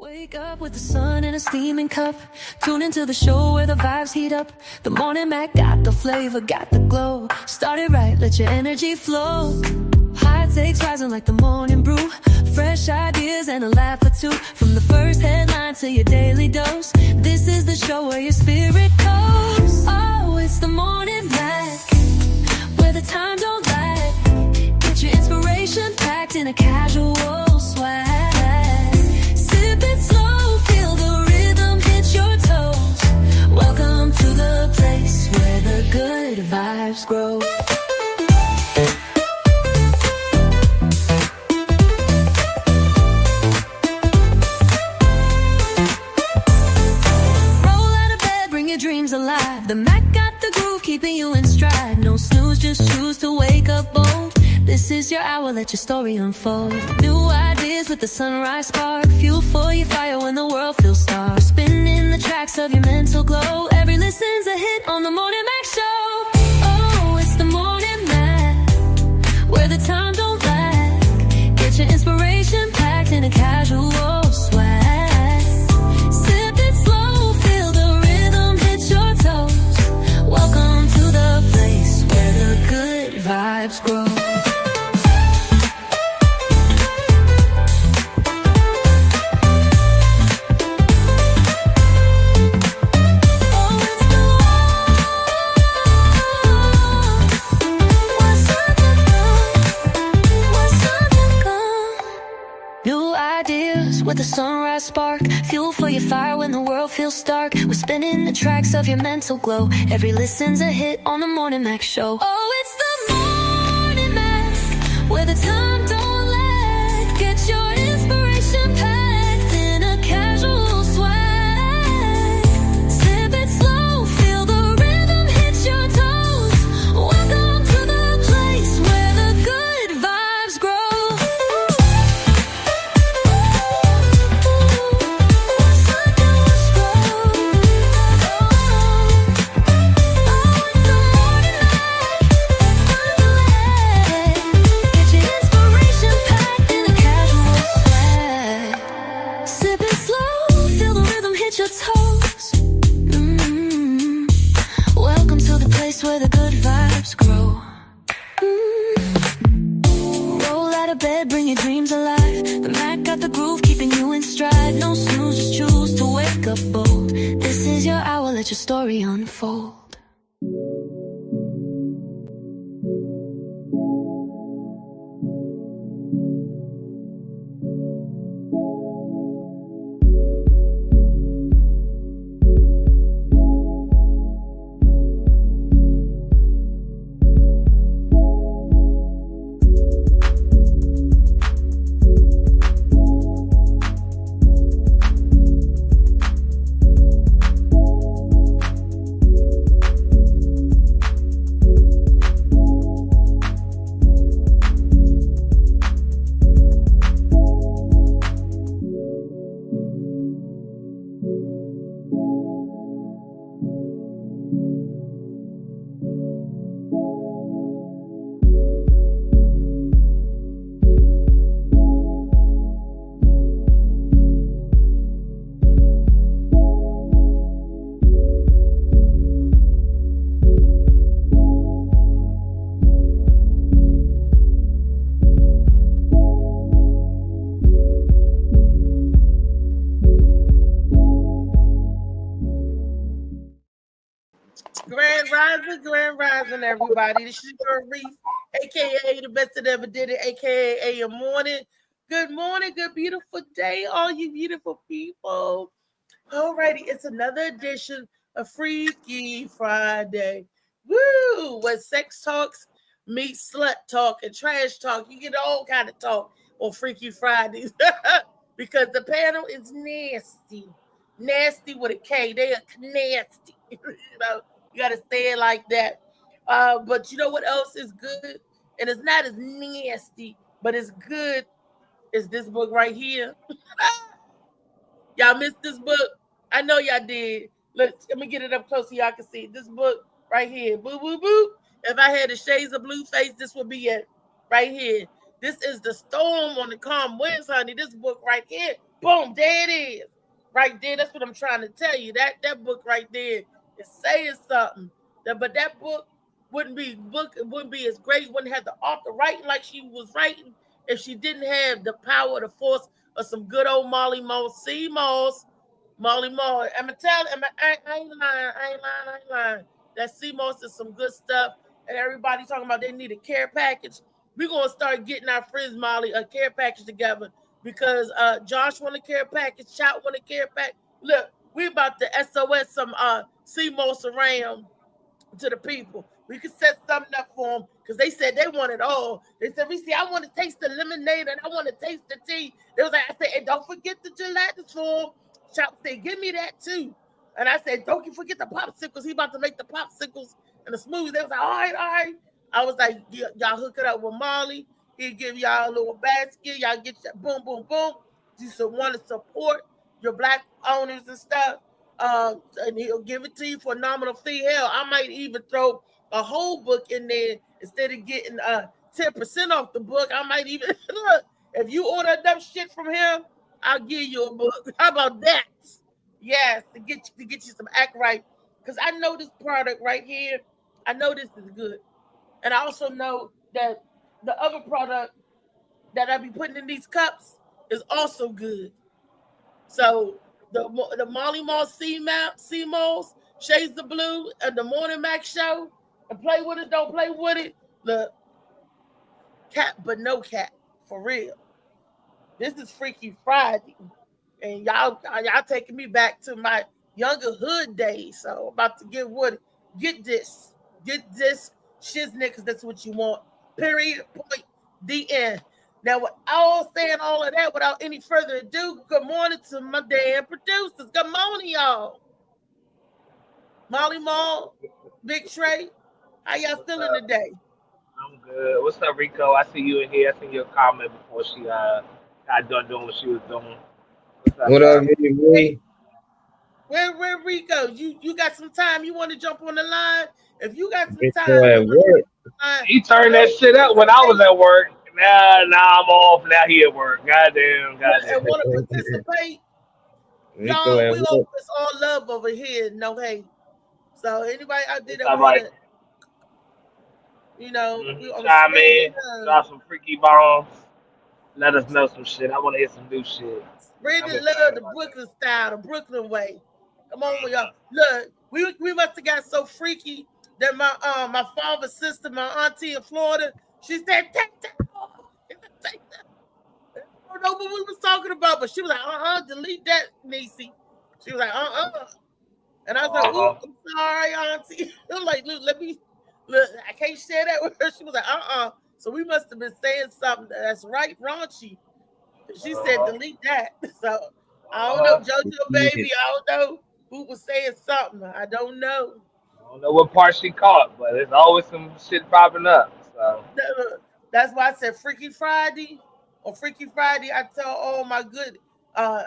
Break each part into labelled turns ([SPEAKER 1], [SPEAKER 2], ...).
[SPEAKER 1] Wake up with the sun in a steaming cup. Tune into the show where the vibes heat up. The Morning Mac got the flavor, got the glow. Start it right, let your energy flow. High takes rising like the morning brew. Fresh ideas and a laugh or two. From the first headline to your daily dose. This is the show where your spirit goes. Oh, it's the Morning Mac, where the time don't lag. Get your inspiration packed in a casual swag. Sip it slow, feel the rhythm hit your toes. Welcome to the place where the good vibes grow. Dreams alive. The Mac got the groove, keeping you in stride. No snooze, just choose to wake up bold. This is your hour, let your story unfold. New ideas with the sunrise spark. Fuel for your fire when the world feels dark. Spinning the tracks of your mental glow. Every listen's a hit on the Morning Mac Show. Oh, it's the Morning Mac, where the time don't lag. Get your inspiration packed in a casual swag. Welcome to the place where the good vibes grow. New ideas with a sunrise spark. Fuel for your fire when the world feels dark. We're spinning the tracks of your mental glow. Every listen's a hit on the Morning Mac Show. Oh, it's the Morning Mac, where the time don't lag. Get your inspiration packed in a casual swag. Sip it slow, feel the rhythm hit your toes. Welcome to the place where the good vibes grow. Your toes. Welcome to the place where the good vibes grow. Roll out of bed, bring your dreams alive. The Mac got the groove, keeping you in stride. No snooze, just choose to wake up bold. This is your hour, let your story unfold.
[SPEAKER 2] Grand Rising, everybody. This is your Reese, aka the best that ever did it, aka AM Morning. Good morning, good beautiful day, all you beautiful people. Alrighty, it's another edition of Freaky Friday. Woo! Where sex talks meet slut talk and trash talk. You get all kind of talk on Freaky Fridays because the panel is nasty. Nasty with a K. They are nasty. You know. You got to say it like that. But you know what else is good? And it's not as nasty, but it's good. Is this book right here. Y'all missed this book? I know y'all did. Let me get it up close so y'all can see. This book right here. Boo, boo, boo. If I had the shades of blue face, this would be it right here. This is The Storm on the Calm Winds, honey. This book right here Boom, there it is. Right there. That's what I'm trying to tell you. That book right there is saying something. But that book wouldn't be as great, wouldn't have the author writing like she was writing if she didn't have the power, the force of some good old Molly Moss, C Moss, Molly Moss. I ain't lying. That C Moss is some good stuff. And everybody talking about they need a care package. We're gonna start getting our friends Molly a care package together because Josh want a care package, Shout want a care package. Look, we about to SOS some C Moss around to the people. We could set something up for them because they said they want it all. They said, Reese, I want to taste the lemonade and I want to taste the tea. They was like, I said, hey, don't forget the gelatinous form. Shout said, give me that too. And I said, don't you forget the popsicles. He about to make the popsicles and the smoothies. They was like, all right. I was like, y'all hook it up with Molly. He'll give y'all a little basket. Y'all get that boom. You want to support your Black owners and stuff. And he'll give it to you for a nominal fee. Hell, I might even throw a whole book in there instead of getting 10% off the book. I might even look, if you order enough shit from him, I'll give you a book. How about that? Yes, to get you some Act Right. Because I know this product right here. I know this is good. And I also know that the other product that I be putting in these cups is also good. So the Molly Moss C Moss, Shades of Blue, and the Morning Mac Show, and play with it, don't play with it. Look, cap but no cap, for real. This is Freaky Friday, and y'all taking me back to my younger hood days. So I'm about to get this shiznit, because that's what you want. Period. Point. The end. Now, with all saying all of that, without any further ado, good morning to my damn producers. Good morning, y'all. Molly Mall, Big Trey, how y'all feeling today?
[SPEAKER 3] I'm good. What's up, Rico? I see you in here. I seen your comment before she got done doing what she was doing.
[SPEAKER 4] What up, me?
[SPEAKER 2] Where Rico? You got some time? You want to jump on the line? If you got some
[SPEAKER 4] Rico at work.
[SPEAKER 3] He turned that shit up when I was at work. Now I'm off. Now he at work. Goddamn.
[SPEAKER 2] And want to participate? Y'all, we always all love over here. No hate. So anybody out there that want to, we
[SPEAKER 3] chime in, drop some freaky bombs. Let us know some shit. I want to hear some new shit.
[SPEAKER 2] Brandon love the Brooklyn style, the Brooklyn way. Come on, y'all. Look, we must have got so freaky that my father's sister, my auntie in Florida, she said, take that. I don't know what we was talking about, but she was like, delete that, Niecy. She was like, And I was like, I'm sorry, auntie. I'm like, look, I can't share that with her. She was like, So we must have been saying something that's right raunchy. She said, delete that. So I don't know, JoJo baby. I don't know who was saying something. I don't know.
[SPEAKER 3] I don't know what part she caught, but there's always some shit popping up. So
[SPEAKER 2] that's why I said Freaky Friday. On Freaky Friday, I tell all my good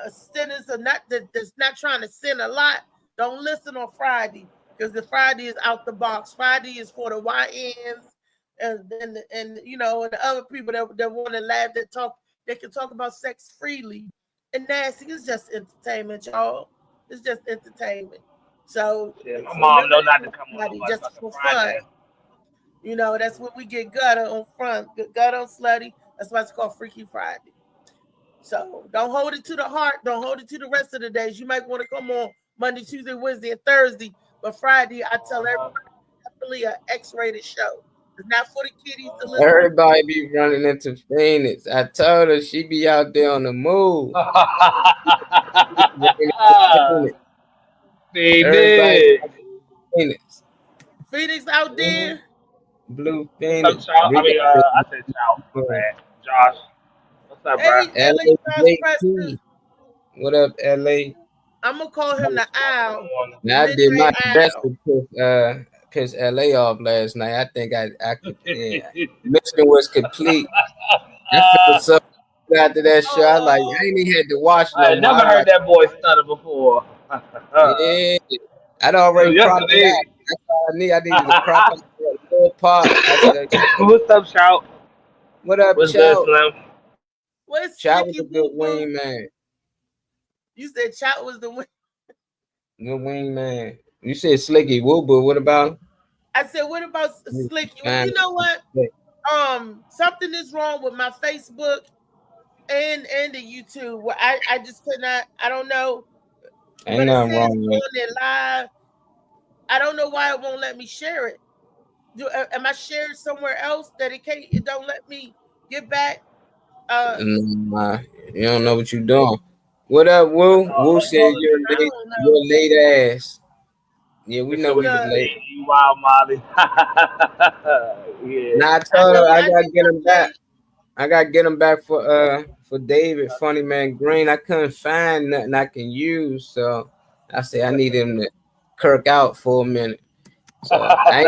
[SPEAKER 2] sinners that's not trying to sin a lot, don't listen on Friday, because the Friday is out the box. Friday is for the YNs and the other people that want to laugh, that talk. They can talk about sex freely and nasty. It's just entertainment, y'all. It's just entertainment. So
[SPEAKER 3] my mom know not to come on
[SPEAKER 2] just for fun. That's what we get gutter on front, gutter on slutty. That's why it's called Freaky Friday. So don't hold it to the heart. Don't hold it to the rest of the days. You might want to come on Monday, Tuesday, Wednesday, and Thursday. But Friday, I tell everybody, it's definitely an X-rated show. It's not for the kiddies to listen.
[SPEAKER 4] Everybody be running into Phoenix. I told her she be out there on the move.
[SPEAKER 2] Phoenix out there.
[SPEAKER 4] Blue Phoenix.
[SPEAKER 3] I said ciao, man. Josh. What's up, bro?
[SPEAKER 4] LA. What up, LA?
[SPEAKER 2] I'm gonna call him the Owl.
[SPEAKER 4] Now, I did my best to piss LA off last night. I think I could. Yeah. Mission was complete. I felt so after that show. I ain't even had to watch.
[SPEAKER 3] I never heard that boy stutter before.
[SPEAKER 4] Yeah, I'd already cropped it out. That's all I needed to crop out that little part.
[SPEAKER 3] What's up, Shout?
[SPEAKER 4] What up,
[SPEAKER 3] What's
[SPEAKER 4] Shout?
[SPEAKER 3] Good,
[SPEAKER 4] Shout was a good wing man.
[SPEAKER 2] You said Chop was the wing.
[SPEAKER 4] The wingman. You said Slicky Woo, but what about
[SPEAKER 2] I said, what about Slicky? Well,
[SPEAKER 4] Man,
[SPEAKER 2] you know what? Something is wrong with my Facebook and the YouTube. Well, I just could not. I don't know.
[SPEAKER 4] ain't
[SPEAKER 2] But it
[SPEAKER 4] nothing
[SPEAKER 2] says
[SPEAKER 4] wrong with
[SPEAKER 2] on there live. I don't know why it won't let me share it. Am I shared somewhere else that it don't let me get back?
[SPEAKER 4] Nah, you don't know what you doing. What up, Woo? Woo said you're
[SPEAKER 2] I
[SPEAKER 4] late.
[SPEAKER 2] don't
[SPEAKER 4] You're
[SPEAKER 2] know.
[SPEAKER 4] late ass. Yeah, we
[SPEAKER 3] This
[SPEAKER 4] know
[SPEAKER 3] was
[SPEAKER 4] we was
[SPEAKER 2] Yeah.
[SPEAKER 4] late.
[SPEAKER 3] you wild Molly. Yeah.
[SPEAKER 4] Nah, I
[SPEAKER 2] I
[SPEAKER 4] told her
[SPEAKER 2] know.
[SPEAKER 4] I
[SPEAKER 2] I
[SPEAKER 4] gotta
[SPEAKER 2] think
[SPEAKER 4] get
[SPEAKER 2] I'm
[SPEAKER 4] him back.
[SPEAKER 2] late.
[SPEAKER 4] I gotta get him back for David, Funny Man Green. I couldn't find nothing I can use, so I said I need him to kirk out for a minute. So I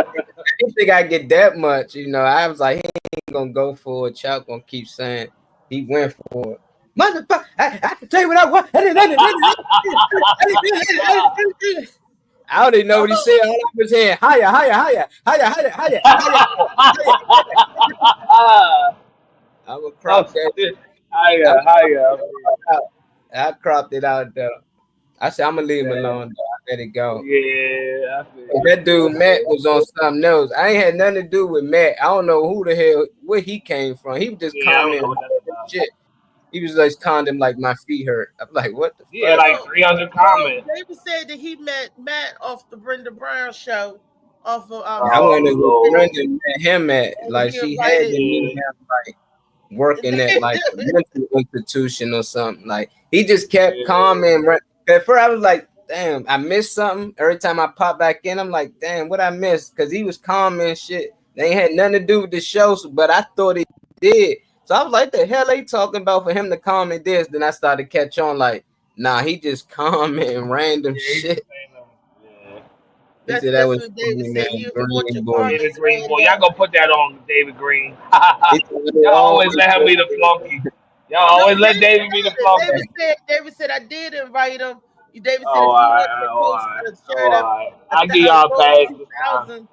[SPEAKER 4] didn't think I get that much, you know. I was like, he ain't gonna go for it. Chuck gonna keep saying he went for it. Motherfucker, I can tell you what I want. I don't even know what he said. All I was saying, higher, higher, higher, higher, higher, higher, higher. I will crop that.
[SPEAKER 3] Higher.
[SPEAKER 4] I cropped it out though. I said I'm gonna leave him alone. Though. I let it go.
[SPEAKER 3] Yeah, I feel
[SPEAKER 4] That dude Matt was on something else. I ain't had nothing to do with Matt. I don't know who the hell where he came from. He was just
[SPEAKER 3] yeah, I don't know
[SPEAKER 4] commenting
[SPEAKER 3] what that's about.
[SPEAKER 4] shit. He was like condemning like my feet hurt. I'm like, what the
[SPEAKER 3] Yeah,
[SPEAKER 4] fuck?
[SPEAKER 3] like 300 comments.
[SPEAKER 2] David said that he met Matt off the Brenda Brown show, off of
[SPEAKER 4] I
[SPEAKER 3] Oh,
[SPEAKER 4] wonder where
[SPEAKER 3] Lord.
[SPEAKER 4] Brenda met him at.
[SPEAKER 2] and
[SPEAKER 4] Like
[SPEAKER 2] he
[SPEAKER 4] she had to
[SPEAKER 2] invited.
[SPEAKER 4] meet him like working at like a mental institution or something. Like he just kept commenting. At first I was like, damn, I missed something. Every time I pop back in, I'm like, damn, what I missed? Because he was commenting shit. They ain't had nothing to do with the show, but I thought it did. So I was like, the hell they talking about for him to comment this? Then I started to catch on like, nah, he just commenting random shit.
[SPEAKER 3] Yeah.
[SPEAKER 4] He
[SPEAKER 2] That's
[SPEAKER 4] said that was
[SPEAKER 2] what David said. He want your
[SPEAKER 4] Green Boy.
[SPEAKER 3] David
[SPEAKER 2] comments
[SPEAKER 3] Green,
[SPEAKER 2] ran
[SPEAKER 3] boy. Y'all
[SPEAKER 2] down.
[SPEAKER 3] gonna put that on David Green.
[SPEAKER 4] He said they
[SPEAKER 3] Y'all always
[SPEAKER 4] always
[SPEAKER 3] let him be the flunky. Y'all always let David be the flunky.
[SPEAKER 2] David said I did invite him. David said
[SPEAKER 3] Oh,
[SPEAKER 2] if
[SPEAKER 3] all
[SPEAKER 2] he
[SPEAKER 3] right,
[SPEAKER 2] wanted to
[SPEAKER 3] all
[SPEAKER 2] post
[SPEAKER 3] right,
[SPEAKER 2] a
[SPEAKER 3] all
[SPEAKER 2] shirt up
[SPEAKER 3] right. I give y'all
[SPEAKER 2] gold
[SPEAKER 3] pass this time.
[SPEAKER 2] 2000,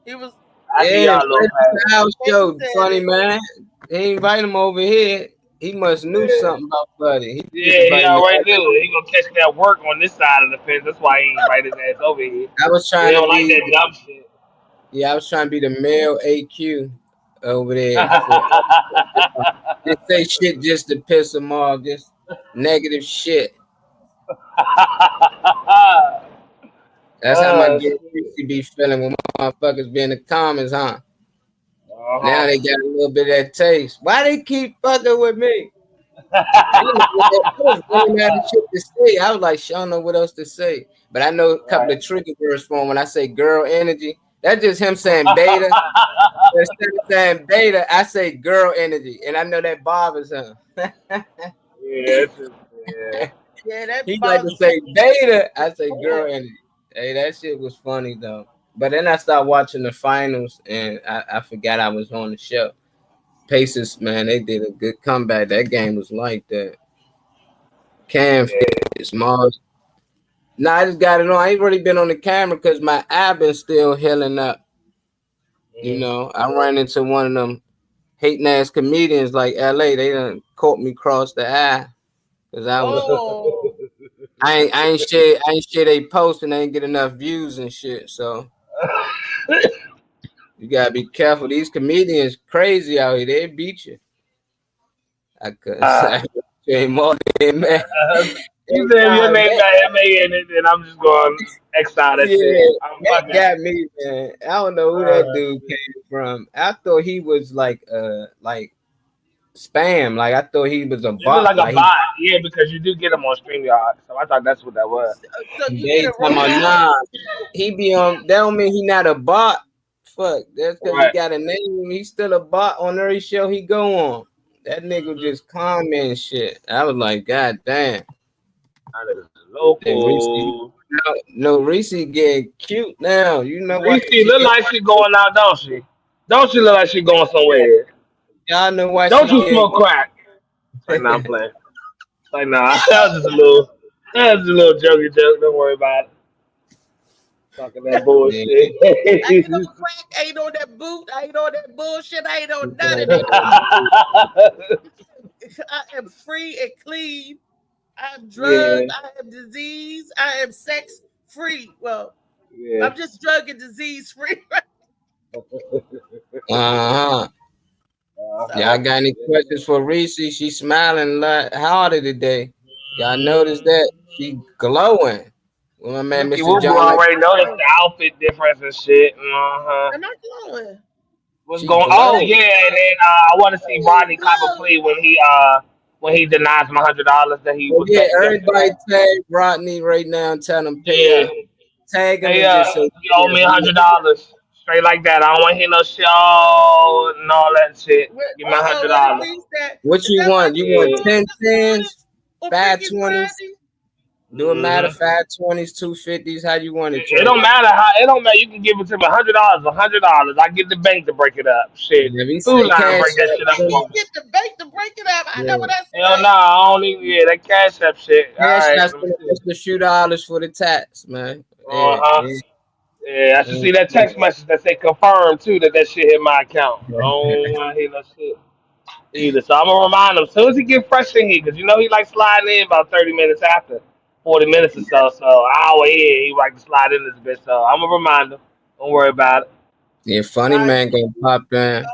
[SPEAKER 2] he was
[SPEAKER 3] I give
[SPEAKER 4] Yeah,
[SPEAKER 3] y'all a little pass.
[SPEAKER 4] house show,
[SPEAKER 2] David said
[SPEAKER 4] funny
[SPEAKER 2] it.
[SPEAKER 4] man. They invite him over here. He must knew
[SPEAKER 3] Yeah.
[SPEAKER 4] something about Buddy. He just
[SPEAKER 3] Yeah, he
[SPEAKER 4] invited me.
[SPEAKER 3] already knew. He gonna catch that work on this side of the fence. That's why he invited his ass over here.
[SPEAKER 4] I was
[SPEAKER 3] He
[SPEAKER 4] trying to
[SPEAKER 3] don't like
[SPEAKER 4] be,
[SPEAKER 3] that dumb shit.
[SPEAKER 4] yeah, I was trying to be the male AQ over there. For, just say shit just to piss him off, just negative shit. That's how my girl used to be feeling when motherfuckers be in the comments, huh? Now they got a little bit of that taste. Why they keep fucking with me? I was running out of shit to say. I was like, I don't know what else to say. But I know a couple of trigger words for him when I say girl energy. That's just him saying beta. Instead of saying beta, I say girl energy. And I know that bothers him.
[SPEAKER 3] Yeah.
[SPEAKER 2] Yeah, that
[SPEAKER 4] He like to
[SPEAKER 2] bothers
[SPEAKER 4] say beta. I say girl energy. Hey, that shit was funny though. But then I started watching the finals and I forgot I was on the show. Pacers, man, they did a good comeback. That game was like that. Cam is Mars. Nah, I just got it on. I ain't really been on the camera because my eye been still healing up. You know, I ran into one of them hating ass comedians like LA. They done caught me cross the eye. Cause I was I ain't share they post and they ain't get enough views and shit. So you gotta be careful. These comedians crazy out here. They beat you. I couldn't say more than man.
[SPEAKER 3] You said your name got MA in it, and I'm just going X out that shit.
[SPEAKER 4] That got me, man. I don't know who that dude came from. I thought he was like spam. Like I thought he was a
[SPEAKER 3] It looked
[SPEAKER 4] bot.
[SPEAKER 3] like a bot, yeah, because you do get them on StreamYard, so I thought that's what that was.
[SPEAKER 2] So you
[SPEAKER 4] They
[SPEAKER 2] get a
[SPEAKER 4] talking about nah. He be on. That don't mean he not a bot. Fuck. That's because he got a name. He's still a bot on every show he go on. That nigga just comment shit. I was like, God damn.
[SPEAKER 3] That is local.
[SPEAKER 4] No, Reese getting cute now. You know what?
[SPEAKER 3] Reese look like she going out, don't she? Don't she look like she going somewhere?
[SPEAKER 4] Y'all know why
[SPEAKER 3] Don't
[SPEAKER 4] she
[SPEAKER 3] you smoke crack? It's like, nah, I'm playing. It's like, nah, that was just a little jokey joke. Don't worry about it. Talking that bullshit.
[SPEAKER 2] I ain't on crack, I ain't on that boot, I ain't on that bullshit, I ain't on none of that. I am free and clean. I'm drugged. I am disease. I am sex free. Well, I'm just drug and disease free.
[SPEAKER 4] Uh-huh. Y'all got any questions for Reese? She smiling a lot harder today. Y'all notice that? She glowing. Well, my man,
[SPEAKER 3] Snooki
[SPEAKER 4] Mr.
[SPEAKER 3] Woo
[SPEAKER 4] John.
[SPEAKER 3] already noticed the outfit difference and shit. Uh-huh.
[SPEAKER 2] Am I glowing?
[SPEAKER 3] What's
[SPEAKER 4] She
[SPEAKER 3] going?
[SPEAKER 4] glowing.
[SPEAKER 3] Oh yeah, and then I want to see Rodney cop a plea when he denies my $100 that he was betting
[SPEAKER 4] Everybody
[SPEAKER 3] yesterday.
[SPEAKER 4] tag Rodney right now and tell him pay up. Tag him
[SPEAKER 3] Hey,
[SPEAKER 4] and just say
[SPEAKER 3] you owe me $100 straight like that. I don't want to hear no show and all that shit. Give me $100.
[SPEAKER 4] what
[SPEAKER 2] Is
[SPEAKER 4] you
[SPEAKER 2] that
[SPEAKER 4] want.
[SPEAKER 2] what
[SPEAKER 4] You
[SPEAKER 2] you
[SPEAKER 4] want
[SPEAKER 2] doing
[SPEAKER 4] 10
[SPEAKER 2] this morning?
[SPEAKER 4] tens,
[SPEAKER 2] Or
[SPEAKER 4] 5
[SPEAKER 2] Freaky
[SPEAKER 4] 20s?
[SPEAKER 2] Friday?
[SPEAKER 4] Do it matter 5 20s, 2 50s? How you want it,
[SPEAKER 3] It don't matter how. It don't matter. You can give it to me $100, $100. I get the bank to break it up. Shit,
[SPEAKER 4] If he
[SPEAKER 3] Food
[SPEAKER 4] say
[SPEAKER 3] Line
[SPEAKER 4] cash
[SPEAKER 3] break that
[SPEAKER 4] app,
[SPEAKER 3] shit up
[SPEAKER 2] You
[SPEAKER 3] for
[SPEAKER 2] gonna
[SPEAKER 3] me.
[SPEAKER 2] get the bank to break it up. I know what I
[SPEAKER 3] Hell
[SPEAKER 2] said.
[SPEAKER 3] no, I don't even. Yeah, that cash app shit. All
[SPEAKER 4] cash
[SPEAKER 3] right.
[SPEAKER 4] app's gonna cost a few dollars for the tax, man.
[SPEAKER 3] Uh-huh. Yeah, I should see that text message that say confirm too that shit hit my account. I don't want to hear that shit either. So I'm gonna remind him as soon as he get fresh in here, because you know he like sliding in about 30 minutes after, 40 minutes or so. So an hour in, he like to slide in this bit. So I'm gonna remind him. Don't worry about it.
[SPEAKER 4] Yeah, funny man gonna pop in.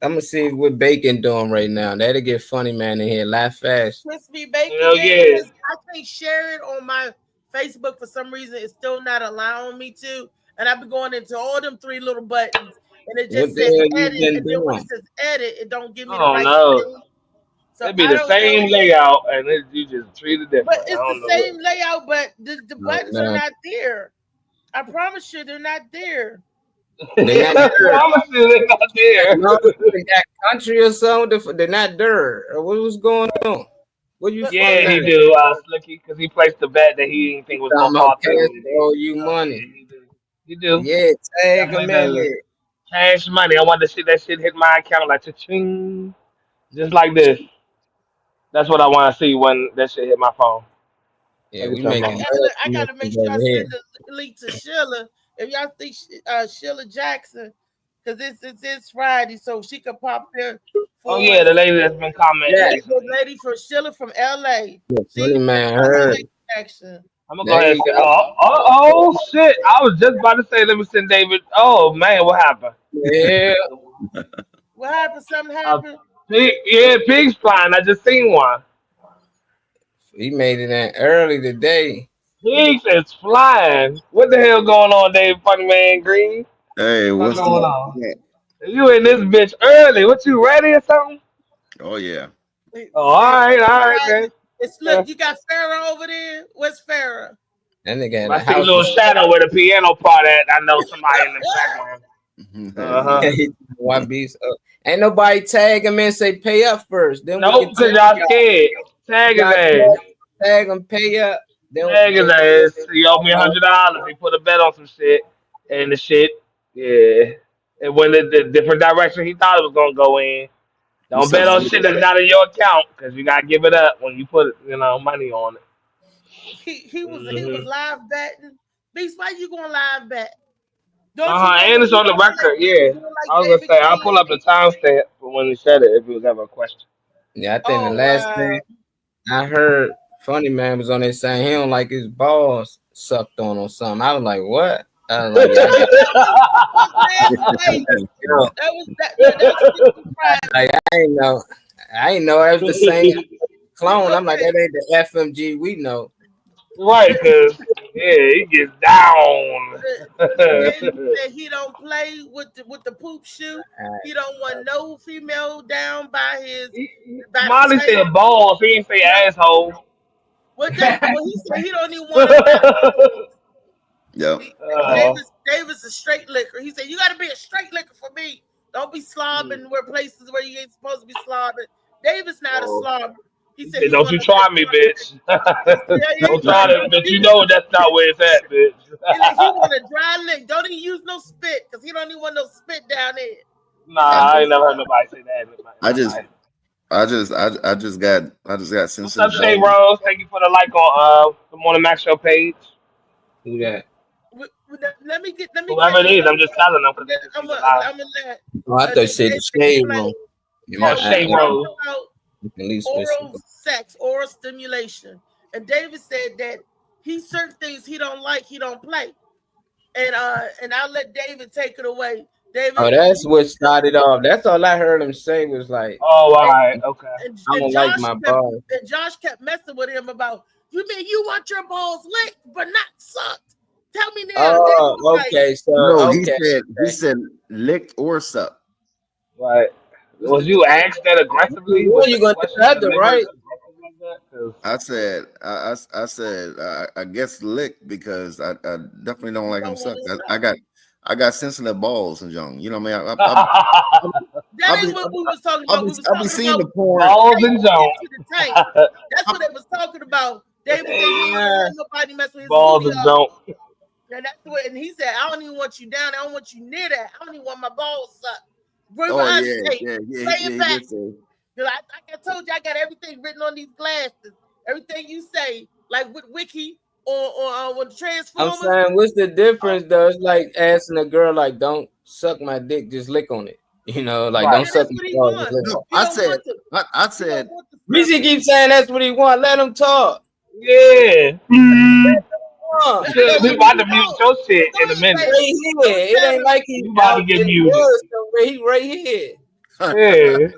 [SPEAKER 4] I'm gonna see what Bacon doing right now. That'll get funny man in here. Laugh fast.
[SPEAKER 2] Crispy bacon.
[SPEAKER 3] Hell yeah.
[SPEAKER 2] I can't share it on my Facebook for some reason. It's still not allowing me to. And I've been going into all them 3 little buttons, and it just
[SPEAKER 4] What the
[SPEAKER 2] says
[SPEAKER 4] hell you
[SPEAKER 2] edit.
[SPEAKER 4] been
[SPEAKER 2] And then when
[SPEAKER 4] doing?
[SPEAKER 2] it says edit, it don't give me
[SPEAKER 3] I
[SPEAKER 2] the
[SPEAKER 3] don't
[SPEAKER 2] right
[SPEAKER 3] know.
[SPEAKER 2] thing. So
[SPEAKER 3] It'd be
[SPEAKER 2] I
[SPEAKER 3] the
[SPEAKER 2] don't
[SPEAKER 3] same
[SPEAKER 2] know.
[SPEAKER 3] layout, and you just treat it different.
[SPEAKER 2] But
[SPEAKER 3] I
[SPEAKER 2] it's
[SPEAKER 3] don't
[SPEAKER 2] the
[SPEAKER 3] know.
[SPEAKER 2] same layout, but the buttons are
[SPEAKER 4] no.
[SPEAKER 2] not there. I promise you, they're not there.
[SPEAKER 4] They
[SPEAKER 3] I
[SPEAKER 4] not there.
[SPEAKER 3] promise you they're not there.
[SPEAKER 4] No, they got country or something. They're not there. Or what was going on? What you from
[SPEAKER 3] Yeah,
[SPEAKER 4] now?
[SPEAKER 3] he do, Slicky, because he placed the bet that he didn't think was
[SPEAKER 4] Talking
[SPEAKER 3] gonna
[SPEAKER 4] about
[SPEAKER 3] fall
[SPEAKER 4] cash
[SPEAKER 3] through.
[SPEAKER 4] owe you
[SPEAKER 3] Yeah,
[SPEAKER 4] money.
[SPEAKER 3] he do. He do.
[SPEAKER 4] Yeah, tag
[SPEAKER 3] Definitely
[SPEAKER 4] him in
[SPEAKER 3] does.
[SPEAKER 4] there.
[SPEAKER 3] Cash money. I want to see that shit hit my account like cha-ching, just like this. That's what I want to see when that shit hit my phone.
[SPEAKER 4] Yeah,
[SPEAKER 3] Like
[SPEAKER 4] we
[SPEAKER 3] it's on
[SPEAKER 4] making
[SPEAKER 2] I gotta make sure I
[SPEAKER 4] over here.
[SPEAKER 2] send the link to Sheila. If y'all think Sheila Jackson, because it's Friday, so she could pop there for
[SPEAKER 3] Oh yeah, the lady that's been commenting
[SPEAKER 4] Yeah,
[SPEAKER 2] the
[SPEAKER 3] recently.
[SPEAKER 2] lady from Sheila from LA.
[SPEAKER 4] funny man
[SPEAKER 2] I
[SPEAKER 4] heard.
[SPEAKER 2] like action.
[SPEAKER 3] I'm gonna go
[SPEAKER 4] There
[SPEAKER 3] ahead and
[SPEAKER 4] you
[SPEAKER 3] say,
[SPEAKER 4] go.
[SPEAKER 3] oh shit! I was just about to say, let me send David. Oh man, what happened?
[SPEAKER 4] Yeah,
[SPEAKER 2] What happened? Something happened?
[SPEAKER 3] Pigs flying. I just seen one.
[SPEAKER 4] he made it in early today.
[SPEAKER 3] Pigs is flying. What the hell going on, Dave? Funny man, Green.
[SPEAKER 5] Hey,
[SPEAKER 3] What's
[SPEAKER 5] what's
[SPEAKER 3] going
[SPEAKER 5] up?
[SPEAKER 3] on? You in this bitch early? What you ready or something?
[SPEAKER 5] Oh yeah.
[SPEAKER 3] Oh, all right, man.
[SPEAKER 2] Look, you got Farrah over there. What's Farrah?
[SPEAKER 4] That nigga had
[SPEAKER 3] I
[SPEAKER 4] a
[SPEAKER 3] see a
[SPEAKER 4] house.
[SPEAKER 3] little shadow where the piano part at. I know somebody in the background.
[SPEAKER 4] One beast up. Ain't nobody tag him and say pay up first. Then
[SPEAKER 3] Nope,
[SPEAKER 4] we can
[SPEAKER 3] because
[SPEAKER 4] tag
[SPEAKER 3] y'all scared. Tag his ass.
[SPEAKER 4] Tag him, pay up. Then
[SPEAKER 3] Tag his ass. He owed me $100. He put a bet on some shit. And the shit, yeah. It went in the different direction he thought it was going to go in. Don't bet on shit that's not in your account because you got to give it up when you put money on it.
[SPEAKER 2] He was live betting. Beast, why you going live bet?
[SPEAKER 3] And it's on the record, yeah. I was going to say, I'll pull up the timestamp for when he said it if it was ever a question.
[SPEAKER 4] Yeah, I think the last thing I heard, Funny Man was on there saying he don't like his balls sucked on or something. I was like, what? I was like, I ain't know. I ain't know it was the same clone. I'm like, that ain't the FMG we know.
[SPEAKER 3] Right, because he gets down.
[SPEAKER 2] He don't play with the poop shoe. He don't want no female down by his.
[SPEAKER 3] Molly said balls. He didn't say asshole.
[SPEAKER 2] Well, he said he don't even want to.
[SPEAKER 5] Yep.
[SPEAKER 2] Davis a straight liquor. He said you got to be a straight liquor for me. Don't be slobbing where places where you ain't supposed to be slobbing. Davis not a slobber. He said,
[SPEAKER 3] "Don't you try me, bitch. Don't try to, bitch. You know that's not where it's at, bitch."
[SPEAKER 2] He want a dry lick. Don't even use no spit because he don't even want no spit down there.
[SPEAKER 3] Nah, I ain't never heard nobody say that.
[SPEAKER 5] I just got sensitive.
[SPEAKER 3] What's up, Shay Rose? Thank you for the like on the Morning Max Show page.
[SPEAKER 4] Who that?
[SPEAKER 2] Let me
[SPEAKER 3] whoever it is, I'm just telling them because
[SPEAKER 2] I'm gonna let.
[SPEAKER 4] Oh, I thought you said the shade room.
[SPEAKER 3] Oh, Shay Rose.
[SPEAKER 4] You can at least whisper.
[SPEAKER 2] oral sex, oral stimulation. And David said that certain things he don't like, he don't play. And I'll let David take it away. David,
[SPEAKER 4] Oh, that's what started off. That's all I heard him say was like,
[SPEAKER 3] Oh, all right, okay.
[SPEAKER 4] I don't like my balls.
[SPEAKER 2] And Josh kept messing with him about, you mean you want your balls licked but not sucked? Tell me now.
[SPEAKER 4] Oh, okay. So
[SPEAKER 5] No,
[SPEAKER 4] okay.
[SPEAKER 5] he said licked or sucked.
[SPEAKER 3] Right. Was you asked that aggressively?
[SPEAKER 4] Well, you're gonna do that, right?
[SPEAKER 5] I said, I guess licked because I definitely don't like him sucked. I got sensitive balls and young. You know what I mean?
[SPEAKER 2] That ain't what we was talking about.
[SPEAKER 5] I'll be seeing the porn.
[SPEAKER 3] Balls and junk.
[SPEAKER 2] That's what they was talking about. David said he don't want nobody mess with his
[SPEAKER 3] Balls and junk.
[SPEAKER 2] And that's what. And he said, I don't even want you down. I don't want you near that. I don't even want my balls sucked.
[SPEAKER 5] Oh
[SPEAKER 2] yeah. Say it back. Like I told you, I got everything written on these glasses. Everything you say, like with Wiki or with Transformers.
[SPEAKER 4] I'm saying, what's the difference though? It's like asking a girl, like, don't suck my dick, just lick on it. You know, like don't suck my balls.
[SPEAKER 5] No, I said.
[SPEAKER 4] Reese keeps saying that's what he want. Let him talk.
[SPEAKER 3] Yeah. We about to mute your shit in a minute.
[SPEAKER 4] Right here. It ain't like he's
[SPEAKER 3] about to get muted.
[SPEAKER 4] He right here.
[SPEAKER 3] Yeah.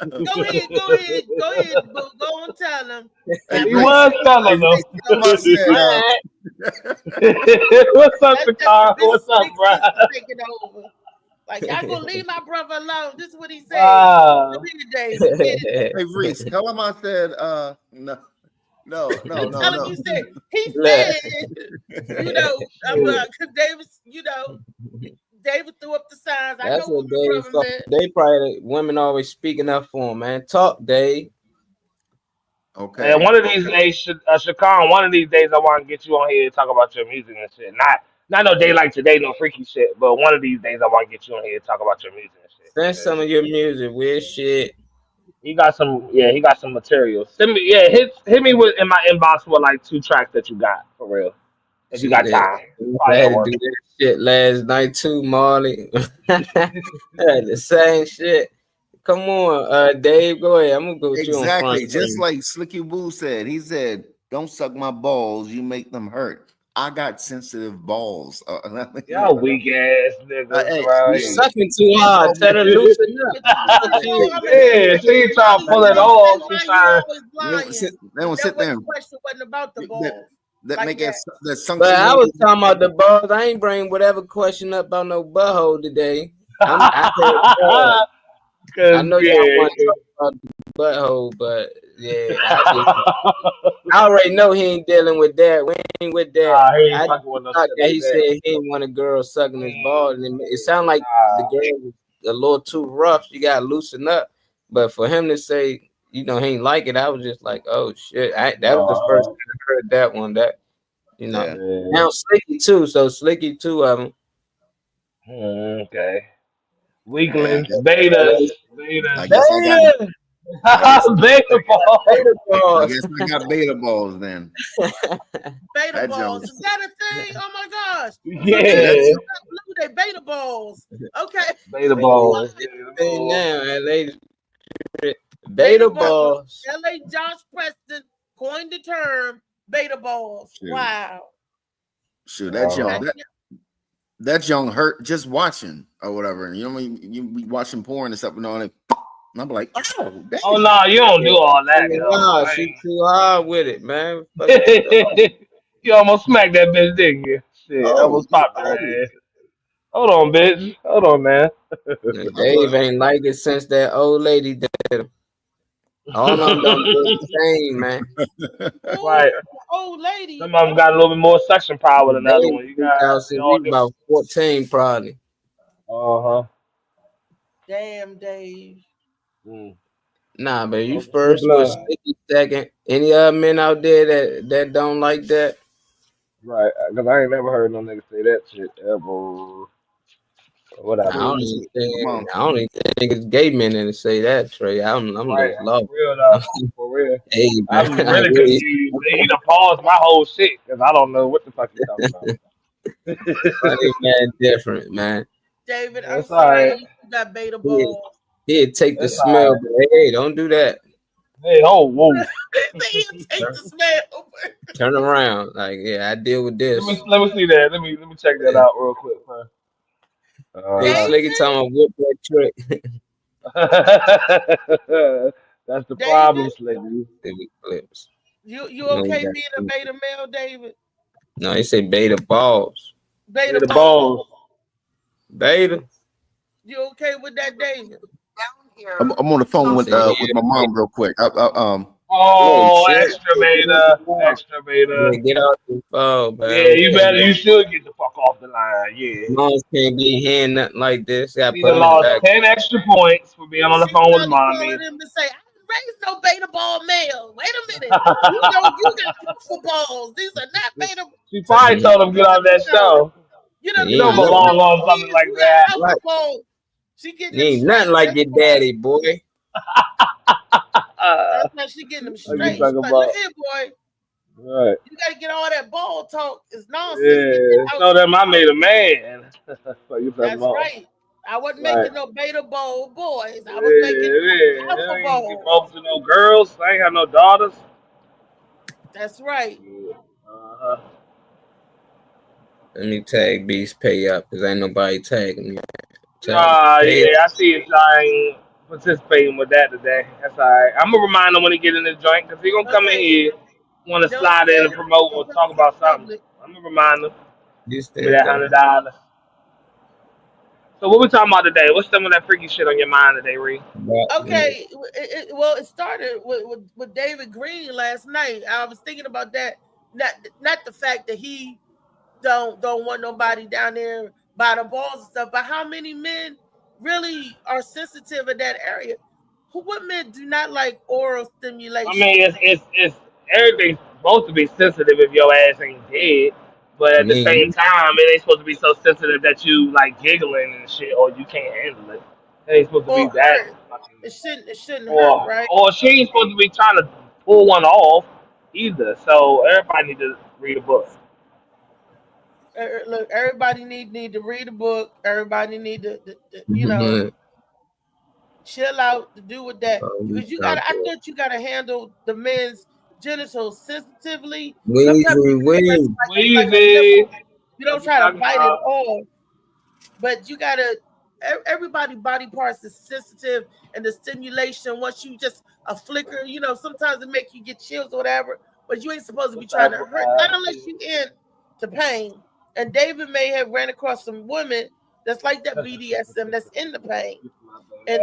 [SPEAKER 2] Go ahead. Go on, tell him.
[SPEAKER 3] He was telling them. What's up, Shakar? What's up, bro?
[SPEAKER 2] Like, y'all gonna leave my brother alone. This is what he said.
[SPEAKER 5] Hey, Reese, tell him I said, no.
[SPEAKER 2] Tell him you said, he said, David threw up the signs.
[SPEAKER 4] That's what they probably women always speaking up for him, man. Talk, Dave.
[SPEAKER 5] Okay.
[SPEAKER 3] And one of these days, Shakar, one of these days, I want to get you on here and talk about your music and shit. Not no day like today, no freaky shit. But one of these days, I want to get you on here and talk about your music and shit.
[SPEAKER 4] Send some of your music, weird shit.
[SPEAKER 3] He got some material. Send me, hit me with in my inbox with like 2 tracks that you got for real. If you got time.
[SPEAKER 4] I had to do that shit last night too, Marley. The same shit. Come on, Dave, go ahead. I'm gonna go with you on
[SPEAKER 5] Exactly, just like Slicky Boo said. He said, "Don't suck my balls. You make them hurt." I got sensitive balls.
[SPEAKER 3] Y'all weak ass niggas, bro.
[SPEAKER 4] You sucking too hard. Tell her loosen up.
[SPEAKER 3] Yeah, she trying to pull it off. She trying.
[SPEAKER 5] They don't sit there.
[SPEAKER 2] The question wasn't about the balls.
[SPEAKER 5] That
[SPEAKER 2] like
[SPEAKER 5] make
[SPEAKER 2] that.
[SPEAKER 5] that
[SPEAKER 4] But I was talking about the balls. I ain't bring whatever question up about no butthole today. I know y'all want to talk about the butthole, but yeah, I already know he ain't dealing with that. We ain't with that. He said he ain't want a girl sucking his balls, and it sounded like the girl was a little too rough. She got to loosen up. But for him to say, he ain't like it, I was just like, oh shit. That was the first time I heard that one. That now Slicky too. So Slicky 2 of them.
[SPEAKER 3] Okay. Weaklings, betas.
[SPEAKER 5] I guess
[SPEAKER 3] Beta balls.
[SPEAKER 5] I guess I got beta balls then.
[SPEAKER 2] Beta balls. Is that a thing? Oh my gosh.
[SPEAKER 3] Yeah.
[SPEAKER 2] They beta balls. Okay.
[SPEAKER 3] Beta balls.
[SPEAKER 4] Beta balls.
[SPEAKER 2] LA Josh Preston coined the term beta balls. Shoot. Wow.
[SPEAKER 5] Shoot, that's young hurt just watching or whatever. You know when you be watching porn and stuff and all that. And I'm like, oh, dang.
[SPEAKER 3] Oh no, you don't do all that.
[SPEAKER 4] No, she too hard with it, man.
[SPEAKER 3] You almost smacked that bitch, didn't you? Shit, almost popped her ass. Hold on, bitch. Hold on, man.
[SPEAKER 4] Dave ain't like it since that old lady did him. All of them don't do the same, man.
[SPEAKER 3] Right.
[SPEAKER 2] Old lady.
[SPEAKER 3] Some of them got a little bit more suction power than the other one. You got
[SPEAKER 4] about 14 probably.
[SPEAKER 2] Damn, Dave.
[SPEAKER 4] Nah, but you first, was second. Any other men out there that don't like that?
[SPEAKER 3] Right, because I ain't never heard no nigga say that shit ever. Whatever.
[SPEAKER 4] I don't even think it's gay men that say that, Trey. I'm
[SPEAKER 3] right.
[SPEAKER 4] just love.
[SPEAKER 3] For real, though. For real.
[SPEAKER 4] Hey, man.
[SPEAKER 3] I'm really confused. They need to pause my whole shit because I don't know what the fuck you're talking about.
[SPEAKER 4] Man, different, man.
[SPEAKER 2] David, I'm sorry. You got beta balls.
[SPEAKER 4] He'd take the smell, but hey, don't do that.
[SPEAKER 3] Hey, oh, whoa.
[SPEAKER 2] Take the smell.
[SPEAKER 4] Turn around. Like, yeah, I deal with this.
[SPEAKER 3] Let me see that. Let me check that out real quick, man.
[SPEAKER 4] Hey, Slicky talking about whip that trick.
[SPEAKER 3] That's the
[SPEAKER 2] David,
[SPEAKER 3] problem, Slicky.
[SPEAKER 4] Clips.
[SPEAKER 2] You okay being a beta male, David?
[SPEAKER 4] No, he said beta balls.
[SPEAKER 2] Beta
[SPEAKER 3] balls.
[SPEAKER 4] Beta.
[SPEAKER 2] You okay with that, David?
[SPEAKER 5] I'm on the phone with my mom real quick.
[SPEAKER 3] Oh, extra beta.
[SPEAKER 4] Yeah, get off the phone, man.
[SPEAKER 3] Yeah, you should get the fuck off the line. Yeah.
[SPEAKER 4] Moms can't be hearing nothing like this. Got
[SPEAKER 3] He lost 10 extra points for being on the phone with mommy.
[SPEAKER 2] Him to say, I raised no beta ball male. Wait a minute. You know you got beautiful balls. These are not beta.
[SPEAKER 3] She probably told him get off that show.
[SPEAKER 2] You
[SPEAKER 3] don't belong on something like that.
[SPEAKER 2] She getting
[SPEAKER 4] ain't nothing like your daddy, boy.
[SPEAKER 2] That's why she getting them straight. Like, look here, boy.
[SPEAKER 3] Right.
[SPEAKER 2] You gotta get all that ball talk. It's nonsense.
[SPEAKER 3] Yeah. Show them I made a man.
[SPEAKER 2] That's right. I wasn't making no beta bowl boys. I was making alpha bowl.
[SPEAKER 3] Both to no girls. I ain't got no daughters.
[SPEAKER 2] That's right.
[SPEAKER 4] Let me tag Beast Pay Up because ain't nobody tagging me.
[SPEAKER 3] Yeah, I see you trying participating with that today. That's all right. I'm gonna remind him when he get in the joint because he gonna come in here, want to slide in and promote or talk about something. I'm gonna remind him. Give me that $100. So what we talking about today? What's some of that freaky shit on your mind today, Ree?
[SPEAKER 2] Okay, it started with David Green last night. I was thinking about that. Not the fact that he don't want nobody down there by the balls and stuff, but how many men really are sensitive in that area? What men do not like oral stimulation?
[SPEAKER 3] I mean, it's everything's supposed to be sensitive if your ass ain't dead, but at the same time, it ain't supposed to be so sensitive that you like giggling and shit, or you can't handle it. It ain't supposed to be that.
[SPEAKER 2] It shouldn't hurt, right?
[SPEAKER 3] Or she ain't supposed to be trying to pull one off either. So everybody need to read a book.
[SPEAKER 2] Look, everybody need to read a book. Everybody need to you know, chill out to do with that. Because I thought you gotta handle the men's genitals sensitively. You don't try to bite it off, but you gotta. Everybody body parts is sensitive, and the stimulation. Once you just a flicker, you know, sometimes it make you get chills or whatever. But you ain't supposed to be trying to hurt, not unless you in to pain. And David may have ran across some women that's like that BDSM that's in the pain. And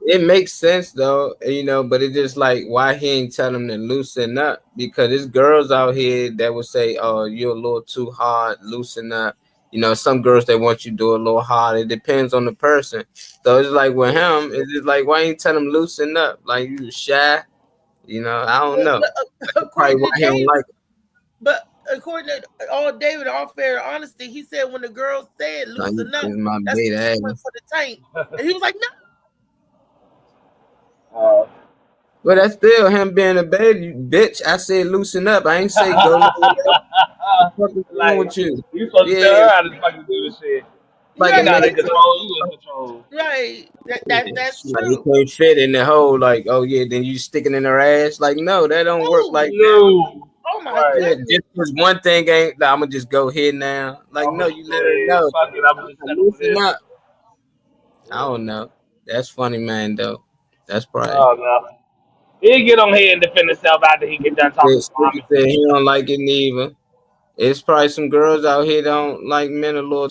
[SPEAKER 4] it makes sense though, you know, but it's just like why he ain't tell them to loosen up, because there's girls out here that would say, oh, you're a little too hard, loosen up. You know, some girls they want you to do a little hard. It depends on the person. So it's like with him, it's just like why ain't tell him loosen up? Like you shy, you know, I don't know. Probably why he don't like it.
[SPEAKER 2] But according to David, all fair honesty, he said when the girl said loosen up, that's for the tank. And he was like,
[SPEAKER 4] no. But that's still him being a baby, bitch. I said loosen up. I ain't say go. What's wrong with you?
[SPEAKER 3] You supposed to tell her how to fucking do this shit.
[SPEAKER 4] Like
[SPEAKER 3] you got to control, you in control.
[SPEAKER 2] Right. That's
[SPEAKER 4] like
[SPEAKER 2] true.
[SPEAKER 4] You can't fit in the hole. Like, oh yeah, then you sticking in her ass. Like, no, that don't work like that.
[SPEAKER 2] Oh my goodness.
[SPEAKER 4] Just because one thing ain't, I'm gonna just go here now. Like, no, you let her know. Loosen up. I don't know. That's funny, man. Though. That's probably.
[SPEAKER 3] Oh no. He'll get on here and defend himself after he get done talking to mommy.
[SPEAKER 4] He don't like it neither. It's probably some girls out here don't like men a little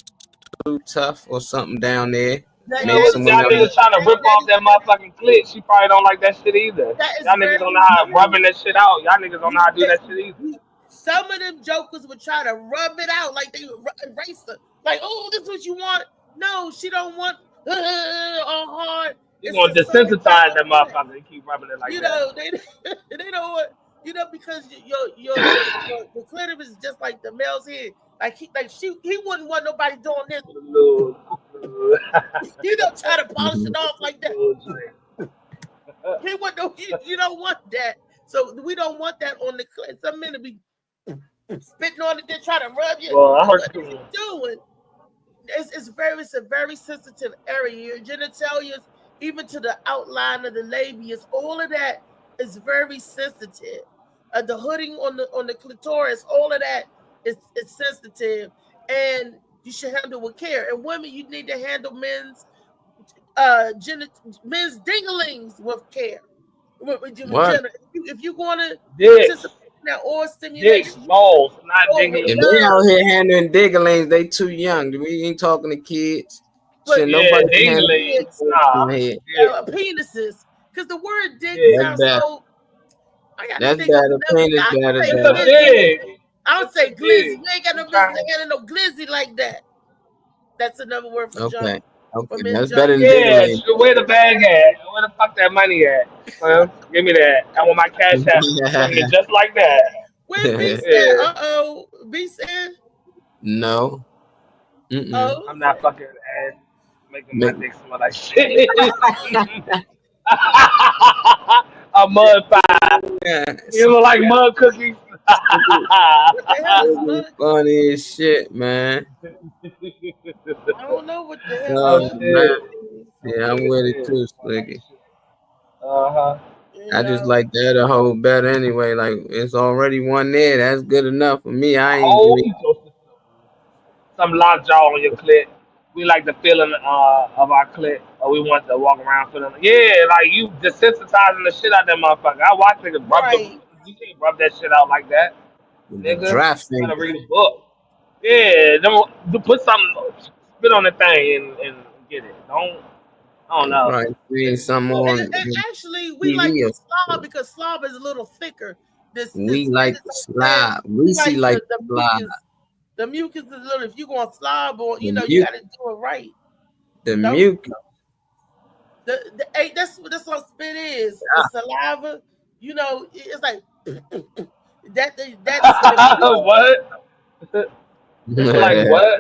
[SPEAKER 4] too tough or something down there.
[SPEAKER 3] Y'all niggas trying to rip off that motherfucking clit. She probably don't like that shit either. Y'all niggas don't know how to rubbing that shit out. Y'all niggas don't know how to do that shit either.
[SPEAKER 2] Some of them jokers would try to rub it out like they would erase her. Like, oh, this is what you want. No, she don't want all hard.
[SPEAKER 3] You gonna desensitize that motherfucker and keep rubbing it like
[SPEAKER 2] that.
[SPEAKER 3] You know,
[SPEAKER 2] they don't want, you know, because the clitoris is just like the male's head. He wouldn't want nobody doing this. You don't try to polish it off like that. He wouldn't. You don't want that. So we don't want that on the clit. Some men will be spitting on it, then try to rub you.
[SPEAKER 3] Well,
[SPEAKER 2] what are you doing? It's a very sensitive area. Your genitalia, even to the outline of the labia, all of that is very sensitive. The hooding on the clitoris, all of that is sensitive, and you should handle with care. And women, you need to handle men's dinglings with care.
[SPEAKER 4] What?
[SPEAKER 2] If you're going to
[SPEAKER 3] Dick.
[SPEAKER 2] participate in that or stimulation,
[SPEAKER 3] Dick, balls, not dinglings.
[SPEAKER 4] If they out here handling dinglings, they too young. We ain't talking to kids.
[SPEAKER 2] But
[SPEAKER 4] Shit,
[SPEAKER 3] Yeah,
[SPEAKER 4] nobody
[SPEAKER 3] dinglings. Nah. Yeah.
[SPEAKER 2] penises, because the word dick
[SPEAKER 3] Yeah.
[SPEAKER 2] sounds so. I got to
[SPEAKER 4] That's
[SPEAKER 2] think
[SPEAKER 4] better.
[SPEAKER 2] of
[SPEAKER 4] Penis
[SPEAKER 2] I
[SPEAKER 4] better.
[SPEAKER 2] say
[SPEAKER 3] It's a
[SPEAKER 4] Better.
[SPEAKER 3] dick.
[SPEAKER 2] I would say
[SPEAKER 3] It's a
[SPEAKER 2] glizzy.
[SPEAKER 3] dick.
[SPEAKER 2] You ain't got no business handling no glizzy like that. That's another word for
[SPEAKER 4] Okay.
[SPEAKER 2] junk.
[SPEAKER 4] Okay.
[SPEAKER 2] men
[SPEAKER 4] That's
[SPEAKER 2] junk.
[SPEAKER 4] better than
[SPEAKER 3] Yeah,
[SPEAKER 4] dingling.
[SPEAKER 3] where the bag at? Where the fuck that money at? Give me that. I want my cash app. Bring it just like that.
[SPEAKER 2] Where B said,
[SPEAKER 3] Yeah.
[SPEAKER 2] B said,
[SPEAKER 4] No. Mm-mm.
[SPEAKER 2] oh,
[SPEAKER 3] I'm not fucking ass making my dick smell like shit. A mud pie. You look like mud cookies.
[SPEAKER 2] what the hell is mud?
[SPEAKER 4] Funny as shit, man.
[SPEAKER 2] I don't know what the hell.
[SPEAKER 3] Oh
[SPEAKER 2] mud
[SPEAKER 3] shit.
[SPEAKER 2] is.
[SPEAKER 4] Yeah, I'm with it too, Slicky.
[SPEAKER 3] Uh-huh.
[SPEAKER 2] You
[SPEAKER 4] I just
[SPEAKER 2] know?
[SPEAKER 4] like the other whole better anyway. Like it's already one there. That's good enough for me. I ain't
[SPEAKER 3] Oh,
[SPEAKER 4] really,
[SPEAKER 3] some lockjaw on your clit. We like the feeling of our clit, or we want to walk around feeling. Yeah, like you desensitizing the shit out of that motherfucker. I watch niggas rub the.
[SPEAKER 2] Right.
[SPEAKER 3] You can't rub that shit out like that,
[SPEAKER 4] the
[SPEAKER 3] nigga.
[SPEAKER 4] dry
[SPEAKER 3] You gotta
[SPEAKER 4] finger.
[SPEAKER 3] read a book. Yeah, don't put something, spit on the thing and get it. I don't know.
[SPEAKER 4] Right, see something on
[SPEAKER 2] And actually, we like
[SPEAKER 4] TV.
[SPEAKER 2] the slob because slob is a little thicker.
[SPEAKER 4] We like the slob. We see
[SPEAKER 2] like
[SPEAKER 4] like
[SPEAKER 2] the
[SPEAKER 4] the slob.
[SPEAKER 2] The mucus is a little. If you going slob, or you
[SPEAKER 4] The
[SPEAKER 2] know, you
[SPEAKER 4] mucus.
[SPEAKER 2] got to do it right.
[SPEAKER 4] The
[SPEAKER 2] No?
[SPEAKER 4] mucus.
[SPEAKER 2] Hey, that's what spit is. The saliva. You know, it's like that's
[SPEAKER 3] What? It's like what?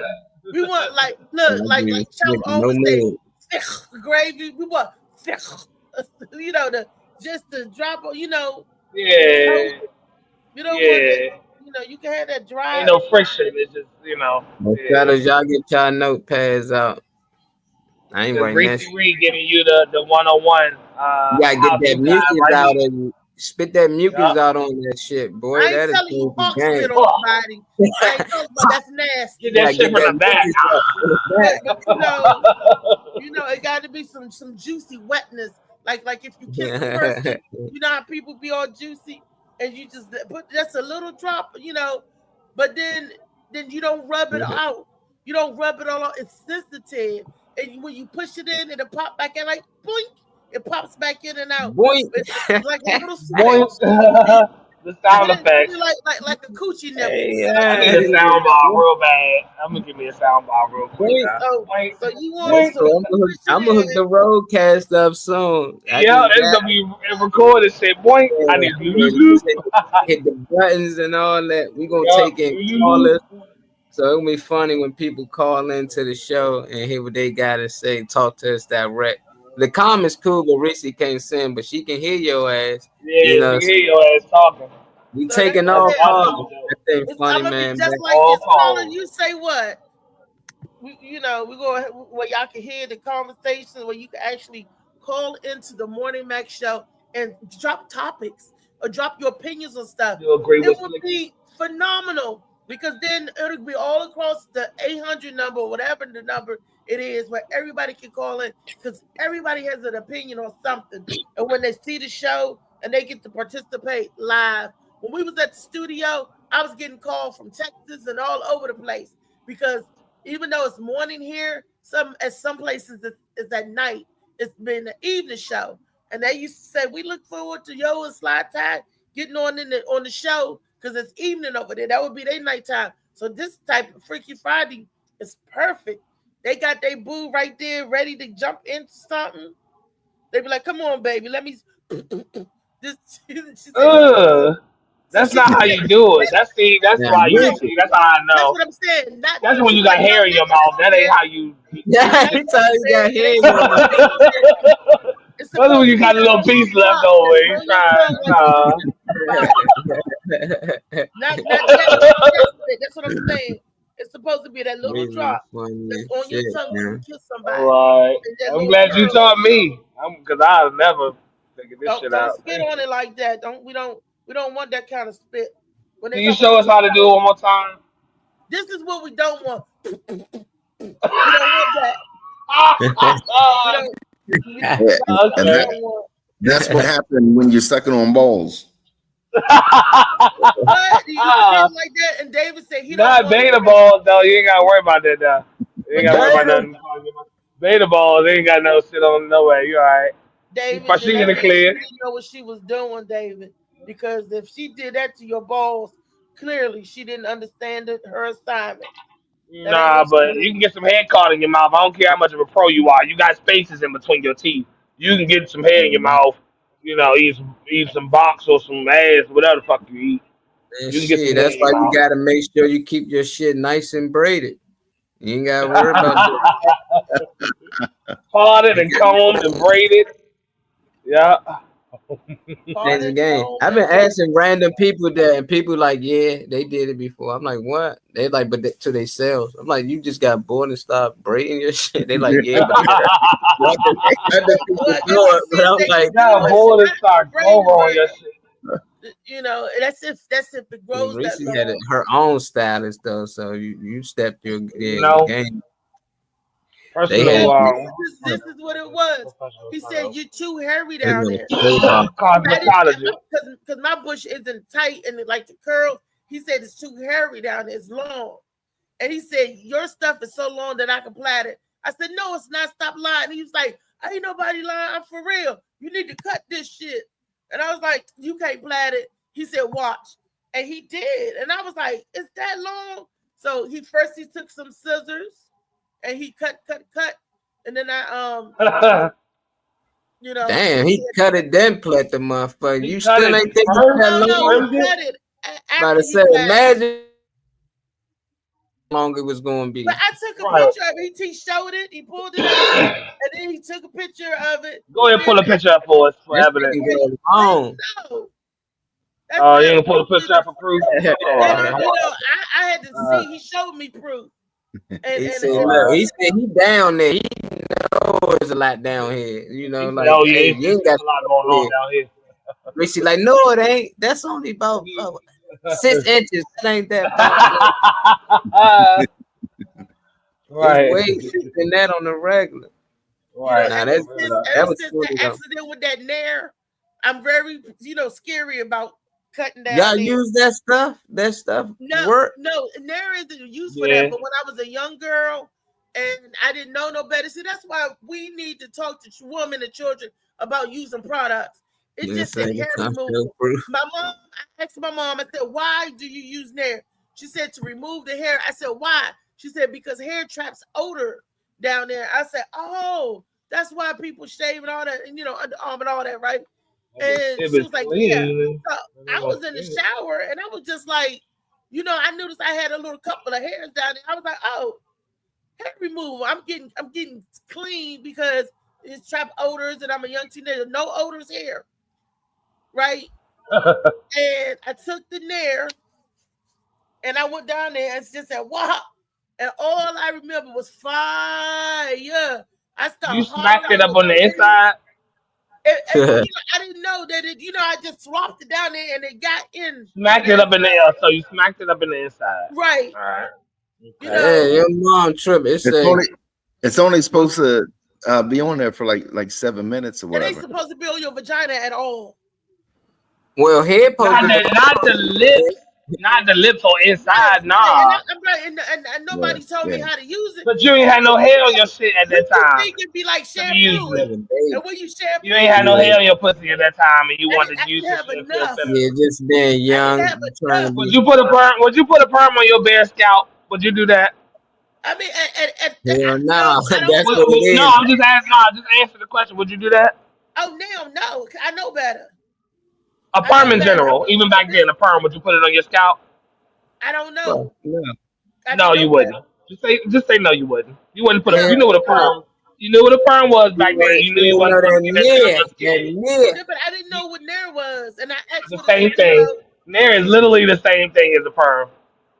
[SPEAKER 2] we want like Chuck
[SPEAKER 4] No
[SPEAKER 2] always say
[SPEAKER 4] mood.
[SPEAKER 2] thick gravy. We want thick, you know, just the drop of, you know,
[SPEAKER 3] Yeah.
[SPEAKER 2] you don't want
[SPEAKER 3] Yeah.
[SPEAKER 2] that, you know, you can have that dry.
[SPEAKER 3] Ain't no friction. It's just, yeah.
[SPEAKER 4] Fellas, y'all get y'all notepads out. I ain't
[SPEAKER 3] Because
[SPEAKER 4] writing that
[SPEAKER 3] Reese
[SPEAKER 4] shit.
[SPEAKER 3] Reed giving you the 101.
[SPEAKER 4] You gotta
[SPEAKER 3] How
[SPEAKER 4] get that
[SPEAKER 3] to
[SPEAKER 4] mucus
[SPEAKER 3] right
[SPEAKER 4] out
[SPEAKER 3] here.
[SPEAKER 4] of you. Spit that mucus
[SPEAKER 3] Yup.
[SPEAKER 4] out on that shit, boy.
[SPEAKER 2] I ain't
[SPEAKER 4] That is
[SPEAKER 2] telling you
[SPEAKER 4] the
[SPEAKER 2] hawk
[SPEAKER 4] game.
[SPEAKER 2] spit on somebody. I ain't talking about that's nasty.
[SPEAKER 3] Get that shit
[SPEAKER 4] Get
[SPEAKER 3] from
[SPEAKER 4] that
[SPEAKER 3] the back.
[SPEAKER 4] mucus out in the back.
[SPEAKER 2] But you know, it got to be some juicy wetness. Like if you kiss a person, you know how people be all juicy, and you just put just a little drop, you know, but then you don't rub it out. You don't rub it all out. It's sensitive, and when you push it in, it'll pop back in like boink. It pops back in and out.
[SPEAKER 4] Boink.
[SPEAKER 2] It's like a little
[SPEAKER 3] Boy,
[SPEAKER 2] switch.
[SPEAKER 3] the sound
[SPEAKER 2] Then
[SPEAKER 3] effects.
[SPEAKER 2] like a coochie nipple.
[SPEAKER 4] Hey,
[SPEAKER 3] I need a sound bar real bad. I'm gonna give me a sound bar real quick.
[SPEAKER 4] Boink.
[SPEAKER 2] So you want
[SPEAKER 4] So I'm gonna hook the roadcast up soon.
[SPEAKER 3] Yeah, it's gonna be recorded. Shit, boy. I need
[SPEAKER 4] hit the buttons and all that. We gonna take in callers. So it'll be funny when people call into the show and hear what they gotta say, talk to us direct. The comments cool, but Reese can't sing, but she can hear your ass.
[SPEAKER 3] Yeah,
[SPEAKER 4] you know,
[SPEAKER 3] she can hear your ass talking.
[SPEAKER 4] We
[SPEAKER 2] So
[SPEAKER 4] taking
[SPEAKER 2] that's
[SPEAKER 4] all
[SPEAKER 2] what
[SPEAKER 4] calls. That thing
[SPEAKER 2] It's
[SPEAKER 4] funny,
[SPEAKER 2] gonna
[SPEAKER 4] man.
[SPEAKER 2] be just
[SPEAKER 4] man.
[SPEAKER 2] like
[SPEAKER 3] All
[SPEAKER 2] this caller.
[SPEAKER 3] calls.
[SPEAKER 2] You say what? You know, we go where y'all can hear the conversation, where you can actually call into the Morning Mac show and drop topics or drop your opinions on stuff.
[SPEAKER 3] You agree
[SPEAKER 2] It
[SPEAKER 3] with
[SPEAKER 2] would
[SPEAKER 3] Slick?
[SPEAKER 2] be phenomenal because then it'll be all across the 800 number, whatever the number it is, where everybody can call in because everybody has an opinion on something. And when they see the show and they get to participate live. When we was at the studio, I was getting calls from Texas and all over the place because even though it's morning here, some places it's at night. It's been an evening show, and they used to say we look forward to Yo and Slide Tide getting on the show because it's evening over there. That would be their nighttime. So this type of Freaky Friday is perfect. They got their boo right there ready to jump into something. They be like, "Come on, baby, let me."
[SPEAKER 3] That's not how you do it. That's why you see. That's how I
[SPEAKER 2] That's
[SPEAKER 3] know.
[SPEAKER 2] what I'm saying.
[SPEAKER 3] That's when you got hair in your mouth. That ain't how you.
[SPEAKER 4] Yeah, he told you got hair in your mouth.
[SPEAKER 3] That's when you got a little piece left over. You trying?
[SPEAKER 2] That's what I'm saying. It's supposed to be that little drop that's on your tongue when you kiss somebody.
[SPEAKER 3] All right. I'm glad you taught me. Because I've never Figure this shit
[SPEAKER 2] Don't
[SPEAKER 3] out.
[SPEAKER 2] spit on it like that. We don't want that kind of spit. When
[SPEAKER 3] Can
[SPEAKER 2] they
[SPEAKER 3] you
[SPEAKER 2] talk
[SPEAKER 3] show
[SPEAKER 2] about
[SPEAKER 3] us how to do it one more time?
[SPEAKER 2] this is what we don't want. We don't want that.
[SPEAKER 5] That's what happened when you're sucking on balls.
[SPEAKER 2] What? You spit like that? And David said he don't
[SPEAKER 3] Not
[SPEAKER 2] want
[SPEAKER 3] beta
[SPEAKER 2] it.
[SPEAKER 3] balls though. You ain't gotta worry about that though. You ain't gotta worry about
[SPEAKER 5] Beta?
[SPEAKER 3] nothing. Beta balls, they ain't got no shit on no way. You alright.
[SPEAKER 2] David,
[SPEAKER 3] She in the clear.
[SPEAKER 2] she didn't know what she was doing, David. Because if she did that to your balls, clearly she didn't understand her assignment.
[SPEAKER 3] Nah, but you can get some head caught in your mouth. I don't care how much of a pro you are. You got spaces in between your teeth. You can get some head in your mouth. You know, eat some box or some ass, whatever the fuck you eat.
[SPEAKER 4] And
[SPEAKER 3] You can get some
[SPEAKER 4] shit, that's
[SPEAKER 3] head in your
[SPEAKER 4] why you
[SPEAKER 3] mouth.
[SPEAKER 4] gotta make sure you keep your shit nice and braided. You ain't gotta worry about that.
[SPEAKER 3] Parted and combed and braided. Yeah.
[SPEAKER 4] Change the game. I've been asking random people that, and people like, yeah, they did it before. I'm like, what? They like, but to themselves. I'm like, you just got bored and stopped braiding your shit. They like, yeah, but I'm like,
[SPEAKER 3] got bored and started on your shit.
[SPEAKER 2] You know, that's if it grows
[SPEAKER 4] Reese
[SPEAKER 2] that
[SPEAKER 4] had
[SPEAKER 2] long.
[SPEAKER 4] her own stylist though, so you stepped your game.
[SPEAKER 2] This is what it was. He said, "You're too hairy down there." Because my bush isn't tight and it like the curl. He said it's too hairy down there. It's long. And he said, your stuff is so long that I can plait it. I said, no, it's not. Stop lying. He was like, ain't nobody lying. I'm for real. You need to cut this shit. And I was like, you can't plait it. He said, watch. And he did. And I was like, it's that long? So he took some scissors and he cut. And then I you know,
[SPEAKER 4] damn, he cut it then plait the motherfucker. You still ain't think that long?
[SPEAKER 2] He cut it.
[SPEAKER 4] About to say, imagine how long it was going to be.
[SPEAKER 2] But I took a picture of it. He showed it. He pulled it up, and then he took a picture of it.
[SPEAKER 3] Go ahead and pull a picture up for us for evidence.
[SPEAKER 2] No.
[SPEAKER 3] Oh, you ain't gonna pull a picture up for proof?
[SPEAKER 2] You know, I had to see. He showed me proof.
[SPEAKER 4] He said he down there. He knows there's a lot down here. You know, like
[SPEAKER 3] hey, you ain't got a lot going on down here.
[SPEAKER 4] Richie like, no, it ain't. That's only about 6 inches. That ain't that right. Way than that on the regular.
[SPEAKER 2] Right. Now, that was the accident with that Nair. I'm very, scary about cutting down.
[SPEAKER 4] Y'all use that stuff? That stuff work?
[SPEAKER 2] No, Nair isn't used for that. But when I was a young girl and I didn't know no better, see, that's why we need to talk to women and children about using products. It's just a hair removal. My mom, I asked my mom, I said, why do you use Nair? She said to remove the hair. I said, why? She said, because hair traps odor down there. I said, oh, that's why people shave and all that, and underarm and all that, right? And she was like, yeah. So I was in the shower and I was just like, I noticed I had a little couple of hairs down there. I was like, oh, hair removal. I'm getting clean because it's trap odors and I'm a young teenager. No odors here. Right? And I took the Nair and I went down there and just said, wow. And all I remember was fire. I started.
[SPEAKER 3] You smacked it up on the inside?
[SPEAKER 2] I didn't know that I just swapped it down there and it got in.
[SPEAKER 3] Smacked it up in the air, so you smacked it up in the inside.
[SPEAKER 2] Right.
[SPEAKER 3] All right.
[SPEAKER 4] Okay. Hey, your mom tripping.
[SPEAKER 5] It's only supposed to be on there for like 7 minutes or whatever.
[SPEAKER 2] It ain't supposed to be on your vagina at all.
[SPEAKER 4] Well, head
[SPEAKER 3] not the lips. Not the lips or inside, nah.
[SPEAKER 2] I'm right, and nobody told me how to use it.
[SPEAKER 3] But you ain't had no hair on your shit at that time.
[SPEAKER 2] You think it'd be like shampoo, and when you shampoo,
[SPEAKER 3] you ain't had no hair on your pussy at that time, and you wanted to use it.
[SPEAKER 4] Yeah, just being young.
[SPEAKER 3] Would you put a perm? Would you put a perm on your bare scalp? Would you do that?
[SPEAKER 2] I mean,
[SPEAKER 4] no, that's
[SPEAKER 3] what it is. No, I'm just asking. No, just answer the question. Would you do that?
[SPEAKER 2] Oh, no, I know better.
[SPEAKER 3] A perm in general, even back then, a perm. Would you put it on your scalp?
[SPEAKER 2] I don't know.
[SPEAKER 3] No, you wouldn't. Just say no. You wouldn't. You wouldn't put a. You knew what a perm. You knew what a perm was back then. You knew you wasn't putting
[SPEAKER 2] that. But I didn't know what Nair was, and I asked
[SPEAKER 3] the same thing. Nair is literally the same thing as a perm.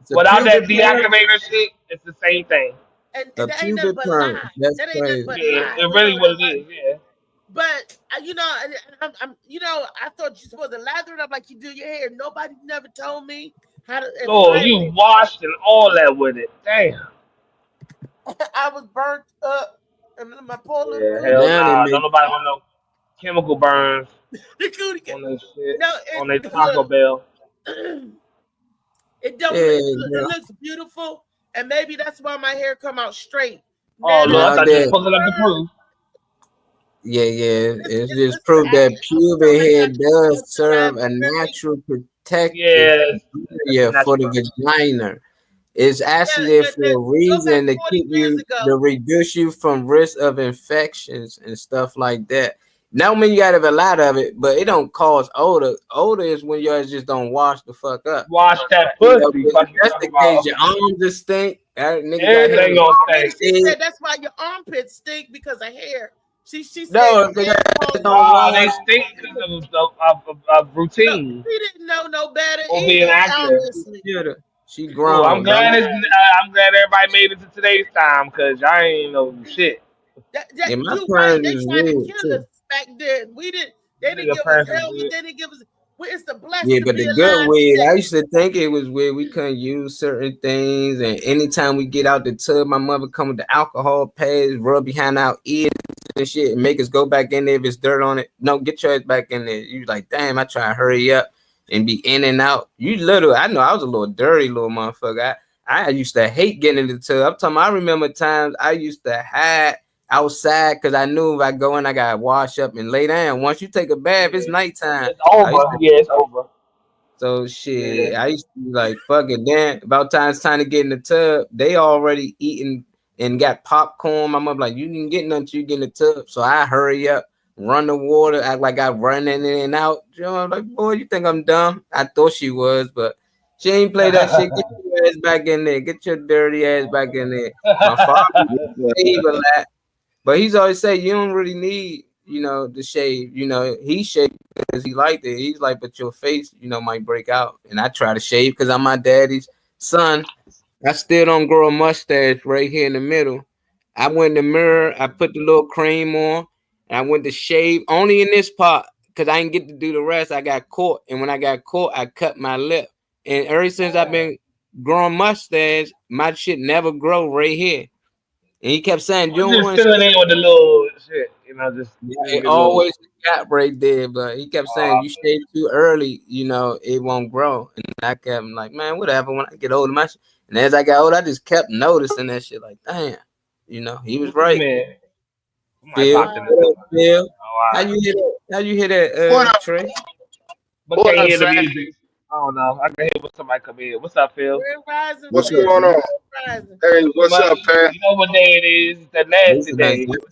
[SPEAKER 3] Without that deactivator shit, it's the same thing.
[SPEAKER 2] And that ain't nothing but lie.
[SPEAKER 4] That's crazy.
[SPEAKER 3] Yeah, it really what it is. Yeah.
[SPEAKER 2] But you know, I thought you're supposed to lather it up like you do your hair. Nobody never told me how to.
[SPEAKER 3] Oh, you washed and all that with it. Damn.
[SPEAKER 2] I was burnt up, and my poor little
[SPEAKER 3] Yeah,
[SPEAKER 2] cootie.
[SPEAKER 3] hell nah. Don't nobody want no chemical burns
[SPEAKER 2] The cootie.
[SPEAKER 3] on their shit.
[SPEAKER 2] No,
[SPEAKER 3] On their Taco Bell.
[SPEAKER 2] It don't. It looks beautiful, and maybe that's why my hair come out straight.
[SPEAKER 3] Oh Lord, I thought you was pulling up the proof.
[SPEAKER 4] Yeah. It's just proof that pubic hair does serve a natural protective area for the vagina. It's actually for a reason to keep you, to reduce you from risk of infections and stuff like that. Now, mean you gotta have a lot of it, but it don't cause odor. Odor is when you just don't wash the fuck up.
[SPEAKER 3] Wash that pussy.
[SPEAKER 4] That's the case. Your arms just stink.
[SPEAKER 3] Everything gonna stink.
[SPEAKER 2] She said that's why your armpits stink because of hair. She said
[SPEAKER 4] no, they
[SPEAKER 3] stink because of routine.
[SPEAKER 2] No, she didn't know no better.
[SPEAKER 3] Or being active.
[SPEAKER 4] She grown.
[SPEAKER 3] I'm glad everybody made it to today's time because I ain't know shit.
[SPEAKER 4] Yeah, my parents is weird too.
[SPEAKER 2] Back then, we didn't. They didn't give us help. They didn't give us. It's the blessing.
[SPEAKER 4] Yeah, but the good weed. I used to think it was weird. We couldn't use certain things, and anytime we get out the tub, my mother come with the alcohol pads, rub behind our ears and shit, and make us go back in there if it's dirt on it. No, get your ass back in there. You like, damn, I try to hurry up and be in and out. You little, I know I was a little dirty little motherfucker. I used to hate getting in the tub. I'm talking. I remember times I used to hide outside because I knew if I go in, I gotta wash up and lay down. Once you take a bath, it's nighttime.
[SPEAKER 3] It's over. It's over.
[SPEAKER 4] So shit, I used to be like, fuck it. Then about it's time to get in the tub. They already eating and got popcorn. My mom like, you can get nothing till you get in the tub. So I hurry up, run the water, act like I'm running in and out. You know, I'm like, boy, you think I'm dumb? I thought she was, but she ain't play that shit. Get your ass back in there. Get your dirty ass back in there. My father gave a lot. But he's always say you don't really need, the shave. He shaved because he liked it. He's like, but your face, might break out. And I try to shave because I'm my daddy's son. I still don't grow a mustache right here in the middle. I went in the mirror. I put the little cream on. And I went to shave only in this part because I didn't get to do the rest. I got caught. And when I got caught, I cut my lip. And ever since I've been growing mustache, my shit never grow right here. And he kept saying, "You don't want to
[SPEAKER 3] filling in with the little shit, just
[SPEAKER 4] it always got right there." But he kept saying, "You shave too early, it won't grow." And I kept like, "Man, whatever." When I get older, and as I got older, I just kept noticing that shit. Like, damn, he was right. Phil, how you hear that, Trey?
[SPEAKER 3] But can't hear the music. I don't know. I can hear when somebody come in. What's up, Phil?
[SPEAKER 6] What's going on? Hey, what's up, man?
[SPEAKER 3] You know what day it is? The nasty day.
[SPEAKER 6] It's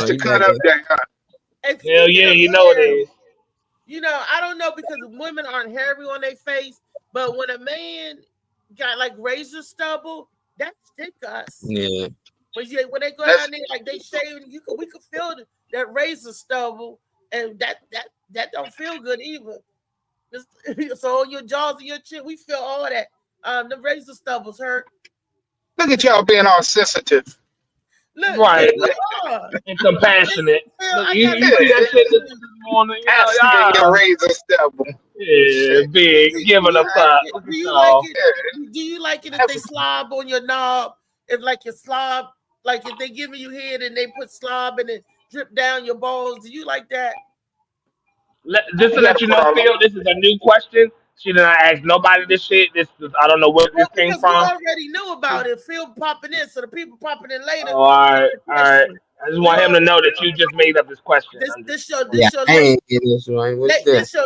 [SPEAKER 6] the cut up day, huh?
[SPEAKER 3] Hell yeah, you know it is.
[SPEAKER 2] I don't know because women aren't hairy on their face, but when a man got like razor stubble, that stick us.
[SPEAKER 4] Yeah.
[SPEAKER 2] When they go down there, like they shave, we could feel that razor stubble, and that don't feel good either. So on your jaws and your chin, we feel all that. The razor stubbles hurt.
[SPEAKER 6] Look at y'all being all sensitive.
[SPEAKER 2] Look,
[SPEAKER 3] right. And compassionate. Look, you see that shit this morning.
[SPEAKER 6] Your razor stubble.
[SPEAKER 3] Yeah, big. Giving a fuck.
[SPEAKER 2] Do you like it if they slob on your knob? If like your slob, like if they giving you head and they put slob and it drip down your balls, do you like that?
[SPEAKER 3] Just to let you know, Phil, this is a new question. She did not ask nobody this shit. I don't know where this came from.
[SPEAKER 2] We already knew about it. Phil popping in, so the people popping in later.
[SPEAKER 3] Oh, all right. I just want him to know that you just made up this question.
[SPEAKER 2] This your late registration.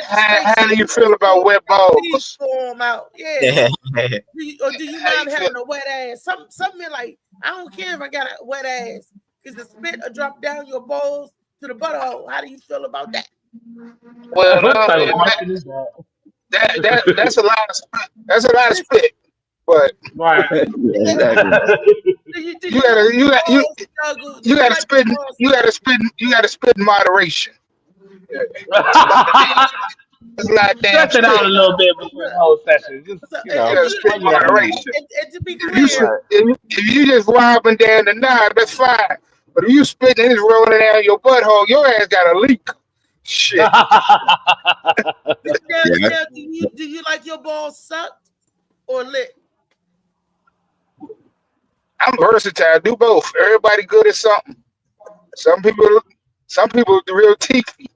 [SPEAKER 6] How do you feel about wet balls?
[SPEAKER 2] Out. Yeah. Do you mind having a wet ass? Some men like, I don't care if I got a wet ass, because the spit will drop down your balls to the butthole. How do you feel about that?
[SPEAKER 6] Well, that's a lot of spit. That's a lot of spit. But
[SPEAKER 3] right.
[SPEAKER 6] You gotta spit in moderation.
[SPEAKER 3] Stretch it out a little bit before the whole session. Just
[SPEAKER 6] spit in moderation.
[SPEAKER 2] And to be clear,
[SPEAKER 6] if you just robbing down the knob, that's fine. But if you spitting and it's rolling down your butthole, your ass got a leak. Shit.
[SPEAKER 2] Now, do you like your balls sucked or lit?
[SPEAKER 6] I'm versatile. I do both. Everybody good at something. Some people real teethy.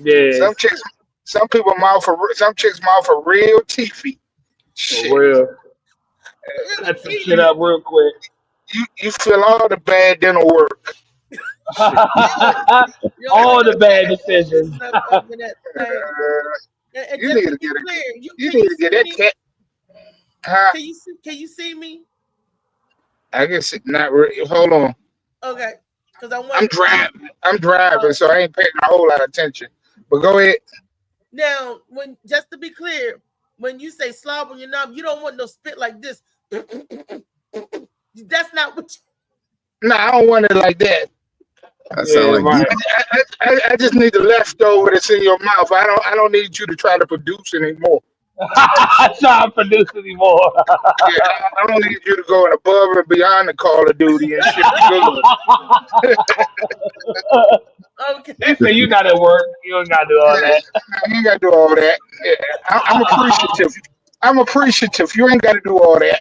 [SPEAKER 3] Yeah.
[SPEAKER 6] Some chicks mouth are real teethy. Shit.
[SPEAKER 3] For real. Set some shit up real quick.
[SPEAKER 6] You feel all the bad dental work.
[SPEAKER 3] All the bad decisions.
[SPEAKER 6] You need to get that cat. Huh?
[SPEAKER 2] Can you see me?
[SPEAKER 6] I guess not really. Hold on.
[SPEAKER 2] Okay, because
[SPEAKER 6] I'm driving, so I ain't paying a whole lot of attention. But go ahead.
[SPEAKER 2] Now, just to be clear, when you say slob on your knob, you don't want no spit like this. That's not what.
[SPEAKER 6] I don't want it like that.
[SPEAKER 5] That sound like
[SPEAKER 6] I just need the leftover that's in your mouth. I don't need you to try to produce anymore.
[SPEAKER 3] I try to produce anymore.
[SPEAKER 6] I don't need you to go above and beyond the Call of Duty and shit.
[SPEAKER 2] Okay.
[SPEAKER 3] So you got to work. You don't got to do all that.
[SPEAKER 6] You ain't got to do all that. Yeah, I'm appreciative. I'm appreciative. You ain't got to do all that.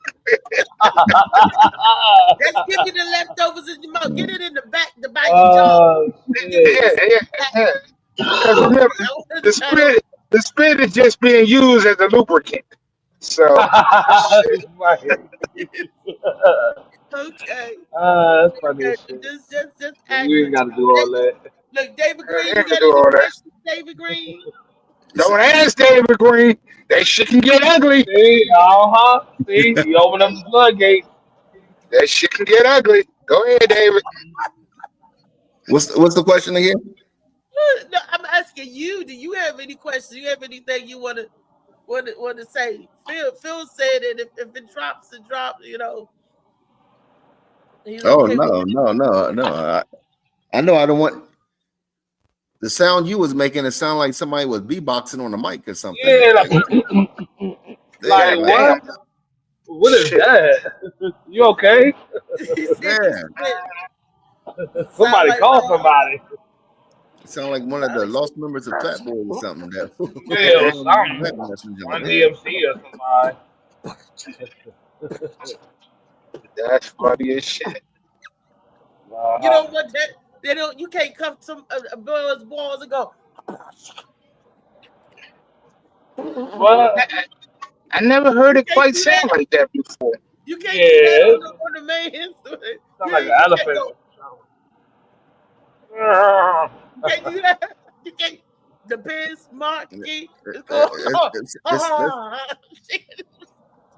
[SPEAKER 2] Let's give you the leftovers in your mouth. Get it in the back of your jaw.
[SPEAKER 6] Yeah. Because remember, the spit is just being used as a lubricant. So.
[SPEAKER 2] Okay.
[SPEAKER 3] That's funny.
[SPEAKER 2] Just
[SPEAKER 3] You ain't got to do all that.
[SPEAKER 2] Look, David Green, you got any questions, David Green?
[SPEAKER 6] Don't ask David Green. That shit can get ugly.
[SPEAKER 3] See, See, you open up the floodgate.
[SPEAKER 6] That shit can get ugly. Go ahead, David.
[SPEAKER 5] What's the question again?
[SPEAKER 2] No, I'm asking you. Do you have any questions? Do you have anything you want to say? Phil said that if it drops, it drops. You know.
[SPEAKER 5] Oh no! I know I don't want the sound you was making. It sound like somebody was beatboxing on the mic or something.
[SPEAKER 3] Yeah, like what? What is that? You okay?
[SPEAKER 5] Yeah.
[SPEAKER 3] Somebody call somebody.
[SPEAKER 5] It sound like one of the lost members of Fat Boy or something.
[SPEAKER 3] Yeah, something. One DMC or somebody.
[SPEAKER 6] That's funny as shit.
[SPEAKER 2] You don't want that. They don't. You can't come to balls and go.
[SPEAKER 3] What?
[SPEAKER 6] I never heard it quite sound like that before.
[SPEAKER 2] You can't do that on the main instrument.
[SPEAKER 3] Sound like an elephant.
[SPEAKER 2] You can't do that. You can't. The biz monkey.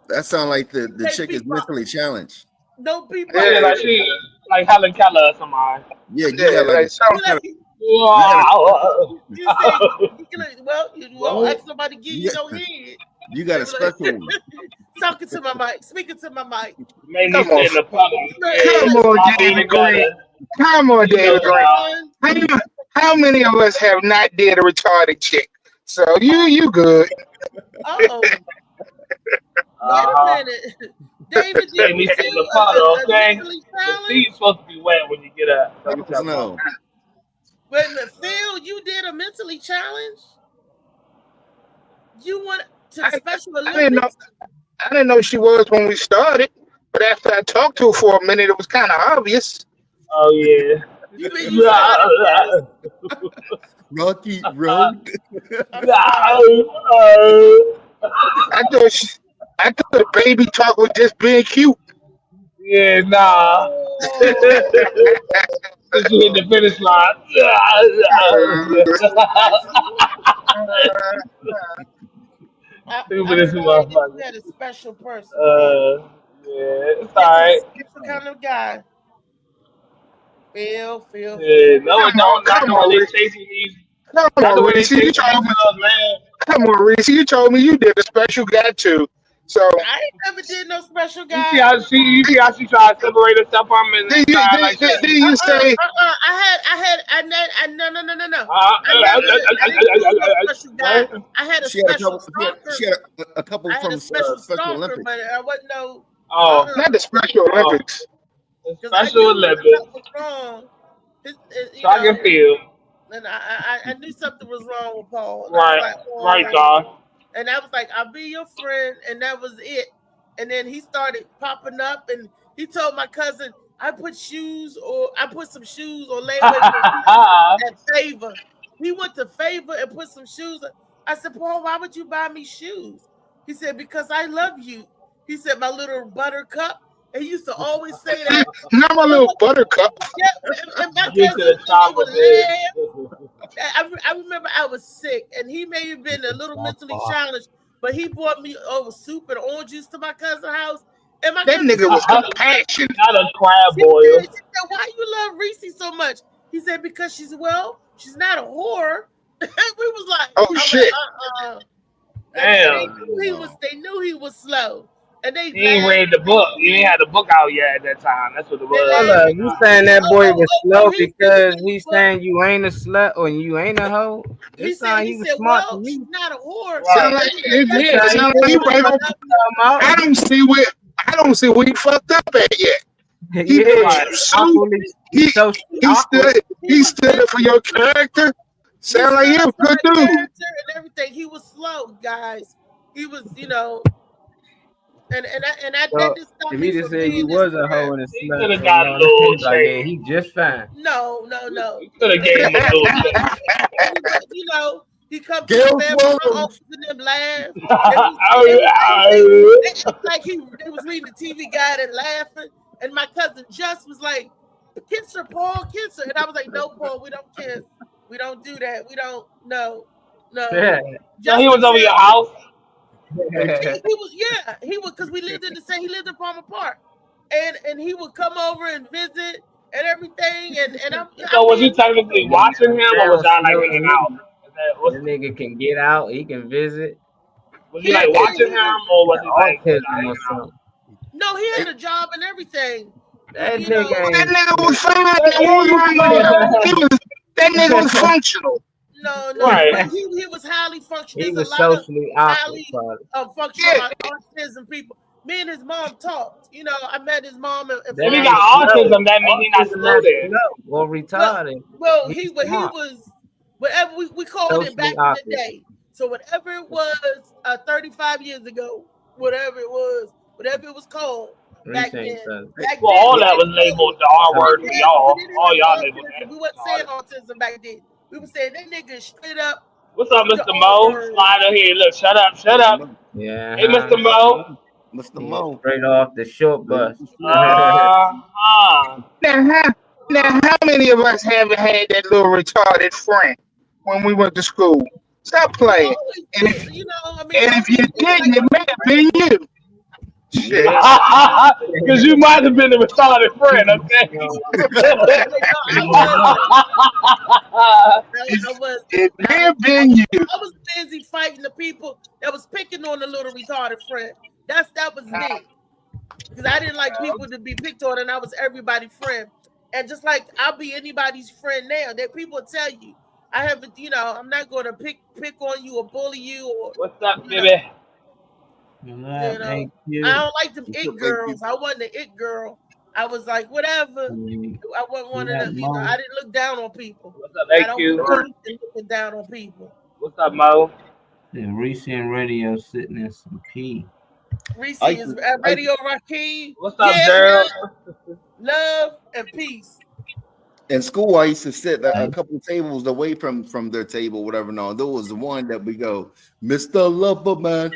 [SPEAKER 5] That sounds like the chick is mentally challenged.
[SPEAKER 2] No people.
[SPEAKER 3] Yeah, like she, like Helen Keller or somebody.
[SPEAKER 5] Yeah, like
[SPEAKER 2] well, ask somebody give you no head.
[SPEAKER 5] You got a special one.
[SPEAKER 2] Talking to my mic, speaking to my mic.
[SPEAKER 6] Come on, David Green. Come on, David Green. How many of us have not did a retarded chick? So you good.
[SPEAKER 2] Oh. Wait a minute. David,
[SPEAKER 3] you me see the photo, okay? The seat's supposed to be wet when you get up.
[SPEAKER 5] No.
[SPEAKER 2] Wait a minute, Phil, you did a mentally challenged? You went to Special Olympics?
[SPEAKER 6] I didn't know she was when we started, but after I talked to her for a minute, it was kind of obvious.
[SPEAKER 3] Oh, yeah.
[SPEAKER 5] Rocky Road.
[SPEAKER 6] I thought the baby talk was just being cute.
[SPEAKER 3] Yeah, nah. Since you hit the finish line.
[SPEAKER 2] You had a special person.
[SPEAKER 3] Yeah, it's alright.
[SPEAKER 2] Different kind of guy. Phil.
[SPEAKER 3] Yeah, not the way they chasing these.
[SPEAKER 6] Come on, Reese. You told me you did a special guy too. So
[SPEAKER 2] I ain't never did no special guy.
[SPEAKER 3] You see how she tried to separate herself from me?
[SPEAKER 6] Did you say?
[SPEAKER 2] No. I had a special stalker.
[SPEAKER 5] She had a couple from Special
[SPEAKER 2] stalker,
[SPEAKER 5] Olympics.
[SPEAKER 2] but I wasn't no.
[SPEAKER 6] Not the Special Olympics.
[SPEAKER 2] because I
[SPEAKER 3] Special
[SPEAKER 2] knew
[SPEAKER 3] Olympics.
[SPEAKER 2] something was wrong.
[SPEAKER 3] Track and field.
[SPEAKER 2] And I knew something was wrong with Paul. And
[SPEAKER 3] Right,
[SPEAKER 2] I was like,
[SPEAKER 3] right, John.
[SPEAKER 2] And I was like, I'll be your friend, and that was it. And then he started popping up, and he told my cousin, I put some shoes or layaway at Favor. He went to Favor and put some shoes. I said, Paul, why would you buy me shoes? He said, because I love you. He said, my little buttercup. And he used to always say that.
[SPEAKER 6] Not my little buttercup.
[SPEAKER 2] Yeah, and my cousin would laugh. I remember I was sick, and he may have been a little mentally challenged, but he brought me over soup and orange juice to my cousin's house. And my
[SPEAKER 6] That nigga was compassionate.
[SPEAKER 3] Not a crab boil.
[SPEAKER 2] He said, why you love Reese so much? He said, because she's not a whore. We was like,
[SPEAKER 6] oh shit.
[SPEAKER 2] Like,
[SPEAKER 3] damn.
[SPEAKER 2] They knew he was slow. And they
[SPEAKER 3] he ain't read the book. He ain't had the book out yet at that time. That's what it was.
[SPEAKER 4] Hold up, you saying that boy was slow because he's saying you ain't a slut or you ain't a hoe?
[SPEAKER 2] He said,
[SPEAKER 4] smart
[SPEAKER 2] well, she's not a whore.
[SPEAKER 6] I don't see where he fucked up at yet. He stood up for your character. Sound like he was a good dude.
[SPEAKER 2] And everything. He was slow, guys. He was, and that just stopped
[SPEAKER 4] if
[SPEAKER 2] me
[SPEAKER 4] he just
[SPEAKER 2] from
[SPEAKER 4] said he
[SPEAKER 2] being
[SPEAKER 4] was
[SPEAKER 2] this
[SPEAKER 4] a hoe
[SPEAKER 2] friend.
[SPEAKER 4] and a
[SPEAKER 3] He
[SPEAKER 4] slut,
[SPEAKER 3] could have got a little change.
[SPEAKER 4] he just fine.
[SPEAKER 2] No.
[SPEAKER 3] He could have gave him a little change.
[SPEAKER 2] He come to the family office and them laugh. Like they was reading the TV guide and laughing. And my cousin Just was like, kiss her, Paul, kiss her. And I was like, no, Paul, we don't kiss. We don't do that. We don't, no.
[SPEAKER 4] Yeah.
[SPEAKER 3] So he was over your house?
[SPEAKER 2] He was, because we lived he lived in Palmer Park. And he would come over and visit and everything. And
[SPEAKER 3] so was you technically watching him or was y'all like hanging out?
[SPEAKER 4] The nigga can get out, he can visit.
[SPEAKER 3] Was he like watching him or was he like
[SPEAKER 4] or something?
[SPEAKER 2] No, he had a job and everything.
[SPEAKER 4] That nigga
[SPEAKER 6] was fine. That nigga was functional.
[SPEAKER 2] No,
[SPEAKER 3] right.
[SPEAKER 2] He was highly functional.
[SPEAKER 4] He was socially
[SPEAKER 2] highly functional autism people. Me and his mom talked. I met his mom. And
[SPEAKER 3] if he got autism, that means he not slow there.
[SPEAKER 4] Or retarded.
[SPEAKER 2] Well, he was whatever we called it back in the day. So whatever it was 35 years ago, whatever it was called back then.
[SPEAKER 3] Well, all that was labeled the R word for y'all. All y'all labeled that.
[SPEAKER 2] We wasn't saying autism back then. We were saying that nigga straight up.
[SPEAKER 3] What's up, Mr. Mo? Slide on here. Look, shut up.
[SPEAKER 4] Yeah.
[SPEAKER 3] Hey, Mr. Mo.
[SPEAKER 5] Mr. Mo.
[SPEAKER 4] Straight off the short bus.
[SPEAKER 6] Now, how many of us haven't had that little retarded friend when we went to school? Stop playing. And if you didn't, it may have been you.
[SPEAKER 3] Because you might have been a retarded friend, okay?
[SPEAKER 6] It may have been you.
[SPEAKER 2] I was busy fighting the people that was picking on the little retarded friend. That was me. Because I didn't like people to be picked on, and I was everybody's friend. And just like I'll be anybody's friend now, that people tell you, I haven't, I'm not going to pick on you or bully you or.
[SPEAKER 3] What's up, baby?
[SPEAKER 4] Thank you.
[SPEAKER 2] I don't like them it girls. I wasn't an it girl. I was like, whatever. I wasn't one of them. I didn't look down on people.
[SPEAKER 3] What's up, thank you?
[SPEAKER 2] Looking down on people.
[SPEAKER 3] What's up, Mo?
[SPEAKER 4] And Reese and Radio sitting in some pee.
[SPEAKER 2] Reese is Radio Raheem.
[SPEAKER 3] What's up, Gerald?
[SPEAKER 2] Love and peace.
[SPEAKER 5] In school, I used to sit a couple tables away from their table, whatever. No, there was one that we go, Mr. Loverman,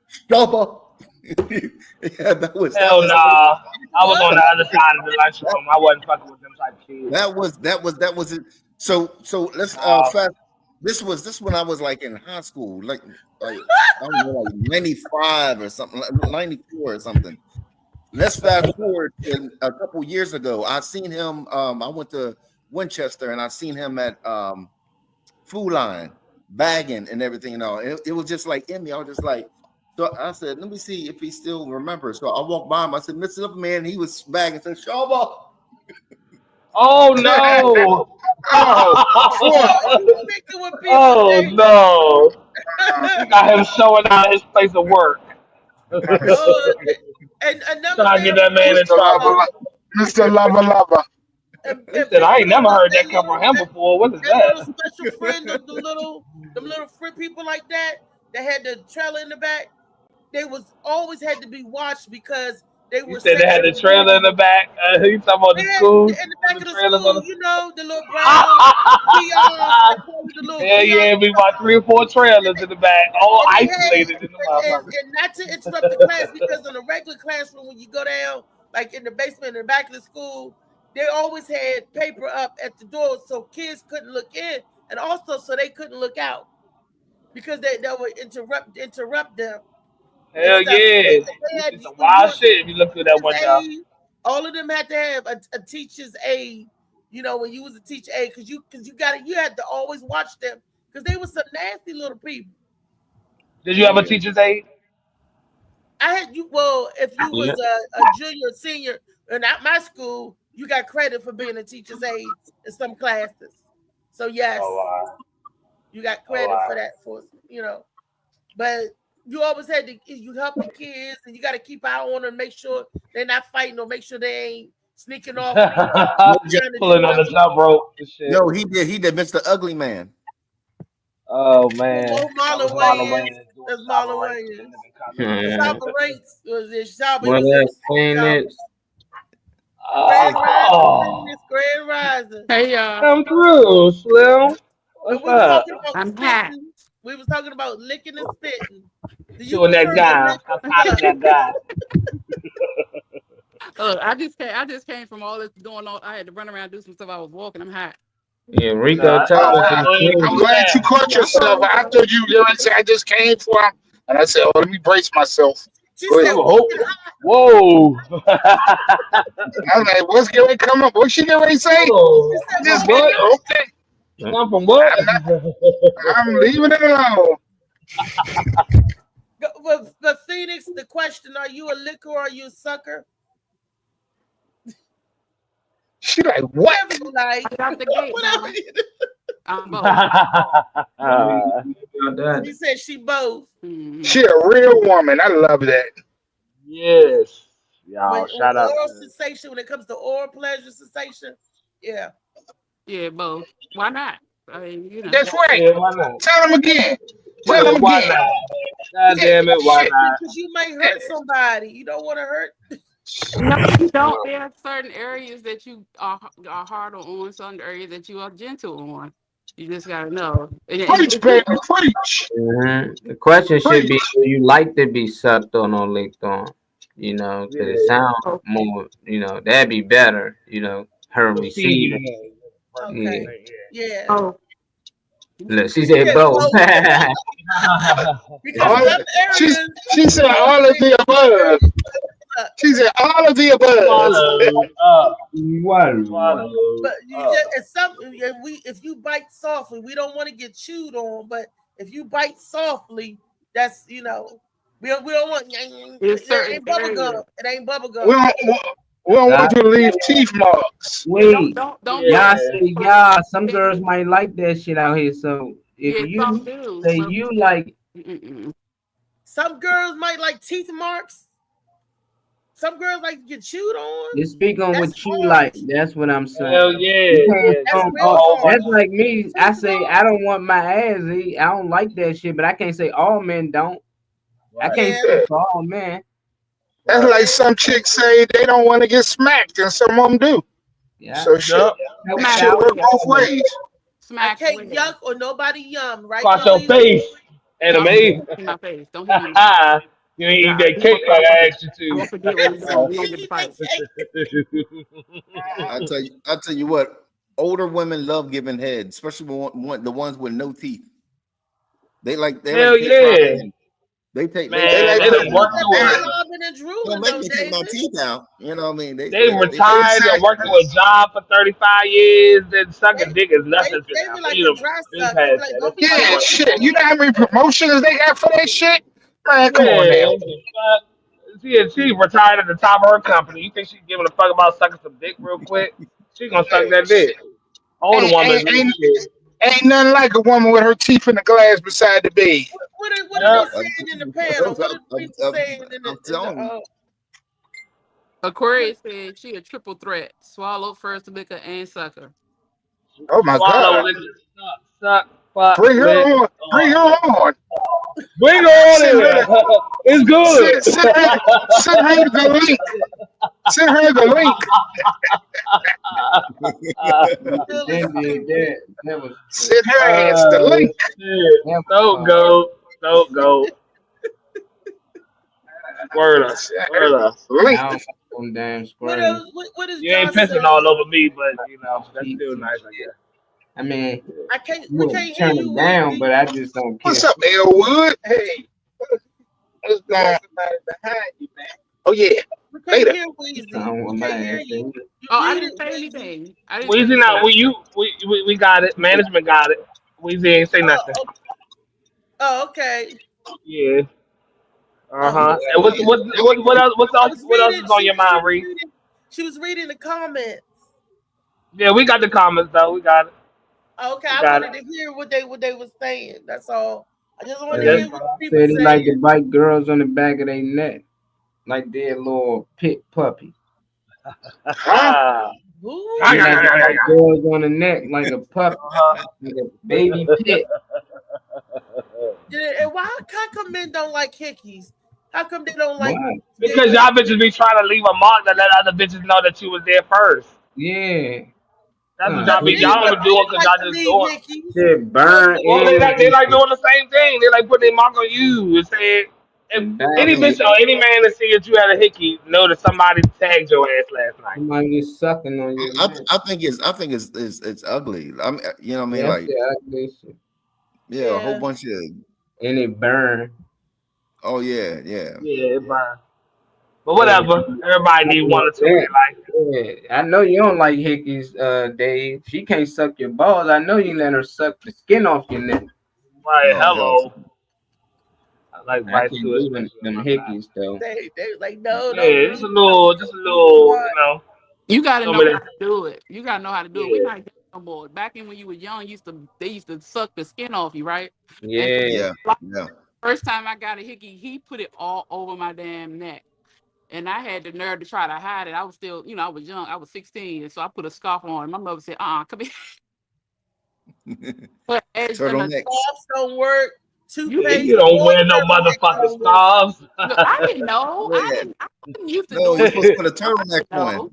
[SPEAKER 5] Stopper. Yeah, that was.
[SPEAKER 3] Hell nah. I was on the other side of the lunchroom. I wasn't fucking with them type of kids.
[SPEAKER 5] That was it. So let's fast. This was when I was like in high school, like I don't know, like 95 or something, like 94 or something. Let's fast forward to a couple years ago. I seen him. I went to Winchester and I seen him at Food Line bagging and everything. It was just like in me. I was just like, so I said, let me see if he still remembers. So I walked by him. I said, Mr. Superman, he was bagging. I said, Shawba.
[SPEAKER 3] Oh no! Oh no! Got him showing out his place of work.
[SPEAKER 2] And
[SPEAKER 3] Trying to get that man in trouble.
[SPEAKER 6] Mr. Lover Lover.
[SPEAKER 3] He said, I ain't never heard that come from him before. What is
[SPEAKER 2] That little
[SPEAKER 3] that?
[SPEAKER 2] special friend of the little friend people like that had the trailer in the back. They was always had to be watched because they
[SPEAKER 3] He
[SPEAKER 2] were
[SPEAKER 3] said they had the
[SPEAKER 2] sexual.
[SPEAKER 3] trailer in the back. He talking about
[SPEAKER 2] They
[SPEAKER 3] the
[SPEAKER 2] had
[SPEAKER 3] school.
[SPEAKER 2] in the back of
[SPEAKER 3] The
[SPEAKER 2] the
[SPEAKER 3] trailers on
[SPEAKER 2] school,
[SPEAKER 3] the.
[SPEAKER 2] you know, the little brown kiosks, they call it the little
[SPEAKER 3] Hell yeah,
[SPEAKER 2] kiosk.
[SPEAKER 3] we bought 3 or 4
[SPEAKER 2] And
[SPEAKER 3] trailers in the back, all
[SPEAKER 2] they had,
[SPEAKER 3] isolated in the motherfucker.
[SPEAKER 2] and not to interrupt the class, because in a regular classroom, when you go down, like in the basement, in the back of the school, they always had paper up at the door so kids couldn't look in, and also so they couldn't look out because they would interrupt them and
[SPEAKER 3] Hell
[SPEAKER 2] stuff.
[SPEAKER 3] yeah.
[SPEAKER 2] They
[SPEAKER 3] You
[SPEAKER 2] had,
[SPEAKER 3] see some
[SPEAKER 2] when you
[SPEAKER 3] wild
[SPEAKER 2] were
[SPEAKER 3] shit if you look through that
[SPEAKER 2] teacher's
[SPEAKER 3] window.
[SPEAKER 2] aide, all of them had to have a teacher's aide. You know, when you was a teacher aide, because you had to always watch them because they were some nasty little people.
[SPEAKER 3] Did you have a teacher's aide?
[SPEAKER 2] I had you. Well, if you was
[SPEAKER 4] Yeah.
[SPEAKER 2] a junior, or senior, and at my school, you got credit for being a teacher's aide in some classes. So yes,
[SPEAKER 3] Oh, wow.
[SPEAKER 2] you got
[SPEAKER 3] Oh,
[SPEAKER 2] credit
[SPEAKER 3] wow.
[SPEAKER 2] for that. But you always had to. You help the kids, and you got to keep eye on them, make sure they're not fighting, or make sure they ain't sneaking off.
[SPEAKER 3] Pulling on the top rope and shit.
[SPEAKER 5] No, he did Mr. Ugly Man.
[SPEAKER 3] Oh, man.
[SPEAKER 2] Oh, Marlon Wayans. That's Marlon Wayans. Shabba Ranks was it? Shabba
[SPEAKER 4] What
[SPEAKER 2] was
[SPEAKER 4] else? Phoenix.
[SPEAKER 2] Grand
[SPEAKER 3] Oh,
[SPEAKER 2] Rising. Grand Rising.
[SPEAKER 7] Hey y'all,
[SPEAKER 3] come through, Slim. What's
[SPEAKER 2] We was
[SPEAKER 3] up?
[SPEAKER 2] talking about
[SPEAKER 7] I'm hot.
[SPEAKER 2] spitting. We was talking about licking and spitting. Do you
[SPEAKER 3] Doing that
[SPEAKER 2] prefer
[SPEAKER 3] guy.
[SPEAKER 2] to lick
[SPEAKER 3] I'm
[SPEAKER 2] or
[SPEAKER 3] popping
[SPEAKER 2] suck?
[SPEAKER 3] that guy.
[SPEAKER 7] Look, I just came from all this going on. I had to run around and do some stuff. I was walking. I'm hot.
[SPEAKER 4] Yeah, Rico
[SPEAKER 3] Nah,
[SPEAKER 4] told us
[SPEAKER 3] I
[SPEAKER 4] he
[SPEAKER 3] don't even
[SPEAKER 6] I'm
[SPEAKER 3] do
[SPEAKER 6] glad you
[SPEAKER 3] that.
[SPEAKER 6] caught yourself. I thought you were going to say I just came from, and I said, "Oh, let me brace myself."
[SPEAKER 2] She
[SPEAKER 6] Go
[SPEAKER 2] said,
[SPEAKER 6] ahead.
[SPEAKER 3] Whoa.
[SPEAKER 6] I was like, "What's going to come up? What's she going to say?"
[SPEAKER 3] Whoa.
[SPEAKER 2] She
[SPEAKER 6] Just
[SPEAKER 2] said,
[SPEAKER 6] kidding. Okay,
[SPEAKER 3] Come from what?
[SPEAKER 6] I'm leaving it alone.
[SPEAKER 2] but Phoenix, the question: are you a licker or are you a sucker?
[SPEAKER 6] She like, what?
[SPEAKER 2] Whatever you like.
[SPEAKER 7] Right out the gate,
[SPEAKER 2] Whatever.
[SPEAKER 7] now. I'm both.
[SPEAKER 2] She said she both.
[SPEAKER 7] Mhm.
[SPEAKER 6] She a real woman. I love that.
[SPEAKER 3] Yes. Y'all,
[SPEAKER 2] When
[SPEAKER 3] shout out.
[SPEAKER 2] oral sensation, when it comes to oral pleasure sensation, yeah.
[SPEAKER 7] Yeah, both. Why not? I mean, you know.
[SPEAKER 6] That's right.
[SPEAKER 3] Yeah, why not?
[SPEAKER 6] Tell them again. Tell
[SPEAKER 3] Yeah,
[SPEAKER 6] them
[SPEAKER 3] why
[SPEAKER 6] again.
[SPEAKER 3] not? God damn it, why
[SPEAKER 6] Shit.
[SPEAKER 3] not?
[SPEAKER 2] Because you might hurt somebody. You don't want to hurt.
[SPEAKER 7] No, you don't. There are certain areas that you are harder on, certain areas that you are gentle on. You just gotta know.
[SPEAKER 6] Preach, baby, preach.
[SPEAKER 4] The question should be: do you like to be sucked on or licked on? You know, because it sounds more. You know, that'd be better. You know, her receiving.
[SPEAKER 2] Okay. Yeah.
[SPEAKER 7] Oh,
[SPEAKER 4] Look, she said both.
[SPEAKER 2] Because some areas,
[SPEAKER 6] She said all of the above. She said all of the above.
[SPEAKER 2] but you just it's something. If you bite softly, we don't want to get chewed on. But if you bite softly, that's we don't want. It ain't bubble gum. It ain't bubble gum.
[SPEAKER 6] We don't want you to leave teeth marks.
[SPEAKER 4] Wait,
[SPEAKER 7] don't
[SPEAKER 4] y'all say y'all. Some girls might like that shit out here. So if
[SPEAKER 7] some
[SPEAKER 4] you
[SPEAKER 7] do.
[SPEAKER 4] say you like,
[SPEAKER 2] some girls might like teeth marks. Some girls like to get chewed on.
[SPEAKER 4] you speak on what you like. That's what I'm saying.
[SPEAKER 3] Hell yeah.
[SPEAKER 4] That's like me. I say I don't want my ass eat. I don't like that shit, but I can't say all men don't. I can't say for all men.
[SPEAKER 6] That's like some chicks say they don't want to get smacked, and some of them do.
[SPEAKER 4] Yeah.
[SPEAKER 6] So shit, shit work both ways.
[SPEAKER 2] I can't yuck or nobody yum, right?
[SPEAKER 3] Cross your face. Anime.
[SPEAKER 7] In my face. Don't hit me.
[SPEAKER 3] You ain't eat that cake like I asked you to.
[SPEAKER 7] I won't forget what we're doing. We don't get to fight.
[SPEAKER 5] I tell you what, older women love giving head, especially the ones with no teeth. They like
[SPEAKER 3] Hell yeah.
[SPEAKER 5] They take
[SPEAKER 3] Man, they done worked through it.
[SPEAKER 5] Don't make me take my teeth out. You know what I mean?
[SPEAKER 3] They retired and worked to a job for 35 years. Then sucking dick is nothing to them.
[SPEAKER 2] Like
[SPEAKER 3] You know,
[SPEAKER 2] a dry
[SPEAKER 3] been
[SPEAKER 2] suck.
[SPEAKER 3] past
[SPEAKER 2] Like,
[SPEAKER 3] that.
[SPEAKER 6] Yeah, shit. You know how many promotions they got for that shit? Man, come on now.
[SPEAKER 3] She retired at the top of her company. You think she's giving a fuck about sucking some dick real quick? She gonna suck that dick. Older woman.
[SPEAKER 6] Ain't nothing like a woman with her teeth in the glass beside the bed.
[SPEAKER 2] What are they saying in the panel? What are people saying in the
[SPEAKER 7] Aquarius said she a triple threat. Swallow, first liquor, and sucker.
[SPEAKER 6] Oh my
[SPEAKER 3] Swallow,
[SPEAKER 6] God.
[SPEAKER 3] lick, suck, fuck,
[SPEAKER 6] Bring her
[SPEAKER 3] lick.
[SPEAKER 6] on. Bring her on.
[SPEAKER 3] Bring on
[SPEAKER 6] Send her
[SPEAKER 3] it. It's good.
[SPEAKER 6] send her the link. Send her the link.
[SPEAKER 4] Then did that. That was
[SPEAKER 6] Send her ass the link.
[SPEAKER 3] Shit.
[SPEAKER 4] that
[SPEAKER 3] Don't
[SPEAKER 4] was
[SPEAKER 3] go. Don't go. Word up.
[SPEAKER 6] Send her
[SPEAKER 3] Word up.
[SPEAKER 6] the link.
[SPEAKER 4] I don't like them damn
[SPEAKER 2] What
[SPEAKER 4] screens.
[SPEAKER 2] else? What is
[SPEAKER 3] You ain't
[SPEAKER 2] Josh
[SPEAKER 3] pissing
[SPEAKER 2] saying?
[SPEAKER 3] all over me, but you know, that's
[SPEAKER 4] Sheets
[SPEAKER 3] still
[SPEAKER 4] and
[SPEAKER 3] nice, I
[SPEAKER 4] shit.
[SPEAKER 3] guess.
[SPEAKER 4] I mean,
[SPEAKER 2] I can't.
[SPEAKER 4] you
[SPEAKER 2] We
[SPEAKER 4] would
[SPEAKER 2] can't hear
[SPEAKER 4] turn
[SPEAKER 2] you,
[SPEAKER 4] it down,
[SPEAKER 2] Weezy.
[SPEAKER 4] but I just don't care.
[SPEAKER 6] What's up, Elwood? Hey. What's going on? Behind you, man. Oh yeah.
[SPEAKER 2] We can't
[SPEAKER 6] Later.
[SPEAKER 2] hear
[SPEAKER 4] I
[SPEAKER 2] Weezy.
[SPEAKER 4] don't
[SPEAKER 2] We
[SPEAKER 4] want
[SPEAKER 2] can't
[SPEAKER 4] my
[SPEAKER 2] hear
[SPEAKER 4] ass
[SPEAKER 2] you.
[SPEAKER 4] in.
[SPEAKER 2] You
[SPEAKER 7] Oh, I
[SPEAKER 2] muted,
[SPEAKER 7] didn't say
[SPEAKER 2] Weezy.
[SPEAKER 7] anything. I didn't say
[SPEAKER 3] Weezy,
[SPEAKER 7] anything.
[SPEAKER 3] now we got it. Management got it. Weezy ain't say nothing.
[SPEAKER 2] Oh, oh, okay.
[SPEAKER 3] Yeah.
[SPEAKER 2] Oh,
[SPEAKER 3] Uh-huh. And what else is on your mind, Reese?
[SPEAKER 2] She was reading the comments.
[SPEAKER 3] Yeah, we got the comments though. We got it.
[SPEAKER 2] Oh, okay,
[SPEAKER 3] We
[SPEAKER 2] I
[SPEAKER 3] got
[SPEAKER 2] wanted
[SPEAKER 3] it.
[SPEAKER 2] to hear what they were saying. That's all. I just wanted to
[SPEAKER 3] That's
[SPEAKER 2] hear
[SPEAKER 4] Said
[SPEAKER 2] what
[SPEAKER 3] fine.
[SPEAKER 2] people
[SPEAKER 4] he like
[SPEAKER 2] say.
[SPEAKER 4] to bite girls on the back of their neck, like they're a little pit puppy.
[SPEAKER 6] Huh?
[SPEAKER 2] Who?
[SPEAKER 4] He like to bite girls on the neck like a puppy,
[SPEAKER 3] Uh-huh.
[SPEAKER 4] like a baby pit.
[SPEAKER 2] And how come men don't like hickeys? How come they don't like?
[SPEAKER 4] What?
[SPEAKER 3] Because y'all bitches be trying to leave a mark to let other bitches know that you was there first.
[SPEAKER 4] Yeah.
[SPEAKER 3] That's what
[SPEAKER 4] Nah,
[SPEAKER 3] y'all be.
[SPEAKER 2] Men
[SPEAKER 3] Y'all don't even do it because
[SPEAKER 2] like
[SPEAKER 3] y'all
[SPEAKER 2] to
[SPEAKER 3] just
[SPEAKER 2] leave
[SPEAKER 3] doing.
[SPEAKER 2] hickeys.
[SPEAKER 4] shit burn
[SPEAKER 3] Well,
[SPEAKER 4] and
[SPEAKER 3] they like doing the same thing. They like putting their mark on you and saying, if
[SPEAKER 4] back
[SPEAKER 3] any
[SPEAKER 4] and
[SPEAKER 3] bitch or any man that see that you had a hickey, know that somebody tagged your ass last night.
[SPEAKER 4] somebody just sucking on your neck.
[SPEAKER 5] I think it's ugly. I mean, you know what I mean?
[SPEAKER 4] That's
[SPEAKER 5] Like,
[SPEAKER 4] the ugly shit.
[SPEAKER 5] yeah, a whole
[SPEAKER 2] Yeah.
[SPEAKER 5] bunch of.
[SPEAKER 4] And it burn.
[SPEAKER 5] Oh yeah.
[SPEAKER 3] Yeah, it burn. But whatever. Everybody need one or two in their life.
[SPEAKER 4] Yeah, I know you don't like hickeys, Dave. She can't suck your balls. I know you let her suck the skin off your neck.
[SPEAKER 3] Right,
[SPEAKER 5] No, hell.
[SPEAKER 3] hello. I like
[SPEAKER 4] I
[SPEAKER 3] bites
[SPEAKER 4] can't
[SPEAKER 3] too,
[SPEAKER 4] do
[SPEAKER 3] especially on
[SPEAKER 4] them
[SPEAKER 3] my side.
[SPEAKER 4] hickeys though.
[SPEAKER 2] They like, no, don't
[SPEAKER 3] Yeah,
[SPEAKER 2] do
[SPEAKER 3] just
[SPEAKER 2] it.
[SPEAKER 3] a little, you know.
[SPEAKER 7] You got to
[SPEAKER 3] Show
[SPEAKER 7] know
[SPEAKER 3] me
[SPEAKER 7] how
[SPEAKER 3] that.
[SPEAKER 7] to do it. You got to know how to do it. We're
[SPEAKER 3] Yeah.
[SPEAKER 7] not young no more. Back in when you were young, they used to suck the skin off you, right? And
[SPEAKER 4] Yeah.
[SPEAKER 5] Yeah.
[SPEAKER 7] like,
[SPEAKER 5] Yeah.
[SPEAKER 7] first time I got a hickey, he put it all over my damn neck. And I had the nerve to try to hide it. I was still, I was young. I was 16. And so I put a scarf on. And my mother said, come here. But as an adult,
[SPEAKER 5] Turtlenecks.
[SPEAKER 2] Scarves don't work.
[SPEAKER 7] you,
[SPEAKER 3] Yeah,
[SPEAKER 2] Toothpaste
[SPEAKER 3] you don't
[SPEAKER 2] or
[SPEAKER 3] wear no
[SPEAKER 2] turtlenecks
[SPEAKER 3] motherfucking
[SPEAKER 2] don't work.
[SPEAKER 3] scarves.
[SPEAKER 7] look, I didn't know.
[SPEAKER 5] Yeah.
[SPEAKER 7] I didn't used to
[SPEAKER 5] No,
[SPEAKER 7] do
[SPEAKER 5] you're
[SPEAKER 7] it.
[SPEAKER 5] supposed to put a
[SPEAKER 7] I
[SPEAKER 5] turtleneck
[SPEAKER 7] didn't
[SPEAKER 5] on.
[SPEAKER 7] know.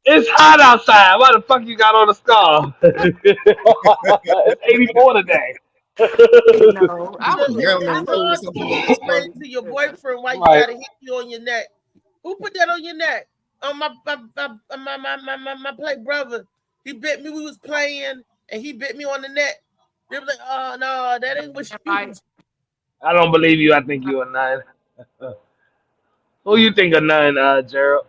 [SPEAKER 3] It's hot outside. Why the fuck you got on a scarf? It's 84 today.
[SPEAKER 7] I didn't know. I was little.
[SPEAKER 5] Marilyn
[SPEAKER 7] I was
[SPEAKER 5] Monroe or
[SPEAKER 2] Hard
[SPEAKER 5] something
[SPEAKER 2] to
[SPEAKER 5] with a scarf.
[SPEAKER 2] explain to your boyfriend why you
[SPEAKER 3] Right.
[SPEAKER 2] got a hickey on your neck. Who put that on your neck? Oh, my play brother. He bit me. We was playing, and he bit me on the neck. They was like, oh no, that ain't what you.
[SPEAKER 7] like,
[SPEAKER 3] I don't believe you. I think you a nine. Who you think a nine, Gerald?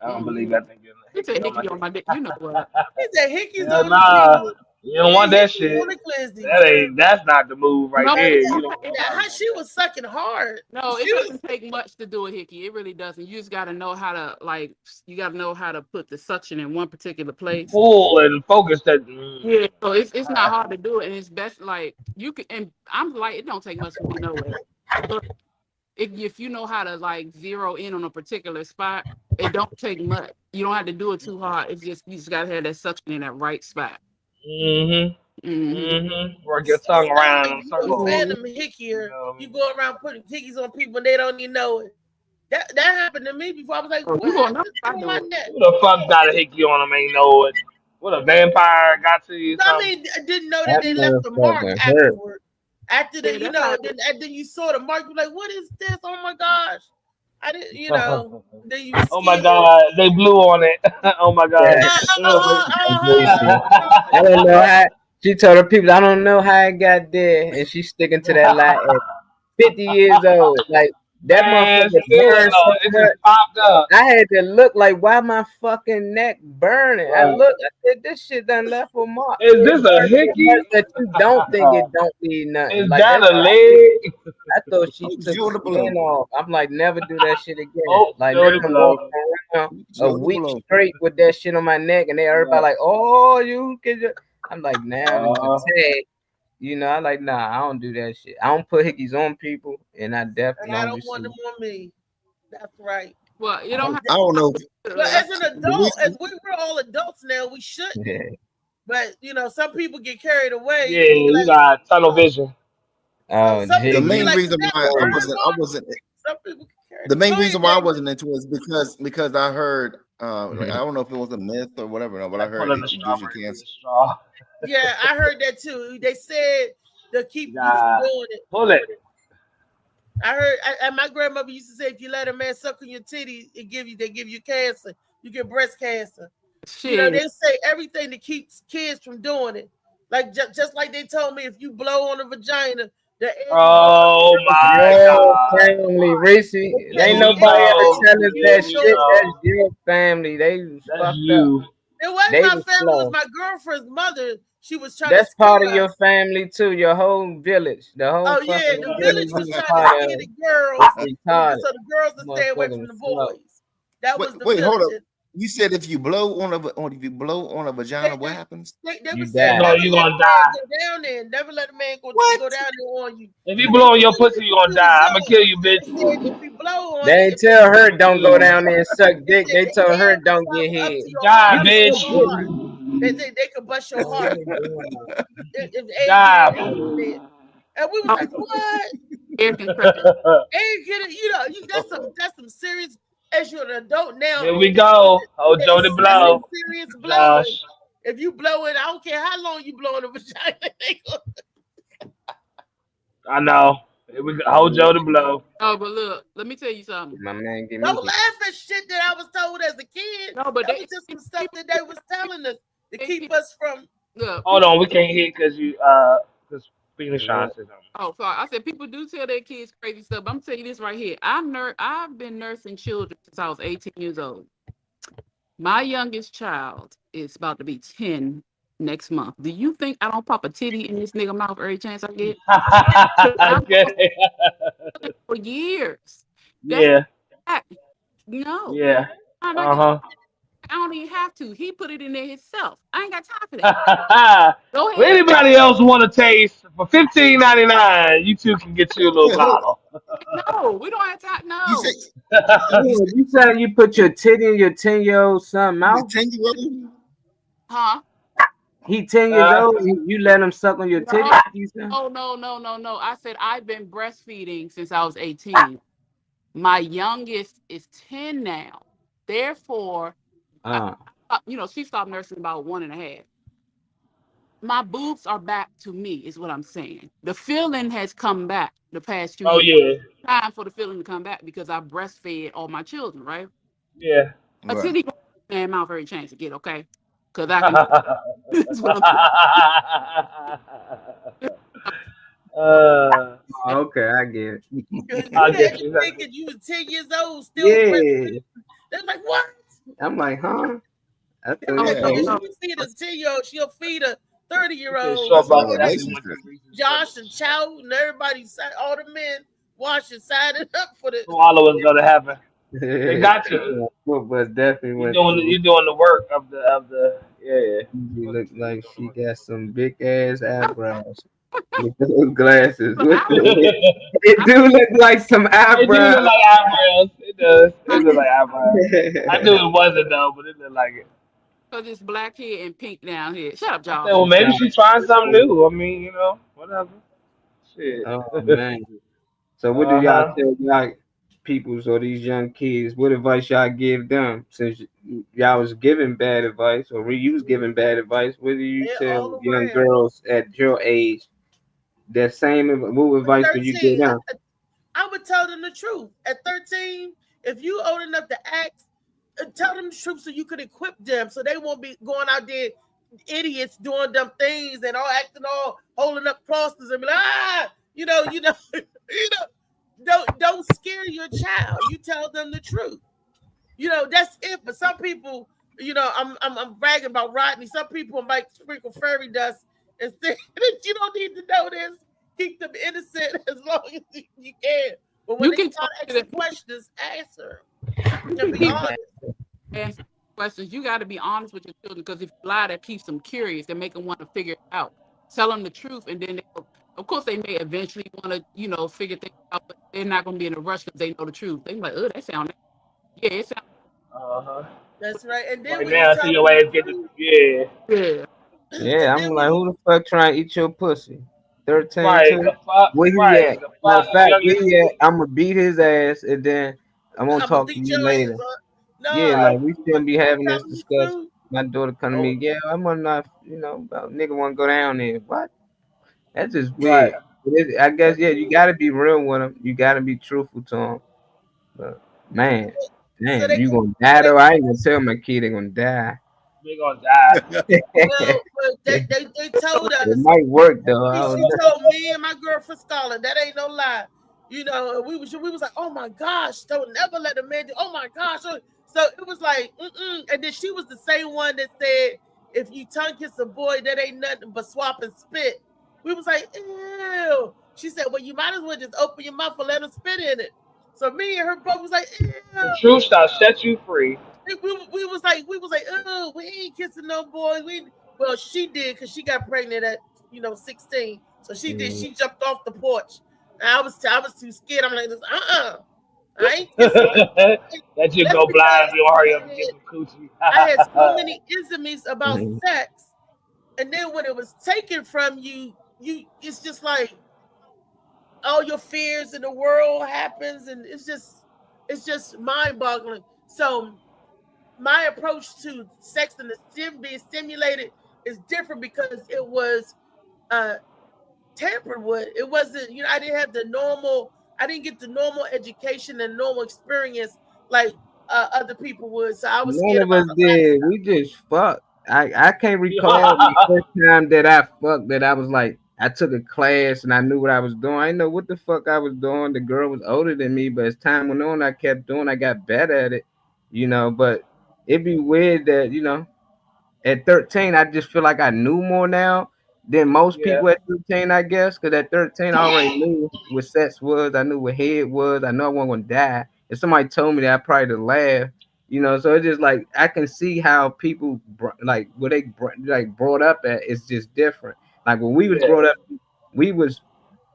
[SPEAKER 3] I don't believe I think you're a
[SPEAKER 7] you said
[SPEAKER 3] hickey on my
[SPEAKER 7] hickey on
[SPEAKER 3] dick.
[SPEAKER 7] my dick. You know what?
[SPEAKER 2] He said hickeys
[SPEAKER 3] Hell
[SPEAKER 2] on the
[SPEAKER 3] nah.
[SPEAKER 2] pig.
[SPEAKER 3] You don't
[SPEAKER 2] And
[SPEAKER 3] want that
[SPEAKER 2] hickeys
[SPEAKER 3] shit.
[SPEAKER 2] on the glizzies.
[SPEAKER 3] That's not the move right
[SPEAKER 7] No,
[SPEAKER 2] Now,
[SPEAKER 3] there. You don't want
[SPEAKER 2] how she was sucking hard.
[SPEAKER 7] no, it
[SPEAKER 2] She was
[SPEAKER 7] doesn't take much to do a hickey. It really doesn't. You just got to know how to you got to know how to put the suction in one particular place.
[SPEAKER 3] full and focus that.
[SPEAKER 7] Yeah, so it's not hard to do it, and it's best like you can. And I'm like, it don't take much for me to know it. But if you know how to like zero in on a particular spot, it don't take much. You don't have to do it too hard. It's just you just got to have that suction in that right spot.
[SPEAKER 3] Work your tongue
[SPEAKER 2] sound
[SPEAKER 3] around
[SPEAKER 2] like
[SPEAKER 3] in
[SPEAKER 2] you a
[SPEAKER 3] circles.
[SPEAKER 2] phantom
[SPEAKER 3] You
[SPEAKER 2] hickeyer.
[SPEAKER 3] know what I
[SPEAKER 2] You
[SPEAKER 3] mean?
[SPEAKER 2] go around putting hickeys on people and they don't even know it. That happened to me before. I was like,
[SPEAKER 7] So
[SPEAKER 2] what
[SPEAKER 7] you gonna know
[SPEAKER 2] happened
[SPEAKER 7] if I
[SPEAKER 2] on
[SPEAKER 7] do
[SPEAKER 2] my
[SPEAKER 7] it.
[SPEAKER 2] neck?
[SPEAKER 3] Who the fuck got a hickey on him? Ain't know it. What a vampire got to you? Or
[SPEAKER 2] I
[SPEAKER 3] something?
[SPEAKER 2] mean, I didn't know that
[SPEAKER 4] That
[SPEAKER 2] they left the mark
[SPEAKER 4] motherfucker hurt.
[SPEAKER 2] afterward. After
[SPEAKER 7] Yeah,
[SPEAKER 2] that,
[SPEAKER 7] that's how.
[SPEAKER 2] then you saw the mark. You're like, what is this? Oh my gosh! I didn't, Then you were
[SPEAKER 3] Oh my
[SPEAKER 2] scared.
[SPEAKER 3] god, they blew on it. Oh my god.
[SPEAKER 4] Yeah,
[SPEAKER 2] Uh-huh.
[SPEAKER 4] I don't know how. She told her people, I don't know how it got there, and she's sticking to that lie at 50 years old. Like that
[SPEAKER 3] Man,
[SPEAKER 4] motherfucker
[SPEAKER 3] still
[SPEAKER 4] burned
[SPEAKER 3] though,
[SPEAKER 4] so
[SPEAKER 3] it
[SPEAKER 4] much.
[SPEAKER 3] just popped up.
[SPEAKER 4] I had to look like, why my fucking neck burning? I
[SPEAKER 3] Right.
[SPEAKER 4] looked, I said, this shit done left a mark.
[SPEAKER 3] Is
[SPEAKER 4] It
[SPEAKER 3] this a
[SPEAKER 4] burned so much
[SPEAKER 3] hickey?
[SPEAKER 4] that you don't think it don't need nothing.
[SPEAKER 3] Is
[SPEAKER 4] Like
[SPEAKER 3] that
[SPEAKER 4] that's
[SPEAKER 3] a
[SPEAKER 4] how
[SPEAKER 3] leg?
[SPEAKER 4] I thought she
[SPEAKER 5] Oh,
[SPEAKER 4] took
[SPEAKER 5] Joe the
[SPEAKER 4] skin
[SPEAKER 5] Blow.
[SPEAKER 4] off. I'm like, never do that shit again.
[SPEAKER 3] Oh,
[SPEAKER 4] Like
[SPEAKER 3] Joe the
[SPEAKER 4] now I'm
[SPEAKER 3] Blow.
[SPEAKER 4] walking around a
[SPEAKER 5] Joe the
[SPEAKER 4] week
[SPEAKER 5] Blow.
[SPEAKER 4] straight with that shit on my neck, and everybody
[SPEAKER 3] Right.
[SPEAKER 4] like, oh, you can just. I'm like, now it's a
[SPEAKER 3] Uh,
[SPEAKER 4] tag. I like, nah, I don't do that shit. I don't put hickeys on people, and I
[SPEAKER 2] And
[SPEAKER 4] definitely
[SPEAKER 2] I
[SPEAKER 4] don't
[SPEAKER 2] don't want
[SPEAKER 4] receive.
[SPEAKER 2] them on me. That's right.
[SPEAKER 7] Well, you don't have
[SPEAKER 5] I don't know.
[SPEAKER 2] Well, as an adult,
[SPEAKER 5] reason-
[SPEAKER 2] as we're all adults now, we shouldn't. But some people get carried away.
[SPEAKER 3] Yeah, you got tunnel vision.
[SPEAKER 4] Oh,
[SPEAKER 2] Some
[SPEAKER 5] The
[SPEAKER 2] people be
[SPEAKER 5] main
[SPEAKER 2] like,
[SPEAKER 5] reason
[SPEAKER 2] "That's
[SPEAKER 5] why I
[SPEAKER 2] burn
[SPEAKER 5] wasn't
[SPEAKER 2] marks." Some people get carried
[SPEAKER 5] the main
[SPEAKER 2] away.
[SPEAKER 5] reason why I wasn't into it is because I heard like, I don't know if it was a myth or whatever, but I
[SPEAKER 3] Like
[SPEAKER 5] heard
[SPEAKER 3] pulling
[SPEAKER 5] it
[SPEAKER 3] the
[SPEAKER 5] could give you
[SPEAKER 3] strawberry
[SPEAKER 5] cancer.
[SPEAKER 3] straw.
[SPEAKER 2] Yeah, I heard that too. They said to keep you from
[SPEAKER 3] Nah,
[SPEAKER 2] doing it.
[SPEAKER 3] pull it.
[SPEAKER 2] I heard, and my grandmother used to say, if you let a man suck on your titty, they give you cancer. You get breast cancer.
[SPEAKER 7] shit.
[SPEAKER 2] They say everything to keep kids from doing it. Like just like they told me, if you blow on a vagina, the air
[SPEAKER 3] Oh my
[SPEAKER 4] Your
[SPEAKER 3] God.
[SPEAKER 4] family, Reese. Ain't nobody ever tell us that shit. That's your family. They was
[SPEAKER 3] That's
[SPEAKER 4] fucked up.
[SPEAKER 2] It
[SPEAKER 3] you.
[SPEAKER 2] wasn't
[SPEAKER 4] They
[SPEAKER 2] my
[SPEAKER 4] was
[SPEAKER 2] family, it was
[SPEAKER 4] slow.
[SPEAKER 2] my girlfriend's mother. She was trying
[SPEAKER 4] That's
[SPEAKER 2] to scare
[SPEAKER 4] part of
[SPEAKER 2] us.
[SPEAKER 4] your family too. Your whole village. The whole
[SPEAKER 2] Oh yeah,
[SPEAKER 4] fucking
[SPEAKER 2] the
[SPEAKER 4] village
[SPEAKER 2] village was
[SPEAKER 4] was
[SPEAKER 2] trying to
[SPEAKER 4] part
[SPEAKER 2] scare
[SPEAKER 4] of
[SPEAKER 2] the girls,
[SPEAKER 4] retarded.
[SPEAKER 2] so the girls would stay away from the
[SPEAKER 4] Motherfucking slow.
[SPEAKER 2] boys. That was the
[SPEAKER 5] Wait, hold up.
[SPEAKER 2] village.
[SPEAKER 5] You said if you blow on a vagina, what happens?
[SPEAKER 2] They
[SPEAKER 4] You
[SPEAKER 2] would say
[SPEAKER 4] die.
[SPEAKER 3] No,
[SPEAKER 2] never
[SPEAKER 3] you
[SPEAKER 2] let
[SPEAKER 3] gonna
[SPEAKER 2] a man
[SPEAKER 3] die.
[SPEAKER 2] go down there. Never let a man go down there on you.
[SPEAKER 3] If you blow on your pussy, you gonna die. I'm gonna kill you, bitch.
[SPEAKER 2] They said if you blow on
[SPEAKER 4] They ain't
[SPEAKER 2] it,
[SPEAKER 4] tell her don't go down there and suck
[SPEAKER 2] they
[SPEAKER 4] dick.
[SPEAKER 2] said
[SPEAKER 4] They
[SPEAKER 2] the
[SPEAKER 4] told her
[SPEAKER 2] air
[SPEAKER 4] don't
[SPEAKER 2] will
[SPEAKER 4] get
[SPEAKER 2] travel up
[SPEAKER 4] hit.
[SPEAKER 2] to your
[SPEAKER 3] Die,
[SPEAKER 2] heart.
[SPEAKER 3] bitch.
[SPEAKER 2] They say they could bust your heart if the air
[SPEAKER 3] Die.
[SPEAKER 2] get in there. And we was like, what?
[SPEAKER 7] Air compressor.
[SPEAKER 2] Air get it? That's some serious. As you're an adult now,
[SPEAKER 3] Here we go. Oh,
[SPEAKER 2] that's
[SPEAKER 3] Jody blow.
[SPEAKER 2] serious blowing.
[SPEAKER 3] Josh.
[SPEAKER 2] If you blow it, I don't care how long you blow in the vagina. They go-
[SPEAKER 3] I know. Here we go. Oh, Jody blow.
[SPEAKER 7] Oh, but look, let me tell you something.
[SPEAKER 4] My man, give me
[SPEAKER 2] Don't
[SPEAKER 4] this.
[SPEAKER 2] laugh at shit that I was told as a kid.
[SPEAKER 7] No, but
[SPEAKER 2] That was just some stuff that they was telling us to keep us from.
[SPEAKER 7] Look,
[SPEAKER 3] Hold on, we can't hit because because Phoenix trying to say something.
[SPEAKER 7] oh, sorry. I said people do tell their kids crazy stuff. But I'm telling you this right here. I've been nursing children since I was 18 years old. My youngest child is about to be 10 next month. Do you think I don't pop a titty in this nigga mouth every chance I get?
[SPEAKER 3] Okay.
[SPEAKER 7] For years.
[SPEAKER 3] Yeah.
[SPEAKER 7] No.
[SPEAKER 3] Yeah.
[SPEAKER 7] I don't even have to. He put it in there himself. I ain't got time for that. Go
[SPEAKER 3] If
[SPEAKER 7] ahead.
[SPEAKER 3] anybody else want to taste for $15.99, you two can get you a little bottle.
[SPEAKER 7] No, we don't have time. No.
[SPEAKER 5] You say
[SPEAKER 4] You said you put your titty in your 10-year-old son mouth?
[SPEAKER 5] 10-year-old?
[SPEAKER 7] Huh?
[SPEAKER 4] He 10 years old. You let him suck on your titty?
[SPEAKER 7] Oh, no. I said I've been breastfeeding since I was 18. My youngest is 10 now. Therefore, she stopped nursing about 1.5. My boobs are back to me, is what I'm saying. The feeling has come back the past 2 years.
[SPEAKER 3] Oh, yeah.
[SPEAKER 7] Time for the feeling to come back because I breastfed all my children, right?
[SPEAKER 3] Yeah.
[SPEAKER 7] A
[SPEAKER 5] Right.
[SPEAKER 7] titty man mouth every chance to get, okay? Because I can. That's what I'm
[SPEAKER 4] Okay, I get it.
[SPEAKER 3] I get you.
[SPEAKER 2] Thinking you was 10 years old, still
[SPEAKER 4] Yeah.
[SPEAKER 2] breastfeeding. They're like, what?
[SPEAKER 4] I'm like, huh? I
[SPEAKER 2] Yeah,
[SPEAKER 4] thought
[SPEAKER 2] if you feed a 10-year-old, she'll feed a 30-year-old.
[SPEAKER 3] Sure about
[SPEAKER 5] That's
[SPEAKER 3] that.
[SPEAKER 5] relationship.
[SPEAKER 2] Josh and Chow and everybody, all the men washing, signing up for the.
[SPEAKER 3] Swallow is gonna happen. They got you.
[SPEAKER 4] But definitely
[SPEAKER 3] You
[SPEAKER 4] went
[SPEAKER 3] doing the work of the yeah.
[SPEAKER 4] She looked like she got some big ass eyebrows with those glasses. What the it do look like some
[SPEAKER 3] It do
[SPEAKER 4] eyebrows.
[SPEAKER 3] look like eyebrows. It does. It look like eyebrows. I knew it wasn't though, but it looked like it.
[SPEAKER 7] Because it's black here and pink down here. Shut up,
[SPEAKER 3] I said,
[SPEAKER 7] Josh.
[SPEAKER 3] well, maybe she's trying something new. I mean, whatever. Shit.
[SPEAKER 4] Oh man. So what do y'all tell y'all peoples or these young kids? What advice y'all give them? Since y'all was giving bad advice or you was giving bad advice, what do you tell young girls at your age? That same what advice would you give them?
[SPEAKER 2] I would tell them the truth. At 13, if you old enough to act, tell them the truth so you could equip them so they won't be going out there idiots doing dumb things and all acting all holding up crosses and be like, don't scare your child. You tell them the truth. That's it. But some people, I'm bragging about Rodney. Some people might sprinkle fairy dust and say that you don't need to know this. Keep them innocent as long as you can. But when they start asking questions, answer. Be honest.
[SPEAKER 7] Ask questions. You got to be honest with your children because if you lie, that keeps them curious. They make them want to figure it out. Tell them the truth, and then of course they may eventually want to, figure things out, but they're not going to be in a rush because they know the truth. They be like, oh, that sound. Yeah, it's
[SPEAKER 3] Uh-huh.
[SPEAKER 2] That's right. And then
[SPEAKER 3] Right
[SPEAKER 2] when you
[SPEAKER 3] now, until
[SPEAKER 2] tell
[SPEAKER 3] your
[SPEAKER 2] me
[SPEAKER 3] ass
[SPEAKER 2] the
[SPEAKER 3] get the
[SPEAKER 2] truth,
[SPEAKER 3] yeah.
[SPEAKER 7] yeah.
[SPEAKER 4] Yeah,
[SPEAKER 2] and
[SPEAKER 4] I'm
[SPEAKER 2] then
[SPEAKER 4] like,
[SPEAKER 2] when
[SPEAKER 4] who the fuck trying to eat your pussy? 13
[SPEAKER 3] Right,
[SPEAKER 4] too?
[SPEAKER 3] the fuck,
[SPEAKER 4] Where he
[SPEAKER 3] right,
[SPEAKER 4] at?
[SPEAKER 3] the
[SPEAKER 4] Matter
[SPEAKER 3] fuck,
[SPEAKER 4] of fact,
[SPEAKER 3] young.
[SPEAKER 4] where he at? I'm gonna beat his ass and then I'm gonna
[SPEAKER 2] I'm gonna
[SPEAKER 4] talk to
[SPEAKER 2] beat
[SPEAKER 4] you
[SPEAKER 2] your ass
[SPEAKER 4] later.
[SPEAKER 2] up. No,
[SPEAKER 4] Yeah,
[SPEAKER 3] Right.
[SPEAKER 4] like we
[SPEAKER 2] when
[SPEAKER 4] shouldn't be
[SPEAKER 2] you
[SPEAKER 4] having
[SPEAKER 2] tell
[SPEAKER 4] this
[SPEAKER 2] me the
[SPEAKER 4] discussion.
[SPEAKER 2] truth,
[SPEAKER 4] My daughter come to
[SPEAKER 3] Oh,
[SPEAKER 4] me, yeah, I'm gonna not, about nigga wanna go down there. What? That's just
[SPEAKER 3] right.
[SPEAKER 4] weird. I guess yeah, you gotta be real with him. You gotta be truthful to him. But man,
[SPEAKER 2] so
[SPEAKER 4] damn,
[SPEAKER 2] they
[SPEAKER 4] you
[SPEAKER 2] go.
[SPEAKER 4] gonna die though? I ain't gonna tell my kid they gonna die.
[SPEAKER 3] We gonna die.
[SPEAKER 2] Well, they told
[SPEAKER 4] It
[SPEAKER 2] us.
[SPEAKER 4] might work though. I
[SPEAKER 2] She
[SPEAKER 4] don't know.
[SPEAKER 2] told me and my girlfriend Scarlett, that ain't no lie. You know, and we was like, oh my gosh, don't never let a man do. Oh my gosh, so it was like, and then she was the same one that said, if you tongue kiss a boy, that ain't nothing but swap and spit. We was like, ew. She said, well, you might as well just open your mouth and let him spit in it. So me and her both was like, ew.
[SPEAKER 3] The truth shall set you free.
[SPEAKER 2] We was like, oh, we ain't kissing no boys. Well, she did because she got pregnant at 16. So she did.
[SPEAKER 4] Mm.
[SPEAKER 2] She jumped off the porch. And I was too scared. I'm like, I ain't kissing her.
[SPEAKER 3] Let you
[SPEAKER 2] That's
[SPEAKER 3] go blind
[SPEAKER 2] because
[SPEAKER 3] if you hurry up and get some coochie.
[SPEAKER 2] I had so many isms about
[SPEAKER 4] Mhm.
[SPEAKER 2] sex, and then when it was taken from you, it's just like all your fears in the world happens, and it's just mind boggling. So my approach to sex and the being stimulated is different because it was uh tampered with. It wasn't, I didn't have I didn't get the normal education and normal experience like other people would. So I was
[SPEAKER 4] None
[SPEAKER 2] scared
[SPEAKER 4] of
[SPEAKER 2] about
[SPEAKER 4] us
[SPEAKER 2] a lot of
[SPEAKER 4] did.
[SPEAKER 2] stuff.
[SPEAKER 4] We just fucked. I can't recall the first time that I fucked that I was like I took a class and I knew what I was doing. I didn't know what the fuck I was doing. The girl was older than me, but as time went on, I kept doing. I got better at it, But it'd be weird that at 13, I just feel like I knew more now than most
[SPEAKER 3] Yeah.
[SPEAKER 4] people at 13, I guess. Because at 13, I already knew what sex was. I knew what head was. I know I wasn't going to die. If somebody told me that, I probably would laugh. So it's just like I can see how people like what they like brought up at is just different. Like when we was
[SPEAKER 3] Yeah.
[SPEAKER 4] brought up, we was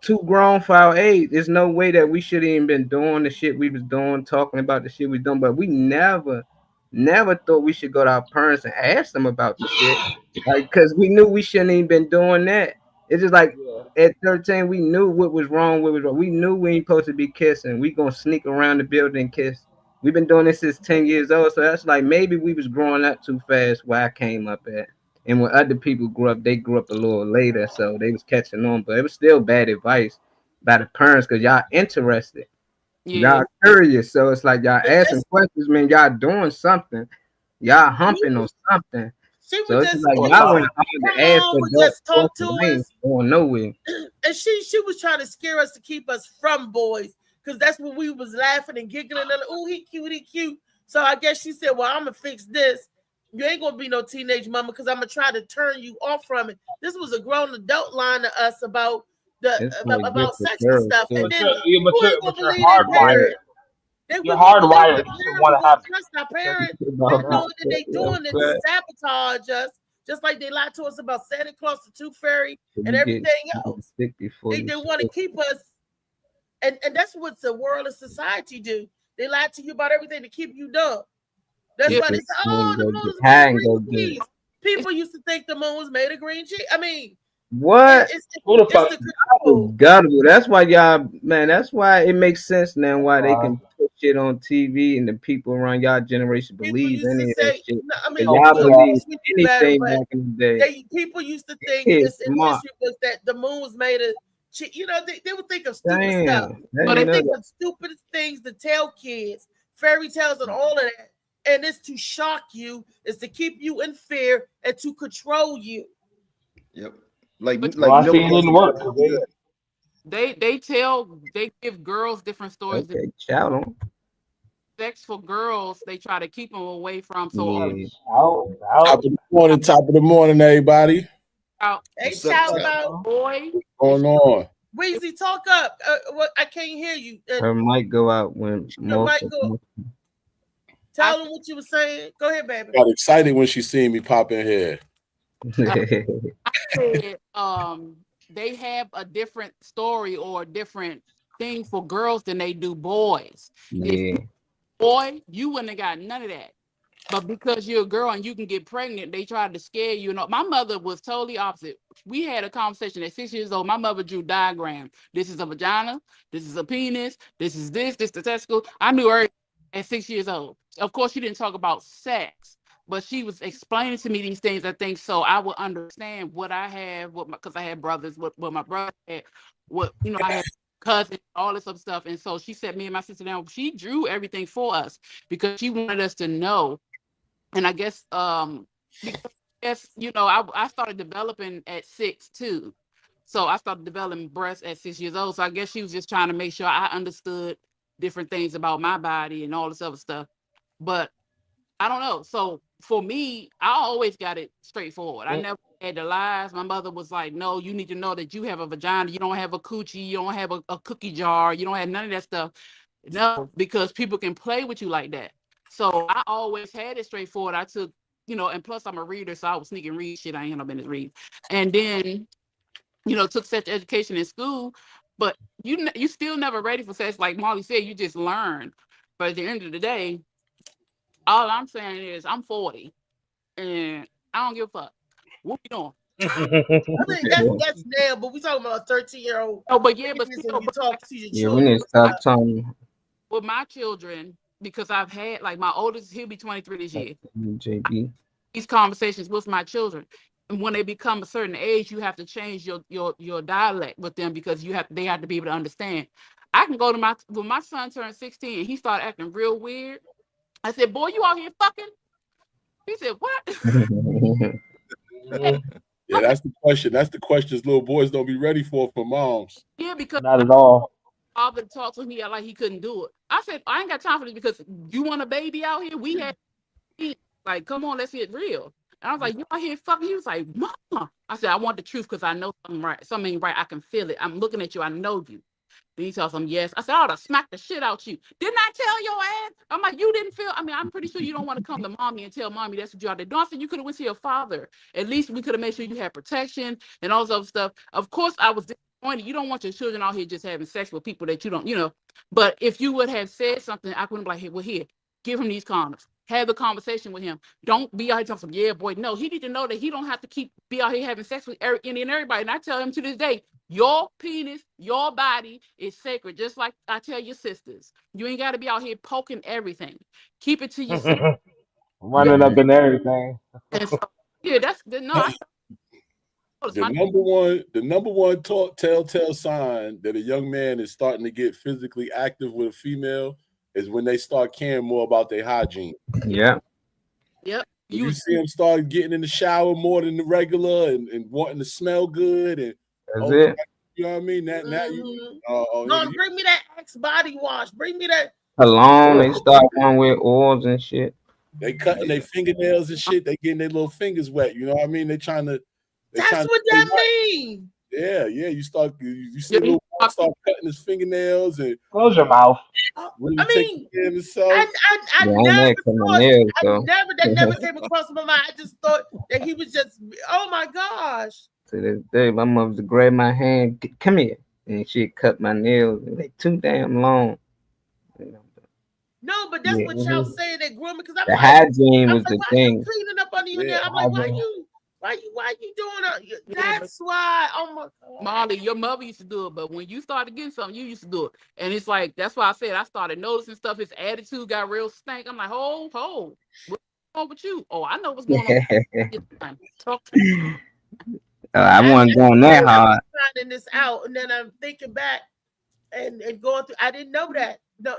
[SPEAKER 4] too grown for our age. There's no way that we should have even been doing the shit we was doing, talking about the shit we doing. But we never thought we should go to our parents and ask them about the shit. Like, cause we knew we shouldn't even been doing that. It's just like
[SPEAKER 3] Yeah.
[SPEAKER 4] at 13, we knew what was wrong, what was wrong. We knew we ain't supposed to be kissing. We gonna sneak around the building and kiss. We've been doing this since 10 years old. So that's like maybe we was growing up too fast where I came up at. And when other people grew up, they grew up a little later, so they was catching on. But it was still bad advice by the parents because y'all interested,
[SPEAKER 7] Yeah.
[SPEAKER 4] y'all curious. So it's like y'all
[SPEAKER 2] But
[SPEAKER 4] asking questions, man. Y'all doing something, y'all humping
[SPEAKER 2] me,
[SPEAKER 4] on something.
[SPEAKER 2] she
[SPEAKER 4] So
[SPEAKER 2] would
[SPEAKER 4] it's
[SPEAKER 2] just,
[SPEAKER 4] like
[SPEAKER 3] Or
[SPEAKER 4] y'all went
[SPEAKER 3] something.
[SPEAKER 4] hard
[SPEAKER 2] her
[SPEAKER 4] to ask
[SPEAKER 2] mom would
[SPEAKER 4] adult
[SPEAKER 2] just talk to
[SPEAKER 4] questions. I ain't
[SPEAKER 2] us,
[SPEAKER 4] going nowhere.
[SPEAKER 2] and she was trying to scare us to keep us from boys because that's when we was laughing and giggling and like, oh, he cute, he cute. So I guess she said, well, I'm gonna fix this. You ain't gonna be no teenage mama because I'm gonna try to turn you off from it. This was a grown adult lying to us about
[SPEAKER 4] It's like
[SPEAKER 2] about
[SPEAKER 4] different
[SPEAKER 2] sex and
[SPEAKER 4] girls
[SPEAKER 2] stuff, and
[SPEAKER 4] too.
[SPEAKER 3] But
[SPEAKER 2] then
[SPEAKER 3] you're, you,
[SPEAKER 2] who ain't
[SPEAKER 3] but
[SPEAKER 2] gonna
[SPEAKER 3] you're
[SPEAKER 2] believe their
[SPEAKER 3] hardwired.
[SPEAKER 2] parent? They
[SPEAKER 3] You're
[SPEAKER 2] we gonna believe
[SPEAKER 3] hardwired
[SPEAKER 2] their
[SPEAKER 3] to
[SPEAKER 2] parent. We
[SPEAKER 3] want to
[SPEAKER 2] gonna
[SPEAKER 3] have
[SPEAKER 2] trust our
[SPEAKER 3] sex.
[SPEAKER 2] parent, not
[SPEAKER 4] About
[SPEAKER 2] knowing that
[SPEAKER 4] that,
[SPEAKER 2] they doing it to
[SPEAKER 4] but
[SPEAKER 2] sabotage us, just like they lied to us about Santa Claus, the Tooth Fairy, and
[SPEAKER 4] you get
[SPEAKER 2] everything else.
[SPEAKER 4] sick before you
[SPEAKER 2] They want to
[SPEAKER 4] spit.
[SPEAKER 2] keep us, and that's what the world and society do. They lie to you about everything to keep you dumb. That's
[SPEAKER 7] Yeah.
[SPEAKER 2] why they
[SPEAKER 4] Just
[SPEAKER 2] say, "Oh, the moon
[SPEAKER 4] get
[SPEAKER 2] is made
[SPEAKER 4] high
[SPEAKER 2] of
[SPEAKER 4] and go
[SPEAKER 2] green
[SPEAKER 4] get it.
[SPEAKER 2] cheese." People used to think the moon was made of green cheese. I mean,
[SPEAKER 4] What?
[SPEAKER 3] Who the
[SPEAKER 2] it's
[SPEAKER 3] fuck?
[SPEAKER 2] the
[SPEAKER 4] Was
[SPEAKER 2] control.
[SPEAKER 4] guttural. That's why y'all, man. That's why it makes sense now why they
[SPEAKER 3] Uh,
[SPEAKER 4] can put shit on TV and the people around y'all generation
[SPEAKER 2] People
[SPEAKER 4] believe
[SPEAKER 2] used to
[SPEAKER 4] any of that
[SPEAKER 2] say,
[SPEAKER 4] shit.
[SPEAKER 2] no, I
[SPEAKER 4] But
[SPEAKER 2] mean,
[SPEAKER 3] oh,
[SPEAKER 4] y'all
[SPEAKER 2] look,
[SPEAKER 3] yeah.
[SPEAKER 4] believe
[SPEAKER 2] this we do better,
[SPEAKER 4] anything
[SPEAKER 2] but
[SPEAKER 4] back in the day.
[SPEAKER 2] people used to think
[SPEAKER 4] It's
[SPEAKER 2] this in
[SPEAKER 4] smart.
[SPEAKER 2] history was that the moon was made of, they would think of stupid stuff.
[SPEAKER 4] Damn, I
[SPEAKER 7] But
[SPEAKER 4] didn't
[SPEAKER 2] They
[SPEAKER 7] it,
[SPEAKER 4] know
[SPEAKER 2] think
[SPEAKER 4] that.
[SPEAKER 2] of stupid things to tell kids, fairy tales and all of that. And it's to shock you, it's to keep you in fear and to control you.
[SPEAKER 5] Yep. Like
[SPEAKER 7] but
[SPEAKER 3] Well, I see
[SPEAKER 5] milk
[SPEAKER 3] it didn't
[SPEAKER 5] doesn't
[SPEAKER 3] work.
[SPEAKER 5] taste good.
[SPEAKER 7] they give girls different stories.
[SPEAKER 4] Okay, shout on.
[SPEAKER 7] Sex for girls, they try to keep them away from. So
[SPEAKER 4] Yeah.
[SPEAKER 3] Out, out.
[SPEAKER 8] Top of the morning, everybody.
[SPEAKER 7] out
[SPEAKER 2] Hey,
[SPEAKER 5] What's up,
[SPEAKER 2] child,
[SPEAKER 5] Chop?
[SPEAKER 2] about
[SPEAKER 7] boy,
[SPEAKER 8] What's going on?
[SPEAKER 2] Weezy, talk up. I can't hear you.
[SPEAKER 4] Her mic go out when most of
[SPEAKER 2] Michael,
[SPEAKER 7] I
[SPEAKER 2] tell them what you were saying. Go ahead, baby.
[SPEAKER 8] Got excited when she seen me pop in here.
[SPEAKER 7] said they have a different story or a different thing for girls than they do boys. It's
[SPEAKER 4] yeah.
[SPEAKER 7] boy, you wouldn't have got none of that. But because you're a girl and you can get pregnant, they tried to scare you. My mother was totally opposite. We had a conversation at 6 years old. My mother drew diagrams. This is a vagina. This is a penis. This is this the testicle. I knew her at 6 years old. Of course, she didn't talk about sex, but she was explaining to me these things. I think so I would understand what I have, because I had brothers, what my brother had, I had cousins, all this other stuff. And so she set me and my sister down. She drew everything for us because she wanted us to know. And I guess, I started developing at 6 too. So I started developing breasts at 6 years old. So I guess she was just trying to make sure I understood different things about my body and all this other stuff. But I don't know. So for me, I always got it straightforward. I never had the lies. My mother was like, no, you need to know that you have a vagina. You don't have a coochie. You don't have a cookie jar. You don't have none of that stuff. No, because people can play with you like that. So I always had it straightforward. I took, and plus I'm a reader, so I was sneaking read shit. I ain't no business read. And then, took sex education in school, but you still never ready for sex. Like Marley said, you just learn. But at the end of the day, all I'm saying is I'm 40 and I don't give a fuck. What you doing?
[SPEAKER 2] I think that's now, but we talking about a 13-year-old.
[SPEAKER 7] Oh, but yeah, but
[SPEAKER 2] still, you talk to your
[SPEAKER 4] Yeah,
[SPEAKER 2] children.
[SPEAKER 4] we need to stop talking.
[SPEAKER 7] With my children, because I've had, like, my oldest, he'll be 23 this year.
[SPEAKER 4] JB.
[SPEAKER 7] These conversations with my children, and when they become a certain age, you have to change your dialect with them because they have to be able to understand. I can go to when my son turned 16 and he started acting real weird. I said, "Boy, you out here fucking?" He said, "What?"
[SPEAKER 8] Yeah, that's the question. That's the questions little boys don't be ready for moms.
[SPEAKER 7] Yeah, because
[SPEAKER 3] Not at all.
[SPEAKER 7] father talked to me like he couldn't do it. I said, I ain't got time for this because you want a baby out here. We had, like, come on, let's get real. And I was like, you out here fucking? He was like, Mama. I said, I want the truth because I know something ain't right. I can feel it. I'm looking at you. I know you. Then he tells him, yes. I said, I ought to smack the shit out you. Didn't I tell your ass? I'm like, you didn't feel, I'm pretty sure you don't want to come to mommy and tell mommy that's what you out there doing. I said, you could have went to your father. At least we could have made sure you had protection and all this other stuff. Of course, I was disappointed. You don't want your children out here just having sex with people that you don't, But if you would have said something, I wouldn't be like, hey, well, here, give him these condoms. Have the conversation with him. Don't be out here talking, yeah, boy. No, he need to know that he don't have to be out here having sex with any and everybody. And I tell him to this day, your penis, your body is sacred. Just like I tell your sisters, you ain't got to be out here poking everything. Keep it to yourself.
[SPEAKER 3] Running up in everything.
[SPEAKER 7] And so, yeah, the
[SPEAKER 8] number one telltale sign that a young man is starting to get physically active with a female is when they start caring more about their hygiene.
[SPEAKER 4] Yeah.
[SPEAKER 7] Yep.
[SPEAKER 8] You see them start getting in the shower more than the regular and wanting to smell good and
[SPEAKER 4] that's it.
[SPEAKER 8] You know what I mean? Now
[SPEAKER 2] bring me that Axe body wash. Bring me that
[SPEAKER 4] cologne. They start going with oils and shit.
[SPEAKER 8] They cutting their fingernails and shit. They getting their little fingers wet. You know what I mean? That's what
[SPEAKER 2] that means.
[SPEAKER 8] Yeah. You see little boy start cutting his fingernails and
[SPEAKER 3] close your mouth.
[SPEAKER 8] Really
[SPEAKER 2] I mean,
[SPEAKER 4] I
[SPEAKER 2] never came across my mind. I just thought that he was just, oh my gosh.
[SPEAKER 4] To this day, my mother would grab my hand, come here, and she'd cut my nails. They too damn long.
[SPEAKER 2] No, but that's what y'all saying that grooming because
[SPEAKER 4] the hygiene was the thing.
[SPEAKER 2] Cleaning up under you there. I'm like, why you doing it? That's why. Oh my God.
[SPEAKER 7] Molly, your mother used to do it, but when you started getting something, you used to do it. And it's like, that's why I said I started noticing stuff. His attitude got real stank. I'm like, what's wrong with you? Oh, I know what's going on. Talk to me.
[SPEAKER 4] I wasn't going that hard.
[SPEAKER 2] Finding this out, and then I'm thinking back and going through. I didn't know that. No.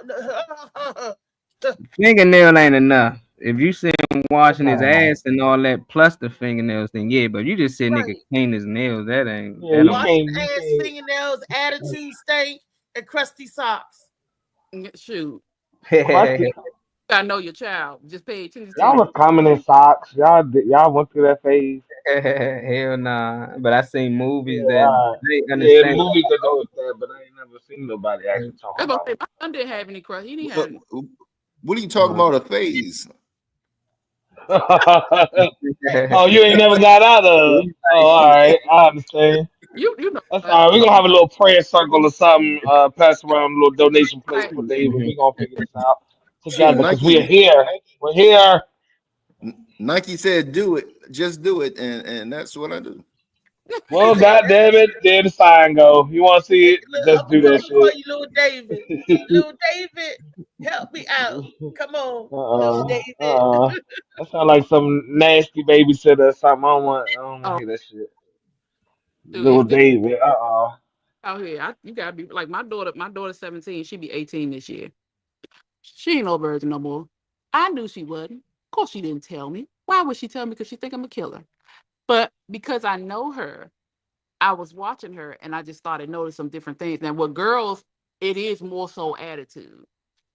[SPEAKER 4] Fingernail ain't enough. If you see him washing his ass and all that, plus the fingernails, then yeah. But you just see nigga clean his nails. That ain't.
[SPEAKER 2] Yeah, washing ass, fingernails, attitude, stank, and crusty socks.
[SPEAKER 7] Shoot. I know your child. Just pay attention.
[SPEAKER 3] Y'all was coming in socks. Y'all went through that phase.
[SPEAKER 4] Hell nah. But I seen movies that they understand.
[SPEAKER 3] Yeah, movies that do that, but I ain't never seen nobody actually talk about it.
[SPEAKER 7] My son didn't have any crush. He didn't have any.
[SPEAKER 5] What are you talking about? A phase?
[SPEAKER 3] Oh, you ain't never got out of. Oh, all right, I understand.
[SPEAKER 7] You know.
[SPEAKER 3] That's all right. We're gonna have a little prayer circle or something. Pass around a little donation plate for David. We're gonna figure this out.
[SPEAKER 5] Shoot,
[SPEAKER 3] together because we're
[SPEAKER 5] Nike
[SPEAKER 3] here. We're here.
[SPEAKER 5] Nike said do it, just do it, and that's what I do.
[SPEAKER 3] Well, God damn it, there the sign go. You want to see
[SPEAKER 2] Hey,
[SPEAKER 3] it?
[SPEAKER 2] look,
[SPEAKER 3] Just do
[SPEAKER 2] I'm
[SPEAKER 3] that
[SPEAKER 2] gonna call
[SPEAKER 3] shit.
[SPEAKER 2] you Little David. Little David, help me out. Come on, Little David.
[SPEAKER 3] That sounds like some nasty babysitter or something. I don't want to
[SPEAKER 7] Oh,
[SPEAKER 3] hear that shit.
[SPEAKER 7] dude, it's
[SPEAKER 3] Little
[SPEAKER 7] different
[SPEAKER 3] David.
[SPEAKER 7] out here. You gotta be like my daughter. My daughter's 17. She be 18 this year. She ain't no virgin no more. I knew she wasn't. Of course, she didn't tell me. Why would she tell me? Because she think I'm a killer. But because I know her, I was watching her, and I just started noticing some different things. Now, with girls, it is more so attitude.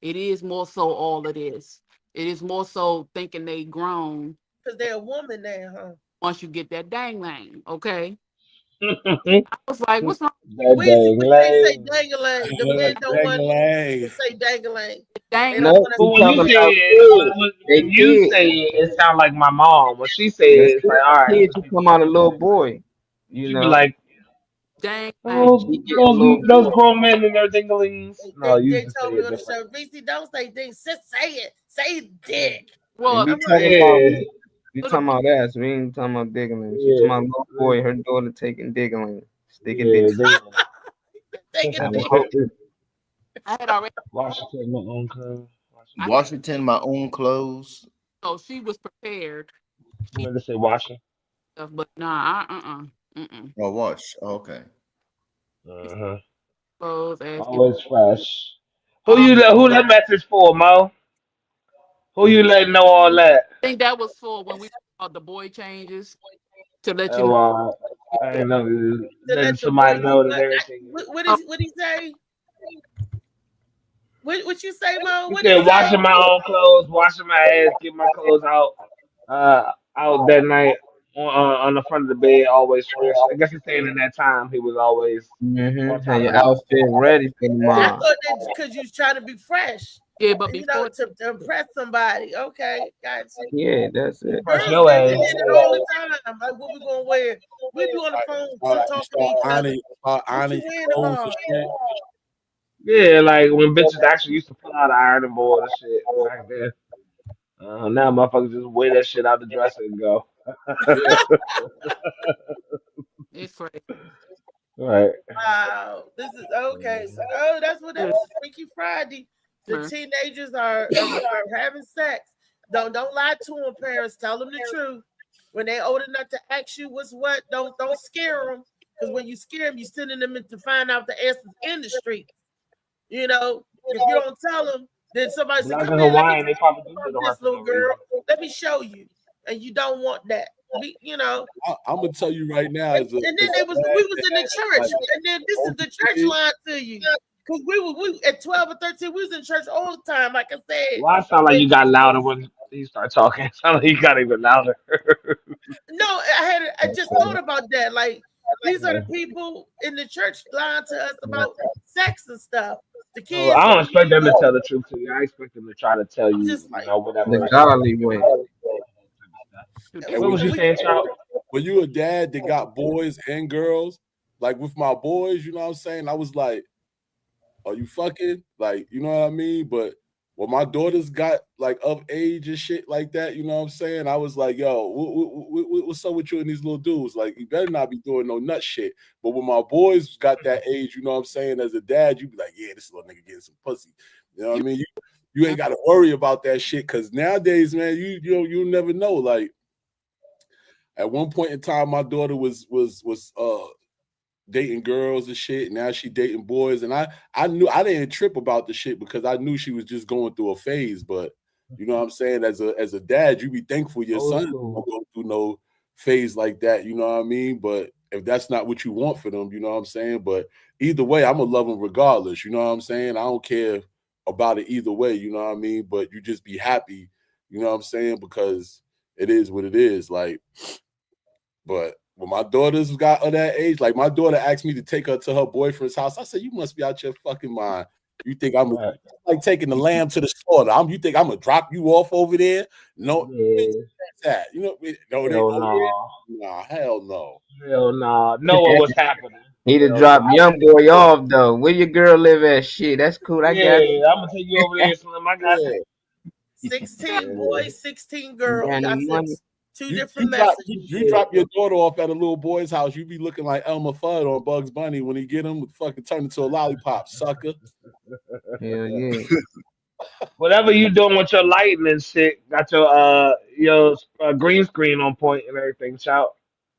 [SPEAKER 7] It is more so all of this. It is more so thinking they grown
[SPEAKER 2] Because they're a woman now, huh?
[SPEAKER 7] once you get that dang lane. Okay.
[SPEAKER 3] That
[SPEAKER 7] I was like, what's wrong
[SPEAKER 2] Weezy,
[SPEAKER 3] dang
[SPEAKER 2] we can't say
[SPEAKER 3] lame.
[SPEAKER 2] dangling. The men don't want to
[SPEAKER 8] Dang-a-lang.
[SPEAKER 2] say dangling.
[SPEAKER 7] with
[SPEAKER 2] They
[SPEAKER 7] dang
[SPEAKER 2] don't
[SPEAKER 7] lane?
[SPEAKER 4] No,
[SPEAKER 2] want to
[SPEAKER 3] But
[SPEAKER 4] we
[SPEAKER 3] when
[SPEAKER 2] say
[SPEAKER 3] you
[SPEAKER 4] talking
[SPEAKER 3] say
[SPEAKER 4] about
[SPEAKER 3] it,
[SPEAKER 4] kids. They
[SPEAKER 3] when you
[SPEAKER 4] kids.
[SPEAKER 3] say it, it sounds like my mom. When she say
[SPEAKER 4] When
[SPEAKER 3] it,
[SPEAKER 4] she
[SPEAKER 3] it's like, all right, that's
[SPEAKER 4] kids,
[SPEAKER 3] what
[SPEAKER 4] you
[SPEAKER 3] she
[SPEAKER 4] come out a
[SPEAKER 3] talking
[SPEAKER 4] little
[SPEAKER 3] about.
[SPEAKER 4] boy. You
[SPEAKER 3] She be
[SPEAKER 4] know,
[SPEAKER 3] like,
[SPEAKER 7] Dang lane.
[SPEAKER 3] oh,
[SPEAKER 4] she get a little
[SPEAKER 3] those
[SPEAKER 4] boy.
[SPEAKER 3] grown men and their dinglings. No, you
[SPEAKER 2] they
[SPEAKER 3] just say
[SPEAKER 2] told me
[SPEAKER 3] it
[SPEAKER 2] on the
[SPEAKER 3] different.
[SPEAKER 2] show, Reese, don't say ding. Just say it. Say dick.
[SPEAKER 4] And
[SPEAKER 7] Well,
[SPEAKER 4] we
[SPEAKER 2] I'm
[SPEAKER 4] talking
[SPEAKER 2] like,
[SPEAKER 4] about
[SPEAKER 3] Yeah,
[SPEAKER 4] we
[SPEAKER 2] so the
[SPEAKER 4] talking about that. So we ain't talking about diggling. She talking
[SPEAKER 3] yeah,
[SPEAKER 4] about little boy, her daughter taking diggling, sticking
[SPEAKER 3] yeah,
[SPEAKER 4] dick.
[SPEAKER 3] dinglings.
[SPEAKER 2] take a dick.
[SPEAKER 7] I had already.
[SPEAKER 3] Washington, my uncle.
[SPEAKER 7] I had,
[SPEAKER 3] Washington.
[SPEAKER 5] Washington, my own clothes.
[SPEAKER 7] so she was prepared.
[SPEAKER 3] I
[SPEAKER 7] She
[SPEAKER 3] meant to say Washington.
[SPEAKER 7] stuff, but nah,
[SPEAKER 5] Oh, wash. Okay.
[SPEAKER 3] Uh-huh.
[SPEAKER 7] clothes, ass get
[SPEAKER 3] Always fresh.
[SPEAKER 7] all.
[SPEAKER 3] Who that message for, Mo? Who you letting know all that?
[SPEAKER 7] I think that was for when we bought the boy changes to let you
[SPEAKER 3] Oh,
[SPEAKER 7] know.
[SPEAKER 3] I ain't know
[SPEAKER 2] To
[SPEAKER 3] letting
[SPEAKER 2] let the boy
[SPEAKER 3] somebody
[SPEAKER 2] do
[SPEAKER 3] know that
[SPEAKER 2] what?
[SPEAKER 3] everything.
[SPEAKER 2] What he say? What you say, Mo?
[SPEAKER 3] He
[SPEAKER 2] What he
[SPEAKER 3] said
[SPEAKER 2] say?
[SPEAKER 3] washing my own clothes, washing my ass, get my clothes out that night on the front of the bed, always fresh. I guess he's saying in that time he was always on
[SPEAKER 4] Have
[SPEAKER 3] top
[SPEAKER 4] your
[SPEAKER 3] of that.
[SPEAKER 4] outfit ready for
[SPEAKER 2] I
[SPEAKER 7] Yeah,
[SPEAKER 4] tomorrow.
[SPEAKER 2] thought that because you was trying to be fresh,
[SPEAKER 7] yeah, but
[SPEAKER 2] you know,
[SPEAKER 7] before
[SPEAKER 2] to impress somebody. Okay, gotcha.
[SPEAKER 4] Yeah, that's it.
[SPEAKER 3] Fresh
[SPEAKER 2] Girls
[SPEAKER 3] your
[SPEAKER 2] did
[SPEAKER 3] ass.
[SPEAKER 2] it all the time. Like, what we gonna wear? We'd be on the phone
[SPEAKER 8] You
[SPEAKER 2] talking to
[SPEAKER 8] start
[SPEAKER 2] each other.
[SPEAKER 8] ironing
[SPEAKER 2] What you
[SPEAKER 8] your
[SPEAKER 2] wearing
[SPEAKER 8] clothes and
[SPEAKER 2] tomorrow?
[SPEAKER 8] shit.
[SPEAKER 3] Yeah, like when bitches actually used to pull out the ironing board and shit back then. Now motherfuckers just wear that shit out the dresser and go.
[SPEAKER 7] it's crazy.
[SPEAKER 3] Right.
[SPEAKER 2] Wow, this is okay. So, that's what it
[SPEAKER 7] Yeah,
[SPEAKER 2] was. Freaky Friday. The
[SPEAKER 7] sure.
[SPEAKER 2] teenagers are having sex. Don't lie to them, parents. Tell them the truth. When they old enough to ask you what's what, don't scare them. Because when you scare them, you're sending them in to find out the answers in the street. You know, if you don't tell them, then somebody say,
[SPEAKER 3] Black
[SPEAKER 2] "Come
[SPEAKER 3] and
[SPEAKER 2] here, let me
[SPEAKER 3] Hawaiian, they
[SPEAKER 2] tell
[SPEAKER 3] probably
[SPEAKER 2] you
[SPEAKER 3] do get
[SPEAKER 2] about this
[SPEAKER 3] arrested
[SPEAKER 2] little
[SPEAKER 3] on raising.
[SPEAKER 2] girl. Let me show you." And you don't want that. You know.
[SPEAKER 8] I'm gonna tell you right now,
[SPEAKER 2] And then we was in the church,
[SPEAKER 8] like
[SPEAKER 2] and then this is
[SPEAKER 8] both
[SPEAKER 2] the church
[SPEAKER 8] kids,
[SPEAKER 2] line to you. Because we at 12 or 13, we was in church all the time, like I said.
[SPEAKER 3] Why sound like you got louder when you start talking? It sound like you got even louder.
[SPEAKER 2] No, I just thought about that. Like, these are the people in the church lying to us about sex and stuff. The
[SPEAKER 3] So
[SPEAKER 2] kids
[SPEAKER 3] I
[SPEAKER 2] from
[SPEAKER 3] don't expect them to tell the truth to you. I expect them to try to tell
[SPEAKER 2] I'm
[SPEAKER 3] you,
[SPEAKER 2] just like,
[SPEAKER 4] The
[SPEAKER 3] whatever.
[SPEAKER 4] godly way.
[SPEAKER 7] Dude,
[SPEAKER 2] and
[SPEAKER 7] they
[SPEAKER 8] and
[SPEAKER 3] What
[SPEAKER 2] we
[SPEAKER 3] was
[SPEAKER 2] and
[SPEAKER 3] you
[SPEAKER 2] we
[SPEAKER 3] saying, Charles?
[SPEAKER 8] when you a dad that got boys and girls, like with my boys, you know what I'm saying? I was like, are you fucking? Like, you know what I mean? But when my daughters got like of age and shit like that, you know what I'm saying? I was like, yo, what's up with you and these little dudes? Like, you better not be doing no nut shit. But when my boys got that age, you know what I'm saying? As a dad, you be like, yeah, this little nigga getting some pussy. You know what I mean? You ain't got to worry about that shit because nowadays, man, you never know. Like, at one point in time, my daughter was dating girls and shit. Now she dating boys, and I knew I didn't trip about the shit because I knew she was just going through a phase. But you know what I'm saying? As a dad, you be thankful your
[SPEAKER 3] Old
[SPEAKER 8] son
[SPEAKER 3] school.
[SPEAKER 8] don't go through no phase like that. You know what I mean? But if that's not what you want for them, you know what I'm saying? But either way, I'm gonna love them regardless. You know what I'm saying? I don't care about it either way. You know what I mean? But you just be happy. You know what I'm saying? Because it is what it is. Like, but when my daughters got of that age, like my daughter asked me to take her to her boyfriend's house. I said, "You must be out your fucking mind. You think I'm
[SPEAKER 3] Right.
[SPEAKER 8] like taking the lamb to the slaughter? You think I'm gonna drop you off over there? No,
[SPEAKER 3] Yeah.
[SPEAKER 8] that you know? No, they
[SPEAKER 3] Hell
[SPEAKER 8] oh
[SPEAKER 3] no.
[SPEAKER 8] yeah, nah, hell no.
[SPEAKER 3] Hell no. Know what was happening.
[SPEAKER 4] He'd have
[SPEAKER 3] Hell no.
[SPEAKER 4] dropped young boy off though. Where your girl live at? Shit, that's cool. I got you.
[SPEAKER 3] Yeah, I'm gonna take you over there, Slim. I got
[SPEAKER 8] Yeah,
[SPEAKER 3] you.
[SPEAKER 2] 16 boys, 16 girls.
[SPEAKER 4] Yeah,
[SPEAKER 2] I
[SPEAKER 4] you
[SPEAKER 2] sent
[SPEAKER 4] money.
[SPEAKER 2] two different messages.
[SPEAKER 8] You drop your daughter off at a little boy's house, you be looking like Elmer Fudd on Bugs Bunny when he get him fucking turn into a lollipop, sucker.
[SPEAKER 4] Hell yeah.
[SPEAKER 3] Whatever you doing with your lighting and shit, got your green screen on point and everything. Shout.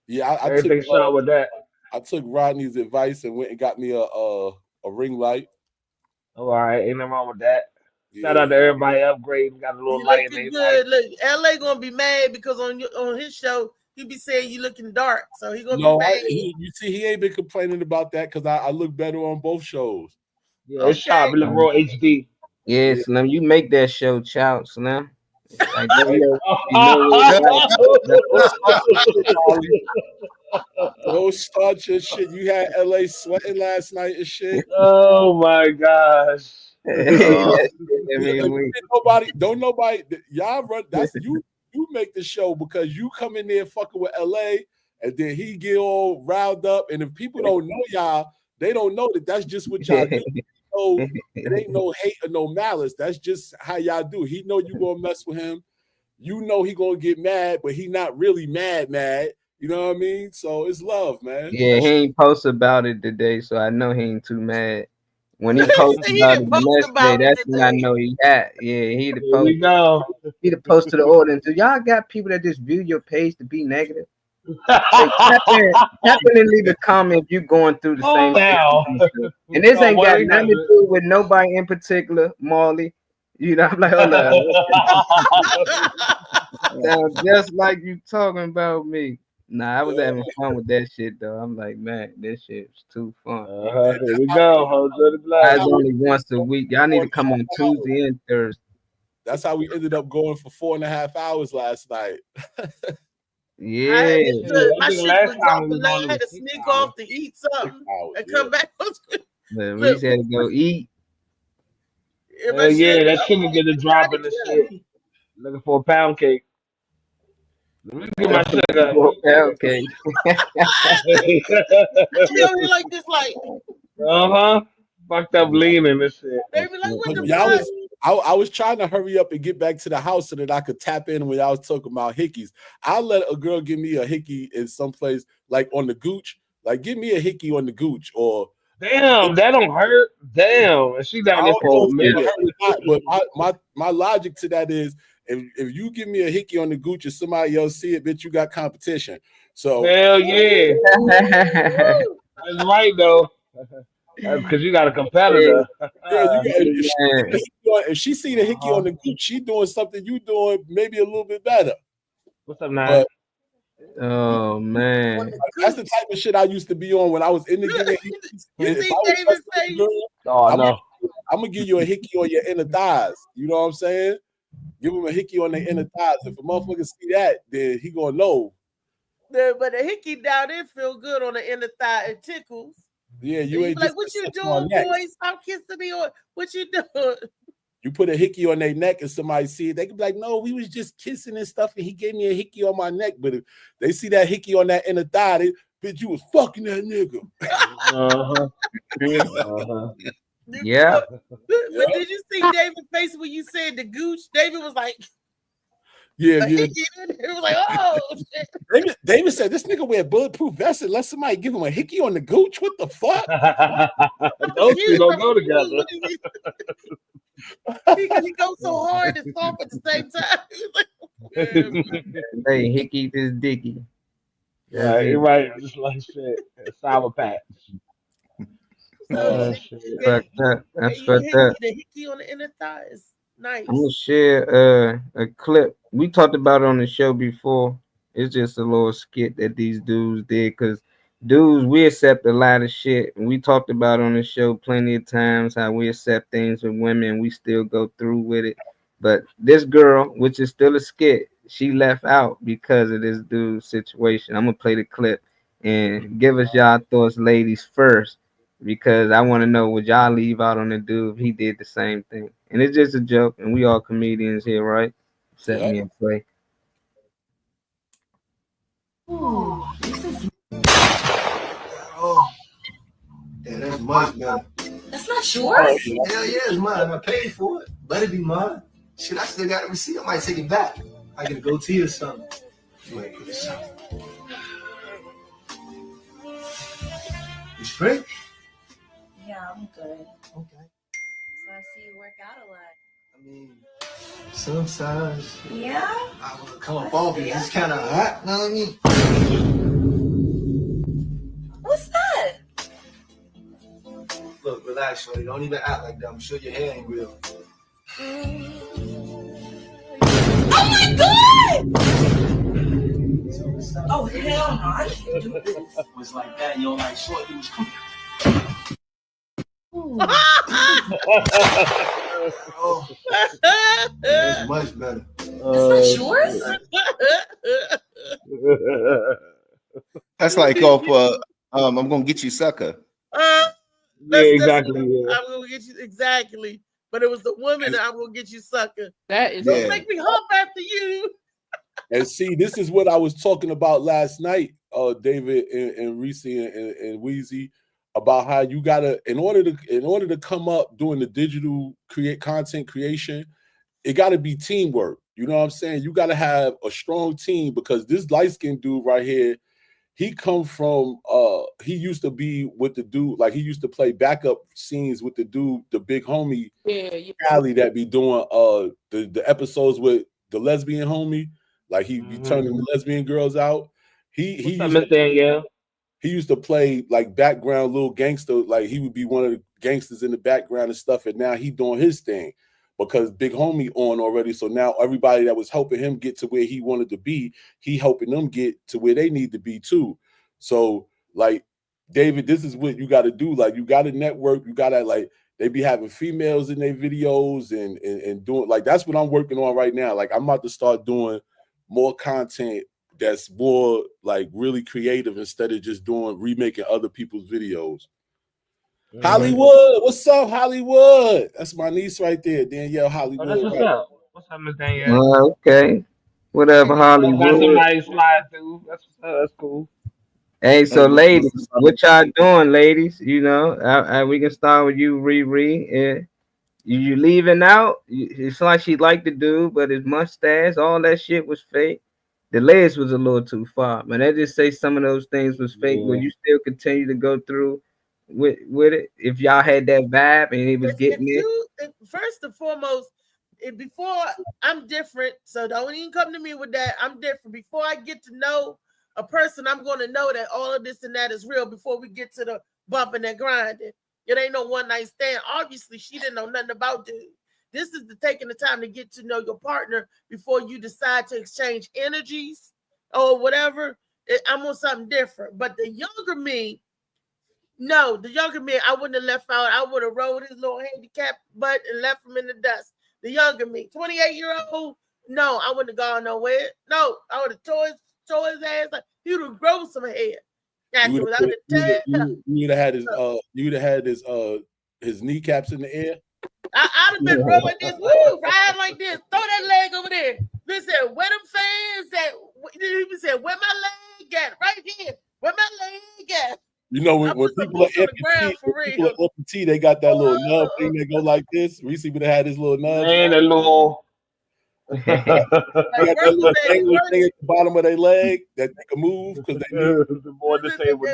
[SPEAKER 8] Yeah, I
[SPEAKER 3] Everything
[SPEAKER 8] took
[SPEAKER 3] shout with that.
[SPEAKER 8] I took Rodney's advice and went and got me a ring light.
[SPEAKER 3] Oh, all right, ain't nothing wrong with that.
[SPEAKER 8] Yeah.
[SPEAKER 3] Shout out to everybody upgrading, got a little
[SPEAKER 2] You
[SPEAKER 3] light in
[SPEAKER 2] looking
[SPEAKER 3] their
[SPEAKER 2] good. Look, LA gonna be mad because on his show he be saying you looking dark, so he gonna be mad.
[SPEAKER 8] You see, he ain't been complaining about that because I look better on both shows.
[SPEAKER 3] Yeah, it's sharp. It look real HD.
[SPEAKER 4] Yeah, Slim, you make that show, Chow, Slim. Like,
[SPEAKER 8] Don't start your shit. You had LA sweating last night and shit.
[SPEAKER 3] Oh my gosh.
[SPEAKER 8] Don't nobody y'all run. That's you make the show because you come in there fucking with LA and then he get all riled up. And if people don't know y'all, they don't know that's just what y'all do. So it ain't no hate or no malice. That's just how y'all do. He know you gonna mess with him. You know he gonna get mad, but he not really mad. You know what I mean? So it's love, man.
[SPEAKER 4] Yeah, he ain't post about it today, so I know he ain't too mad. When he posted about it the next day, that's when I know he had. Yeah, he the post. He the post to the audience. Do y'all got people that just view your page to be negative? Tap in and leave a comment if you going through the same thing. And this ain't got nothing to do with nobody in particular, Marley. You know, I'm like, hold on. Sounds just like you talking about me. Nah, I was having fun with that shit though. I'm like, man, this shit's too fun.
[SPEAKER 3] Here we go.
[SPEAKER 4] Guys, only once a week. Y'all need to come on Tuesday and Thursday.
[SPEAKER 8] That's how we ended up going for 4.5 hours last night.
[SPEAKER 4] Yeah.
[SPEAKER 2] My shit was dropping. I had to sneak off to eat something and come back.
[SPEAKER 4] Man, we just had to go eat.
[SPEAKER 3] Yeah, that shit was getting dropping the shit. Looking for a pound cake. Let me get my sugar.
[SPEAKER 4] Pound cake.
[SPEAKER 2] Like this, like.
[SPEAKER 3] Fucked up leaning and shit.
[SPEAKER 2] They be like, what the
[SPEAKER 8] I was trying to hurry up and get back to the house so that I could tap in when I was talking about hickeys. I'll let a girl give me a hickey in some place like on the gooch. Like, give me a hickey on the gooch or.
[SPEAKER 3] Damn, that don't hurt. Damn, and she down there for a minute.
[SPEAKER 8] But my logic to that is, if you give me a hickey on the gooch and somebody else see it, bitch, you got competition. So
[SPEAKER 3] hell yeah, that's right though. Because you got a competitor.
[SPEAKER 8] If she see the hickey on the gooch, she doing something you doing maybe a little bit better.
[SPEAKER 3] What's up now?
[SPEAKER 4] Oh man,
[SPEAKER 8] that's the type of shit I used to be on when I was in the game.
[SPEAKER 2] You see David's face?
[SPEAKER 8] I'm gonna give you a hickey on your inner thighs. You know what I'm saying? Give him a hickey on their inner thighs. If a motherfucker see that, then he gonna know.
[SPEAKER 2] But the hickey down there feel good on the inner thigh. It tickles.
[SPEAKER 8] Yeah, you ain't
[SPEAKER 2] like, what you doing, boy? Stop kissing me. Or what you doing?
[SPEAKER 8] You put a hickey on their neck and somebody see it, they can be like, no, we was just kissing and stuff, and he gave me a hickey on my neck. But if they see that hickey on that inner thigh, they, bitch, you was fucking that nigga.
[SPEAKER 4] Yeah.
[SPEAKER 2] But did you see David's face when you said the gooch? David was like,
[SPEAKER 8] yeah.
[SPEAKER 2] It was like, oh shit.
[SPEAKER 8] David said, this nigga wear bulletproof vest and let somebody give him a hickey on the gooch. What the fuck?
[SPEAKER 3] Those two don't go together.
[SPEAKER 2] He goes so hard and soft at the same time.
[SPEAKER 4] Hey, hickey this dicky.
[SPEAKER 3] Yeah, you're right. Just like shit. Sour patch.
[SPEAKER 4] That's fucked up. That's fucked up.
[SPEAKER 2] The hickey on the inner thigh is nice.
[SPEAKER 4] I'm gonna share a clip. We talked about it on the show before. It's just a little skit that these dudes did because dudes, we accept a lot of shit. And we talked about on the show plenty of times how we accept things with women. We still go through with it. But this girl, which is still a skit, she left out because of this dude's situation. I'm gonna play the clip and give us y'all thoughts, ladies, first, because I want to know would y'all leave out on the dude if he did the same thing. And it's just a joke, and we all comedians here, right? Set me and play.
[SPEAKER 9] Oh, yeah, that's much better.
[SPEAKER 10] That's not yours.
[SPEAKER 9] Hell yeah, it's mine. I paid for it. Better be mine. Shit, I still got the receipt. I might take it back. I get a goatee or something. Wait, give me something. You straight?
[SPEAKER 10] Yeah, I'm good.
[SPEAKER 9] Okay.
[SPEAKER 10] So I see you work out a lot.
[SPEAKER 9] I mean, sometimes
[SPEAKER 10] Yeah?
[SPEAKER 9] I want to come up off it. It's kind of hot. Know what I mean?
[SPEAKER 10] What's that?
[SPEAKER 9] Look, relax, shorty. Don't even act like that. I'm sure your hair ain't real.
[SPEAKER 10] Oh my god! Oh hell no, I can't do this.
[SPEAKER 9] It was like that. You know, like short. He was coming. Oh, it's much better.
[SPEAKER 10] That's not yours?
[SPEAKER 5] That's like off. I'm gonna get you, sucker.
[SPEAKER 3] Yeah,
[SPEAKER 2] That's
[SPEAKER 3] exactly. Yeah.
[SPEAKER 2] I'm gonna get you exactly. But it was the woman that I'm gonna get you, sucker.
[SPEAKER 7] That is
[SPEAKER 2] Don't
[SPEAKER 5] Yeah.
[SPEAKER 2] make me hump after you.
[SPEAKER 8] And see, this is what I was talking about last night, David and Reese and Wheezy, about how you gotta, in order to come up doing the digital content creation, it gotta be teamwork. You know what I'm saying? You gotta have a strong team, because this light-skinned dude right here, he come from he used to be with the dude, like he used to play backup scenes with the dude, the big homie Cali, that be doing the episodes with the lesbian homie. Like he be turning the lesbian girls out. He used to play like background little gangster, like he would be one of the gangsters in the background and stuff. And now he doing his thing because big homie on already. So now everybody that was helping him get to where he wanted to be, he helping them get to where they need to be too. So like, David, this is what you got to do. Like, you got to network. You got to, like, they be having females in their videos and doing, like, that's what I'm working on right now. Like, I'm about to start doing more content that's more like really creative instead of just remaking other people's videos. Mm-hmm. Hollywood, what's up, Hollywood? That's my niece right there, Danielle Hollywood.
[SPEAKER 3] Oh, that's what's up. What's up, Miss Danielle?
[SPEAKER 4] Okay, whatever, Hollywood.
[SPEAKER 3] Got somebody slide through. That's what's up. That's cool.
[SPEAKER 4] Hey, so ladies, what y'all doing, ladies? You know, we can start with you, Riri. You leaving out? It's like she liked the dude, but his mustache, all that shit was fake. The legs was a little too far, man. I just say some of those things was fake. Will you still continue to go through with it if y'all had that vibe and he was getting it?
[SPEAKER 2] First and foremost, before I'm different, so don't even come to me with that. I'm different. Before I get to know a person, I'm going to know that all of this and that is real before we get to the bumping and grinding. It ain't no one night stand. Obviously, she didn't know nothing about dude. This is taking the time to get to know your partner before you decide to exchange energies or whatever. I'm on something different. But the younger me, I wouldn't have left out. I would have rolled his little handicap butt and left him in the dust. The younger me, 28-year-old, no, I wouldn't have gone nowhere. No, I would have tore his ass. Like, he would have grown some hair.
[SPEAKER 8] You would have had his kneecaps in the air.
[SPEAKER 2] I'd have been rolling this, riding like this, throw that leg over there. Listen, where them fans at? He said, where my leg at? Right here. Where my leg at?
[SPEAKER 8] You know, when people are amputee, they got that little nub thing that go like this. Reese would have had his little nub.
[SPEAKER 3] And a little
[SPEAKER 8] got that little dangling thing at the bottom of their leg that they can move because they need
[SPEAKER 3] the more disabled.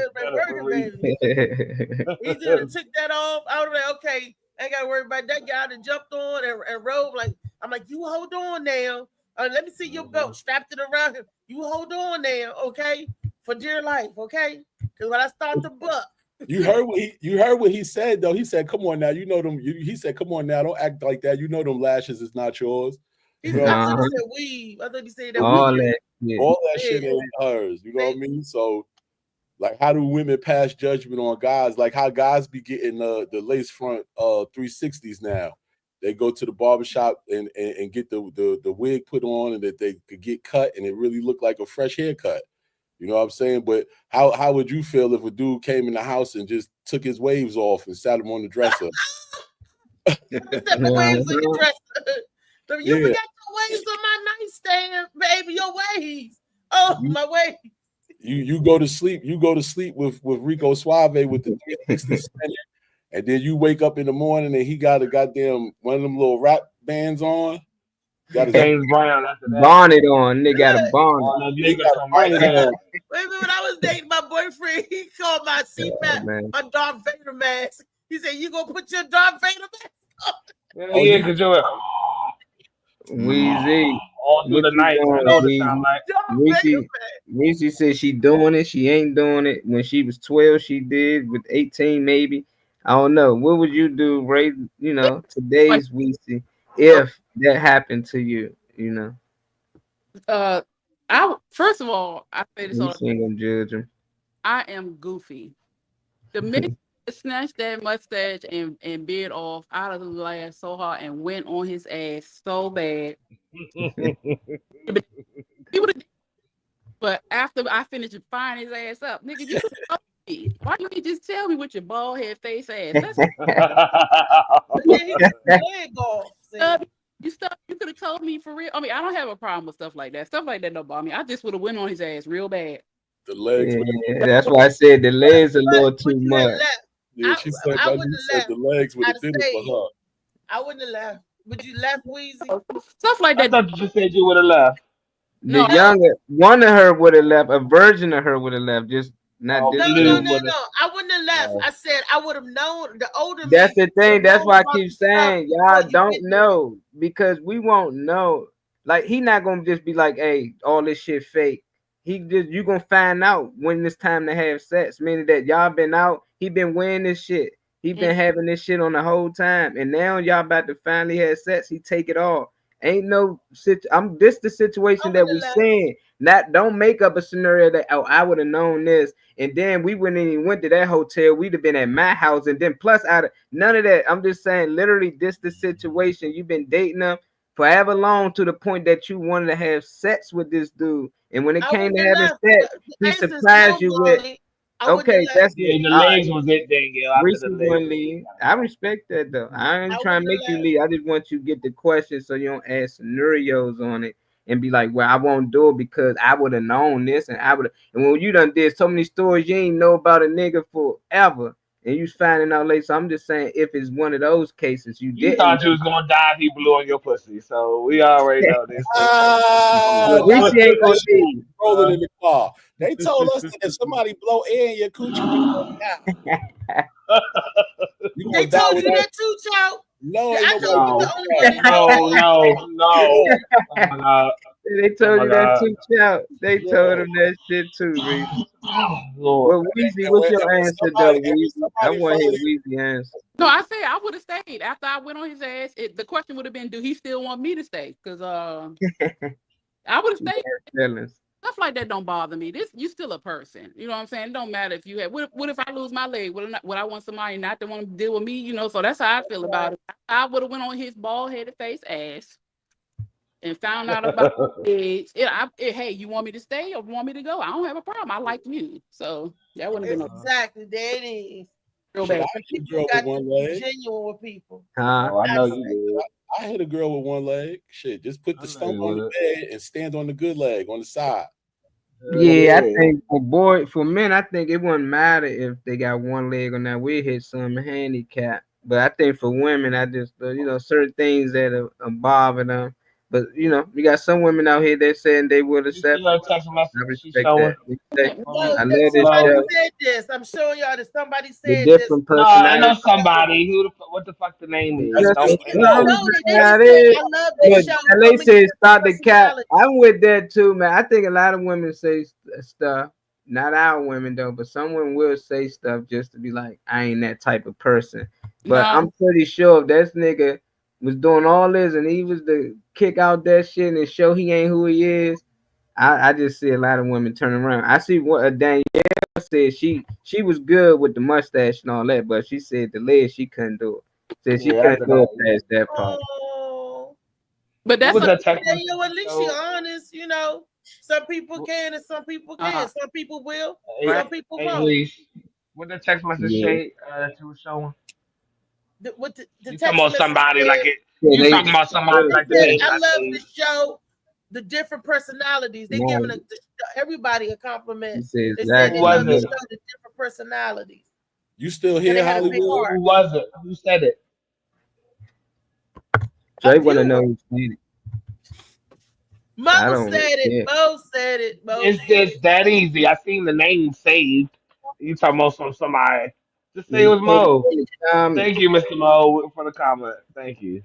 [SPEAKER 2] He just took that off. I was like, okay, I ain't gotta worry about that guy that jumped on and rode. Like, I'm like, you hold on now. Let me see your belt strapped it around him. You hold on now, okay? For dear life, okay? Because when I start to buck.
[SPEAKER 8] You heard what he said though. He said, "Come on now, you know them." He said, "Come on now, don't act like that. You know them lashes is not yours."
[SPEAKER 2] He said, I thought he said weave. I thought he said that
[SPEAKER 8] all that shit ain't hers. You know what I mean? So, like, how do women pass judgment on guys? Like how guys be getting the lace front 360s now. They go to the barbershop and get the wig put on, and that they could get cut, and it really looked like a fresh haircut. You know what I'm saying? But how would you feel if a dude came in the house and just took his waves off and sat him on the dresser?
[SPEAKER 2] You forgot your waves on my nightstand, baby. Your waves. Oh, my waves.
[SPEAKER 8] You go to sleep. You go to sleep with Rico Suave with the 360 spinner, and then you wake up in the morning and he got a goddamn one of them little rap bands on. Got his
[SPEAKER 3] James Brown after that.
[SPEAKER 4] bonnet on. Nigga got a
[SPEAKER 2] Look,
[SPEAKER 4] bonnet.
[SPEAKER 3] Oh, the
[SPEAKER 8] He
[SPEAKER 3] nigga
[SPEAKER 8] got
[SPEAKER 3] come right
[SPEAKER 8] bonnet
[SPEAKER 3] there.
[SPEAKER 8] on.
[SPEAKER 2] wait a minute, when I was dating my boyfriend, he called my CPAP
[SPEAKER 4] man.
[SPEAKER 2] a Darth Vader mask. He said, "You gonna put your Darth Vader mask on?"
[SPEAKER 3] Yeah, yeah, because you're
[SPEAKER 4] Weezy.
[SPEAKER 3] all through
[SPEAKER 4] What
[SPEAKER 3] the
[SPEAKER 4] you
[SPEAKER 3] night. I
[SPEAKER 4] doing,
[SPEAKER 3] know what it
[SPEAKER 4] Weezy?
[SPEAKER 3] sound like.
[SPEAKER 2] Darth Vader mask.
[SPEAKER 4] Reese said she doing it. She ain't doing it. When she was 12, she did. With 18, maybe. I don't know. What would you do, Ray? You know, today's Reese, if that happened to you, you know.
[SPEAKER 7] I first of all, I say this all.
[SPEAKER 4] Reese ain't gonna judge him.
[SPEAKER 7] I am goofy. The minute I snatched that mustache and beard off, I'd have laughed so hard and went on his ass so bad. He would have. But after I finished firing his ass up, nigga, you could have told me. Why you ain't just tell me with your bald head face ass? That's
[SPEAKER 2] But then he took his leg off. See?
[SPEAKER 7] you could have told me for real. I mean, I don't have a problem with stuff like that. Stuff like that don't bother me. I just would have went on his ass real bad.
[SPEAKER 8] The legs.
[SPEAKER 4] Yeah, that's why I said the legs a little too
[SPEAKER 2] Would you have
[SPEAKER 4] much.
[SPEAKER 2] left?
[SPEAKER 8] Yeah, she said
[SPEAKER 2] I
[SPEAKER 8] that.
[SPEAKER 2] wouldn't
[SPEAKER 8] You
[SPEAKER 2] have
[SPEAKER 8] said the legs would have
[SPEAKER 2] I'd
[SPEAKER 8] did it
[SPEAKER 2] stayed.
[SPEAKER 8] for
[SPEAKER 2] I wouldn't have left. Would you left, Weezy?
[SPEAKER 7] Stuff like
[SPEAKER 3] I
[SPEAKER 7] that.
[SPEAKER 3] thought you said you would have left.
[SPEAKER 4] The
[SPEAKER 7] No.
[SPEAKER 4] younger one of her would have left. A version of her would have left. Just not this
[SPEAKER 2] No,
[SPEAKER 4] dude.
[SPEAKER 2] I wouldn't have left. I said I would have known the older
[SPEAKER 4] That's
[SPEAKER 2] me.
[SPEAKER 4] the thing. That's why I keep
[SPEAKER 2] stuff
[SPEAKER 4] saying
[SPEAKER 2] before
[SPEAKER 4] y'all
[SPEAKER 2] you
[SPEAKER 4] don't
[SPEAKER 2] get
[SPEAKER 4] know because we won't know. Like he not gonna just be like, "Hey, all this shit fake." He just you gonna find out when it's time to have sex. Meaning that y'all been out. He been wearing this shit. He been having this shit on the whole time, and now y'all about to finally have sex. He take it off. Ain't no I'm this the situation that we seeing. Not don't make up a scenario that I would have known this, and then we wouldn't even went to that hotel. We'd have been at my house, and then plus out of none of that. I'm just saying, literally, this the situation. You've been dating him forever long to the point that you wanted to have sex with this dude, and when it came to having sex, he surprised you with. Okay, that's
[SPEAKER 3] yeah,
[SPEAKER 4] it.
[SPEAKER 3] the legs was it then, yeah. After the legs.
[SPEAKER 4] Leave. I respect that though. I ain't trying to make you leave. I just want you to get the question so you don't add scenarios on it and be like, well, I won't do it because I would have known this and I would have. And when you done did so many stories you ain't know about a nigga forever and you finding out later. So I'm just saying if it's one of those cases you didn't.
[SPEAKER 3] Thought you was gonna die if he blew on your pussy, so we already know this.
[SPEAKER 4] Reese ain't gonna leave.
[SPEAKER 8] Rolling in the car. They told us that if somebody blow air in your coochie, you die.
[SPEAKER 2] They told you that too, child.
[SPEAKER 8] No,
[SPEAKER 2] I know you the only one.
[SPEAKER 3] No. Oh my God.
[SPEAKER 4] They told you that too, child. They told him that shit too, Reese. Well, Weezy, what's your answer though, Weezy? I want to hear Weezy answer.
[SPEAKER 7] No, I said I would have stayed after I went on his ass. The question would have been, do he still want me to stay? Because I would have stayed. Stuff like that don't bother me. You still a person. You know what I'm saying? It don't matter if you have. What if I lose my leg? Would I want somebody not to want to deal with me? You know. So that's how I feel about it. I would have went on his bald headed face ass and found out about it. Hey, you want me to stay or want me to go? I don't have a problem. I like you. So that wouldn't have been
[SPEAKER 2] exactly. There it is.
[SPEAKER 7] real bad.
[SPEAKER 2] People got to be genuine with people.
[SPEAKER 3] Oh, I know you did.
[SPEAKER 8] I hit a girl with one leg. Shit, just put the stump on the bed and stand on the good leg on the side.
[SPEAKER 4] Yeah, I think for men, I think it wouldn't matter if they got one leg or not. We hit some handicap, but I think for women, I just certain things that are bothering them. But you got some women out here that saying they would accept. I respect that. I love this show.
[SPEAKER 2] Said this. I'm showing y'all that somebody said
[SPEAKER 4] the different
[SPEAKER 2] this.
[SPEAKER 3] I know somebody. What the fuck the name is?
[SPEAKER 4] LA says start the cap. I'm with that too, man. I think a lot of women say stuff. Not our women though, but some women will say stuff just to be like, I ain't that type of person. But I'm pretty sure if that nigga was doing all this and he was to kick out that shit and show he ain't who he is, I just see a lot of women turn around. I see what Danielle said. She was good with the mustache and all that, but she said the leg she couldn't do it. Said she couldn't do it past that part.
[SPEAKER 7] But that's
[SPEAKER 2] at least she honest, Some people can and some people can't. Some people will. Some people won't.
[SPEAKER 3] What the text message say that you were showing?
[SPEAKER 2] The
[SPEAKER 3] you talking about somebody like it? You talking about somebody like
[SPEAKER 2] that? I love to show the different personalities. They giving everybody a compliment. They said they love to show the different personalities.
[SPEAKER 8] You still here, Hollywood?
[SPEAKER 3] Who was it? Who said it?
[SPEAKER 4] Jay want to know who said it. I
[SPEAKER 2] Mo
[SPEAKER 4] don't
[SPEAKER 2] said it.
[SPEAKER 4] care.
[SPEAKER 2] Mo said it. Mo
[SPEAKER 3] It's
[SPEAKER 2] said
[SPEAKER 3] just that easy. I seen the name saved. You talking about somebody? Just say it
[SPEAKER 4] You
[SPEAKER 3] was
[SPEAKER 4] put it
[SPEAKER 3] Mo.
[SPEAKER 4] in the comments.
[SPEAKER 3] Thank you, Mr. Mo, for the comment. Thank you.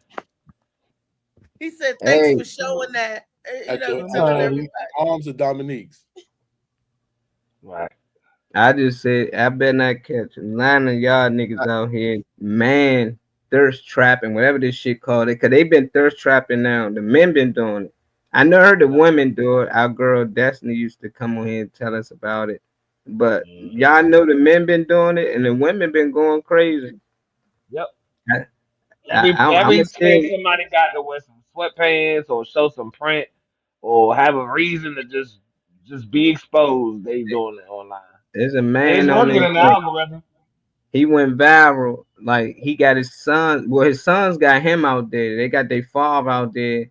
[SPEAKER 2] he said thanks
[SPEAKER 4] Hey,
[SPEAKER 2] for showing that. You
[SPEAKER 8] At
[SPEAKER 2] know,
[SPEAKER 8] the
[SPEAKER 2] telling
[SPEAKER 8] arms of Dominique's.
[SPEAKER 3] Right.
[SPEAKER 4] I just said I better not catch a line of y'all niggas out here, man, thirst trapping, whatever this shit called it, cause they been thirst trapping now. The men been doing it. I know heard the women do it. Our girl Destiny used to come on here and tell us about it. But
[SPEAKER 3] Mhm.
[SPEAKER 4] y'all know the men been doing it and the women been going crazy.
[SPEAKER 3] Yep.
[SPEAKER 4] I, I'm
[SPEAKER 3] Every
[SPEAKER 4] gonna
[SPEAKER 3] chance
[SPEAKER 4] say
[SPEAKER 3] somebody got to wear some sweatpants or show some print or have a reason to just be exposed, they doing it online.
[SPEAKER 4] there's a
[SPEAKER 3] And it's
[SPEAKER 4] man on
[SPEAKER 3] working
[SPEAKER 4] there.
[SPEAKER 3] in the algorithm.
[SPEAKER 4] He went viral. Like he got his son. Well, his sons got him out there. They got their father out there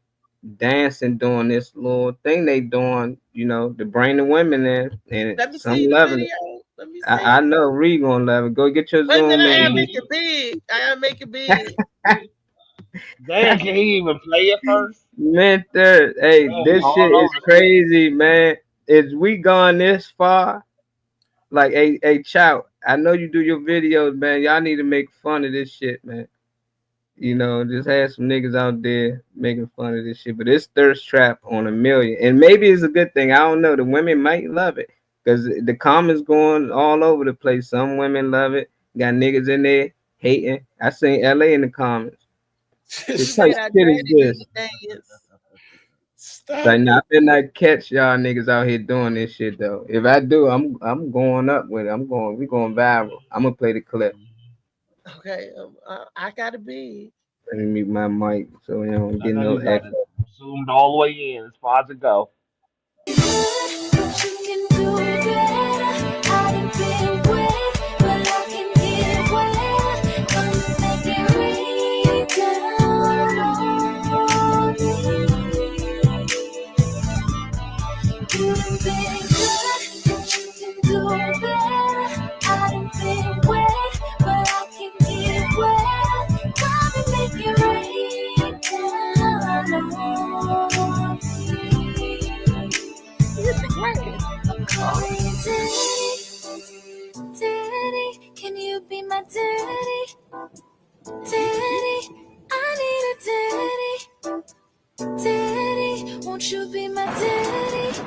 [SPEAKER 4] dancing, doing this little thing they doing. You know, to bring the women in, and
[SPEAKER 2] let me
[SPEAKER 4] some
[SPEAKER 2] see the
[SPEAKER 4] loving it.
[SPEAKER 2] video. Let me
[SPEAKER 4] I
[SPEAKER 2] see.
[SPEAKER 4] know Reed gonna love it. Go get your
[SPEAKER 2] Wait a minute,
[SPEAKER 4] zoom
[SPEAKER 2] I gotta
[SPEAKER 4] in.
[SPEAKER 2] make it big. I gotta make it big.
[SPEAKER 3] Damn, can he even play it first?
[SPEAKER 4] Mentor, hey,
[SPEAKER 3] Damn, he
[SPEAKER 4] this shit
[SPEAKER 3] all
[SPEAKER 4] is
[SPEAKER 3] over the shit.
[SPEAKER 4] crazy, man. Is we gone this far? Like, hey, Chow, I know you do your videos, man. Y'all need to make fun of this shit, man. You know, just have some niggas out there making fun of this shit. But it's thirst trap on a million. And maybe it's a good thing. I don't know. The women might love it. Because the comments going all over the place. Some women love it. Got niggas in there hating. I seen LA in the comments.
[SPEAKER 2] He
[SPEAKER 4] What type of
[SPEAKER 2] said I
[SPEAKER 4] shit is
[SPEAKER 2] daddy
[SPEAKER 4] this?
[SPEAKER 2] need to dance.
[SPEAKER 8] Stop
[SPEAKER 4] Like, now, I
[SPEAKER 8] it.
[SPEAKER 4] better not catch y'all niggas out here doing this shit though. If I do, I'm going up with it. We going viral. I'm gonna play the clip.
[SPEAKER 2] Okay, I gotta be.
[SPEAKER 4] Let me mute my mic so you don't
[SPEAKER 3] I
[SPEAKER 4] get
[SPEAKER 3] know
[SPEAKER 4] no
[SPEAKER 3] you got it
[SPEAKER 4] echo.
[SPEAKER 3] zoomed all the way in as far as it go.
[SPEAKER 1] But you can do better. I done been great, but I can get wetter. Come make it rain down on me. You done been good, but you can do better. I done been great, but I can get wetter. Come and make it rain down on me.
[SPEAKER 2] It's great.
[SPEAKER 1] Call me daddy, daddy, can you be my daddy? Daddy, I need a daddy. Daddy, won't you be my daddy?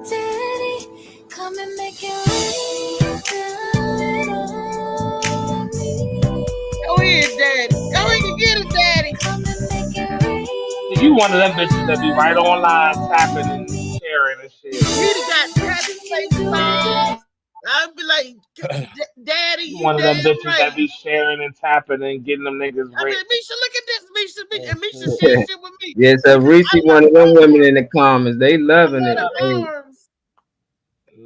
[SPEAKER 1] Daddy, come and make it rain down on me.
[SPEAKER 2] Go ahead, daddy. Go ahead and get it, daddy.
[SPEAKER 1] Come and make it rain
[SPEAKER 3] You one of them bitches that be right
[SPEAKER 1] down
[SPEAKER 3] online tapping
[SPEAKER 1] on
[SPEAKER 3] and
[SPEAKER 1] me.
[SPEAKER 3] sharing and shit.
[SPEAKER 2] He done got tapping faces on. I'd be like, daddy,
[SPEAKER 3] You
[SPEAKER 2] you
[SPEAKER 3] one of them
[SPEAKER 2] damn
[SPEAKER 3] bitches
[SPEAKER 2] right.
[SPEAKER 3] that be sharing and tapping and getting them niggas
[SPEAKER 2] I mean,
[SPEAKER 3] rich.
[SPEAKER 2] Misha, look at this. Misha, and Misha share shit with me
[SPEAKER 4] Yeah, so
[SPEAKER 2] because
[SPEAKER 4] Reese
[SPEAKER 2] I
[SPEAKER 4] one of them women in the comments. They loving
[SPEAKER 2] love
[SPEAKER 4] it.
[SPEAKER 2] the
[SPEAKER 4] Hey,
[SPEAKER 2] arms.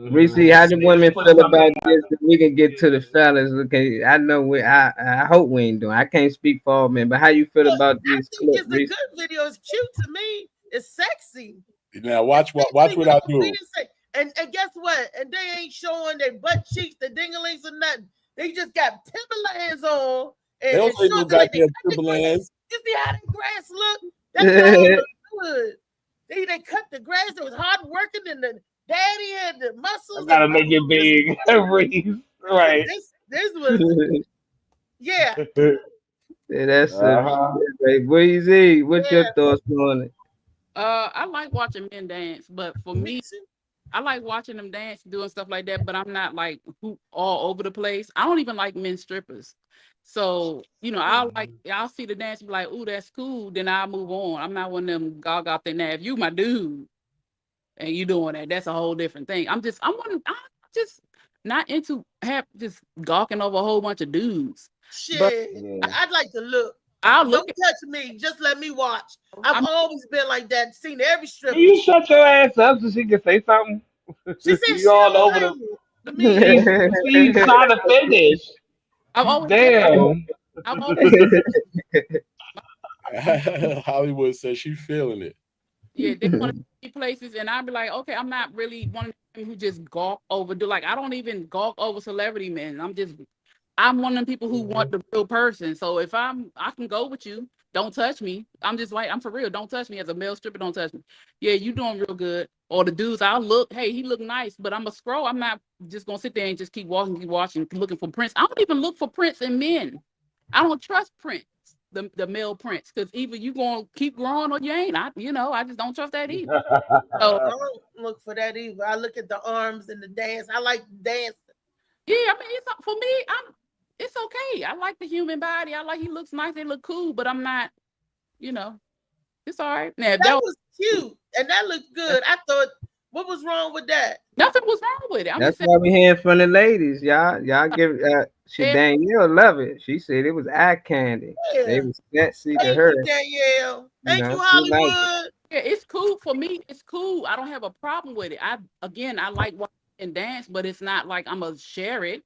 [SPEAKER 4] Reese,
[SPEAKER 3] Mm-hmm.
[SPEAKER 4] how the
[SPEAKER 3] They just
[SPEAKER 4] women
[SPEAKER 3] put
[SPEAKER 4] feel
[SPEAKER 3] something
[SPEAKER 4] about this?
[SPEAKER 3] together.
[SPEAKER 4] If we can get to the fellas. Okay, I know I hope we ain't doing. I can't speak for all men, but how you feel
[SPEAKER 2] Look,
[SPEAKER 4] about
[SPEAKER 2] I
[SPEAKER 4] these
[SPEAKER 2] think
[SPEAKER 4] clips,
[SPEAKER 2] it's a
[SPEAKER 4] Reese?
[SPEAKER 2] good video. It's cute to me. It's sexy.
[SPEAKER 8] Now
[SPEAKER 2] It's
[SPEAKER 8] watch
[SPEAKER 2] sexy
[SPEAKER 8] what
[SPEAKER 2] with
[SPEAKER 8] I
[SPEAKER 2] a
[SPEAKER 8] do.
[SPEAKER 2] comedian say. And guess what? And they ain't showing their butt cheeks, the dinglings, or nothing. They just got Timberlands on
[SPEAKER 8] They don't
[SPEAKER 2] and
[SPEAKER 8] say no
[SPEAKER 2] shorts. Like they
[SPEAKER 8] goddamn
[SPEAKER 2] cut the grass.
[SPEAKER 8] Timberlands.
[SPEAKER 2] You see how the grass look? That's why I don't look good. They cut the grass. It was hard working, and the daddy had the
[SPEAKER 3] I
[SPEAKER 2] muscles.
[SPEAKER 3] gotta
[SPEAKER 2] And
[SPEAKER 3] make it big. Reese. Right.
[SPEAKER 2] this was yeah.
[SPEAKER 4] Yeah, that's some
[SPEAKER 3] Uh-huh.
[SPEAKER 4] shit. Hey, Breezy, what's your
[SPEAKER 2] Yeah.
[SPEAKER 4] thoughts on it?
[SPEAKER 7] I like watching men dance, but for me, I like watching them dance, doing stuff like that, but I'm not like all over the place. I don't even like men strippers. So, I'll see the dance and be like, ooh, that's cool. Then I'll move on. I'm not one of them gog out there. Now, if you my dude and you doing that, that's a whole different thing. I'm just not into just gawking over a whole bunch of dudes. But
[SPEAKER 2] Shit.
[SPEAKER 3] Yeah.
[SPEAKER 2] I'd like to look.
[SPEAKER 7] I'll
[SPEAKER 2] Don't
[SPEAKER 7] look at
[SPEAKER 2] touch me. Just let me watch. I've always been like that. Seen every
[SPEAKER 3] Can
[SPEAKER 2] stripper.
[SPEAKER 3] you shut your ass up so she can say something?
[SPEAKER 2] She said
[SPEAKER 3] You
[SPEAKER 2] she
[SPEAKER 3] all
[SPEAKER 2] don't
[SPEAKER 3] over
[SPEAKER 2] like
[SPEAKER 3] the.
[SPEAKER 2] it. To me.
[SPEAKER 3] She's trying to finish.
[SPEAKER 7] I've always
[SPEAKER 3] Damn.
[SPEAKER 7] I've always
[SPEAKER 8] Hollywood says she feeling it.
[SPEAKER 7] Yeah, they want to be places, and I'd be like, okay, I'm not really one of them who just gawk over. Like, I don't even gawk over celebrity men. I'm one of them people who want the real person. So if I can go with you, don't touch me. I'm just like, I'm for real. Don't touch me as a male stripper. Don't touch me. Yeah, you doing real good. Or the dudes, I'll look, hey, he look nice, but I'm a scroll. I'm not just gonna sit there and just keep walking, keep watching, looking for prints. I don't even look for prints in men. I don't trust prints, the male prints, because either you gonna keep growing or you ain't. I just don't trust that either. So
[SPEAKER 2] I don't look for that either. I look at the arms and the dance. I like dance.
[SPEAKER 7] yeah, I mean, for me, it's okay. I like the human body. I like he looks nice. They look cool, but I'm not, it's all right. Now,
[SPEAKER 2] That was cute and that looked good. I thought, what was wrong with that?
[SPEAKER 7] nothing was wrong with it. I'm
[SPEAKER 4] That's
[SPEAKER 7] just
[SPEAKER 4] why we hearing from the ladies, y'all. Y'all give Danielle love it. She said it was eye candy.
[SPEAKER 2] Yeah.
[SPEAKER 4] They was sexy to
[SPEAKER 2] Thank
[SPEAKER 4] her.
[SPEAKER 2] you, Danielle. Thank you,
[SPEAKER 4] she liked
[SPEAKER 2] Hollywood.
[SPEAKER 7] Yeah, it's cool for me. It's cool. I don't have a problem with it. I like watching and dance, but it's not like I'm gonna share it.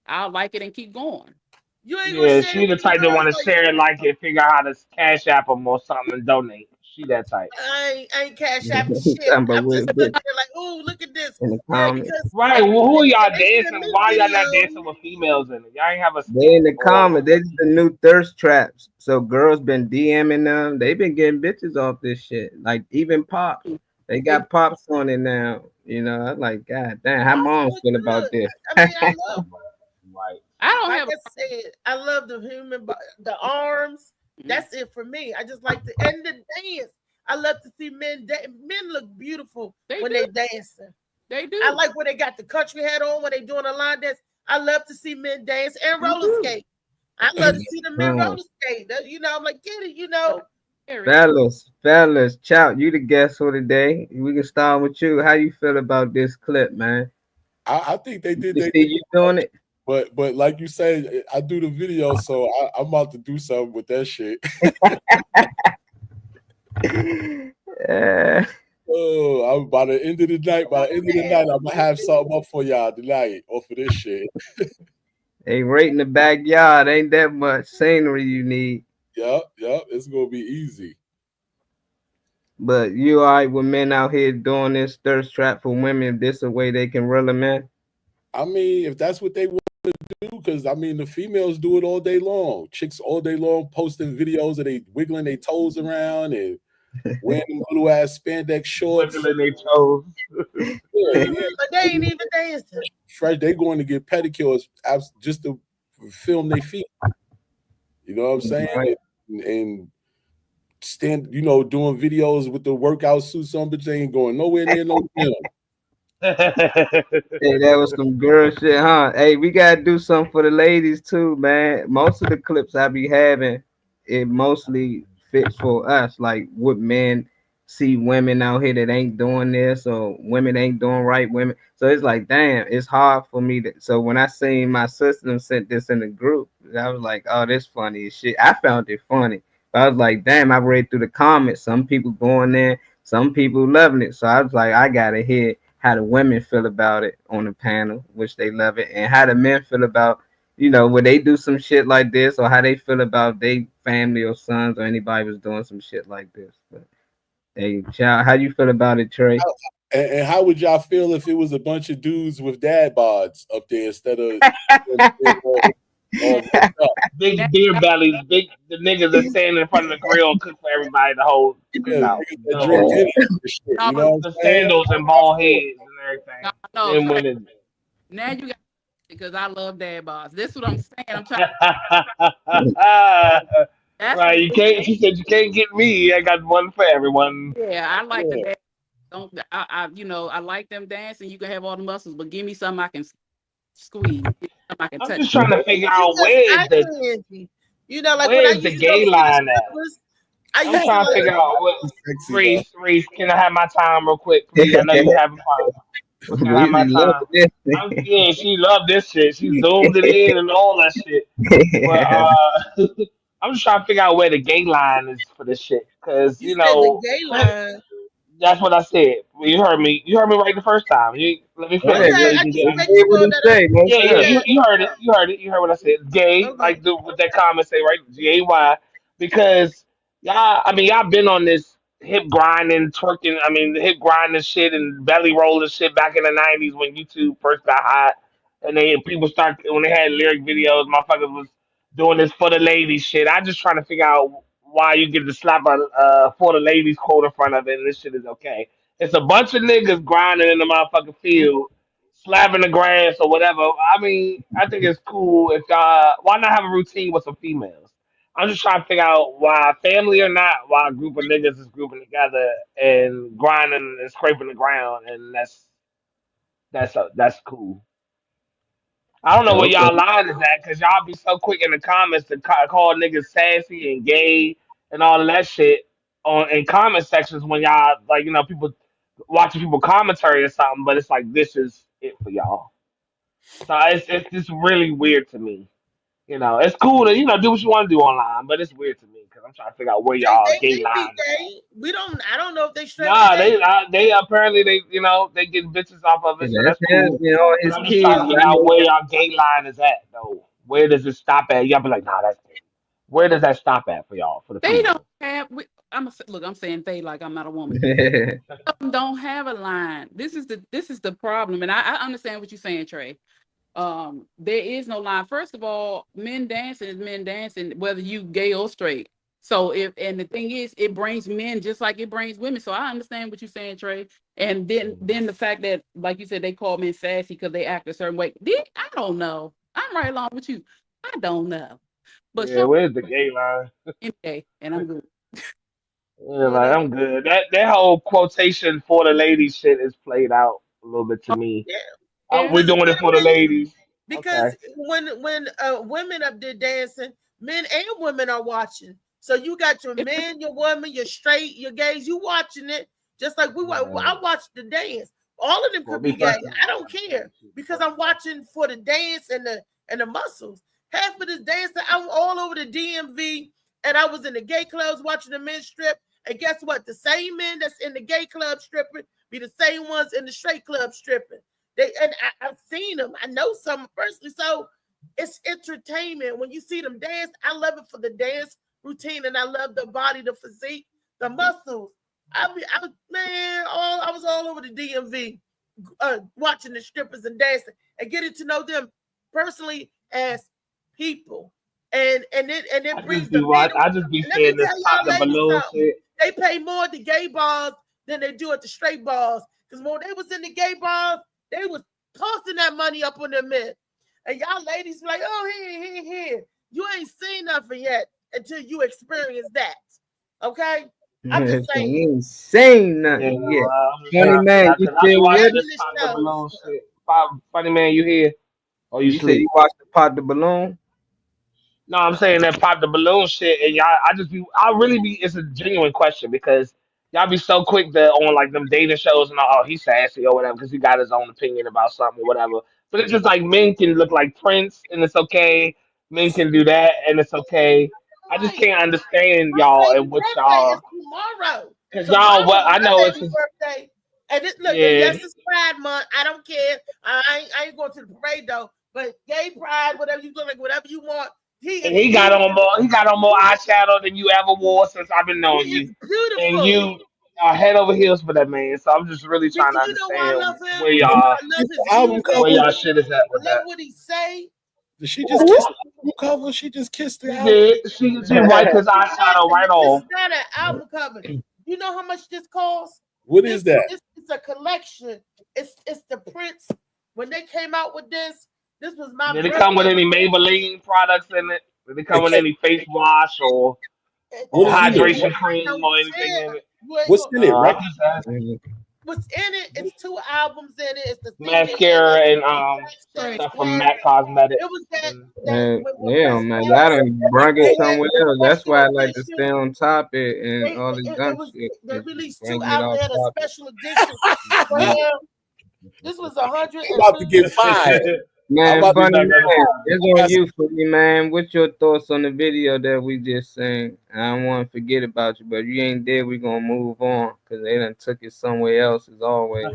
[SPEAKER 7] I'll like it and keep going.
[SPEAKER 2] You ain't
[SPEAKER 3] Yeah,
[SPEAKER 2] gonna share
[SPEAKER 3] she
[SPEAKER 2] it
[SPEAKER 3] the
[SPEAKER 2] with the
[SPEAKER 3] type that want
[SPEAKER 2] girls,
[SPEAKER 3] to
[SPEAKER 2] like,
[SPEAKER 3] share it, like it, figure out how to cash app them or something and donate. She that type.
[SPEAKER 2] I ain't cash apping
[SPEAKER 4] Talking
[SPEAKER 2] shit.
[SPEAKER 4] about
[SPEAKER 2] I'm just
[SPEAKER 4] what
[SPEAKER 2] looking at like, oh, look at this.
[SPEAKER 4] in the
[SPEAKER 2] Yeah,
[SPEAKER 4] comments.
[SPEAKER 2] because
[SPEAKER 3] Right. Well, who are y'all
[SPEAKER 2] they send
[SPEAKER 3] dancing?
[SPEAKER 2] me
[SPEAKER 3] Why y'all not
[SPEAKER 2] videos.
[SPEAKER 3] dancing with females in it? Y'all ain't have a
[SPEAKER 4] They in the
[SPEAKER 3] or
[SPEAKER 4] comments. This is the new thirst traps. So girls been DMing them. They been getting bitches off this shit. Like even Pops. They got Pops on it now. I'm like, God damn, how
[SPEAKER 2] Pops
[SPEAKER 4] moms
[SPEAKER 2] look
[SPEAKER 4] feel about
[SPEAKER 2] good.
[SPEAKER 4] this?
[SPEAKER 2] I mean, I love.
[SPEAKER 3] right.
[SPEAKER 7] I don't
[SPEAKER 2] Like
[SPEAKER 7] have
[SPEAKER 2] I said, I love the the arms. That's it for me. I just like the dance. I love to see men. Men look beautiful when they dancing.
[SPEAKER 7] They do.
[SPEAKER 2] I like when they got the country hat on when they doing a line dance. I love to see men dance and roller skate. I love to see the men roller skate. I'm like, get it.
[SPEAKER 4] Fellas, Chow, you the guest for today. We can start with you. How you feel about this clip, man?
[SPEAKER 8] I think they did.
[SPEAKER 4] You see you doing it.
[SPEAKER 8] But like you said, I do the video, so I'm about to do something with that shit. Oh, by the end of the night, I'm gonna have something up for y'all tonight off of this shit.
[SPEAKER 4] Hey, right in the backyard, ain't that much scenery you need.
[SPEAKER 8] Yep, it's gonna be easy.
[SPEAKER 4] But you all right with men out here doing this thirst trap for women? This a way they can reel them in?
[SPEAKER 8] I mean, if that's what they want to do, because I mean, the females do it all day long. Chicks all day long posting videos of they wiggling their toes around and wearing little ass spandex shorts.
[SPEAKER 3] Wiggling their toes.
[SPEAKER 2] But they ain't even dancing.
[SPEAKER 8] Fresh, they going to get pedicures just to film their feet. You know what I'm saying?
[SPEAKER 4] Right.
[SPEAKER 8] And stand, doing videos with the workout suits on, but they ain't going nowhere near no gym.
[SPEAKER 4] Hey, that was some girl shit, huh? Hey, we gotta do something for the ladies too, man. Most of the clips I be having, it mostly fits for us. Like what men see women out here that ain't doing this, or women ain't doing right. Women, so it's like, damn, it's hard for me to. So when I seen my sister sent this in the group, I was like, oh, this funny as shit. I found it funny. But I was like, damn, I read through the comments. Some people going there, some people loving it. So I was like, I gotta hear how the women feel about it on the panel, which they love it, and how the men feel about, when they do some shit like this, or how they feel about their family or sons or anybody was doing some shit like this. But hey, child, how you feel about it, Trey?
[SPEAKER 8] And how would y'all feel if it was a bunch of dudes with dad bods up there instead of
[SPEAKER 3] big beer bellies, the niggas that stand in front of the grill and cook for everybody to hold out. The sandals and bald heads and everything.
[SPEAKER 7] No, now you got, because I love dad bods. This is what I'm saying. I'm trying.
[SPEAKER 3] Right, you can't. She said you can't get me. I got one for everyone.
[SPEAKER 7] Yeah, I like the dad. I like them dancing. You can have all the muscles, but give me something I can squeeze. I can
[SPEAKER 3] I'm
[SPEAKER 7] touch.
[SPEAKER 3] just trying to figure out where's the gay line at. I'm trying to figure out what. Reese, can I have my time real quick, please? I know you having fun. Can I have my time? Yeah, she loved this shit. She zoomed it in and all that shit. But I'm just trying to figure out where the gay line is for this shit, because
[SPEAKER 2] the gay line.
[SPEAKER 3] That's what I said. Well, you heard me. You heard me right the first time. Let me finish.
[SPEAKER 2] Okay,
[SPEAKER 3] You heard it. You heard it. You heard what I said. Gay, like with that comment say right, GAY, because y'all been on this hip grinding, twerking. I mean, the hip grinding shit and belly rolling shit back in the '90s when YouTube first got hot, and then people when they had lyric videos, motherfuckers was doing this for the ladies shit. I just trying to figure out why you get to slap a for the ladies quote in front of it and this shit is okay. It's a bunch of niggas grinding in the motherfucking field, slapping the grass or whatever. I mean, I think it's cool if y'all. Why not have a routine with some females? I'm just trying to figure out why, family or not, why a group of niggas is grouping together and grinding and scraping the ground, and that's cool. I don't know where
[SPEAKER 4] Okay.
[SPEAKER 3] y'all line is at because y'all be so quick in the comments to call niggas sassy and gay and all of that shit on in comment sections when y'all like people watching people commentary or something, but it's like this is it for y'all. So it's just really weird to me. It's cool to do what you want to do online, but it's weird to me because I'm trying to figure out where y'all
[SPEAKER 2] They
[SPEAKER 3] gay
[SPEAKER 2] may be
[SPEAKER 3] line is at.
[SPEAKER 2] gay. I don't know if they straight or
[SPEAKER 3] Nah,
[SPEAKER 2] gay.
[SPEAKER 3] they apparently they get bitches off of it, so
[SPEAKER 4] That's
[SPEAKER 3] that's cool.
[SPEAKER 4] all
[SPEAKER 3] But
[SPEAKER 4] his
[SPEAKER 3] I'm just
[SPEAKER 4] kids.
[SPEAKER 3] trying to figure
[SPEAKER 4] I
[SPEAKER 3] out
[SPEAKER 4] know.
[SPEAKER 3] where y'all gay line is at though. Where does it stop at? Y'all be like, nah, that's gay. Where does that stop at for y'all, for the
[SPEAKER 7] They don't
[SPEAKER 3] females?
[SPEAKER 7] have. Look. I'm saying they like I'm not a woman. Some don't have a line. This is the problem, and I understand what you're saying, Trey. There is no line. First of all, men dancing is men dancing, whether you gay or straight. So and the thing is, it brings men just like it brings women. So I understand what you're saying, Trey. And then the fact that, like you said, they call men sassy because they act a certain way. I don't know. I'm right along with you. I don't know. But
[SPEAKER 3] Yeah,
[SPEAKER 7] some
[SPEAKER 3] where's the gay line?
[SPEAKER 7] gay, and I'm good.
[SPEAKER 3] Yeah, like I'm good. That whole quotation for the ladies shit is played out a little bit to me.
[SPEAKER 2] Yeah,
[SPEAKER 3] Oh,
[SPEAKER 7] Yeah.
[SPEAKER 3] we're
[SPEAKER 2] because
[SPEAKER 3] doing it for the ladies. Okay.
[SPEAKER 2] when women up there dancing, men and women are watching. So you got your men, your women, your straight, your gays. You watching it just like we. I watched the dance. All of them
[SPEAKER 3] Well,
[SPEAKER 2] could
[SPEAKER 3] be
[SPEAKER 2] be gay.
[SPEAKER 3] fresh.
[SPEAKER 2] I don't care because I'm watching for the dance and the muscles. Half of this dancing, I'm all over the DMV, and I was in the gay clubs watching the men strip. And guess what? The same men that's in the gay club stripping be the same ones in the straight club stripping. I've seen them. I know some personally. So it's entertainment. When you see them dance, I love it for the dance routine, and I love the body, the physique, the muscles. I was all over the DMV watching the strippers and dancing and getting to know them personally as people. And it brings the men.
[SPEAKER 3] I just be
[SPEAKER 2] And let me
[SPEAKER 3] seeing this
[SPEAKER 2] tell
[SPEAKER 3] pop
[SPEAKER 2] y'all
[SPEAKER 3] the
[SPEAKER 2] ladies
[SPEAKER 3] balloon
[SPEAKER 2] something.
[SPEAKER 3] shit.
[SPEAKER 2] They pay more at the gay bars than they do at the straight bars. Because when they was in the gay bars, they was tossing that money up on them men. And y'all ladies be like, oh, here. You ain't seen nothing yet until you experience that. Okay? I'm just
[SPEAKER 4] He
[SPEAKER 2] saying.
[SPEAKER 4] ain't saying
[SPEAKER 3] Yeah,
[SPEAKER 4] nothing yet.
[SPEAKER 3] I'm just
[SPEAKER 4] Funny
[SPEAKER 3] trying to figure
[SPEAKER 4] man,
[SPEAKER 3] out
[SPEAKER 4] you
[SPEAKER 3] because I be
[SPEAKER 4] still with
[SPEAKER 3] watching
[SPEAKER 4] us?
[SPEAKER 3] this
[SPEAKER 2] Fabulous
[SPEAKER 3] pop the
[SPEAKER 2] shows.
[SPEAKER 3] balloon shit. Funny man, you here? Or you
[SPEAKER 4] You said
[SPEAKER 3] sleep?
[SPEAKER 4] you watched the Pop the Balloon?
[SPEAKER 3] No, I'm saying that pop the balloon shit, and y'all, I really be. It's a genuine question because y'all be so quick to on like them dating shows and oh he's sassy or whatever because he got his own opinion about something or whatever. But it's just like men can look like Prince and it's okay. Men can do that and it's okay. I just
[SPEAKER 2] Right.
[SPEAKER 3] can't understand y'all
[SPEAKER 2] My
[SPEAKER 3] and
[SPEAKER 2] baby's
[SPEAKER 3] what
[SPEAKER 2] birthday is
[SPEAKER 3] y'all
[SPEAKER 2] tomorrow.
[SPEAKER 3] because y'all.
[SPEAKER 2] Tomorrow
[SPEAKER 3] Well,
[SPEAKER 2] is
[SPEAKER 3] I
[SPEAKER 2] my
[SPEAKER 3] know it's
[SPEAKER 2] baby's
[SPEAKER 3] just
[SPEAKER 2] birthday. And look, and
[SPEAKER 3] yeah,
[SPEAKER 2] yes, it's Pride Month. I don't care. I ain't going to the parade though. But gay pride, whatever you look like, whatever you want. He
[SPEAKER 3] and
[SPEAKER 2] is beautiful.
[SPEAKER 3] he got on more eyeshadow than you ever wore since I've been
[SPEAKER 2] He
[SPEAKER 3] knowing
[SPEAKER 2] is
[SPEAKER 3] you, and
[SPEAKER 2] beautiful.
[SPEAKER 3] you are head over heels for that man. So I'm just really trying
[SPEAKER 2] Because
[SPEAKER 3] to
[SPEAKER 2] you know why I
[SPEAKER 3] understand
[SPEAKER 2] love him?
[SPEAKER 3] where
[SPEAKER 8] Did
[SPEAKER 3] y'all
[SPEAKER 2] I
[SPEAKER 8] she
[SPEAKER 2] love
[SPEAKER 8] just
[SPEAKER 2] his
[SPEAKER 8] the album
[SPEAKER 2] music.
[SPEAKER 3] where
[SPEAKER 8] cover?
[SPEAKER 3] y'all shit is at
[SPEAKER 2] I
[SPEAKER 3] with
[SPEAKER 2] love
[SPEAKER 3] that.
[SPEAKER 2] what he say.
[SPEAKER 8] Did she just kiss
[SPEAKER 3] Ooh,
[SPEAKER 8] the album cover? She just kissed the
[SPEAKER 3] she
[SPEAKER 8] album.
[SPEAKER 3] did. She wiped his eyeshadow right
[SPEAKER 2] This
[SPEAKER 3] off.
[SPEAKER 2] is not an album cover. You know how much this costs?
[SPEAKER 8] What is
[SPEAKER 2] This
[SPEAKER 8] that?
[SPEAKER 2] it's a collection. It's the Prince. When they came out with this was my
[SPEAKER 3] Did it come with
[SPEAKER 2] birthday.
[SPEAKER 3] any Maybelline products in it? Did it come
[SPEAKER 8] It
[SPEAKER 3] with
[SPEAKER 8] can't,
[SPEAKER 3] any face wash
[SPEAKER 8] what
[SPEAKER 3] or
[SPEAKER 8] is in it?
[SPEAKER 3] hydration
[SPEAKER 2] I
[SPEAKER 3] cream
[SPEAKER 2] don't
[SPEAKER 3] or anything
[SPEAKER 2] care.
[SPEAKER 3] in it?
[SPEAKER 2] You ain't
[SPEAKER 8] What's
[SPEAKER 2] gonna.
[SPEAKER 8] in it? Right?
[SPEAKER 3] I'm just asking.
[SPEAKER 2] What's in it? It's 2 albums in it. It's the CD in
[SPEAKER 3] Mascara
[SPEAKER 2] it.
[SPEAKER 3] and
[SPEAKER 7] Right.
[SPEAKER 3] stuff from
[SPEAKER 2] Has
[SPEAKER 3] MAC
[SPEAKER 2] it
[SPEAKER 3] Cosmetics.
[SPEAKER 2] was
[SPEAKER 3] And
[SPEAKER 2] that when
[SPEAKER 4] Yeah,
[SPEAKER 2] Prince
[SPEAKER 4] man. Y'all
[SPEAKER 2] passed,
[SPEAKER 4] done brung it
[SPEAKER 2] they had
[SPEAKER 4] somewhere else. That's
[SPEAKER 2] special
[SPEAKER 4] why I like to stay
[SPEAKER 2] edition.
[SPEAKER 4] on topic and
[SPEAKER 2] They
[SPEAKER 4] all the
[SPEAKER 2] it
[SPEAKER 4] dumb
[SPEAKER 2] was
[SPEAKER 4] shit.
[SPEAKER 2] they
[SPEAKER 4] Just
[SPEAKER 2] released 2
[SPEAKER 4] bring it
[SPEAKER 2] albums.
[SPEAKER 4] off
[SPEAKER 2] They had a
[SPEAKER 4] topic.
[SPEAKER 2] special edition for
[SPEAKER 4] Yeah.
[SPEAKER 2] him. This was
[SPEAKER 8] I'm about to get
[SPEAKER 2] 150.
[SPEAKER 8] fired. I'm
[SPEAKER 4] Man,
[SPEAKER 8] about to
[SPEAKER 3] you're
[SPEAKER 4] funny
[SPEAKER 3] not gonna
[SPEAKER 4] man,
[SPEAKER 3] find
[SPEAKER 4] it's on you for me, man. What's your thoughts on the video that we just seen? I don't want to forget about you, but you ain't there. We gonna move on because they done took it somewhere else as always.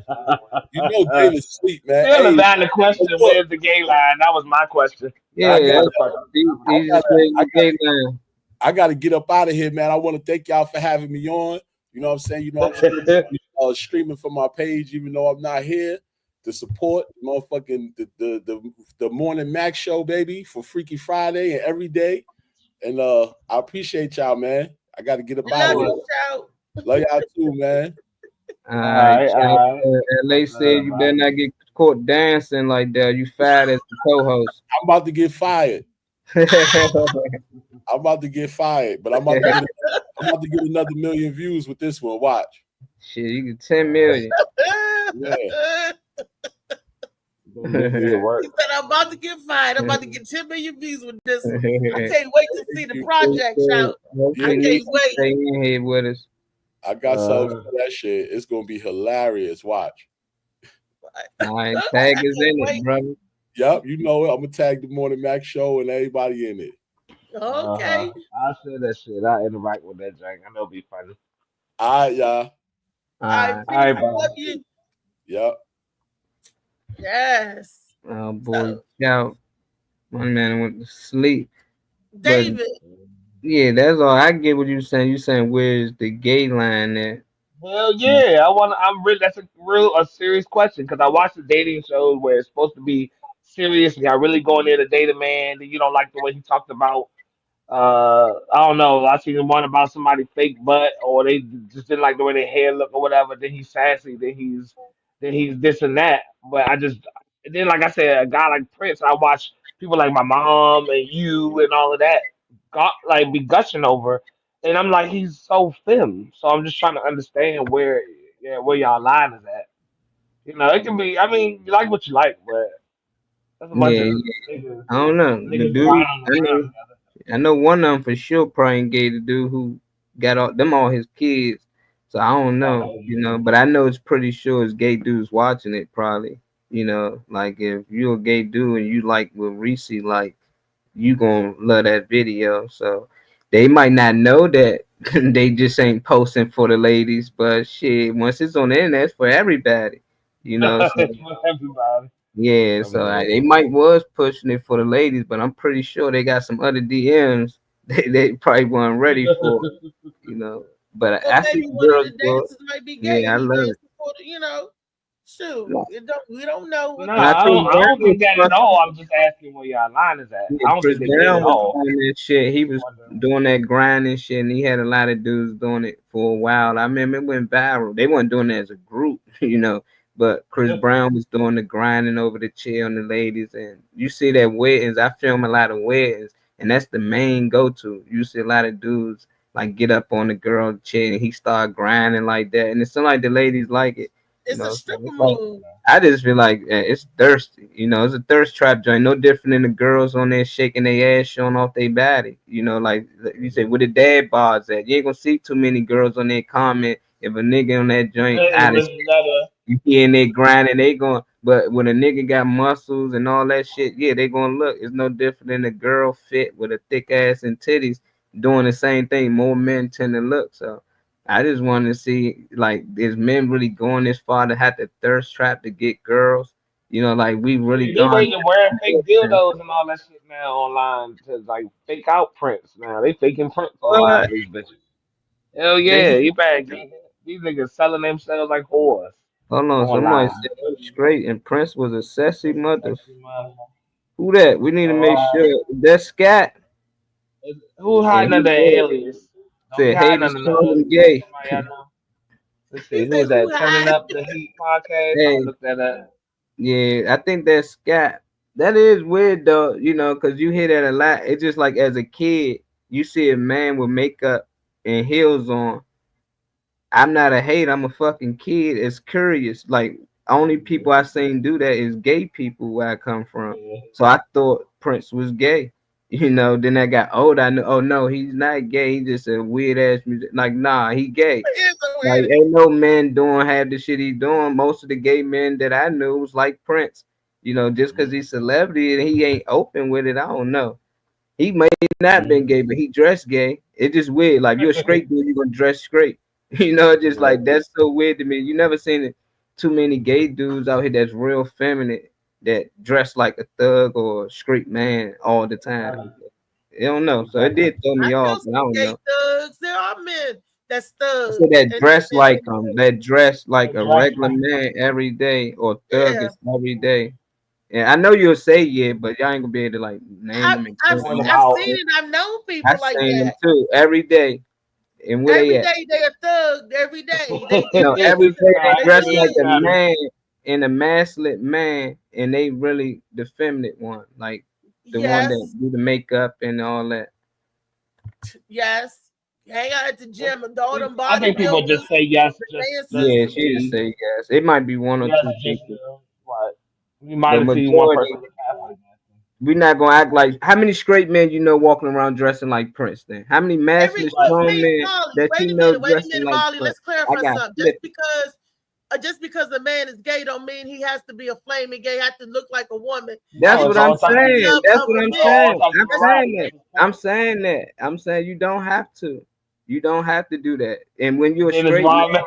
[SPEAKER 8] You know
[SPEAKER 3] it.
[SPEAKER 8] David's sleep, man.
[SPEAKER 3] Still a
[SPEAKER 8] Hey,
[SPEAKER 3] valid question.
[SPEAKER 8] look,
[SPEAKER 3] Where's the gay line? That was my question.
[SPEAKER 4] Yeah,
[SPEAKER 8] I
[SPEAKER 3] That's a
[SPEAKER 8] got
[SPEAKER 3] good
[SPEAKER 4] that's,
[SPEAKER 3] question.
[SPEAKER 4] he just said
[SPEAKER 8] I
[SPEAKER 4] the gay line.
[SPEAKER 8] gotta get up out of here, man. I want to thank y'all for having me on. You know what I'm saying? You know I'm still streaming from my page, even though I'm not here. To support motherfucking the morning Mac show, baby, for Freaky Friday and every day. And I appreciate y'all, man. I got to get up
[SPEAKER 2] I
[SPEAKER 8] out
[SPEAKER 2] love
[SPEAKER 8] of
[SPEAKER 2] you,
[SPEAKER 8] here.
[SPEAKER 2] Shout.
[SPEAKER 8] Love y'all too, man.
[SPEAKER 4] All right, LA
[SPEAKER 3] Much
[SPEAKER 4] said
[SPEAKER 3] love,
[SPEAKER 4] you
[SPEAKER 3] bro.
[SPEAKER 4] better not get caught dancing like that. You fired as the co-host.
[SPEAKER 8] I'm about to get fired. I'm about to get fired, but I'm about to get another million views with this one. Watch.
[SPEAKER 4] Shit, you get 10 million.
[SPEAKER 8] Yeah.
[SPEAKER 3] It work.
[SPEAKER 2] He said, I'm about to get fired. I'm about to get 10 million views with this one. I can't wait to see the project, Shout. I can't wait.
[SPEAKER 4] Stay in here with us.
[SPEAKER 8] I got something for that shit. It's gonna be hilarious. Watch.
[SPEAKER 4] All right, tag is in it, brother.
[SPEAKER 8] Yep, you know it. I'm gonna tag the Morning Mac show and everybody in it.
[SPEAKER 2] Okay.
[SPEAKER 3] I'll say that shit. I'll interact with that Jack. I know it'll be funny.
[SPEAKER 8] All right, y'all.
[SPEAKER 2] All right,
[SPEAKER 3] All right,
[SPEAKER 2] I
[SPEAKER 3] bro.
[SPEAKER 2] love you.
[SPEAKER 8] Yep.
[SPEAKER 2] Yes.
[SPEAKER 4] Oh boy, Scout. My man went to sleep.
[SPEAKER 2] David.
[SPEAKER 4] Yeah, that's all. I get what you're saying. You saying where's the gay line there?
[SPEAKER 3] Hell yeah, I'm really. That's a serious question because I watch the dating shows where it's supposed to be serious and y'all really going there to date a man that you don't like the way he talked about. I don't know. I seen one about somebody fake butt, or they just didn't like the way their hair look or whatever. Then he's sassy. Then he's this and that. But then like I said, a guy like Prince, I watch people like my mom and you and all of that, like be gushing over, and I'm like, he's so femme. So I'm just trying to understand where y'all line is at. It can be. I mean, you like what you like, but that's a bunch
[SPEAKER 4] Yeah,
[SPEAKER 3] of
[SPEAKER 4] yeah.
[SPEAKER 3] niggas,
[SPEAKER 4] I don't know. The
[SPEAKER 3] niggas
[SPEAKER 4] dude,
[SPEAKER 3] riding around together.
[SPEAKER 4] I know one of them for sure probably ain't gay. The dude who got all his kids. So I don't know, but I know it's pretty sure it's gay dudes watching it probably. Like if you're a gay dude and you like what Reese like, you gonna love that video. So they might not know that they just ain't posting for the ladies, but shit, once it's on the internet, it's for everybody. So,
[SPEAKER 3] Everybody.
[SPEAKER 4] yeah, so they might was pushing it for the ladies, but I'm pretty sure they got some other DMs they probably weren't ready for, But
[SPEAKER 2] Well,
[SPEAKER 4] I see
[SPEAKER 2] maybe one of
[SPEAKER 4] girls
[SPEAKER 2] the
[SPEAKER 4] do it.
[SPEAKER 2] dancers might be gay.
[SPEAKER 4] Yeah, I
[SPEAKER 2] He
[SPEAKER 4] love
[SPEAKER 2] dancing
[SPEAKER 4] it.
[SPEAKER 2] for the, shoot. We don't know what
[SPEAKER 3] No,
[SPEAKER 4] I
[SPEAKER 3] I
[SPEAKER 4] think
[SPEAKER 3] don't, I
[SPEAKER 4] Brown
[SPEAKER 3] don't
[SPEAKER 4] was
[SPEAKER 3] think that at all. I'm just asking where y'all line is at. I don't
[SPEAKER 4] Chris
[SPEAKER 3] think they gay
[SPEAKER 4] Brown
[SPEAKER 3] at
[SPEAKER 4] was
[SPEAKER 3] all.
[SPEAKER 4] doing that shit. He was doing that grinding shit, and he had a lot of dudes doing it for a while. I remember it went viral. They weren't doing it as a group, but Chris Brown was doing the grinding over the chair on the ladies, and you see that weddings. I film a lot of weddings, and that's the main go-to. You see a lot of dudes like get up on the girl chair, and he start grinding like that, and it seems like the ladies like it.
[SPEAKER 2] It's a
[SPEAKER 4] So
[SPEAKER 2] stripper
[SPEAKER 4] it's like,
[SPEAKER 2] move.
[SPEAKER 4] I just feel like it's thirsty. It's a thirst trap joint. No different than the girls on there shaking their ass, showing off their body. Like you say, where the dad bars at? You ain't gonna see too many girls on there comment if a nigga on that joint out of you hearing they grinding, they going. But when a nigga got muscles and all that shit, yeah, they gonna look. It's no different than a girl fit with a thick ass and titties doing the same thing. More men tend to look. So I just want to see, like, is men really going this far to have to thirst trap to get girls? Like we really
[SPEAKER 3] They
[SPEAKER 4] gone.
[SPEAKER 3] waiting wearing fake dildos and all that shit now online to like fake out prints now. They faking prints online
[SPEAKER 4] What?
[SPEAKER 3] for these bitches. Hell yeah, you better get these niggas selling themselves like whores
[SPEAKER 4] Hold on, somebody
[SPEAKER 3] online.
[SPEAKER 4] said I'm straight and Prince was a sassy mother. Who that? We need to make sure that's Scott.
[SPEAKER 3] Who hiding under an alias? Don't be
[SPEAKER 4] Said
[SPEAKER 3] hiding
[SPEAKER 4] haters
[SPEAKER 3] under
[SPEAKER 4] calling
[SPEAKER 3] no
[SPEAKER 4] him gay.
[SPEAKER 3] somebody I know. Let's see, who is that? Turning up the heat podcast. I'm
[SPEAKER 4] Hey,
[SPEAKER 3] gonna look that up.
[SPEAKER 4] yeah, I think that's Scott. That is weird though, because you hear that a lot. It's just like as a kid, you see a man with makeup and heels on. I'm not a hate. I'm a fucking kid. It's curious. Like only people I seen do that is gay people where I come from. So I thought Prince was gay. Then I got old. I knew. Oh no, he's not gay. He's just a weird ass music. Like nah, he gay. Like ain't no man doing half the shit he doing. Most of the gay men that I knew was like Prince. Just because he's celebrity and he ain't open with it, I don't know. He may not been gay, but he dressed gay. It's just weird. Like you're a straight dude, you're gonna dress straight. Just like that's so weird to me. You never seen it, too many gay dudes out here that's real feminine that dress like a thug or a straight man all the time. I don't know. So it did throw me off, but I don't
[SPEAKER 2] Gay
[SPEAKER 4] know.
[SPEAKER 2] thugs. There are men that's thugs.
[SPEAKER 4] So that dress like that dress like a regular man every day or thug is every day. And I know you'll say yeah, but y'all ain't gonna be able to like name them.
[SPEAKER 2] I've seen it. I've known people
[SPEAKER 4] I
[SPEAKER 2] like
[SPEAKER 4] seen them
[SPEAKER 2] that.
[SPEAKER 4] too every day. And where
[SPEAKER 2] Every
[SPEAKER 4] they at?
[SPEAKER 2] day they a thug. Every day they
[SPEAKER 4] No, every day they
[SPEAKER 2] they
[SPEAKER 4] dress
[SPEAKER 2] really
[SPEAKER 4] like a
[SPEAKER 2] is.
[SPEAKER 4] man and a masculine man, and they really the feminine one, like the one
[SPEAKER 2] Yes,
[SPEAKER 4] that do the makeup and all that.
[SPEAKER 2] yes. Hang out at the gym and all them
[SPEAKER 3] I think people
[SPEAKER 2] bodybuilders,
[SPEAKER 3] just say yes,
[SPEAKER 2] the
[SPEAKER 3] just
[SPEAKER 4] Yeah,
[SPEAKER 3] to
[SPEAKER 2] dancers.
[SPEAKER 4] she just
[SPEAKER 3] see.
[SPEAKER 4] say yes. It might be one or
[SPEAKER 3] Yes,
[SPEAKER 4] two
[SPEAKER 3] just
[SPEAKER 4] people,
[SPEAKER 3] what. You might
[SPEAKER 4] but
[SPEAKER 3] have seen one
[SPEAKER 4] majority.
[SPEAKER 3] person in the past like that.
[SPEAKER 4] We're not gonna act like how many straight men you know walking around dressing like Prince. Then how many masculine
[SPEAKER 3] Right.
[SPEAKER 4] strong men
[SPEAKER 2] Molly,
[SPEAKER 4] that
[SPEAKER 2] wait
[SPEAKER 4] you
[SPEAKER 2] a
[SPEAKER 4] know
[SPEAKER 2] minute,
[SPEAKER 4] dressing like
[SPEAKER 2] Molly.
[SPEAKER 4] Prince?
[SPEAKER 2] Let's
[SPEAKER 4] I
[SPEAKER 2] clarify
[SPEAKER 4] got
[SPEAKER 2] something.
[SPEAKER 4] flipped.
[SPEAKER 2] Just because a man is gay don't mean he has to be a flaming gay, have to look like a woman.
[SPEAKER 4] That's
[SPEAKER 3] No,
[SPEAKER 2] The
[SPEAKER 3] it's
[SPEAKER 4] what I'm
[SPEAKER 3] all types of
[SPEAKER 4] saying.
[SPEAKER 2] love
[SPEAKER 4] That's
[SPEAKER 2] of
[SPEAKER 4] what
[SPEAKER 2] a
[SPEAKER 4] I'm
[SPEAKER 2] man.
[SPEAKER 3] all
[SPEAKER 4] saying.
[SPEAKER 3] types
[SPEAKER 4] I'm
[SPEAKER 3] of
[SPEAKER 4] saying
[SPEAKER 3] variety.
[SPEAKER 4] that.
[SPEAKER 3] That's his
[SPEAKER 4] I'm
[SPEAKER 3] point.
[SPEAKER 4] saying that. I'm saying you don't have to. You don't have to do that. And when you're a
[SPEAKER 3] Then it's
[SPEAKER 4] straight man,
[SPEAKER 3] wrong.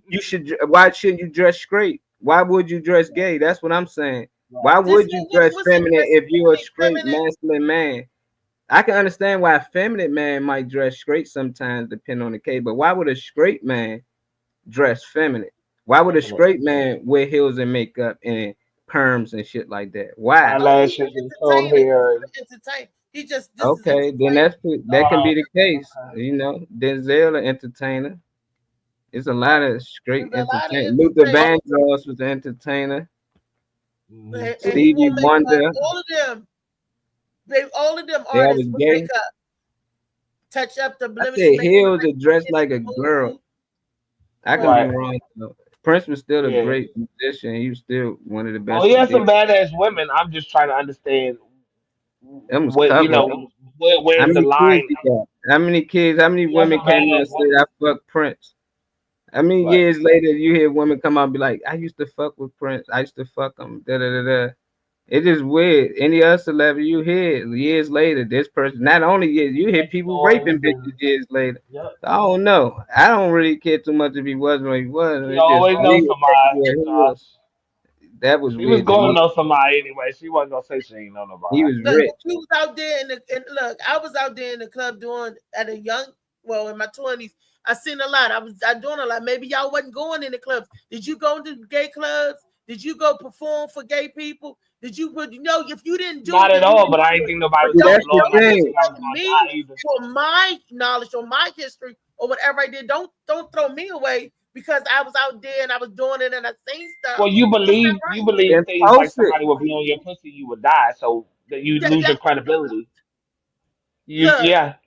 [SPEAKER 4] you should. Why shouldn't you dress straight? Why would you dress gay? That's what I'm saying. Why
[SPEAKER 2] Just
[SPEAKER 4] would you dress
[SPEAKER 2] what's the
[SPEAKER 4] feminine
[SPEAKER 2] difference
[SPEAKER 4] if you're a
[SPEAKER 2] between
[SPEAKER 4] straight
[SPEAKER 2] feminine?
[SPEAKER 4] masculine man? I can understand why a feminine man might dress straight sometimes, depending on the case. But why would a straight man dress feminine? Why would a straight man wear heels and makeup and perms and shit like that? Why?
[SPEAKER 2] Oh, he's
[SPEAKER 3] Eyelashes
[SPEAKER 2] an
[SPEAKER 3] and curl
[SPEAKER 2] entertainer. He's
[SPEAKER 3] hair.
[SPEAKER 2] an entertainer. He just this is
[SPEAKER 4] Okay, then
[SPEAKER 2] entertainment.
[SPEAKER 4] that can be
[SPEAKER 3] Uh,
[SPEAKER 4] the case. You know, Denzel an entertainer. It's a lot of
[SPEAKER 2] There's
[SPEAKER 4] straight
[SPEAKER 2] a lot of
[SPEAKER 4] entertainers. Luther
[SPEAKER 2] entertainment,
[SPEAKER 4] Vandross was an entertainer.
[SPEAKER 2] and he
[SPEAKER 4] Stevie
[SPEAKER 2] wore makeup.
[SPEAKER 4] Wonder,
[SPEAKER 2] All of them
[SPEAKER 4] that
[SPEAKER 2] artists
[SPEAKER 4] was
[SPEAKER 2] with
[SPEAKER 4] gay.
[SPEAKER 2] makeup. Touch up the
[SPEAKER 4] I
[SPEAKER 2] blemish,
[SPEAKER 4] said
[SPEAKER 2] make it
[SPEAKER 4] heels
[SPEAKER 2] like
[SPEAKER 4] that dressed
[SPEAKER 2] it's
[SPEAKER 4] like a girl.
[SPEAKER 2] smooth.
[SPEAKER 4] I could be
[SPEAKER 2] Right.
[SPEAKER 3] right.
[SPEAKER 4] wrong. Though. Prince was still a
[SPEAKER 3] Yeah.
[SPEAKER 4] great musician. He was still one of the
[SPEAKER 3] Oh,
[SPEAKER 4] best
[SPEAKER 3] he
[SPEAKER 4] to
[SPEAKER 3] has
[SPEAKER 4] did.
[SPEAKER 3] some badass women. I'm just trying to understand
[SPEAKER 4] That was
[SPEAKER 3] what
[SPEAKER 4] covered. How
[SPEAKER 3] where's the
[SPEAKER 4] many kids
[SPEAKER 3] line?
[SPEAKER 4] he got? How many kids? How many
[SPEAKER 3] He has
[SPEAKER 4] women
[SPEAKER 3] some
[SPEAKER 4] came out
[SPEAKER 3] badass
[SPEAKER 4] and said
[SPEAKER 3] women.
[SPEAKER 4] I fuck Prince? How many
[SPEAKER 3] Right.
[SPEAKER 4] years later you hear women come out and be like, I used to fuck with Prince. I used to fuck him. Da da da da. It is weird. Any other celebrity you hear years later, this person not only years, you hear
[SPEAKER 3] Sex
[SPEAKER 4] people
[SPEAKER 3] stories
[SPEAKER 4] raping bitches
[SPEAKER 3] and
[SPEAKER 4] years later.
[SPEAKER 3] yep.
[SPEAKER 4] I don't know. I don't really care too much if he was or he wasn't.
[SPEAKER 3] He
[SPEAKER 4] It's just
[SPEAKER 3] always knows
[SPEAKER 4] weird that
[SPEAKER 3] somebody.
[SPEAKER 4] he
[SPEAKER 3] Josh.
[SPEAKER 4] was. That was
[SPEAKER 3] He was
[SPEAKER 4] weird to
[SPEAKER 3] going to
[SPEAKER 4] me.
[SPEAKER 3] know somebody anyway. She wasn't gonna say she ain't know
[SPEAKER 4] He
[SPEAKER 3] nobody.
[SPEAKER 4] was
[SPEAKER 2] Look,
[SPEAKER 4] rich.
[SPEAKER 2] he was out there look, I was out there in the club doing at a young, well, in my 20s. I seen a lot. I doing a lot. Maybe y'all wasn't going in the clubs. Did you go to gay clubs? Did you go perform for gay people? Did you put if you didn't do
[SPEAKER 3] Not
[SPEAKER 2] it,
[SPEAKER 3] at
[SPEAKER 2] then you
[SPEAKER 3] all.
[SPEAKER 2] didn't
[SPEAKER 3] But I
[SPEAKER 2] do
[SPEAKER 3] ain't
[SPEAKER 2] it.
[SPEAKER 3] think nobody
[SPEAKER 2] But
[SPEAKER 3] was
[SPEAKER 4] See,
[SPEAKER 3] gonna
[SPEAKER 4] that's
[SPEAKER 3] blow
[SPEAKER 4] the
[SPEAKER 3] up
[SPEAKER 2] don't
[SPEAKER 3] like they
[SPEAKER 4] thing.
[SPEAKER 3] think I was
[SPEAKER 2] discredit
[SPEAKER 3] gonna
[SPEAKER 2] me
[SPEAKER 3] die either.
[SPEAKER 2] for my knowledge or my history or whatever I did. Don't throw me away because I was out there and I was doing it and I seen stuff.
[SPEAKER 3] Well, you
[SPEAKER 2] That's not
[SPEAKER 3] believe
[SPEAKER 4] Then
[SPEAKER 3] things like
[SPEAKER 4] post it.
[SPEAKER 3] somebody would be on your pussy, you would die, so that you
[SPEAKER 2] right.
[SPEAKER 3] lose your credibility.
[SPEAKER 2] Look,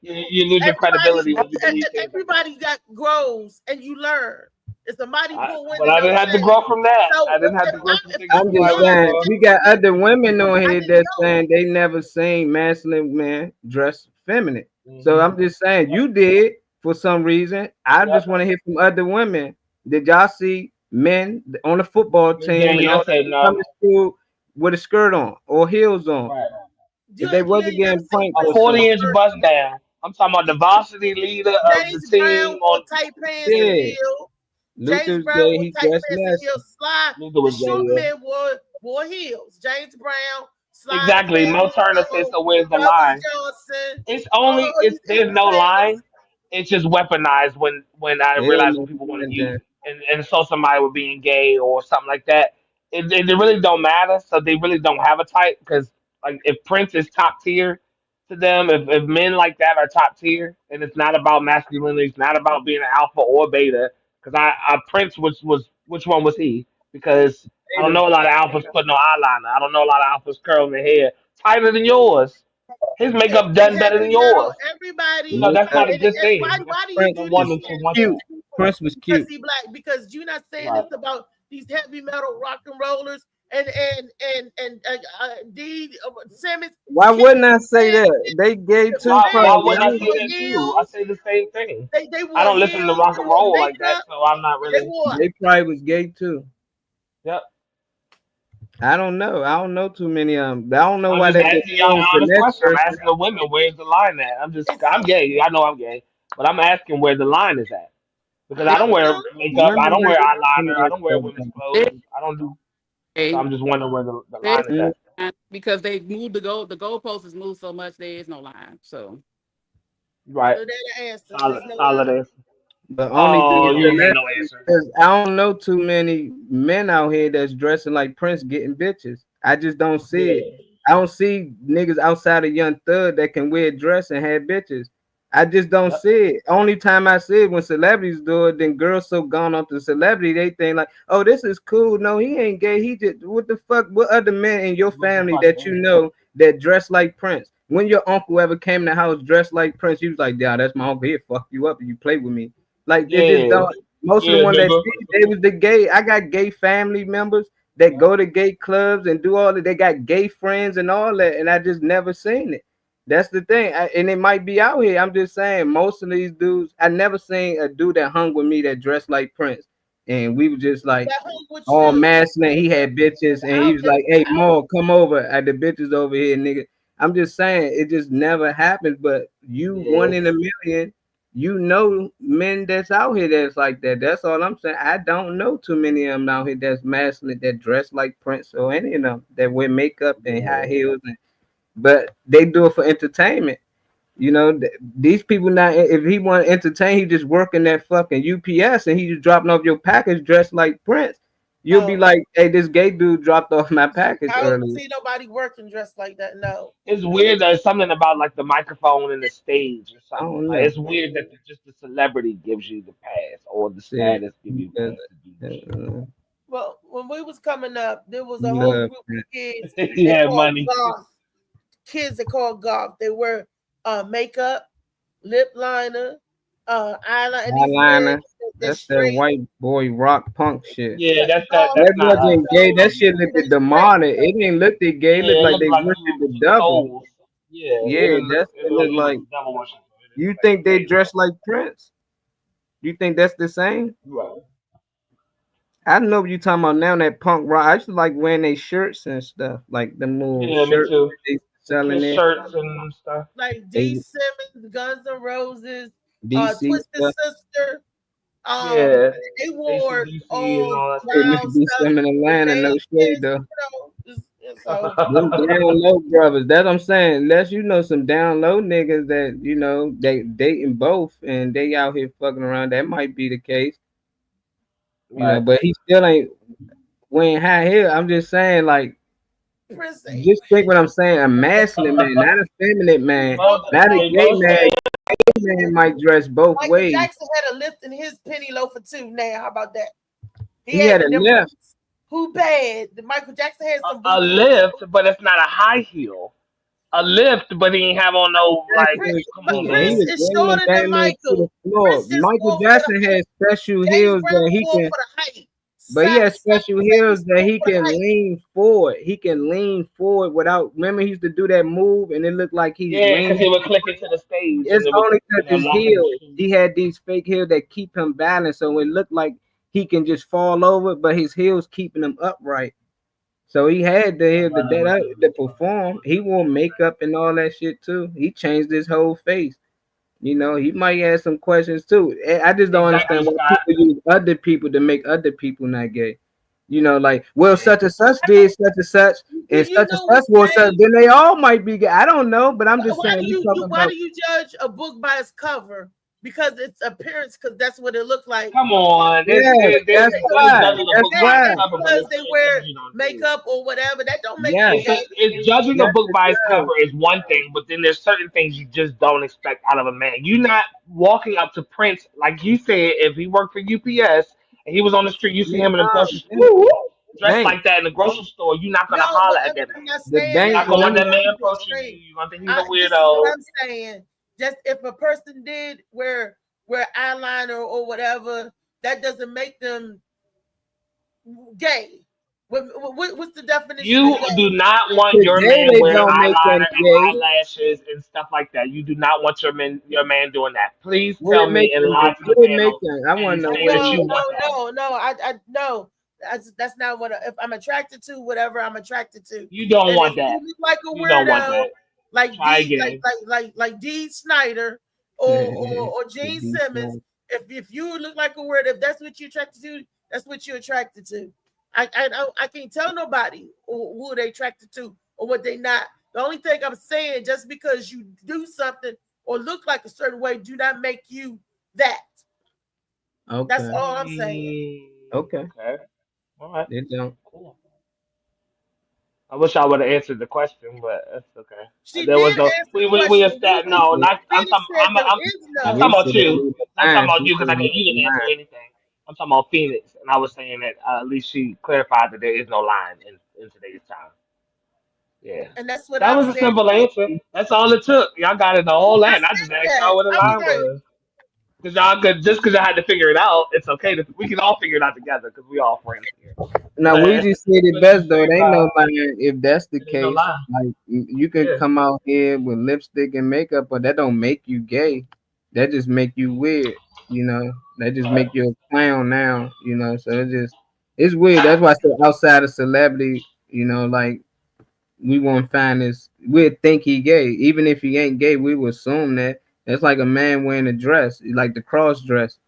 [SPEAKER 3] You lose your
[SPEAKER 2] everybody,
[SPEAKER 3] credibility when you believe things like that.
[SPEAKER 2] everybody got grows and you learn. It's a mighty poor
[SPEAKER 3] But
[SPEAKER 2] women
[SPEAKER 3] I
[SPEAKER 2] don't
[SPEAKER 3] didn't have to
[SPEAKER 2] change.
[SPEAKER 3] grow from that.
[SPEAKER 2] So
[SPEAKER 3] I didn't have to grow from
[SPEAKER 2] if
[SPEAKER 3] thinking
[SPEAKER 2] I'm
[SPEAKER 4] I'm
[SPEAKER 3] somebody
[SPEAKER 4] just
[SPEAKER 3] was
[SPEAKER 2] young,
[SPEAKER 4] saying,
[SPEAKER 3] wrong.
[SPEAKER 4] we got
[SPEAKER 2] and
[SPEAKER 4] other women on
[SPEAKER 2] I
[SPEAKER 4] here
[SPEAKER 2] didn't
[SPEAKER 4] that
[SPEAKER 2] know.
[SPEAKER 4] saying they never seen masculine men dress feminine. So
[SPEAKER 3] Hmm.
[SPEAKER 4] I'm just saying you did for some reason. I just
[SPEAKER 3] Yep.
[SPEAKER 4] want to hear from other women. Did y'all see men on the football
[SPEAKER 3] Miss
[SPEAKER 4] team and
[SPEAKER 3] Danielle
[SPEAKER 4] all that
[SPEAKER 3] said
[SPEAKER 4] come
[SPEAKER 3] no.
[SPEAKER 4] to school with a skirt on or heels on?
[SPEAKER 3] Right.
[SPEAKER 4] If they
[SPEAKER 2] You
[SPEAKER 4] wasn't
[SPEAKER 2] ain't never
[SPEAKER 4] getting
[SPEAKER 2] seen
[SPEAKER 4] pranked
[SPEAKER 3] A
[SPEAKER 4] or
[SPEAKER 2] Prince with a
[SPEAKER 4] something.
[SPEAKER 3] 40-inch
[SPEAKER 2] skirt.
[SPEAKER 3] bust down. I'm talking about the varsity leader of the
[SPEAKER 2] James Brown
[SPEAKER 3] team
[SPEAKER 2] wore
[SPEAKER 3] on
[SPEAKER 2] tight pants and
[SPEAKER 4] Yeah.
[SPEAKER 2] heels. James
[SPEAKER 4] Luther's
[SPEAKER 2] Brown
[SPEAKER 4] gay,
[SPEAKER 2] wore
[SPEAKER 4] he
[SPEAKER 2] tight
[SPEAKER 4] dressed
[SPEAKER 2] pants and
[SPEAKER 4] nasty.
[SPEAKER 2] heels. Slide.
[SPEAKER 3] Luther
[SPEAKER 2] The
[SPEAKER 3] was gay,
[SPEAKER 2] short
[SPEAKER 3] yeah.
[SPEAKER 2] men wore heels. James Brown, Sly the
[SPEAKER 3] Exactly. Mo
[SPEAKER 2] Family
[SPEAKER 3] Turner said,
[SPEAKER 2] Stone,
[SPEAKER 3] so where's the
[SPEAKER 2] Brothers
[SPEAKER 3] line?
[SPEAKER 2] Johnson.
[SPEAKER 3] It's only
[SPEAKER 2] Oh,
[SPEAKER 3] it's
[SPEAKER 2] you
[SPEAKER 3] there's no
[SPEAKER 2] understand?
[SPEAKER 3] line. It's just weaponized when I
[SPEAKER 4] There
[SPEAKER 3] realize
[SPEAKER 4] ain't
[SPEAKER 3] when
[SPEAKER 4] no
[SPEAKER 3] people want to
[SPEAKER 4] man
[SPEAKER 3] use
[SPEAKER 4] there.
[SPEAKER 3] and insult somebody with being gay or something like that. It really don't matter. So they really don't have a type because like if Prince is top tier to them, if men like that are top tier, and it's not about masculinity, it's not about being an alpha or beta. Because I Prince was which one was he? Because I don't know a lot of alphas putting on eyeliner. I don't know a lot of alphas curling their hair tighter than yours. His makeup
[SPEAKER 2] And
[SPEAKER 3] done better than
[SPEAKER 2] heavy metal.
[SPEAKER 3] yours.
[SPEAKER 2] Everybody.
[SPEAKER 3] That's not a
[SPEAKER 2] And
[SPEAKER 3] good thing. That's
[SPEAKER 2] why do you
[SPEAKER 4] Prince
[SPEAKER 3] no
[SPEAKER 2] do
[SPEAKER 3] one
[SPEAKER 2] this
[SPEAKER 4] was
[SPEAKER 3] and two
[SPEAKER 2] saying
[SPEAKER 3] one
[SPEAKER 2] these
[SPEAKER 4] cute.
[SPEAKER 3] thing.
[SPEAKER 2] people
[SPEAKER 4] Prince was
[SPEAKER 2] because
[SPEAKER 4] cute.
[SPEAKER 2] he black? Because you're not saying
[SPEAKER 3] Right.
[SPEAKER 2] this about these heavy metal rock and rollers and D Simmons.
[SPEAKER 4] Why
[SPEAKER 2] Can't
[SPEAKER 4] wouldn't I say
[SPEAKER 2] stand
[SPEAKER 4] that? They gay
[SPEAKER 2] the
[SPEAKER 4] too,
[SPEAKER 3] Why
[SPEAKER 4] probably.
[SPEAKER 2] men
[SPEAKER 3] wouldn't I say
[SPEAKER 2] wore
[SPEAKER 3] that too? I
[SPEAKER 2] heels.
[SPEAKER 3] say the same thing.
[SPEAKER 2] They
[SPEAKER 3] I
[SPEAKER 2] wore
[SPEAKER 3] don't listen to
[SPEAKER 2] heels.
[SPEAKER 3] rock
[SPEAKER 2] They
[SPEAKER 3] and
[SPEAKER 2] wore
[SPEAKER 3] roll like that,
[SPEAKER 2] makeup.
[SPEAKER 3] so I'm not
[SPEAKER 2] They
[SPEAKER 3] really.
[SPEAKER 2] wore.
[SPEAKER 4] They probably was gay too.
[SPEAKER 3] Yep.
[SPEAKER 4] I don't know. I don't know too many I don't know
[SPEAKER 3] I'm
[SPEAKER 4] why
[SPEAKER 3] just
[SPEAKER 4] they get
[SPEAKER 3] asking y'all an
[SPEAKER 4] changed the
[SPEAKER 3] honest
[SPEAKER 4] next
[SPEAKER 3] question. I'm
[SPEAKER 4] person.
[SPEAKER 3] asking the women, where's the line at?
[SPEAKER 2] It's
[SPEAKER 3] I'm gay. I know I'm gay, but I'm asking where the line is at because
[SPEAKER 2] I
[SPEAKER 3] I don't
[SPEAKER 2] don't
[SPEAKER 3] wear
[SPEAKER 2] know.
[SPEAKER 3] makeup. I
[SPEAKER 4] Women
[SPEAKER 3] don't
[SPEAKER 4] like
[SPEAKER 3] wear
[SPEAKER 4] some of
[SPEAKER 3] eyeliner. I
[SPEAKER 4] that
[SPEAKER 3] don't wear
[SPEAKER 4] stuff.
[SPEAKER 3] women's
[SPEAKER 7] They,
[SPEAKER 3] clothes. I don't do. So
[SPEAKER 7] they,
[SPEAKER 3] I'm just wondering where the
[SPEAKER 7] there's
[SPEAKER 3] line is
[SPEAKER 4] Mm,
[SPEAKER 3] at.
[SPEAKER 7] no line because they moved the goalposts is moved so much there is no line. So
[SPEAKER 3] Right.
[SPEAKER 2] So they're the answer. There's
[SPEAKER 3] Solid.
[SPEAKER 2] no
[SPEAKER 3] Solid
[SPEAKER 2] line.
[SPEAKER 3] answer.
[SPEAKER 4] but only
[SPEAKER 3] Oh,
[SPEAKER 4] these
[SPEAKER 3] you ain't got no
[SPEAKER 4] celebrities,
[SPEAKER 3] answer.
[SPEAKER 4] 'cause I don't know too many men out here that's dressing like Prince getting bitches. I just don't see it.
[SPEAKER 3] Yeah.
[SPEAKER 4] I don't see niggas outside of Young Thug that can wear a dress and have bitches. I just don't
[SPEAKER 3] Yep.
[SPEAKER 4] see it. Only time I see it when celebrities do it, then girls so gone off the celebrity, they think like, oh, this is cool. No, he ain't gay. He just what the fuck? What other men in your
[SPEAKER 3] What the
[SPEAKER 4] family
[SPEAKER 3] fuck,
[SPEAKER 4] that you
[SPEAKER 3] man?
[SPEAKER 4] know that dress like Prince? When your uncle ever came in the house dressed like Prince, he was like, yeah, that's my uncle. He'll fuck you up if you play with me. Like they just
[SPEAKER 3] Yeah.
[SPEAKER 4] don't. Most of the
[SPEAKER 3] Yeah,
[SPEAKER 4] ones that
[SPEAKER 3] nigga.
[SPEAKER 4] did, they was the gay. I got gay family members that go to gay clubs and do all that. They got gay friends and all that, and I just never seen it. That's the thing, and it might be out here. I'm just saying, most of these dudes, I never seen a dude that hung with me that dressed like Prince, and we were just like
[SPEAKER 2] That hung with
[SPEAKER 4] all
[SPEAKER 2] you.
[SPEAKER 4] masculine. He had bitches, and he was like, "Hey, Mo, come over. At the bitches over here, nigga." I'm just saying, it just never happens. But you,
[SPEAKER 3] Yeah.
[SPEAKER 4] one in a million, you know, men that's out here that's like that. That's all I'm saying. I don't know too many of them out here that's masculine that dress like Prince or any of them that wear makeup and high heels and but they do it for entertainment. You know, these people now, if he want to entertain, he just working that fucking UPS and he just dropping off your package dressed like Prince. You'll be like, hey, this gay dude dropped off my package
[SPEAKER 2] I don't
[SPEAKER 4] earlier.
[SPEAKER 2] see nobody working dressed like that. No.
[SPEAKER 3] It's weird. There's something about like the microphone and the stage or
[SPEAKER 4] I
[SPEAKER 3] something.
[SPEAKER 4] don't
[SPEAKER 3] Like
[SPEAKER 4] know.
[SPEAKER 3] it's weird that just the celebrity gives you the pass or the
[SPEAKER 4] Shit,
[SPEAKER 3] status give you the
[SPEAKER 4] because,
[SPEAKER 3] pass to do the shit.
[SPEAKER 2] Well, when we was coming up, there was a whole
[SPEAKER 4] love,
[SPEAKER 2] group
[SPEAKER 4] man.
[SPEAKER 2] of kids
[SPEAKER 3] He
[SPEAKER 2] that
[SPEAKER 3] had
[SPEAKER 2] called
[SPEAKER 3] money.
[SPEAKER 2] goth. Kids that called goth. They wear makeup, lip liner, eyeliner, and these men
[SPEAKER 4] Eyeliner.
[SPEAKER 2] they
[SPEAKER 4] That's that
[SPEAKER 2] straight.
[SPEAKER 4] white boy rock punk shit.
[SPEAKER 3] Yeah, that's
[SPEAKER 2] No,
[SPEAKER 3] that's
[SPEAKER 4] That
[SPEAKER 3] not us.
[SPEAKER 4] wasn't gay. That shit
[SPEAKER 2] they
[SPEAKER 4] looked at
[SPEAKER 2] straight.
[SPEAKER 4] demonic. It didn't look that gay. It
[SPEAKER 3] Yeah,
[SPEAKER 4] looked
[SPEAKER 3] it
[SPEAKER 4] like
[SPEAKER 3] looked
[SPEAKER 4] they
[SPEAKER 3] like
[SPEAKER 4] worshiped the
[SPEAKER 3] some
[SPEAKER 4] devil.
[SPEAKER 3] souls. Yeah,
[SPEAKER 4] Yeah,
[SPEAKER 3] it
[SPEAKER 4] it
[SPEAKER 3] looked
[SPEAKER 4] looked
[SPEAKER 3] like
[SPEAKER 4] like
[SPEAKER 3] it was devil worship. It didn't
[SPEAKER 4] you
[SPEAKER 3] look like
[SPEAKER 4] think
[SPEAKER 3] no
[SPEAKER 4] they
[SPEAKER 3] gay
[SPEAKER 4] dress
[SPEAKER 3] stuff.
[SPEAKER 4] like Prince? You think that's the same?
[SPEAKER 3] Right.
[SPEAKER 4] I know what you talking about now. That punk rock. I used to like wearing their shirts and stuff, like the little
[SPEAKER 3] Yeah, me
[SPEAKER 4] shirts
[SPEAKER 3] too.
[SPEAKER 4] that they
[SPEAKER 3] The
[SPEAKER 4] selling
[SPEAKER 3] kiss
[SPEAKER 4] it.
[SPEAKER 3] shirts and stuff.
[SPEAKER 2] Like D.
[SPEAKER 4] They
[SPEAKER 2] Simmons, Guns N' Roses,
[SPEAKER 4] DC
[SPEAKER 2] Twisted
[SPEAKER 4] stuff.
[SPEAKER 2] Sister.
[SPEAKER 3] Yeah,
[SPEAKER 2] They wore
[SPEAKER 3] ACDC and
[SPEAKER 2] all
[SPEAKER 3] all that
[SPEAKER 4] Hey,
[SPEAKER 3] stuff.
[SPEAKER 2] brown
[SPEAKER 4] Mr. D.
[SPEAKER 2] stuff.
[SPEAKER 4] Simmons in
[SPEAKER 2] The
[SPEAKER 4] Atlanta,
[SPEAKER 2] main
[SPEAKER 4] no shade
[SPEAKER 2] kids,
[SPEAKER 4] though.
[SPEAKER 2] so
[SPEAKER 4] Them down low brothers. That's what I'm saying. Unless you know some down low niggas that you know they dating both and they out here fucking around, that might be the case. You know,
[SPEAKER 3] Right.
[SPEAKER 4] but he still ain't wearing high heel. I'm just saying, like,
[SPEAKER 2] Prince.
[SPEAKER 4] just think what I'm saying. A masculine man, not a feminine man,
[SPEAKER 3] Well,
[SPEAKER 4] not a
[SPEAKER 3] they
[SPEAKER 4] gay
[SPEAKER 3] both
[SPEAKER 4] man.
[SPEAKER 3] saying
[SPEAKER 4] Gay man might dress both
[SPEAKER 2] Michael
[SPEAKER 4] ways.
[SPEAKER 2] Jackson had a lift in his penny loafer too. Now, how about that?
[SPEAKER 4] He had a
[SPEAKER 2] them
[SPEAKER 4] lift.
[SPEAKER 2] boots. Who bad? Michael Jackson had some
[SPEAKER 3] a
[SPEAKER 2] boots.
[SPEAKER 3] lift, but it's not a high heel. A lift, but he ain't have on no like.
[SPEAKER 2] Prince,
[SPEAKER 3] Come
[SPEAKER 2] but
[SPEAKER 3] on,
[SPEAKER 4] Yeah, he
[SPEAKER 3] man.
[SPEAKER 2] Prince
[SPEAKER 4] was
[SPEAKER 2] is
[SPEAKER 4] bringing
[SPEAKER 2] shorter than
[SPEAKER 4] Batman to the
[SPEAKER 2] Michael.
[SPEAKER 4] floor.
[SPEAKER 2] Prince just
[SPEAKER 4] Michael
[SPEAKER 2] go for the
[SPEAKER 4] Jackson
[SPEAKER 2] height.
[SPEAKER 4] had special
[SPEAKER 2] James
[SPEAKER 4] heels
[SPEAKER 2] Brown
[SPEAKER 4] that he
[SPEAKER 2] go
[SPEAKER 4] can,
[SPEAKER 2] for the height.
[SPEAKER 4] but he has
[SPEAKER 2] Simon
[SPEAKER 4] special
[SPEAKER 2] Says
[SPEAKER 4] heels that
[SPEAKER 2] go
[SPEAKER 4] he
[SPEAKER 2] for the
[SPEAKER 4] can
[SPEAKER 2] height.
[SPEAKER 4] lean forward. He can lean forward without. Remember, he used to do that move, and it looked like he's
[SPEAKER 3] Yeah, because
[SPEAKER 4] leaning.
[SPEAKER 3] he would click into the stage and
[SPEAKER 4] It's
[SPEAKER 3] it would,
[SPEAKER 4] only because his
[SPEAKER 3] lock in the
[SPEAKER 4] heels.
[SPEAKER 3] shoe.
[SPEAKER 4] He had these fake heels that keep him balanced, so it looked like he can just fall over, but his heels keeping him upright. So he had the heels to perform. He wore makeup and all that shit too. He changed his whole face. You know, he might ask some questions too. I just don't
[SPEAKER 3] Exactly,
[SPEAKER 4] understand why
[SPEAKER 3] Scott.
[SPEAKER 4] people use other people to make other people not gay. You know, like, well,
[SPEAKER 3] Yeah.
[SPEAKER 4] such and such did such and such, and
[SPEAKER 2] You
[SPEAKER 4] such and
[SPEAKER 2] know
[SPEAKER 4] such
[SPEAKER 2] what's
[SPEAKER 4] was such.
[SPEAKER 2] crazy?
[SPEAKER 4] Then they all might be gay. I don't know, but I'm just
[SPEAKER 2] Why
[SPEAKER 4] saying.
[SPEAKER 2] do
[SPEAKER 4] We
[SPEAKER 2] you
[SPEAKER 4] talking
[SPEAKER 2] why
[SPEAKER 4] about
[SPEAKER 2] do you judge a book by its cover? Because it's appearance, because that's what it looked like.
[SPEAKER 3] Come on.
[SPEAKER 4] yeah.
[SPEAKER 3] There's
[SPEAKER 4] That's
[SPEAKER 3] judging
[SPEAKER 4] why.
[SPEAKER 3] a
[SPEAKER 4] That's
[SPEAKER 3] book by its
[SPEAKER 4] why.
[SPEAKER 2] Just
[SPEAKER 3] cover, but
[SPEAKER 2] because
[SPEAKER 3] there's
[SPEAKER 2] they
[SPEAKER 3] certain things
[SPEAKER 2] wear
[SPEAKER 3] you don't do.
[SPEAKER 2] makeup or whatever, that don't make
[SPEAKER 4] Yes,
[SPEAKER 2] them
[SPEAKER 3] It's,
[SPEAKER 2] gay.
[SPEAKER 3] it's judging a
[SPEAKER 4] yes,
[SPEAKER 3] book
[SPEAKER 4] it
[SPEAKER 3] by its
[SPEAKER 4] does.
[SPEAKER 3] cover is one thing, but then there's certain things you just don't expect out of a man. You're not walking up to Prince like you said. If he worked for UPS and he was on the street, you see him in the
[SPEAKER 4] No,
[SPEAKER 3] grocery
[SPEAKER 4] bank,
[SPEAKER 3] store, dressed
[SPEAKER 4] bank.
[SPEAKER 3] like that in the grocery store. You're not gonna
[SPEAKER 2] No, but
[SPEAKER 3] holler at that man.
[SPEAKER 2] I'm not
[SPEAKER 4] The
[SPEAKER 2] saying
[SPEAKER 3] You're
[SPEAKER 2] that.
[SPEAKER 4] bank
[SPEAKER 3] not
[SPEAKER 2] I'm
[SPEAKER 3] gonna
[SPEAKER 4] when
[SPEAKER 3] want
[SPEAKER 4] he
[SPEAKER 3] that
[SPEAKER 2] trying
[SPEAKER 3] man
[SPEAKER 2] to keep it
[SPEAKER 3] approaching you.
[SPEAKER 2] straight.
[SPEAKER 3] You're gonna think he's a
[SPEAKER 2] This is what
[SPEAKER 3] weirdo.
[SPEAKER 2] I'm saying. Just if a person did wear eyeliner or whatever, that doesn't make them gay. What's the definition of
[SPEAKER 3] You
[SPEAKER 2] gay?
[SPEAKER 3] do not want your
[SPEAKER 4] today
[SPEAKER 3] man
[SPEAKER 4] they
[SPEAKER 3] wearing
[SPEAKER 4] don't make them
[SPEAKER 3] eyeliner and
[SPEAKER 4] gay.
[SPEAKER 3] eyelashes and stuff like that. You do not want your man doing that. Please
[SPEAKER 4] What
[SPEAKER 3] tell
[SPEAKER 4] it make
[SPEAKER 3] me and
[SPEAKER 4] them?
[SPEAKER 3] lie to the
[SPEAKER 4] What it make
[SPEAKER 3] panel
[SPEAKER 4] them? I want
[SPEAKER 3] and
[SPEAKER 4] to know
[SPEAKER 3] say
[SPEAKER 4] what it
[SPEAKER 3] that you
[SPEAKER 2] No,
[SPEAKER 4] make.
[SPEAKER 3] want that.
[SPEAKER 2] no. I no. That's not what. If I'm attracted to whatever I'm attracted to,
[SPEAKER 3] You don't
[SPEAKER 2] and if
[SPEAKER 3] want
[SPEAKER 2] you
[SPEAKER 3] that.
[SPEAKER 2] look like a
[SPEAKER 3] You don't want
[SPEAKER 2] weirdo,
[SPEAKER 3] that.
[SPEAKER 2] like
[SPEAKER 3] Try
[SPEAKER 2] D,
[SPEAKER 3] again.
[SPEAKER 2] like D. Snyder or Gene Simmons, if you look like a weirdo, if that's what you're attracted to, that's what you're attracted to. I can't tell nobody who they attracted to or what they not. The only thing I'm saying, just because you do something or look like a certain way, do not make you that. That's
[SPEAKER 4] Okay.
[SPEAKER 2] all I'm saying.
[SPEAKER 4] Okay.
[SPEAKER 3] Okay. All right.
[SPEAKER 4] It don't.
[SPEAKER 3] Cool. I wish I would have answered the question, but that's okay.
[SPEAKER 2] She
[SPEAKER 3] There was
[SPEAKER 2] did
[SPEAKER 3] no
[SPEAKER 2] answer the
[SPEAKER 3] we
[SPEAKER 2] question.
[SPEAKER 3] established no, not I'm
[SPEAKER 2] Phoenix
[SPEAKER 3] talking
[SPEAKER 2] said there is
[SPEAKER 3] I'm
[SPEAKER 2] none.
[SPEAKER 3] talking
[SPEAKER 4] We
[SPEAKER 3] about
[SPEAKER 4] said
[SPEAKER 3] you.
[SPEAKER 4] leave the
[SPEAKER 3] I'm talking
[SPEAKER 4] line.
[SPEAKER 3] about
[SPEAKER 4] She
[SPEAKER 3] you
[SPEAKER 4] said
[SPEAKER 3] because I know
[SPEAKER 4] leave
[SPEAKER 3] you
[SPEAKER 4] the
[SPEAKER 3] didn't answer
[SPEAKER 4] line.
[SPEAKER 3] anything. I'm talking about Phoenix, and I was saying that at least she clarified that there is no line in today's time. Yeah,
[SPEAKER 2] And that's what
[SPEAKER 3] that
[SPEAKER 2] I'm
[SPEAKER 3] was a
[SPEAKER 2] saying.
[SPEAKER 3] simple answer. That's all it took. Y'all got it the whole
[SPEAKER 2] I
[SPEAKER 3] land. I just
[SPEAKER 2] said
[SPEAKER 3] asked
[SPEAKER 2] that.
[SPEAKER 3] y'all what the
[SPEAKER 2] I'm
[SPEAKER 3] line
[SPEAKER 2] sorry.
[SPEAKER 3] was. Because y'all could just because y'all had to figure it out, it's okay. We can all figure it out together because we all friends here.
[SPEAKER 4] Now we
[SPEAKER 3] But
[SPEAKER 4] just said it
[SPEAKER 3] at the
[SPEAKER 4] best though. It
[SPEAKER 3] same
[SPEAKER 4] ain't no
[SPEAKER 3] time,
[SPEAKER 4] line if that's the
[SPEAKER 3] it ain't no
[SPEAKER 4] case.
[SPEAKER 3] lie.
[SPEAKER 4] Like you can
[SPEAKER 3] Yeah.
[SPEAKER 4] come out here with lipstick and makeup, but that don't make you gay. That just make you weird. You know, that just
[SPEAKER 3] Right.
[SPEAKER 4] make you a clown now. You know, so it's weird. That's why I said outside of celebrity. You know, like we won't find this. We'd think he gay, even if he ain't gay. We would assume that. That's like a man wearing a dress, like the cross dress.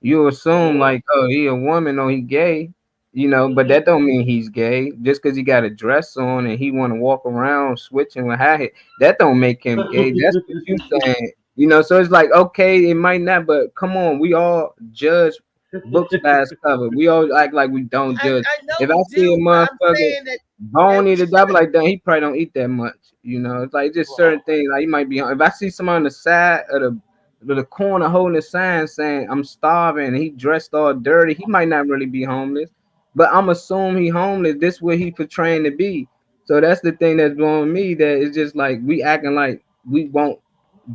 [SPEAKER 4] You assume
[SPEAKER 3] Mhm.
[SPEAKER 4] like, oh, he a woman or he gay, you know, but
[SPEAKER 3] Mhm.
[SPEAKER 4] that don't mean he's gay. Just because he got a dress on and he want to walk around switching with high head, that don't make him gay. That's what you saying, you know. So it's like, okay, it might not, but come on, we all judge books by its cover. We all act like we don't judge.
[SPEAKER 2] I know
[SPEAKER 4] If I
[SPEAKER 2] we
[SPEAKER 4] see a
[SPEAKER 2] do, but I'm
[SPEAKER 4] motherfucker
[SPEAKER 2] saying that
[SPEAKER 4] bony
[SPEAKER 2] we
[SPEAKER 4] to double
[SPEAKER 2] shouldn't.
[SPEAKER 4] like that, he probably don't eat that much. You know, it's like just certain things. Like he might be. If I see someone on the side of the corner holding a sign saying "I'm starving" and he dressed all dirty, he might not really be homeless. But I'm assuming he homeless. This what he portraying to be. So that's the thing that's blowing me. That it's just like we acting like we won't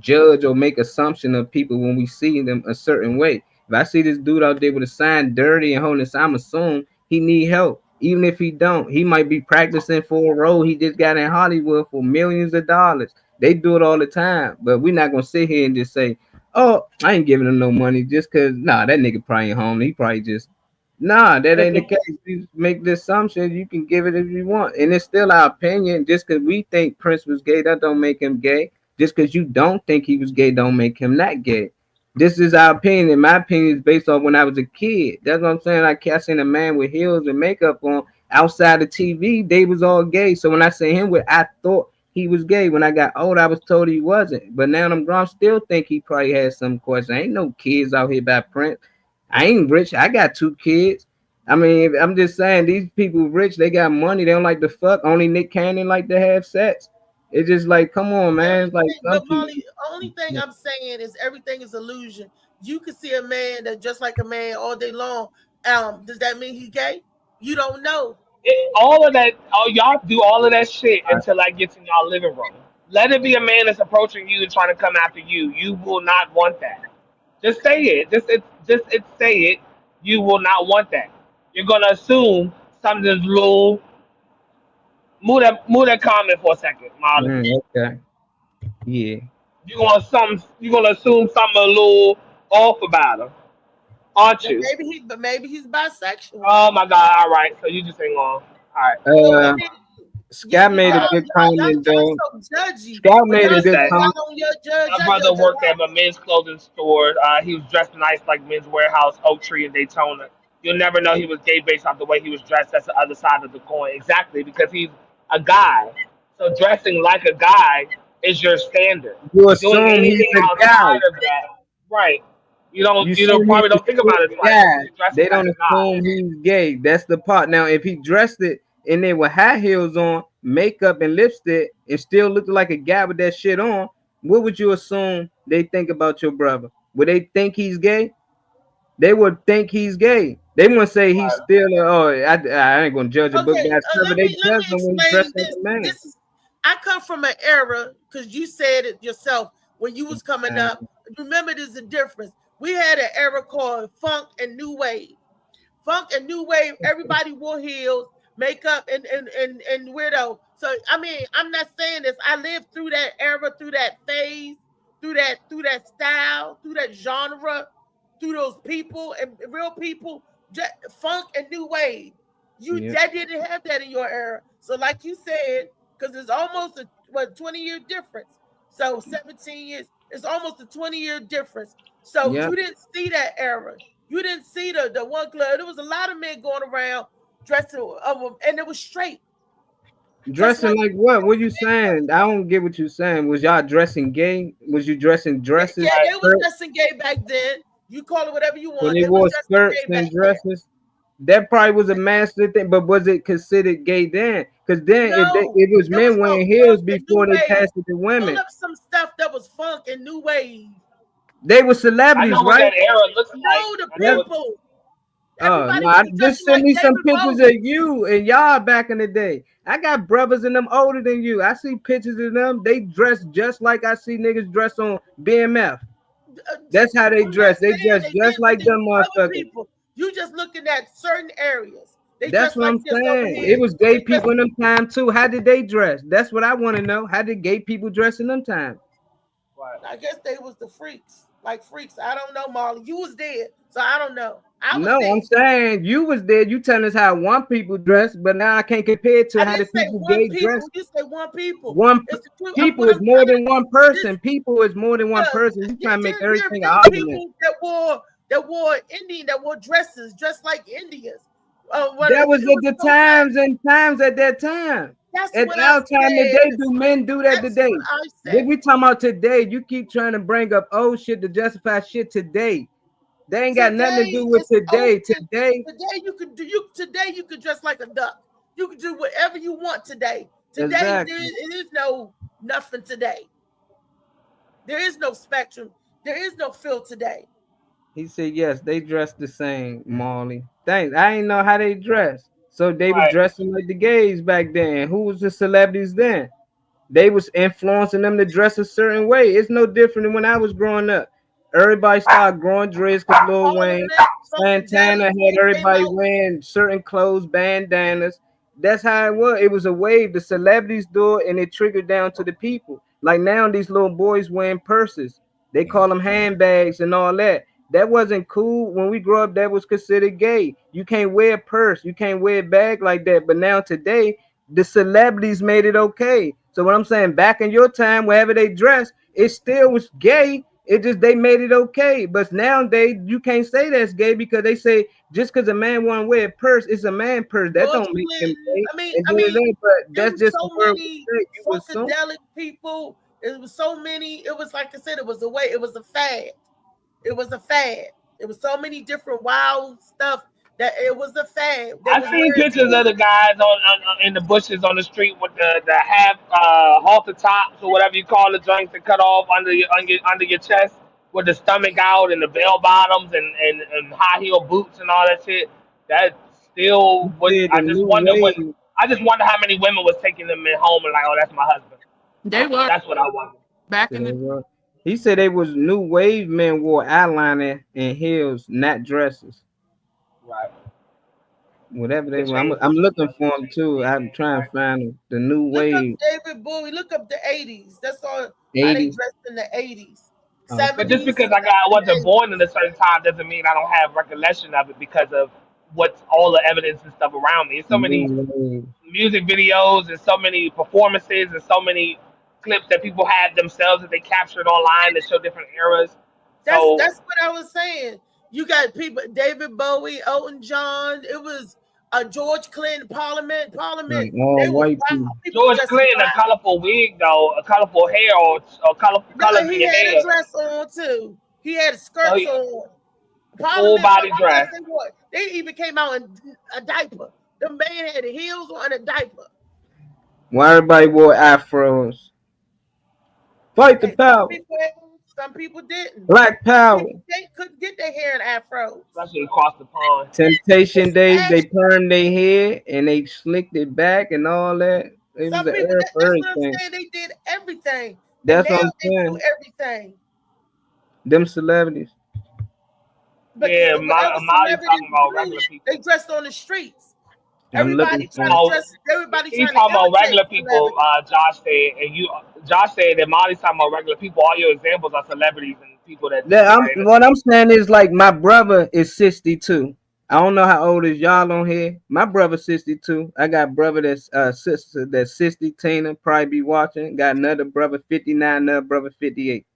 [SPEAKER 4] judge or make assumption of people when we see them a certain way. If I see this dude out there with a sign dirty and holding this, I'm assuming he need help. Even if he don't, he might be practicing for a role he just got in Hollywood for millions of dollars. They do it all the time, but we're not gonna sit here and just say, "Oh, I ain't giving him no money," just cause. Nah, that nigga probably ain't home. He probably just. Nah, that ain't the case. You make the assumption. You can give it if you want, and it's still our opinion. Just cause we think Prince was gay, that don't make him gay. Just because you don't think he was gay, don't make him not gay. This is our opinion. And my opinion is based off when I was a kid. That's what I'm saying. Like I seen a man with heels and makeup on outside the TV. They was all gay. So when I seen him with, I thought he was gay. When I got old, I was told he wasn't. But now I'm grown, still think he probably has some question. Ain't no kids out here by Prince. I ain't rich. I got 2 kids. I mean, I'm just saying these people rich. They got money. They don't like to fuck. Only Nick Cannon like to have sex. It's just like, come on,
[SPEAKER 2] The
[SPEAKER 4] man.
[SPEAKER 2] only
[SPEAKER 4] It's like
[SPEAKER 2] thing,
[SPEAKER 4] some
[SPEAKER 2] but
[SPEAKER 4] people.
[SPEAKER 2] Molly, only thing I'm saying is everything is illusion. You can see a man that just like a man all day long. Does that mean he gay? You don't know.
[SPEAKER 3] All of that, oh, y'all do all of that shit until I get in y'all living room. Let it be a man that's approaching you and trying to come after you. You will not want that. Just say it. Say it. You will not want that. You're gonna assume something's little. Move that comment for a second, Molly.
[SPEAKER 4] Okay. Yeah.
[SPEAKER 3] You're gonna assume something a little off about him, aren't
[SPEAKER 2] That
[SPEAKER 3] you?
[SPEAKER 2] maybe he's bisexual.
[SPEAKER 3] Oh my God! All right, so you just ain't on. All right.
[SPEAKER 2] So I
[SPEAKER 4] Uh,
[SPEAKER 2] mean,
[SPEAKER 4] Scott
[SPEAKER 2] y'all,
[SPEAKER 4] made a good comment though.
[SPEAKER 2] so judgy,
[SPEAKER 4] Scott
[SPEAKER 2] but
[SPEAKER 4] made
[SPEAKER 2] y'all
[SPEAKER 4] a good
[SPEAKER 2] say
[SPEAKER 3] Listen,
[SPEAKER 4] comment.
[SPEAKER 2] y'all on your judge.
[SPEAKER 3] my
[SPEAKER 2] I
[SPEAKER 3] brother
[SPEAKER 2] judge a
[SPEAKER 3] worked
[SPEAKER 2] lot.
[SPEAKER 3] at a men's clothing store. He was dressed nice like Men's Warehouse, Oak Tree, in Daytona. You'll never know he was gay based off the way he was dressed. That's the other side of the coin. Exactly, because he's a guy. So dressing like a guy is your standard.
[SPEAKER 4] You
[SPEAKER 3] Doing
[SPEAKER 4] assume he's
[SPEAKER 3] anything
[SPEAKER 4] a guy.
[SPEAKER 3] outside of that, right?
[SPEAKER 4] You
[SPEAKER 3] You
[SPEAKER 4] see
[SPEAKER 3] don't
[SPEAKER 4] he's
[SPEAKER 3] probably
[SPEAKER 4] a
[SPEAKER 3] don't think about
[SPEAKER 4] straight
[SPEAKER 3] it twice
[SPEAKER 4] guy.
[SPEAKER 3] because you're dressing
[SPEAKER 4] They
[SPEAKER 3] like
[SPEAKER 4] don't
[SPEAKER 3] a guy.
[SPEAKER 4] assume he's gay. That's the part. Now, if he dressed it and they with high heels on, makeup and lipstick, and still looked like a guy with that shit on, what would you assume they think about your brother? Would they think he's gay? They would think he's gay. They wouldn't say he's
[SPEAKER 3] Right.
[SPEAKER 4] still. I ain't gonna judge a book
[SPEAKER 2] Okay,
[SPEAKER 4] by its cover. They
[SPEAKER 2] let
[SPEAKER 4] judge
[SPEAKER 2] me
[SPEAKER 4] him when he dressed
[SPEAKER 2] explain
[SPEAKER 4] like
[SPEAKER 2] this.
[SPEAKER 4] a man.
[SPEAKER 2] This is I come from an era because you said it yourself when you was coming up. Remember, there's a difference. We had an era called funk and new wave. Funk and new wave. Everybody wore heels, makeup, and weirdo. So I mean, I'm not saying this. I lived through that era, through that phase, through that style, through that genre, through those people and real people. Funk and new wave. You
[SPEAKER 4] Yeah.
[SPEAKER 2] that didn't have that in your era. So like you said, because it's almost a 20-year difference. So 17 years, it's almost a 20-year difference. So
[SPEAKER 4] Yeah.
[SPEAKER 2] you didn't see that era. You didn't see the one club. There was a lot of men going around dressed and it was straight. Just
[SPEAKER 4] Dressing
[SPEAKER 2] like
[SPEAKER 4] like what? What you saying? I don't get what you saying. Was y'all dressing gay? Was you dressing dresses,
[SPEAKER 2] yeah,
[SPEAKER 3] Right.
[SPEAKER 2] they was
[SPEAKER 4] skirts?
[SPEAKER 2] dressing gay back then. You call it whatever you
[SPEAKER 4] So
[SPEAKER 2] want.
[SPEAKER 4] they
[SPEAKER 2] They was
[SPEAKER 4] wore
[SPEAKER 2] dressing
[SPEAKER 4] skirts
[SPEAKER 2] gay back
[SPEAKER 4] and
[SPEAKER 2] then.
[SPEAKER 4] dresses. That probably was a master thing, but was it considered gay then? Because then,
[SPEAKER 2] No,
[SPEAKER 4] it was
[SPEAKER 2] it was
[SPEAKER 4] men wearing
[SPEAKER 2] called
[SPEAKER 4] heels
[SPEAKER 2] funk and
[SPEAKER 4] before
[SPEAKER 2] new
[SPEAKER 4] they
[SPEAKER 2] wave.
[SPEAKER 4] passed it to
[SPEAKER 2] Pull
[SPEAKER 4] women.
[SPEAKER 2] up some stuff that was funk and new wave.
[SPEAKER 4] They were
[SPEAKER 3] I
[SPEAKER 4] celebrities,
[SPEAKER 3] know what
[SPEAKER 4] right?
[SPEAKER 3] that era looks like.
[SPEAKER 2] No, the
[SPEAKER 3] I know
[SPEAKER 4] Yep.
[SPEAKER 3] what.
[SPEAKER 2] people.
[SPEAKER 4] Oh
[SPEAKER 2] Everybody
[SPEAKER 4] no!
[SPEAKER 2] would be
[SPEAKER 4] Just
[SPEAKER 2] dressing
[SPEAKER 4] send
[SPEAKER 2] like
[SPEAKER 4] me some
[SPEAKER 2] David
[SPEAKER 4] pictures
[SPEAKER 2] Bowie.
[SPEAKER 4] of you and y'all back in the day. I got brothers and them older than you. I see pictures of them. They dress just like I see niggas dress on BMF. That's how they
[SPEAKER 2] I'm not
[SPEAKER 4] dress. They
[SPEAKER 2] saying
[SPEAKER 4] dress
[SPEAKER 2] they
[SPEAKER 4] just
[SPEAKER 2] did, but
[SPEAKER 4] like
[SPEAKER 2] there
[SPEAKER 4] them
[SPEAKER 2] was other
[SPEAKER 4] motherfuckers.
[SPEAKER 2] people. You just looking at certain areas. They
[SPEAKER 4] That's
[SPEAKER 2] dress
[SPEAKER 4] what
[SPEAKER 2] like
[SPEAKER 4] I'm
[SPEAKER 2] this over
[SPEAKER 4] saying.
[SPEAKER 2] here.
[SPEAKER 4] It was gay
[SPEAKER 2] They dress.
[SPEAKER 4] people in them time too. How did they dress? That's what I want to know. How did gay people dress in them time?
[SPEAKER 2] I guess they was the freaks, like freaks. I don't know, Marley. You was dead, so I don't know. I was
[SPEAKER 4] No,
[SPEAKER 2] dead.
[SPEAKER 4] I'm saying you was there. You telling us how one people dress, but now I can't compare it to
[SPEAKER 2] I
[SPEAKER 4] how the
[SPEAKER 2] didn't say
[SPEAKER 4] people
[SPEAKER 2] one
[SPEAKER 4] gay
[SPEAKER 2] people.
[SPEAKER 4] dress.
[SPEAKER 2] You say one people.
[SPEAKER 4] One
[SPEAKER 2] It's the truth.
[SPEAKER 4] people
[SPEAKER 2] What
[SPEAKER 4] is
[SPEAKER 2] I'm
[SPEAKER 4] more
[SPEAKER 2] trying
[SPEAKER 4] than one
[SPEAKER 2] to this.
[SPEAKER 4] person. People is more than one
[SPEAKER 2] Yeah,
[SPEAKER 4] person. You trying to make
[SPEAKER 2] there have
[SPEAKER 4] everything an
[SPEAKER 2] been
[SPEAKER 4] argument.
[SPEAKER 2] people that wore Indian that wore dresses dressed like Indians. What
[SPEAKER 4] That was
[SPEAKER 2] it
[SPEAKER 4] at
[SPEAKER 2] was
[SPEAKER 4] the
[SPEAKER 2] so bad.
[SPEAKER 4] times and times at that time.
[SPEAKER 2] That's
[SPEAKER 4] At
[SPEAKER 2] what I
[SPEAKER 4] our time
[SPEAKER 2] said.
[SPEAKER 4] today, do men do that
[SPEAKER 2] That's
[SPEAKER 4] today?
[SPEAKER 2] what I
[SPEAKER 4] If
[SPEAKER 2] said.
[SPEAKER 4] we talking about today, you keep trying to bring up old shit to justify shit today. They ain't got nothing to
[SPEAKER 2] Today
[SPEAKER 4] do with
[SPEAKER 2] is
[SPEAKER 4] today.
[SPEAKER 2] open.
[SPEAKER 4] Today,
[SPEAKER 2] Today you could do today you could dress like a duck. You could do whatever you want today. Today
[SPEAKER 4] exactly.
[SPEAKER 2] it is no nothing today. There is no spectrum. There is no feel today.
[SPEAKER 4] He said yes, they dress the same, Marley. Thanks. I ain't know how they dress. So they was
[SPEAKER 3] Right.
[SPEAKER 4] dressing like the gays back then. Who was the celebrities then? They was influencing them to dress a certain way. It's no different than when I was growing up. Everybody started growing dreads because Lil
[SPEAKER 2] All of
[SPEAKER 4] Wayne,
[SPEAKER 2] them
[SPEAKER 4] Santana
[SPEAKER 2] funkadelics
[SPEAKER 4] had
[SPEAKER 2] they came
[SPEAKER 4] everybody
[SPEAKER 2] out.
[SPEAKER 4] wearing certain clothes, bandanas. That's how it was. It was a wave. The celebrities do it, and it triggered down to the people. Like now, these little boys wearing purses. They call them handbags and all that. That wasn't cool when we grew up. That was considered gay. You can't wear a purse. You can't wear a bag like that. But now today, the celebrities made it okay. So what I'm saying, back in your time, wherever they dress, it still was gay. It just they made it okay. But nowadays you can't say that's gay because they say just because a man want to wear a purse, it's a man purse. That
[SPEAKER 2] George
[SPEAKER 4] don't make him
[SPEAKER 2] Clinton.
[SPEAKER 4] gay.
[SPEAKER 2] I mean,
[SPEAKER 4] And
[SPEAKER 2] I
[SPEAKER 4] then it
[SPEAKER 2] mean,
[SPEAKER 4] ain't, but
[SPEAKER 2] there
[SPEAKER 4] that's
[SPEAKER 2] was
[SPEAKER 4] just a
[SPEAKER 2] so
[SPEAKER 4] word we
[SPEAKER 2] many
[SPEAKER 4] say. You assume.
[SPEAKER 2] funkadelic people. It was so many. It was like I said. It was a way. It was a fad. It was a fad. It was so many different wild stuff that it was a fad. They
[SPEAKER 3] I
[SPEAKER 2] was
[SPEAKER 3] seen
[SPEAKER 2] wearing
[SPEAKER 3] pictures of
[SPEAKER 2] suits.
[SPEAKER 3] the guys in the bushes on the street with the half halter tops or whatever you call the joints that cut off under your chest with the stomach out and the bell bottoms and high heel boots and all that shit. That still
[SPEAKER 4] He
[SPEAKER 3] was.
[SPEAKER 4] said the new wave.
[SPEAKER 3] I just wonder how many women was taking them in home and like, oh, that's my husband.
[SPEAKER 7] They were
[SPEAKER 3] That's what I wonder.
[SPEAKER 7] back
[SPEAKER 4] Said
[SPEAKER 7] in
[SPEAKER 4] they
[SPEAKER 7] the
[SPEAKER 4] were. He said they was new wave men wore eyeliner and heels, not dresses.
[SPEAKER 3] Right.
[SPEAKER 4] Whatever they
[SPEAKER 3] Could
[SPEAKER 4] were.
[SPEAKER 3] change.
[SPEAKER 4] I'm looking
[SPEAKER 3] Could
[SPEAKER 4] for them
[SPEAKER 3] change
[SPEAKER 4] too. I'm
[SPEAKER 3] anything.
[SPEAKER 4] trying
[SPEAKER 3] Right.
[SPEAKER 4] to find them. The new
[SPEAKER 2] Look up
[SPEAKER 4] wave
[SPEAKER 2] David Bowie. Look up the 80s. That's all how they
[SPEAKER 4] 80s.
[SPEAKER 2] dressed in the 80s,
[SPEAKER 3] But just
[SPEAKER 2] 70s,
[SPEAKER 3] because I
[SPEAKER 2] and
[SPEAKER 3] wasn't
[SPEAKER 2] 80s.
[SPEAKER 3] born in a certain time doesn't mean I don't have recollection of it because of what's all the evidence and stuff around me. There's so many
[SPEAKER 4] New wave.
[SPEAKER 3] music videos and so many performances and so many clips that people had themselves that they captured online that show different eras. So
[SPEAKER 2] That's what I was saying. You got people, David Bowie, Elton John. It was George Clinton, Parliament.
[SPEAKER 4] Like
[SPEAKER 2] They
[SPEAKER 4] all
[SPEAKER 2] was
[SPEAKER 4] white
[SPEAKER 2] wild.
[SPEAKER 4] people.
[SPEAKER 2] People was
[SPEAKER 3] George
[SPEAKER 2] dressing
[SPEAKER 3] Clinton, a
[SPEAKER 2] wild.
[SPEAKER 3] colorful wig though, a colorful hair or colors
[SPEAKER 2] No,
[SPEAKER 3] in
[SPEAKER 2] he
[SPEAKER 3] your
[SPEAKER 2] had a
[SPEAKER 3] hair.
[SPEAKER 2] dress on too. He had
[SPEAKER 3] So
[SPEAKER 2] skirts on.
[SPEAKER 3] full
[SPEAKER 2] Parliament,
[SPEAKER 3] body dress.
[SPEAKER 2] they even came out in a diaper. The man had the heels on and a diaper.
[SPEAKER 4] Why everybody wore afros? Fight the
[SPEAKER 2] Hey,
[SPEAKER 4] power.
[SPEAKER 2] some people didn't.
[SPEAKER 4] Black
[SPEAKER 2] Some
[SPEAKER 4] power.
[SPEAKER 2] people they couldn't get their hair in afros.
[SPEAKER 3] Especially across the pond.
[SPEAKER 4] Temptation
[SPEAKER 2] It's
[SPEAKER 4] days, they
[SPEAKER 2] fashion.
[SPEAKER 4] permed their hair and they slicked it back and all that. It was
[SPEAKER 2] Some
[SPEAKER 4] an
[SPEAKER 2] people
[SPEAKER 4] era for
[SPEAKER 2] that's what I'm
[SPEAKER 4] everything.
[SPEAKER 2] saying. They did everything, and
[SPEAKER 4] That's
[SPEAKER 2] now
[SPEAKER 4] what I'm
[SPEAKER 2] they do
[SPEAKER 4] saying.
[SPEAKER 2] everything.
[SPEAKER 4] Them celebrities.
[SPEAKER 2] But
[SPEAKER 3] Yeah,
[SPEAKER 2] whatever
[SPEAKER 3] Molly
[SPEAKER 2] celebrities
[SPEAKER 3] talking about
[SPEAKER 2] do,
[SPEAKER 3] regular people.
[SPEAKER 2] they dressed on the streets.
[SPEAKER 4] I'm looking
[SPEAKER 2] Everybody
[SPEAKER 3] He
[SPEAKER 4] for
[SPEAKER 2] trying to
[SPEAKER 4] 'em.
[SPEAKER 3] talking about,
[SPEAKER 2] dress. Everybody
[SPEAKER 3] he
[SPEAKER 2] trying to
[SPEAKER 3] talking about
[SPEAKER 2] imitate
[SPEAKER 3] regular people.
[SPEAKER 2] celebrities.
[SPEAKER 3] Josh said, and you, Josh said that Molly's talking about regular people. All your examples are celebrities and people that are
[SPEAKER 4] What I'm
[SPEAKER 3] entertainers.
[SPEAKER 4] saying is like my brother is 62. I don't know how old is y'all on here. My brother's 62. I got brother that's sister that's 60, Tina, probably be watching. Got another brother 59, another brother 58.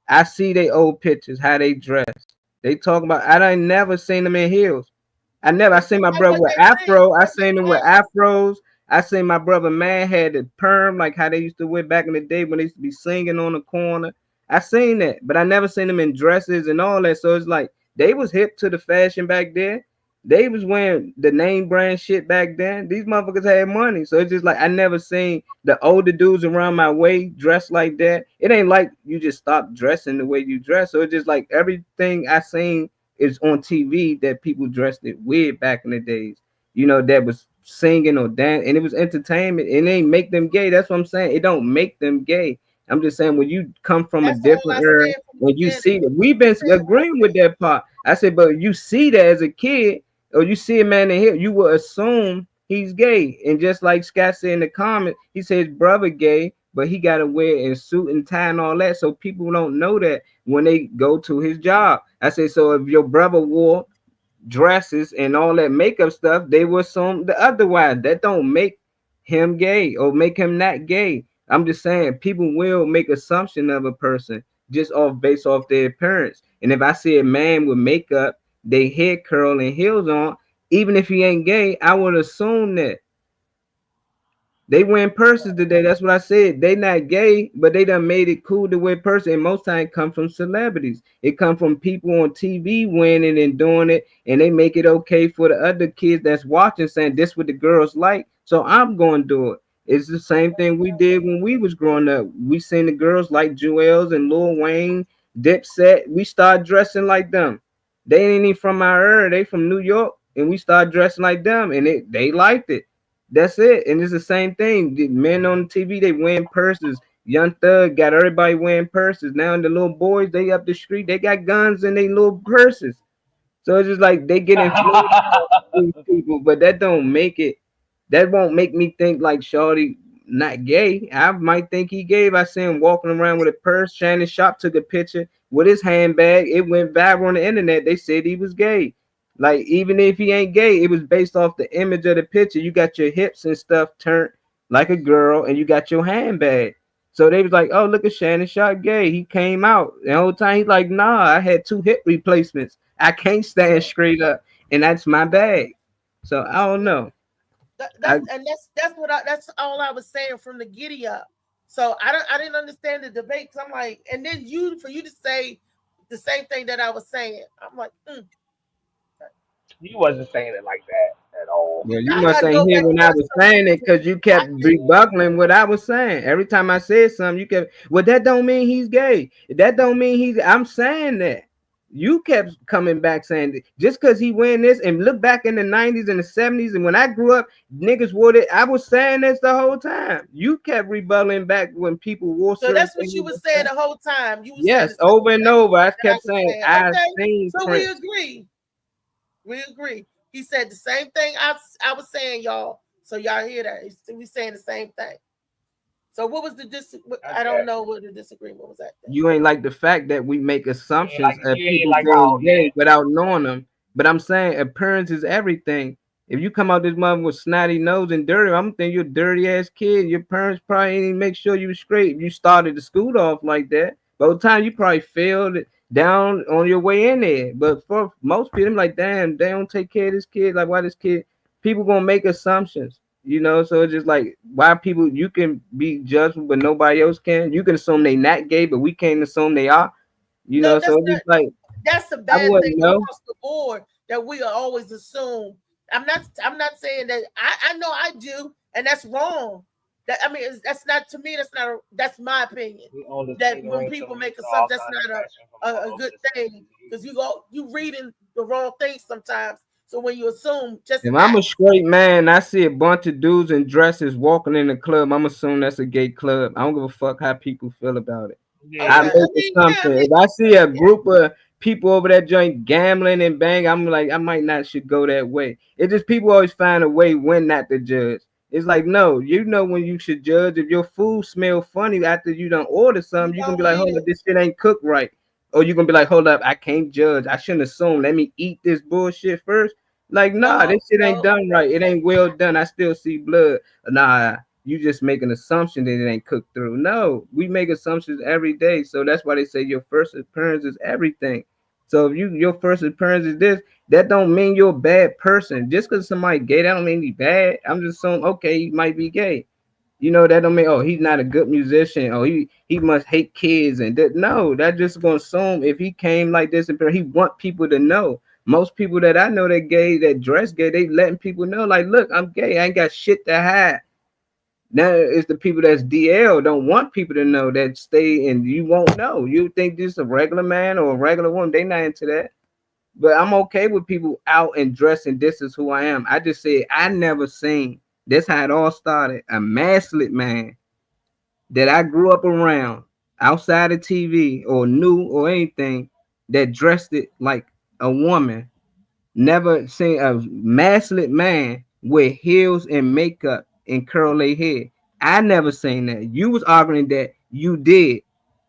[SPEAKER 4] I see they old pictures, how they dress. They talk about I done never seen them in heels. I
[SPEAKER 2] It's
[SPEAKER 4] seen my
[SPEAKER 2] not
[SPEAKER 4] brother
[SPEAKER 2] what
[SPEAKER 4] with
[SPEAKER 2] they think.
[SPEAKER 4] afro. I
[SPEAKER 2] What
[SPEAKER 4] seen him
[SPEAKER 2] they
[SPEAKER 4] with
[SPEAKER 2] wear.
[SPEAKER 4] afros. I seen my brother man had the perm like how they used to wear back in the day when they used to be singing on the corner. I seen that, but I never seen them in dresses and all that. So it's like they was hip to the fashion back there. They was wearing the name brand shit back then. These motherfuckers had money. So it's just like I never seen the older dudes around my way dressed like that. It ain't like you just stop dressing the way you dress. So it's just like everything I seen is on TV that people dressed it weird back in the days. That was singing or dance, and it was entertainment. It ain't make them gay. That's what I'm saying. It don't make them gay. I'm just saying when you come from a
[SPEAKER 2] That's all
[SPEAKER 4] different
[SPEAKER 2] I
[SPEAKER 4] era,
[SPEAKER 2] said from the
[SPEAKER 4] when you see
[SPEAKER 2] beginning.
[SPEAKER 4] that we've been agreeing with that part. I said, but you see that as a kid, or you see a man in here, you will assume he's gay. And just like Scott said in the comment, he said his brother gay, but he got to wear a suit and tie and all that. So people don't know that when they go to his job. I say, so if your brother wore dresses and all that makeup stuff, they will assume the otherwise. That don't make him gay or make him not gay. I'm just saying people will make assumption of a person just based off their appearance. And if I see a man with makeup, they head curl and heels on, even if he ain't gay, I would assume that. They wearing purses today. That's what I said. They not gay, but they done made it cool to wear purses. And most time it come from celebrities. It come from people on TV wearing it and doing it, and they make it okay for the other kids that's watching, saying this what the girls like, so I'm going to do it. It's the same thing we did when we was growing up. We seen the girls like Jewels and Lil Wayne, Dipset. We started dressing like them. They ain't even from our area. They from New York, and we started dressing like them, and they liked it. That's it. And it's the same thing. The men on TV, they wearing purses. Young Thug got everybody wearing purses. Now the little boys, they up the street, they got guns in their little purses. So it's just like they get influenced by these people, but that don't make it. That won't make me think like Shorty not gay. I might think he gay if I see him walking around with a purse. Shannon Sharp took a picture with his handbag. It went viral on the internet. They said he was gay. Like even if he ain't gay, it was based off the image of the picture. You got your hips and stuff turned like a girl, and you got your handbag. So they was like, "Oh, look at Shannon Sharp gay. He came out." The whole time he's like, "Nah, I had 2 hip replacements. I can't stand straight up, and that's my bag." So I don't know.
[SPEAKER 2] That's all I was saying from the giddy up. So I didn't understand the debate. Cause I'm like, and then for you to say the same thing that I was saying, I'm like,
[SPEAKER 3] You wasn't saying it like that at all.
[SPEAKER 4] Well, you
[SPEAKER 2] I
[SPEAKER 4] must
[SPEAKER 2] got to
[SPEAKER 4] ain't
[SPEAKER 2] go
[SPEAKER 4] hear
[SPEAKER 2] back and
[SPEAKER 4] when I
[SPEAKER 2] watch
[SPEAKER 4] was
[SPEAKER 2] some
[SPEAKER 4] saying it
[SPEAKER 2] replays.
[SPEAKER 4] because you kept rebuckling what I was saying. Every time I said something, you kept, well, that don't mean he's gay. That don't mean I'm saying that. You kept coming back saying that just because he wearing this, and look back in the 90s and the 70s, and when I grew up, niggas wore it. I was saying this the whole time. You kept rebutting back when people wore
[SPEAKER 2] So
[SPEAKER 4] certain
[SPEAKER 2] that's what
[SPEAKER 4] things.
[SPEAKER 2] you were saying the whole time. You were
[SPEAKER 4] Yes,
[SPEAKER 2] saying the
[SPEAKER 4] over
[SPEAKER 2] same
[SPEAKER 4] and
[SPEAKER 2] thing
[SPEAKER 4] over. I
[SPEAKER 2] that I
[SPEAKER 4] kept
[SPEAKER 2] was
[SPEAKER 4] saying,
[SPEAKER 2] saying.
[SPEAKER 4] I've
[SPEAKER 2] Okay,
[SPEAKER 4] seen
[SPEAKER 2] so we
[SPEAKER 4] Prince.
[SPEAKER 2] agree. We agree. He said the same thing I was saying, y'all. So y'all hear that? We saying the same thing. So what was the I don't know what the disagreement was at. Then.
[SPEAKER 4] You ain't like the fact that we make assumptions of
[SPEAKER 3] You ain't
[SPEAKER 4] people
[SPEAKER 3] like
[SPEAKER 4] being
[SPEAKER 3] how
[SPEAKER 4] gay without knowing them. But I'm saying appearance is everything. If you come out this mother with snotty nose and dirty, I'm thinking you're a dirty ass kid. Your parents probably ain't even make sure you was straight. If you started the school off like that, by the time you probably failed it down on your way in there. But for most people, I'm like, damn, they don't take care of this kid. Like, why this kid? People gonna make assumptions. So it's just like why people you can be judged but nobody else can. You can assume they not gay, but we can't assume they are.
[SPEAKER 2] No,
[SPEAKER 4] So it's just like
[SPEAKER 2] that's a
[SPEAKER 4] I
[SPEAKER 2] bad
[SPEAKER 4] wouldn't
[SPEAKER 2] thing
[SPEAKER 4] know.
[SPEAKER 2] across the board that we always assume. I'm not saying that I know I do, and that's wrong. That's not to me. That's my opinion. That when people make assumptions, that's not a good thing because you reading the wrong things sometimes. So when you assume, just
[SPEAKER 4] If I'm a
[SPEAKER 2] act.
[SPEAKER 4] straight man, I see a bunch of dudes in dresses walking in the club, I'm assuming that's a gay club. I don't give a fuck how people feel about it. I
[SPEAKER 2] Okay,
[SPEAKER 3] Yeah.
[SPEAKER 4] make assumption. If I see a group of people over that joint gambling and bang, I'm like, I might not should go that way. It's just people always find a way when not to judge. It's like, no, when you should judge. If your food smell funny after you done order something, you can be like, hold up, this shit ain't cooked right. Or you can be like, hold up, I can't judge. I shouldn't assume. Let me eat this bullshit first. Like, nah, this shit ain't done right. It ain't well done. I still see blood. Nah, you just make an assumption that it ain't cooked through. No, we make assumptions every day. So that's why they say your first appearance is everything. So if your first appearance is this, that don't mean you're a bad person. Just because somebody gay, that don't mean he's bad. I'm just saying, okay, he might be gay. That don't mean he's not a good musician. He must hate kids and that. No, that just gonna assume if he came like this and he want people to know. Most people that I know that gay, that dress gay, they letting people know, like, look, I'm gay. I ain't got shit to hide. Now it's the people that's DL don't want people to know, that stay, and you won't know. You think this is a regular man or a regular woman. They not into that. But I'm okay with people out and dressing. This is who I am. I just said I never seen. That's how it all started. A masculine man that I grew up around outside of TV or knew or anything that dressed it like a woman. Never seen a masculine man with heels and makeup and curl their hair. I never seen that. You was arguing that you did.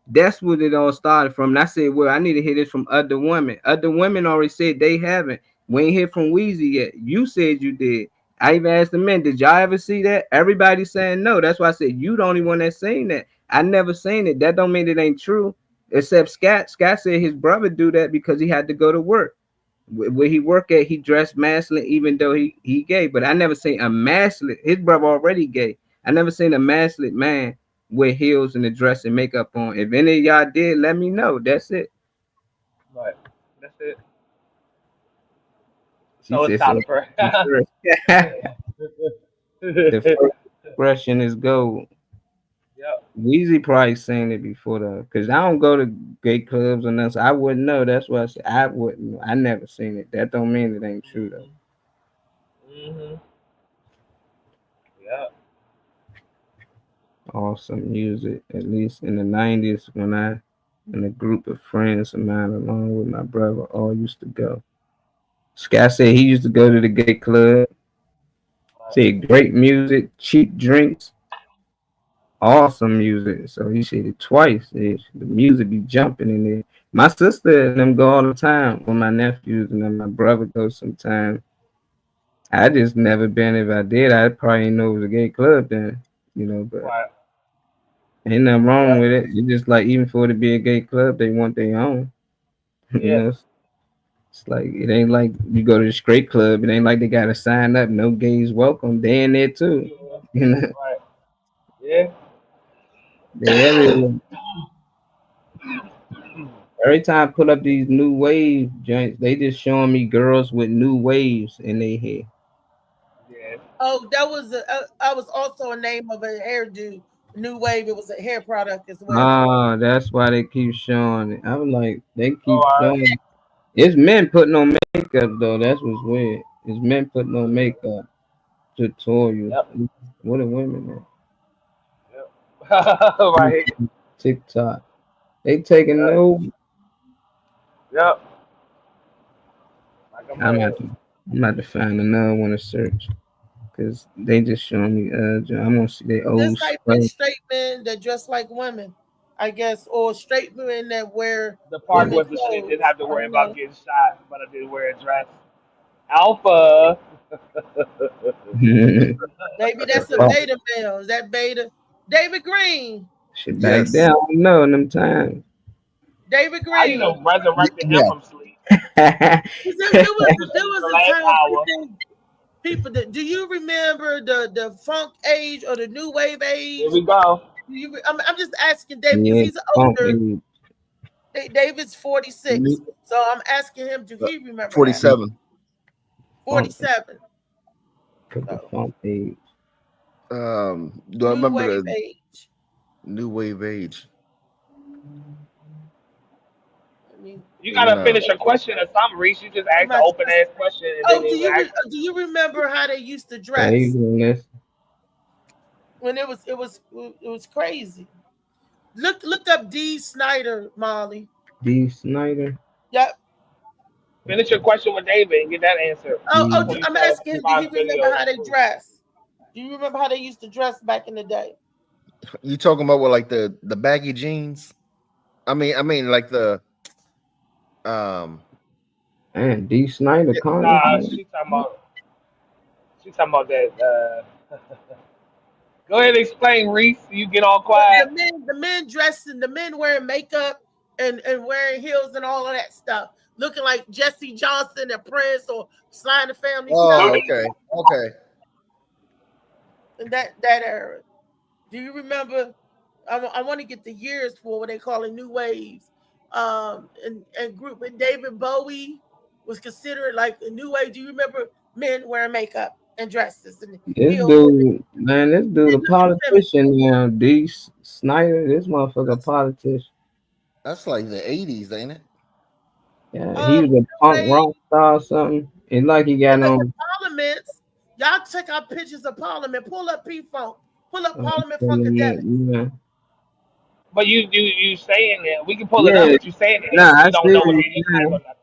[SPEAKER 4] That's what it all started from. And I said, well, I need to hear this from other women. Other women already said they haven't. We ain't hear from Weezy yet. You said you did. I even asked the men, did y'all ever see that? Everybody's saying no. That's why I said you the only one that's saying that. I never seen it. That don't mean it ain't true. Except Scott. Scott said his brother do that because he had to go to work. Where he work at, he dressed masculine, even though he gay. But I never seen a masculine. His brother already gay. I never seen a masculine man with heels and the dress and makeup on. If any of y'all did, let me know. That's it.
[SPEAKER 3] Right. That's it.
[SPEAKER 4] She
[SPEAKER 3] So it's
[SPEAKER 4] said,
[SPEAKER 3] time for.
[SPEAKER 4] the first expression is gold.
[SPEAKER 3] Yep.
[SPEAKER 4] Weezy probably seen it before though, because I don't go to gay clubs or nothing, so I wouldn't know. That's why I said I wouldn't. I never seen it. That don't mean it ain't true though.
[SPEAKER 3] Mm-hmm. Yeah.
[SPEAKER 4] Awesome music, at least in the 90s when I and a group of friends of mine along with my brother all used to go. Scott said he used to go to the gay club. Said great music, cheap drinks, awesome music. So he said it twice. The music be jumping in there. My sister and them go all the time with my nephews, and then my brother goes sometimes. I just never been. If I did, I probably didn't know it was a gay club then, but
[SPEAKER 3] Right.
[SPEAKER 4] ain't nothing wrong
[SPEAKER 3] Yeah.
[SPEAKER 4] with it. It's just like even for it to be a gay club, they want their own.
[SPEAKER 3] Yeah.
[SPEAKER 4] It's like it ain't like you go to the straight club. It ain't like they gotta sign up. No gays welcome. They in there too.
[SPEAKER 3] Right. Yeah.
[SPEAKER 4] They everywhere. Every time I pull up these new wave joints, they just showing me girls with new waves in their hair.
[SPEAKER 3] Yeah.
[SPEAKER 2] Oh, that was I was also a name of a hairdo. New Wave. It was a hair product as well.
[SPEAKER 4] Ah, that's why they keep showing it. I was like, they
[SPEAKER 3] Oh,
[SPEAKER 4] keep showing it. It's men putting on makeup though. That's what's weird. It's men putting on makeup tutorials.
[SPEAKER 3] Yep.
[SPEAKER 4] What are women at?
[SPEAKER 3] Yep. Right.
[SPEAKER 4] TikTok. They taking
[SPEAKER 3] Yep.
[SPEAKER 4] no.
[SPEAKER 3] Yep. Like a
[SPEAKER 4] I'm
[SPEAKER 3] man.
[SPEAKER 4] about to find another one to search because they just showing me. I'm gonna see their old
[SPEAKER 2] Just type in
[SPEAKER 4] stuff.
[SPEAKER 2] straight men that dress like women, I guess, or straight men that wear
[SPEAKER 3] The part
[SPEAKER 2] women
[SPEAKER 3] was the shit didn't
[SPEAKER 2] clothes.
[SPEAKER 3] have to
[SPEAKER 2] I
[SPEAKER 3] worry
[SPEAKER 2] don't
[SPEAKER 3] about
[SPEAKER 2] know.
[SPEAKER 3] getting shot, but I did wear a dress. Alpha.
[SPEAKER 2] Maybe that's a
[SPEAKER 4] Oh,
[SPEAKER 2] beta male. Is that beta? David Green.
[SPEAKER 4] shit back
[SPEAKER 5] Yes.
[SPEAKER 4] then. I don't know in them times.
[SPEAKER 2] David
[SPEAKER 3] How you
[SPEAKER 2] Green.
[SPEAKER 3] know resurrected him
[SPEAKER 5] Yeah.
[SPEAKER 3] from sleep?
[SPEAKER 2] There was a
[SPEAKER 3] Last
[SPEAKER 2] time
[SPEAKER 3] hour.
[SPEAKER 2] people that do you remember the funk age or the new wave age?
[SPEAKER 3] Here we go.
[SPEAKER 2] I'm just asking David because
[SPEAKER 4] Yeah,
[SPEAKER 2] he's
[SPEAKER 4] funk
[SPEAKER 2] older.
[SPEAKER 4] age.
[SPEAKER 2] David's 46, so I'm asking him, do he remember that?
[SPEAKER 5] 47.
[SPEAKER 2] 47.
[SPEAKER 4] Put the
[SPEAKER 2] So
[SPEAKER 4] funk age.
[SPEAKER 5] Do I
[SPEAKER 2] new
[SPEAKER 5] remember
[SPEAKER 2] wave
[SPEAKER 5] the
[SPEAKER 2] age.
[SPEAKER 5] new wave age?
[SPEAKER 2] I mean,
[SPEAKER 3] You gotta
[SPEAKER 5] No.
[SPEAKER 3] finish your question or something, Reese. You just
[SPEAKER 2] I'm
[SPEAKER 3] asked an
[SPEAKER 2] not.
[SPEAKER 3] open ass question and
[SPEAKER 2] Oh,
[SPEAKER 3] didn't even ask.
[SPEAKER 2] do you remember how they used to
[SPEAKER 4] So you
[SPEAKER 2] dress
[SPEAKER 4] doing this?
[SPEAKER 2] when it was crazy? Look up D Snyder, Molly.
[SPEAKER 4] D. Snyder.
[SPEAKER 2] Yep.
[SPEAKER 3] Finish your question with David and get that answer
[SPEAKER 4] D.
[SPEAKER 3] before you
[SPEAKER 2] I'm
[SPEAKER 3] try to
[SPEAKER 2] asking him, do he
[SPEAKER 3] find
[SPEAKER 2] remember
[SPEAKER 3] videos
[SPEAKER 2] how
[SPEAKER 3] and
[SPEAKER 2] they
[SPEAKER 3] proof.
[SPEAKER 2] dress? Do you remember how they used to dress back in the day?
[SPEAKER 5] You talking about what, like the baggy jeans? I mean like the um
[SPEAKER 4] Man, D. Snyder.
[SPEAKER 5] yeah,
[SPEAKER 3] Nah,
[SPEAKER 4] Con.
[SPEAKER 3] she talking about that. Go ahead and explain, Reese. You get all
[SPEAKER 2] The
[SPEAKER 3] quiet.
[SPEAKER 2] the men dressing, the men wearing makeup and wearing heels and all of that stuff, looking like Jesse Johnson and Prince or Sly and the Family
[SPEAKER 5] oh,
[SPEAKER 2] Stone
[SPEAKER 5] okay. Okay.
[SPEAKER 2] in that era. Do you remember? I want to get the years for what they call it new waves. And group with David Bowie. was considered like a new wave. Do you remember men wearing makeup and dresses and
[SPEAKER 4] This
[SPEAKER 2] heels?
[SPEAKER 4] dude, man, this dude a
[SPEAKER 2] Didn't look feminine.
[SPEAKER 4] politician now. D. Snyder, this motherfucker a politician.
[SPEAKER 5] That's like the 80s, ain't it?
[SPEAKER 4] Yeah, he was a
[SPEAKER 2] New
[SPEAKER 4] punk
[SPEAKER 2] wave.
[SPEAKER 4] rock star or something. It's like he
[SPEAKER 2] Yeah,
[SPEAKER 4] got
[SPEAKER 2] but the
[SPEAKER 4] on.
[SPEAKER 2] parliaments, y'all check out pictures of Parliament. Pull up P Funk. Pull up Parliament Funkadelic.
[SPEAKER 4] Yeah,
[SPEAKER 3] But you saying that we can pull it up,
[SPEAKER 4] yeah.
[SPEAKER 3] but you saying it
[SPEAKER 4] Nah,
[SPEAKER 3] as if we
[SPEAKER 4] I
[SPEAKER 3] don't
[SPEAKER 4] see
[SPEAKER 3] know
[SPEAKER 4] what
[SPEAKER 3] what
[SPEAKER 4] you're
[SPEAKER 3] they look like
[SPEAKER 4] saying.
[SPEAKER 3] or nothing.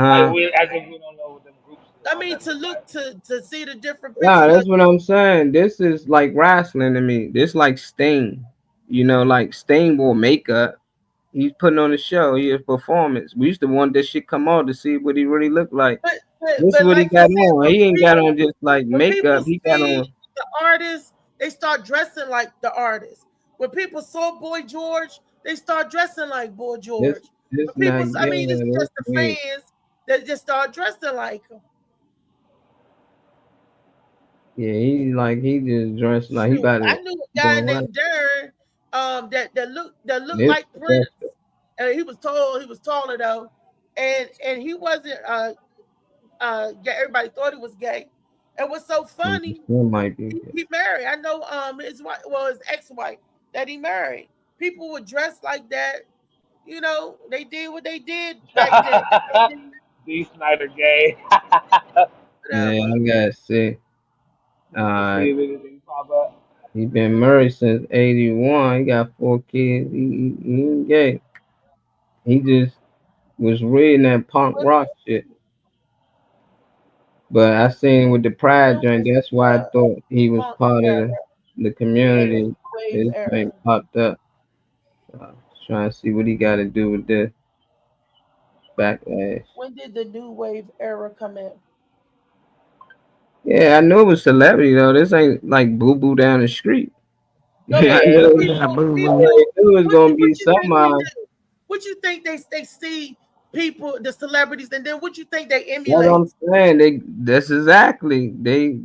[SPEAKER 3] Like
[SPEAKER 4] Uh,
[SPEAKER 3] we as if we don't know what them groups
[SPEAKER 2] I
[SPEAKER 3] or
[SPEAKER 2] mean,
[SPEAKER 3] nothing
[SPEAKER 2] to
[SPEAKER 3] look
[SPEAKER 2] look
[SPEAKER 3] like.
[SPEAKER 2] to see the different
[SPEAKER 4] nah,
[SPEAKER 2] pictures.
[SPEAKER 4] that's what I'm saying. This is like wrestling to me. This like Sting. You know, like Sting wore makeup. He's putting on a show. He a performance. We used to want this shit come on to see what he really looked like.
[SPEAKER 2] But, but
[SPEAKER 4] This is
[SPEAKER 2] but
[SPEAKER 4] what he
[SPEAKER 2] like I
[SPEAKER 4] got
[SPEAKER 2] said,
[SPEAKER 4] on. He ain't got on just like
[SPEAKER 2] when people
[SPEAKER 4] makeup. He got
[SPEAKER 2] see
[SPEAKER 4] on.
[SPEAKER 2] the artist, they start dressing like the artist. When people saw Boy George, they start dressing like Boy
[SPEAKER 4] This
[SPEAKER 2] George.
[SPEAKER 4] this
[SPEAKER 2] When
[SPEAKER 4] not
[SPEAKER 2] people, I
[SPEAKER 4] yeah.
[SPEAKER 2] mean, it's
[SPEAKER 4] This
[SPEAKER 2] just the
[SPEAKER 4] weird.
[SPEAKER 2] fans that just start dressing like him.
[SPEAKER 4] Yeah, he just dressed like he
[SPEAKER 2] Shoot,
[SPEAKER 4] about
[SPEAKER 2] I
[SPEAKER 4] to
[SPEAKER 2] knew a guy
[SPEAKER 4] go what?
[SPEAKER 2] named Darren, that looked
[SPEAKER 4] This
[SPEAKER 2] like Prince, and he was tall. He was taller though, and he wasn't gay. Everybody thought he was gay. And what's so funny,
[SPEAKER 4] Still might be.
[SPEAKER 2] he married. I know his wife, well, his ex-wife that he married. People would dress like that. You know, they did what they did back then.
[SPEAKER 3] D Snyder gay.
[SPEAKER 4] Yeah,
[SPEAKER 2] Whatever.
[SPEAKER 4] I gotta see.
[SPEAKER 3] Let's see
[SPEAKER 4] Uh,
[SPEAKER 3] if anything pop up.
[SPEAKER 4] he been married since '81. He got 4 kids. He ain't gay. He just was reading that punk rock shit. But I seen with the Pride joint. That's why I thought he was
[SPEAKER 2] Punk
[SPEAKER 4] part of
[SPEAKER 2] era,
[SPEAKER 4] the
[SPEAKER 2] yeah,
[SPEAKER 4] community.
[SPEAKER 2] wave
[SPEAKER 4] This
[SPEAKER 2] era.
[SPEAKER 4] thing popped up. Trying to see what he got to do with this backlash.
[SPEAKER 2] When did the new wave era come in?
[SPEAKER 4] Yeah, I knew it was celebrity though. This ain't like Boo Boo down the street.
[SPEAKER 2] No,
[SPEAKER 4] I
[SPEAKER 2] but
[SPEAKER 3] Yeah.
[SPEAKER 4] knew,
[SPEAKER 7] Yeah, boo
[SPEAKER 4] I
[SPEAKER 7] boo.
[SPEAKER 2] people,
[SPEAKER 4] knew it was gonna be
[SPEAKER 2] what you think we
[SPEAKER 4] somehow.
[SPEAKER 2] do? What you think they see people, the celebrities, and then what you think they
[SPEAKER 4] That's what
[SPEAKER 2] emulate?
[SPEAKER 4] I'm saying. That's exactly they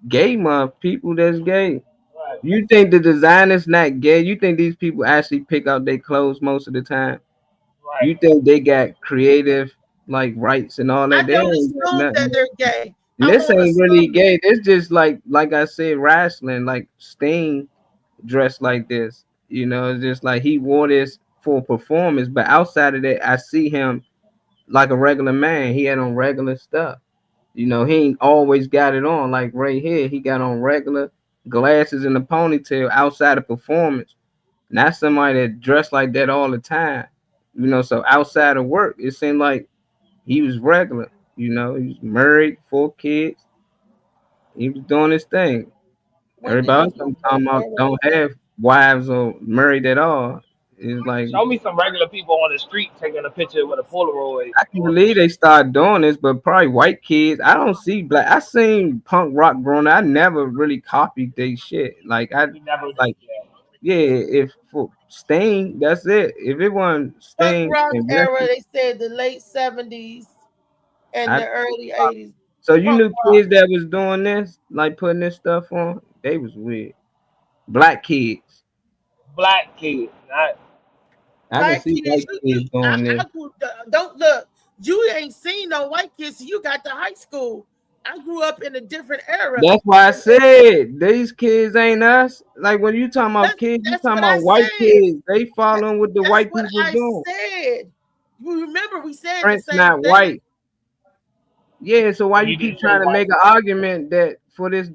[SPEAKER 4] gay month people that's gay.
[SPEAKER 3] Right.
[SPEAKER 4] You think the designer's not gay? You think these people actually pick out their clothes most of the time?
[SPEAKER 3] Right.
[SPEAKER 4] You think they got creative like rights and all
[SPEAKER 2] I
[SPEAKER 4] that? They
[SPEAKER 2] don't
[SPEAKER 4] ain't got
[SPEAKER 2] assume that
[SPEAKER 4] nothing.
[SPEAKER 2] they're gay.
[SPEAKER 4] And
[SPEAKER 2] I
[SPEAKER 4] this
[SPEAKER 2] won't
[SPEAKER 4] ain't really
[SPEAKER 2] assume that.
[SPEAKER 4] gay. This just like I said, wrestling, like Sting dressed like this. You know, it's just like he wore this for performance, but outside of that, I see him like a regular man. He had on regular stuff. You know, he ain't always got it on. Like right here, he got on regular glasses and a ponytail outside of performance. Not somebody that dressed like that all the time. You know, so outside of work, it seemed like he was regular. You know, he was married, 4 kids. He was doing his thing.
[SPEAKER 2] When did
[SPEAKER 4] Everybody
[SPEAKER 2] the
[SPEAKER 4] else
[SPEAKER 2] new
[SPEAKER 4] I'm
[SPEAKER 2] wave
[SPEAKER 4] talking about
[SPEAKER 2] era
[SPEAKER 4] don't
[SPEAKER 2] come
[SPEAKER 4] have wives or married at all. It's like
[SPEAKER 3] Show me some regular people on the street taking a picture with a Polaroid.
[SPEAKER 4] I can believe they started doing this, but probably white kids. I don't see black. I seen punk rock growing up. I never really copied they shit. Like I
[SPEAKER 3] You never did
[SPEAKER 4] like
[SPEAKER 3] that.
[SPEAKER 4] yeah. If for Sting, that's it. If it wasn't
[SPEAKER 2] punk
[SPEAKER 4] Sting
[SPEAKER 2] rock
[SPEAKER 4] and
[SPEAKER 2] era?
[SPEAKER 4] Memphis,
[SPEAKER 2] They said the late '70s and
[SPEAKER 4] I
[SPEAKER 2] the early '80s.
[SPEAKER 4] so you
[SPEAKER 2] Punk
[SPEAKER 4] knew
[SPEAKER 2] rock.
[SPEAKER 4] kids that was doing this, like putting this stuff on. They was weird. Black kids.
[SPEAKER 3] Black kids, not
[SPEAKER 4] I can
[SPEAKER 2] Black
[SPEAKER 4] see
[SPEAKER 2] kids,
[SPEAKER 4] white kids doing this.
[SPEAKER 2] don't look. You ain't seen no white kids. You got to high school. I grew up in a different era.
[SPEAKER 4] That's why I said these kids ain't us. Like when you talking about
[SPEAKER 2] That's,
[SPEAKER 4] kids, you
[SPEAKER 2] that's
[SPEAKER 4] talking
[SPEAKER 2] what I
[SPEAKER 4] about white
[SPEAKER 2] said.
[SPEAKER 4] kids. They following what the
[SPEAKER 2] That's
[SPEAKER 4] white
[SPEAKER 2] what
[SPEAKER 4] people
[SPEAKER 2] I
[SPEAKER 4] doing.
[SPEAKER 2] said. You remember we said the
[SPEAKER 4] Prince
[SPEAKER 2] same
[SPEAKER 4] not
[SPEAKER 2] thing.
[SPEAKER 4] white. Yeah, so why you
[SPEAKER 3] you
[SPEAKER 4] keep
[SPEAKER 3] didn't say
[SPEAKER 4] trying to
[SPEAKER 3] white.
[SPEAKER 4] make an argument that for this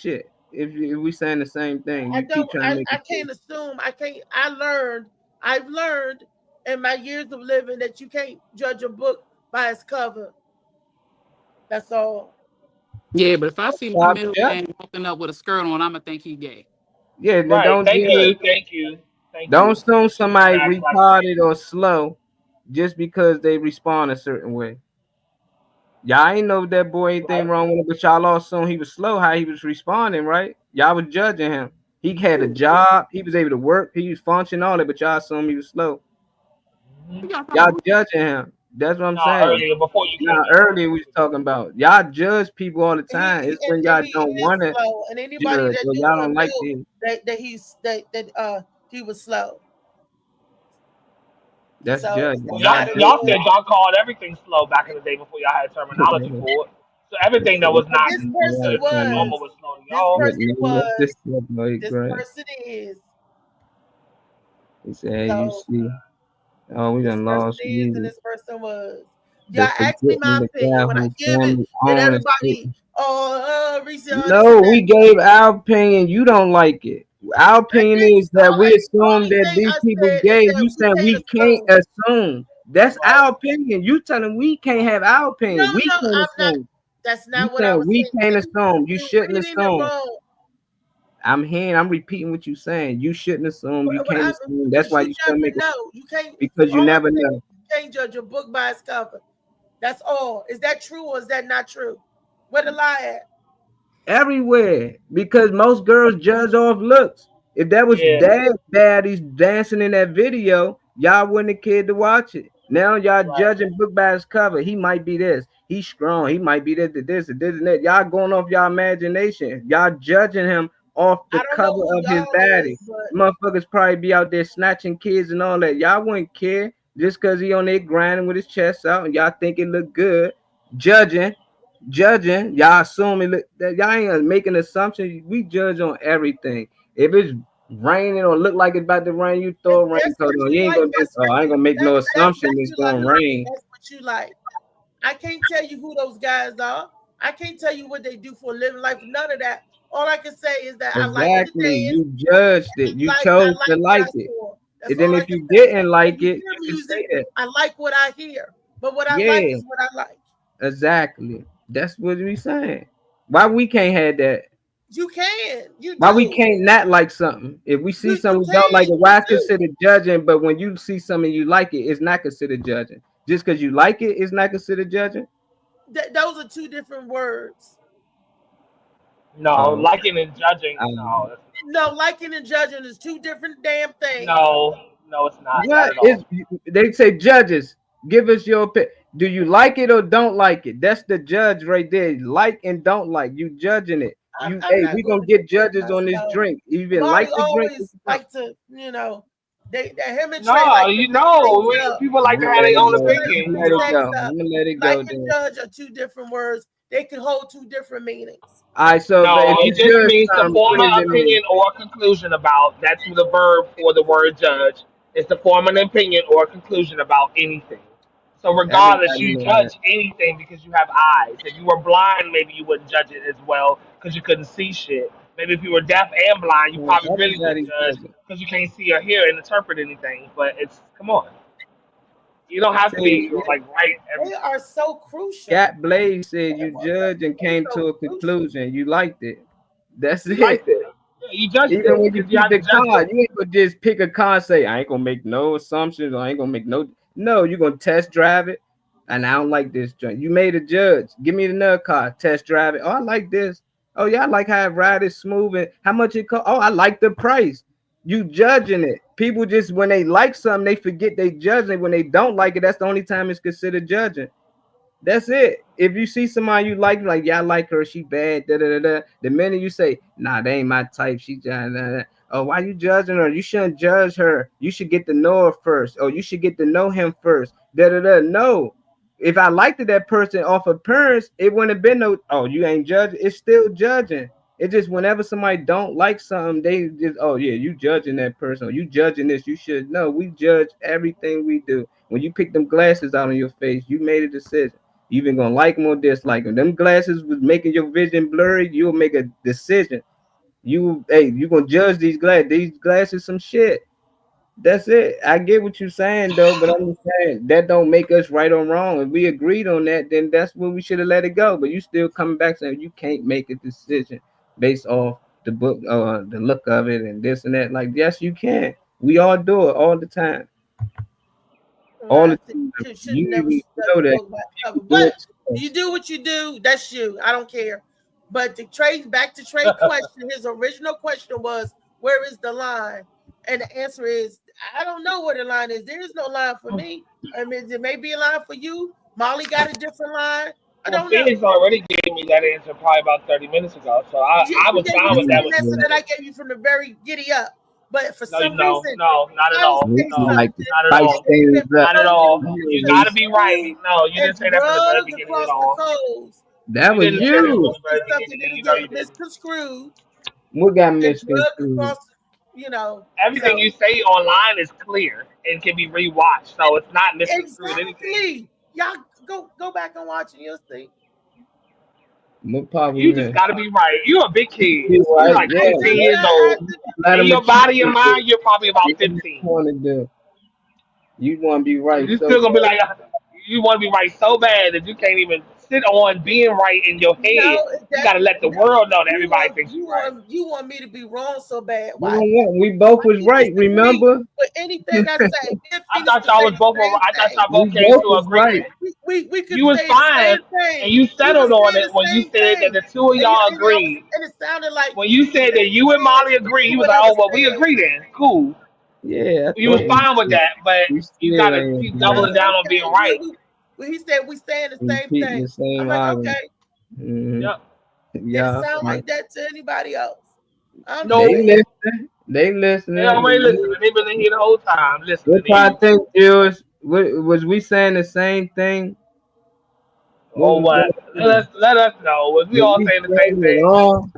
[SPEAKER 4] shit? If we saying the same thing,
[SPEAKER 2] I
[SPEAKER 4] you keep
[SPEAKER 2] don't.
[SPEAKER 4] trying to make
[SPEAKER 2] I
[SPEAKER 4] it.
[SPEAKER 2] can't assume. I can't. I've learned in my years of living that you can't judge a book by its cover. That's all.
[SPEAKER 7] Yeah, but if I see my
[SPEAKER 4] Stop,
[SPEAKER 7] middle
[SPEAKER 4] yeah,
[SPEAKER 7] man walking up with a skirt on, I'm gonna think he gay.
[SPEAKER 4] yeah. Then
[SPEAKER 3] Right.
[SPEAKER 4] don't
[SPEAKER 3] Thank
[SPEAKER 4] just
[SPEAKER 3] you. Thank you. Thank
[SPEAKER 4] don't
[SPEAKER 3] you.
[SPEAKER 4] assume somebody
[SPEAKER 3] That's what I said.
[SPEAKER 4] retarded or slow just because they respond a certain way. Y'all ain't know that boy anything
[SPEAKER 3] Right.
[SPEAKER 4] wrong with him, but y'all all assume he was slow, how he was responding, right? Y'all was judging him. He had a job, he was able to work, he was functioning all that, but y'all assume he was slow.
[SPEAKER 3] hmm
[SPEAKER 7] Who y'all talking
[SPEAKER 4] Y'all
[SPEAKER 7] about?
[SPEAKER 4] judging him. That's what I'm
[SPEAKER 3] No,
[SPEAKER 4] saying.
[SPEAKER 3] earlier before you
[SPEAKER 4] Now
[SPEAKER 3] came in.
[SPEAKER 4] earlier we was talking about y'all judge people all the time. It's when
[SPEAKER 2] And
[SPEAKER 4] y'all
[SPEAKER 2] he
[SPEAKER 4] don't
[SPEAKER 2] is
[SPEAKER 4] want to
[SPEAKER 2] slow. And anybody
[SPEAKER 4] judge
[SPEAKER 2] that
[SPEAKER 4] or y'all
[SPEAKER 2] knew him
[SPEAKER 4] don't like
[SPEAKER 2] knew
[SPEAKER 4] this.
[SPEAKER 2] that he was slow.
[SPEAKER 4] That's
[SPEAKER 2] So
[SPEAKER 4] judging.
[SPEAKER 2] that's
[SPEAKER 3] Y'all,
[SPEAKER 2] not a
[SPEAKER 3] y'all
[SPEAKER 2] good.
[SPEAKER 3] said y'all called everything slow back in the day before y'all had terminology for it. So everything that was
[SPEAKER 2] But
[SPEAKER 3] not
[SPEAKER 2] this person
[SPEAKER 3] considered
[SPEAKER 2] was.
[SPEAKER 3] normal was slow to
[SPEAKER 2] This
[SPEAKER 3] y'all.
[SPEAKER 2] person was.
[SPEAKER 4] This boy,
[SPEAKER 2] This
[SPEAKER 4] great.
[SPEAKER 2] person is.
[SPEAKER 4] He said, "You
[SPEAKER 2] So
[SPEAKER 4] see, oh, we
[SPEAKER 2] this
[SPEAKER 4] done
[SPEAKER 2] person
[SPEAKER 4] lost
[SPEAKER 2] is and
[SPEAKER 4] you.
[SPEAKER 2] this person was. Y'all
[SPEAKER 4] They
[SPEAKER 2] asked me
[SPEAKER 4] forgetting
[SPEAKER 2] my
[SPEAKER 4] the
[SPEAKER 2] opinion.
[SPEAKER 4] guy
[SPEAKER 2] When I
[SPEAKER 4] who
[SPEAKER 2] give it,
[SPEAKER 4] formerly
[SPEAKER 2] then
[SPEAKER 4] owned the
[SPEAKER 2] everybody,
[SPEAKER 4] city."
[SPEAKER 2] Reese, this
[SPEAKER 4] No,
[SPEAKER 2] and that.
[SPEAKER 4] we gave our opinion. You don't like it. Our
[SPEAKER 2] I
[SPEAKER 4] opinion
[SPEAKER 2] didn't.
[SPEAKER 4] is that we assume
[SPEAKER 2] Only
[SPEAKER 4] that
[SPEAKER 2] thing
[SPEAKER 4] these
[SPEAKER 2] I
[SPEAKER 4] people
[SPEAKER 2] said is
[SPEAKER 4] gave.
[SPEAKER 2] that
[SPEAKER 4] You
[SPEAKER 2] we
[SPEAKER 4] saying
[SPEAKER 2] can't
[SPEAKER 4] we can't
[SPEAKER 2] assume.
[SPEAKER 4] assume. That's
[SPEAKER 2] Right.
[SPEAKER 4] our opinion. You telling we can't have our
[SPEAKER 2] No,
[SPEAKER 4] opinion. We
[SPEAKER 2] no,
[SPEAKER 4] can't
[SPEAKER 2] I'm not.
[SPEAKER 4] assume.
[SPEAKER 2] That's
[SPEAKER 4] You
[SPEAKER 2] not what I
[SPEAKER 4] saying
[SPEAKER 2] was
[SPEAKER 4] we
[SPEAKER 2] saying.
[SPEAKER 4] can't assume. You
[SPEAKER 2] You're
[SPEAKER 4] shouldn't
[SPEAKER 2] reading it
[SPEAKER 4] assume.
[SPEAKER 2] wrong.
[SPEAKER 4] I'm repeating what you're saying. You shouldn't assume. You
[SPEAKER 2] What
[SPEAKER 4] can't assume. That's
[SPEAKER 2] because
[SPEAKER 4] why
[SPEAKER 2] you
[SPEAKER 4] you still
[SPEAKER 2] never
[SPEAKER 4] make it
[SPEAKER 2] know. You can't.
[SPEAKER 4] because you
[SPEAKER 2] All I'm
[SPEAKER 4] never
[SPEAKER 2] saying,
[SPEAKER 4] know.
[SPEAKER 2] you can't judge a book by its cover. That's all. Is that true or is that not true? Where the lie at?
[SPEAKER 4] Everywhere because most girls judge off looks. If that was
[SPEAKER 3] Yeah,
[SPEAKER 4] that bad, he's dancing in that video, y'all wouldn't have cared to watch it. Now y'all
[SPEAKER 3] right.
[SPEAKER 4] judging book by his cover. He might be this. He's strong. He might be this and that. Y'all going off y'all imagination. Y'all judging him off the
[SPEAKER 2] I don't know
[SPEAKER 4] cover
[SPEAKER 2] who
[SPEAKER 4] of his
[SPEAKER 2] y'all
[SPEAKER 4] body.
[SPEAKER 2] is, but
[SPEAKER 4] Motherfuckers probably be out there snatching kids and all that. Y'all wouldn't care just because he on there grinding with his chest out and y'all think it look good. Judging, y'all assuming that y'all ain't making assumptions. We judge on everything. If it's raining or look like it's about to rain, you throw a
[SPEAKER 2] that's
[SPEAKER 4] raincoat
[SPEAKER 2] what
[SPEAKER 4] on.
[SPEAKER 2] you
[SPEAKER 4] You ain't
[SPEAKER 2] like.
[SPEAKER 4] gonna just, oh, I ain't gonna make no assumption
[SPEAKER 2] That's
[SPEAKER 4] it's
[SPEAKER 2] you like.
[SPEAKER 4] gonna rain.
[SPEAKER 2] That's what you like. I can't tell you who those guys are. I can't tell you what they do for a living life. None of that. All I can say is that I like the
[SPEAKER 4] Exactly.
[SPEAKER 2] dance.
[SPEAKER 4] You judged it. You
[SPEAKER 2] I
[SPEAKER 4] chose to
[SPEAKER 2] like what I
[SPEAKER 4] like it.
[SPEAKER 2] saw. That's
[SPEAKER 4] And then
[SPEAKER 2] all I
[SPEAKER 4] if
[SPEAKER 2] can
[SPEAKER 4] you
[SPEAKER 2] say.
[SPEAKER 4] didn't
[SPEAKER 2] When
[SPEAKER 4] like
[SPEAKER 2] you
[SPEAKER 4] it,
[SPEAKER 2] hear
[SPEAKER 4] you can say
[SPEAKER 2] music,
[SPEAKER 4] that.
[SPEAKER 2] I like what I hear. But what I like
[SPEAKER 4] Yeah,
[SPEAKER 2] is what I like.
[SPEAKER 4] exactly. That's what we saying. Why we can't have that?
[SPEAKER 2] You can. You
[SPEAKER 4] Why we
[SPEAKER 2] do.
[SPEAKER 4] can't not like something? If we see
[SPEAKER 2] You
[SPEAKER 4] something we don't like
[SPEAKER 2] can.
[SPEAKER 4] it,
[SPEAKER 2] You
[SPEAKER 4] why it's
[SPEAKER 2] do.
[SPEAKER 4] considered judging? But when you see something you like it, it's not considered judging. Just because you like it, it's not considered judging.
[SPEAKER 2] Those are two different words.
[SPEAKER 3] No,
[SPEAKER 4] Oh,
[SPEAKER 3] liking and judging.
[SPEAKER 4] um,
[SPEAKER 2] No, liking and judging is two different damn things.
[SPEAKER 3] no, it's not. Not
[SPEAKER 4] what
[SPEAKER 3] at
[SPEAKER 4] is?
[SPEAKER 3] all.
[SPEAKER 4] They say judges. Give us your opinion. Do you like it or don't like it? That's the judge right there. Like and don't like. You judging it.
[SPEAKER 2] I'm
[SPEAKER 4] Hey,
[SPEAKER 2] not
[SPEAKER 4] we
[SPEAKER 2] going
[SPEAKER 4] gonna
[SPEAKER 2] to
[SPEAKER 4] get
[SPEAKER 2] defend
[SPEAKER 4] judges on this
[SPEAKER 2] myself.
[SPEAKER 4] drink. You even
[SPEAKER 2] Marty
[SPEAKER 4] like the drink.
[SPEAKER 2] always like to, him and Trey
[SPEAKER 3] No,
[SPEAKER 2] like to
[SPEAKER 3] you
[SPEAKER 2] mix things
[SPEAKER 3] know,
[SPEAKER 2] up.
[SPEAKER 3] people
[SPEAKER 4] I'm
[SPEAKER 3] like to
[SPEAKER 4] gonna
[SPEAKER 3] have
[SPEAKER 4] let
[SPEAKER 3] their
[SPEAKER 4] it
[SPEAKER 3] own
[SPEAKER 4] go.
[SPEAKER 2] They like to
[SPEAKER 3] opinion.
[SPEAKER 4] I'm gonna
[SPEAKER 3] You
[SPEAKER 2] mix
[SPEAKER 4] let it
[SPEAKER 3] know.
[SPEAKER 2] things
[SPEAKER 4] go.
[SPEAKER 2] up.
[SPEAKER 4] I'm gonna let it
[SPEAKER 2] Like
[SPEAKER 4] go
[SPEAKER 2] and
[SPEAKER 4] then.
[SPEAKER 2] judge are two different words. They can hold two different meanings.
[SPEAKER 4] All right, so but
[SPEAKER 3] No,
[SPEAKER 4] if you
[SPEAKER 3] it just
[SPEAKER 4] judge
[SPEAKER 3] means to
[SPEAKER 4] something,
[SPEAKER 3] form
[SPEAKER 4] what
[SPEAKER 3] an
[SPEAKER 4] does it mean?
[SPEAKER 3] opinion or a conclusion about. That's the verb for the word judge. It's to form an opinion or a conclusion about anything. So regardless,
[SPEAKER 4] Everybody
[SPEAKER 3] you
[SPEAKER 4] know that.
[SPEAKER 3] judge anything because you have eyes. If you were blind, maybe you wouldn't judge it as well because you couldn't see shit. Maybe if you were deaf and blind, you
[SPEAKER 4] Man,
[SPEAKER 3] probably really wouldn't
[SPEAKER 4] everybody
[SPEAKER 3] judge
[SPEAKER 4] judge it.
[SPEAKER 3] because you can't see or hear and interpret anything. But it's come on, you don't have to
[SPEAKER 4] See,
[SPEAKER 3] be like right
[SPEAKER 2] They
[SPEAKER 3] everything.
[SPEAKER 2] are so crucial.
[SPEAKER 4] Cat Blaze said you
[SPEAKER 2] They're
[SPEAKER 4] judge and came
[SPEAKER 2] so
[SPEAKER 4] to a
[SPEAKER 2] crucial.
[SPEAKER 4] conclusion. You liked it. That's
[SPEAKER 3] You
[SPEAKER 4] it.
[SPEAKER 3] liked it. Yeah, you judged
[SPEAKER 4] Even
[SPEAKER 3] it
[SPEAKER 4] when you
[SPEAKER 3] because you
[SPEAKER 4] pick
[SPEAKER 3] have to
[SPEAKER 4] the
[SPEAKER 3] judge
[SPEAKER 4] car,
[SPEAKER 3] it.
[SPEAKER 4] you ain't gonna just pick a car and say, I ain't gonna make no assumptions, or I ain't gonna make no. No, you're gonna test drive it. And I don't like this joint. You made a judge. Give me another car, test drive it. Oh, I like this. Oh, yeah, I like how it ride is smooth and how much it cost. Oh, I like the price. You judging it. People just when they like something, they forget they judging it. When they don't like it, that's the only time it's considered judging. That's it. If you see somebody you like, yeah, I like her, she bad, da da da da. The minute you say, nah, they ain't my type, she da, da, da. Oh, why you judging her? You shouldn't judge her. You should get to know her first. Oh, you should get to know him first. Da da da. No. If I liked that person off appearance, it wouldn't have been no, oh, you ain't judging. It's still judging. It just whenever somebody don't like something, they just, oh yeah, you judging that person. Or you judging this. You should know. We judge everything we do. When you pick them glasses out on your face, you made a decision. You even gonna like them or dislike them. Them glasses was making your vision blurry. You'll make a decision. You gonna judge these glasses. These glasses some shit. That's it. I get what you're saying though, but I'm just saying that don't make us right or wrong. If we agreed on that, then that's when we should have let it go. But you still coming back saying you can't make a decision based off the book, the look of it, and this and that. Like yes, you can. We all do it all the time. All
[SPEAKER 2] I
[SPEAKER 4] the
[SPEAKER 2] think
[SPEAKER 4] time.
[SPEAKER 2] you should
[SPEAKER 4] You
[SPEAKER 2] never
[SPEAKER 4] even
[SPEAKER 2] judge
[SPEAKER 4] know
[SPEAKER 2] a
[SPEAKER 4] that
[SPEAKER 2] book by its cover.
[SPEAKER 4] people do
[SPEAKER 2] But
[SPEAKER 4] it. Too.
[SPEAKER 2] you do what you do. That's you. I don't care. But to trade back to Trey question, his original question was, "Where is the line?" And the answer is, I don't know where the line is. There is no line for me. I mean, there may be a line for you. Molly got a different line. I
[SPEAKER 3] Well,
[SPEAKER 2] don't know.
[SPEAKER 3] Phoenix already gave me that answer probably about 30 minutes ago, so I
[SPEAKER 2] She
[SPEAKER 3] was
[SPEAKER 2] gave you
[SPEAKER 3] fine
[SPEAKER 2] the
[SPEAKER 3] with that
[SPEAKER 2] same
[SPEAKER 3] what she
[SPEAKER 2] answer
[SPEAKER 3] said.
[SPEAKER 2] that I gave you from the very giddy up. But for
[SPEAKER 3] No,
[SPEAKER 2] some
[SPEAKER 3] no,
[SPEAKER 2] reason,
[SPEAKER 3] no, not at
[SPEAKER 2] I'll
[SPEAKER 3] all.
[SPEAKER 2] say
[SPEAKER 4] Reese
[SPEAKER 3] No,
[SPEAKER 4] like to
[SPEAKER 2] something,
[SPEAKER 3] not at
[SPEAKER 4] spice
[SPEAKER 3] all.
[SPEAKER 2] and he
[SPEAKER 4] things
[SPEAKER 2] said,
[SPEAKER 4] up.
[SPEAKER 3] Not at
[SPEAKER 2] "Bro,
[SPEAKER 3] all. You gotta
[SPEAKER 4] Reese.
[SPEAKER 3] be right.
[SPEAKER 2] you
[SPEAKER 3] No, you
[SPEAKER 2] and
[SPEAKER 3] didn't say that from the very
[SPEAKER 2] drugs
[SPEAKER 3] beginning at
[SPEAKER 2] across the
[SPEAKER 3] all.
[SPEAKER 2] coast."
[SPEAKER 4] That
[SPEAKER 3] You
[SPEAKER 4] was
[SPEAKER 3] didn't say that from
[SPEAKER 4] you.
[SPEAKER 3] the very
[SPEAKER 2] Something
[SPEAKER 3] beginning.
[SPEAKER 2] that'll
[SPEAKER 3] You know
[SPEAKER 2] get
[SPEAKER 3] you didn't.
[SPEAKER 2] misconstrued
[SPEAKER 4] What got
[SPEAKER 2] and drug
[SPEAKER 4] misconstrued?
[SPEAKER 2] across, you know.
[SPEAKER 3] Everything
[SPEAKER 2] So
[SPEAKER 3] you say online is clear and can be rewatched, so it's not misconstrued anything.
[SPEAKER 2] exactly, y'all go back and watch and you'll see.
[SPEAKER 4] What part we
[SPEAKER 3] You just
[SPEAKER 4] missed?
[SPEAKER 3] gotta be right. You're a big kid.
[SPEAKER 4] You
[SPEAKER 3] You're
[SPEAKER 4] right?
[SPEAKER 3] like
[SPEAKER 2] I
[SPEAKER 4] Yeah.
[SPEAKER 3] 15
[SPEAKER 2] do.
[SPEAKER 3] years
[SPEAKER 2] I
[SPEAKER 3] old.
[SPEAKER 2] have to.
[SPEAKER 4] Let
[SPEAKER 3] In
[SPEAKER 4] him
[SPEAKER 3] your
[SPEAKER 4] mature.
[SPEAKER 3] body and mind, you're probably about
[SPEAKER 4] You
[SPEAKER 3] 15.
[SPEAKER 4] want to do. You want to be right
[SPEAKER 3] You're
[SPEAKER 4] so
[SPEAKER 3] still gonna be
[SPEAKER 4] bad.
[SPEAKER 3] like, you want to be right so bad that you can't even sit on being right in your head.
[SPEAKER 2] No,
[SPEAKER 3] You gotta let the
[SPEAKER 2] that
[SPEAKER 3] world know that
[SPEAKER 2] you
[SPEAKER 3] everybody
[SPEAKER 2] want
[SPEAKER 3] thinks you're right.
[SPEAKER 2] you want me to be wrong so bad.
[SPEAKER 4] We
[SPEAKER 2] Why?
[SPEAKER 4] don't want. We both
[SPEAKER 2] Why
[SPEAKER 4] was
[SPEAKER 2] do you
[SPEAKER 4] right.
[SPEAKER 2] disagree
[SPEAKER 4] Remember?
[SPEAKER 2] with anything I say? We're
[SPEAKER 3] I
[SPEAKER 2] finished
[SPEAKER 3] thought
[SPEAKER 2] to
[SPEAKER 3] y'all
[SPEAKER 2] say
[SPEAKER 3] was
[SPEAKER 2] the
[SPEAKER 3] both.
[SPEAKER 2] same
[SPEAKER 3] I thought
[SPEAKER 2] thing.
[SPEAKER 3] y'all
[SPEAKER 4] We
[SPEAKER 3] both came
[SPEAKER 4] both
[SPEAKER 3] to
[SPEAKER 4] was right.
[SPEAKER 3] agreement.
[SPEAKER 2] We could
[SPEAKER 3] You was
[SPEAKER 2] say the
[SPEAKER 3] fine,
[SPEAKER 2] same
[SPEAKER 3] and
[SPEAKER 2] thing.
[SPEAKER 3] you
[SPEAKER 2] We were
[SPEAKER 3] settled on
[SPEAKER 2] saying
[SPEAKER 3] it
[SPEAKER 2] the
[SPEAKER 3] when you
[SPEAKER 2] same
[SPEAKER 3] said that
[SPEAKER 2] thing,
[SPEAKER 3] the two of y'all agreed.
[SPEAKER 2] and it sounded like
[SPEAKER 3] When you said that you and Molly agreed, he was
[SPEAKER 2] what
[SPEAKER 3] like,
[SPEAKER 2] I
[SPEAKER 3] "Oh
[SPEAKER 2] was
[SPEAKER 3] well, we
[SPEAKER 2] saying.
[SPEAKER 3] agree then. Cool."
[SPEAKER 4] Yeah, I
[SPEAKER 3] You was
[SPEAKER 4] thought
[SPEAKER 3] fine with that, but
[SPEAKER 4] we
[SPEAKER 3] you
[SPEAKER 4] still
[SPEAKER 3] gotta
[SPEAKER 4] ain't
[SPEAKER 3] keep
[SPEAKER 4] agree.
[SPEAKER 3] doubling down on being
[SPEAKER 2] Okay,
[SPEAKER 3] right.
[SPEAKER 2] when he said we saying the same
[SPEAKER 4] Repeating
[SPEAKER 2] thing,
[SPEAKER 4] the same
[SPEAKER 2] I'm like,
[SPEAKER 4] argument.
[SPEAKER 2] okay.
[SPEAKER 4] Mm-hmm.
[SPEAKER 3] Yep.
[SPEAKER 2] Did it
[SPEAKER 4] Yeah.
[SPEAKER 2] sound
[SPEAKER 4] Right.
[SPEAKER 2] like that to anybody else? I'm just
[SPEAKER 3] No,
[SPEAKER 4] They
[SPEAKER 2] saying.
[SPEAKER 4] listening. They
[SPEAKER 3] they already
[SPEAKER 4] listening.
[SPEAKER 3] listening. They've been in here the whole time listening
[SPEAKER 4] What
[SPEAKER 3] to you.
[SPEAKER 4] part think, Jules? Was we saying the same thing? What
[SPEAKER 3] Or
[SPEAKER 4] was
[SPEAKER 3] what?
[SPEAKER 4] going on?
[SPEAKER 3] Let us know. Was we
[SPEAKER 4] Was
[SPEAKER 3] all
[SPEAKER 4] we
[SPEAKER 3] saying the same
[SPEAKER 4] spreading it
[SPEAKER 3] thing?
[SPEAKER 4] on?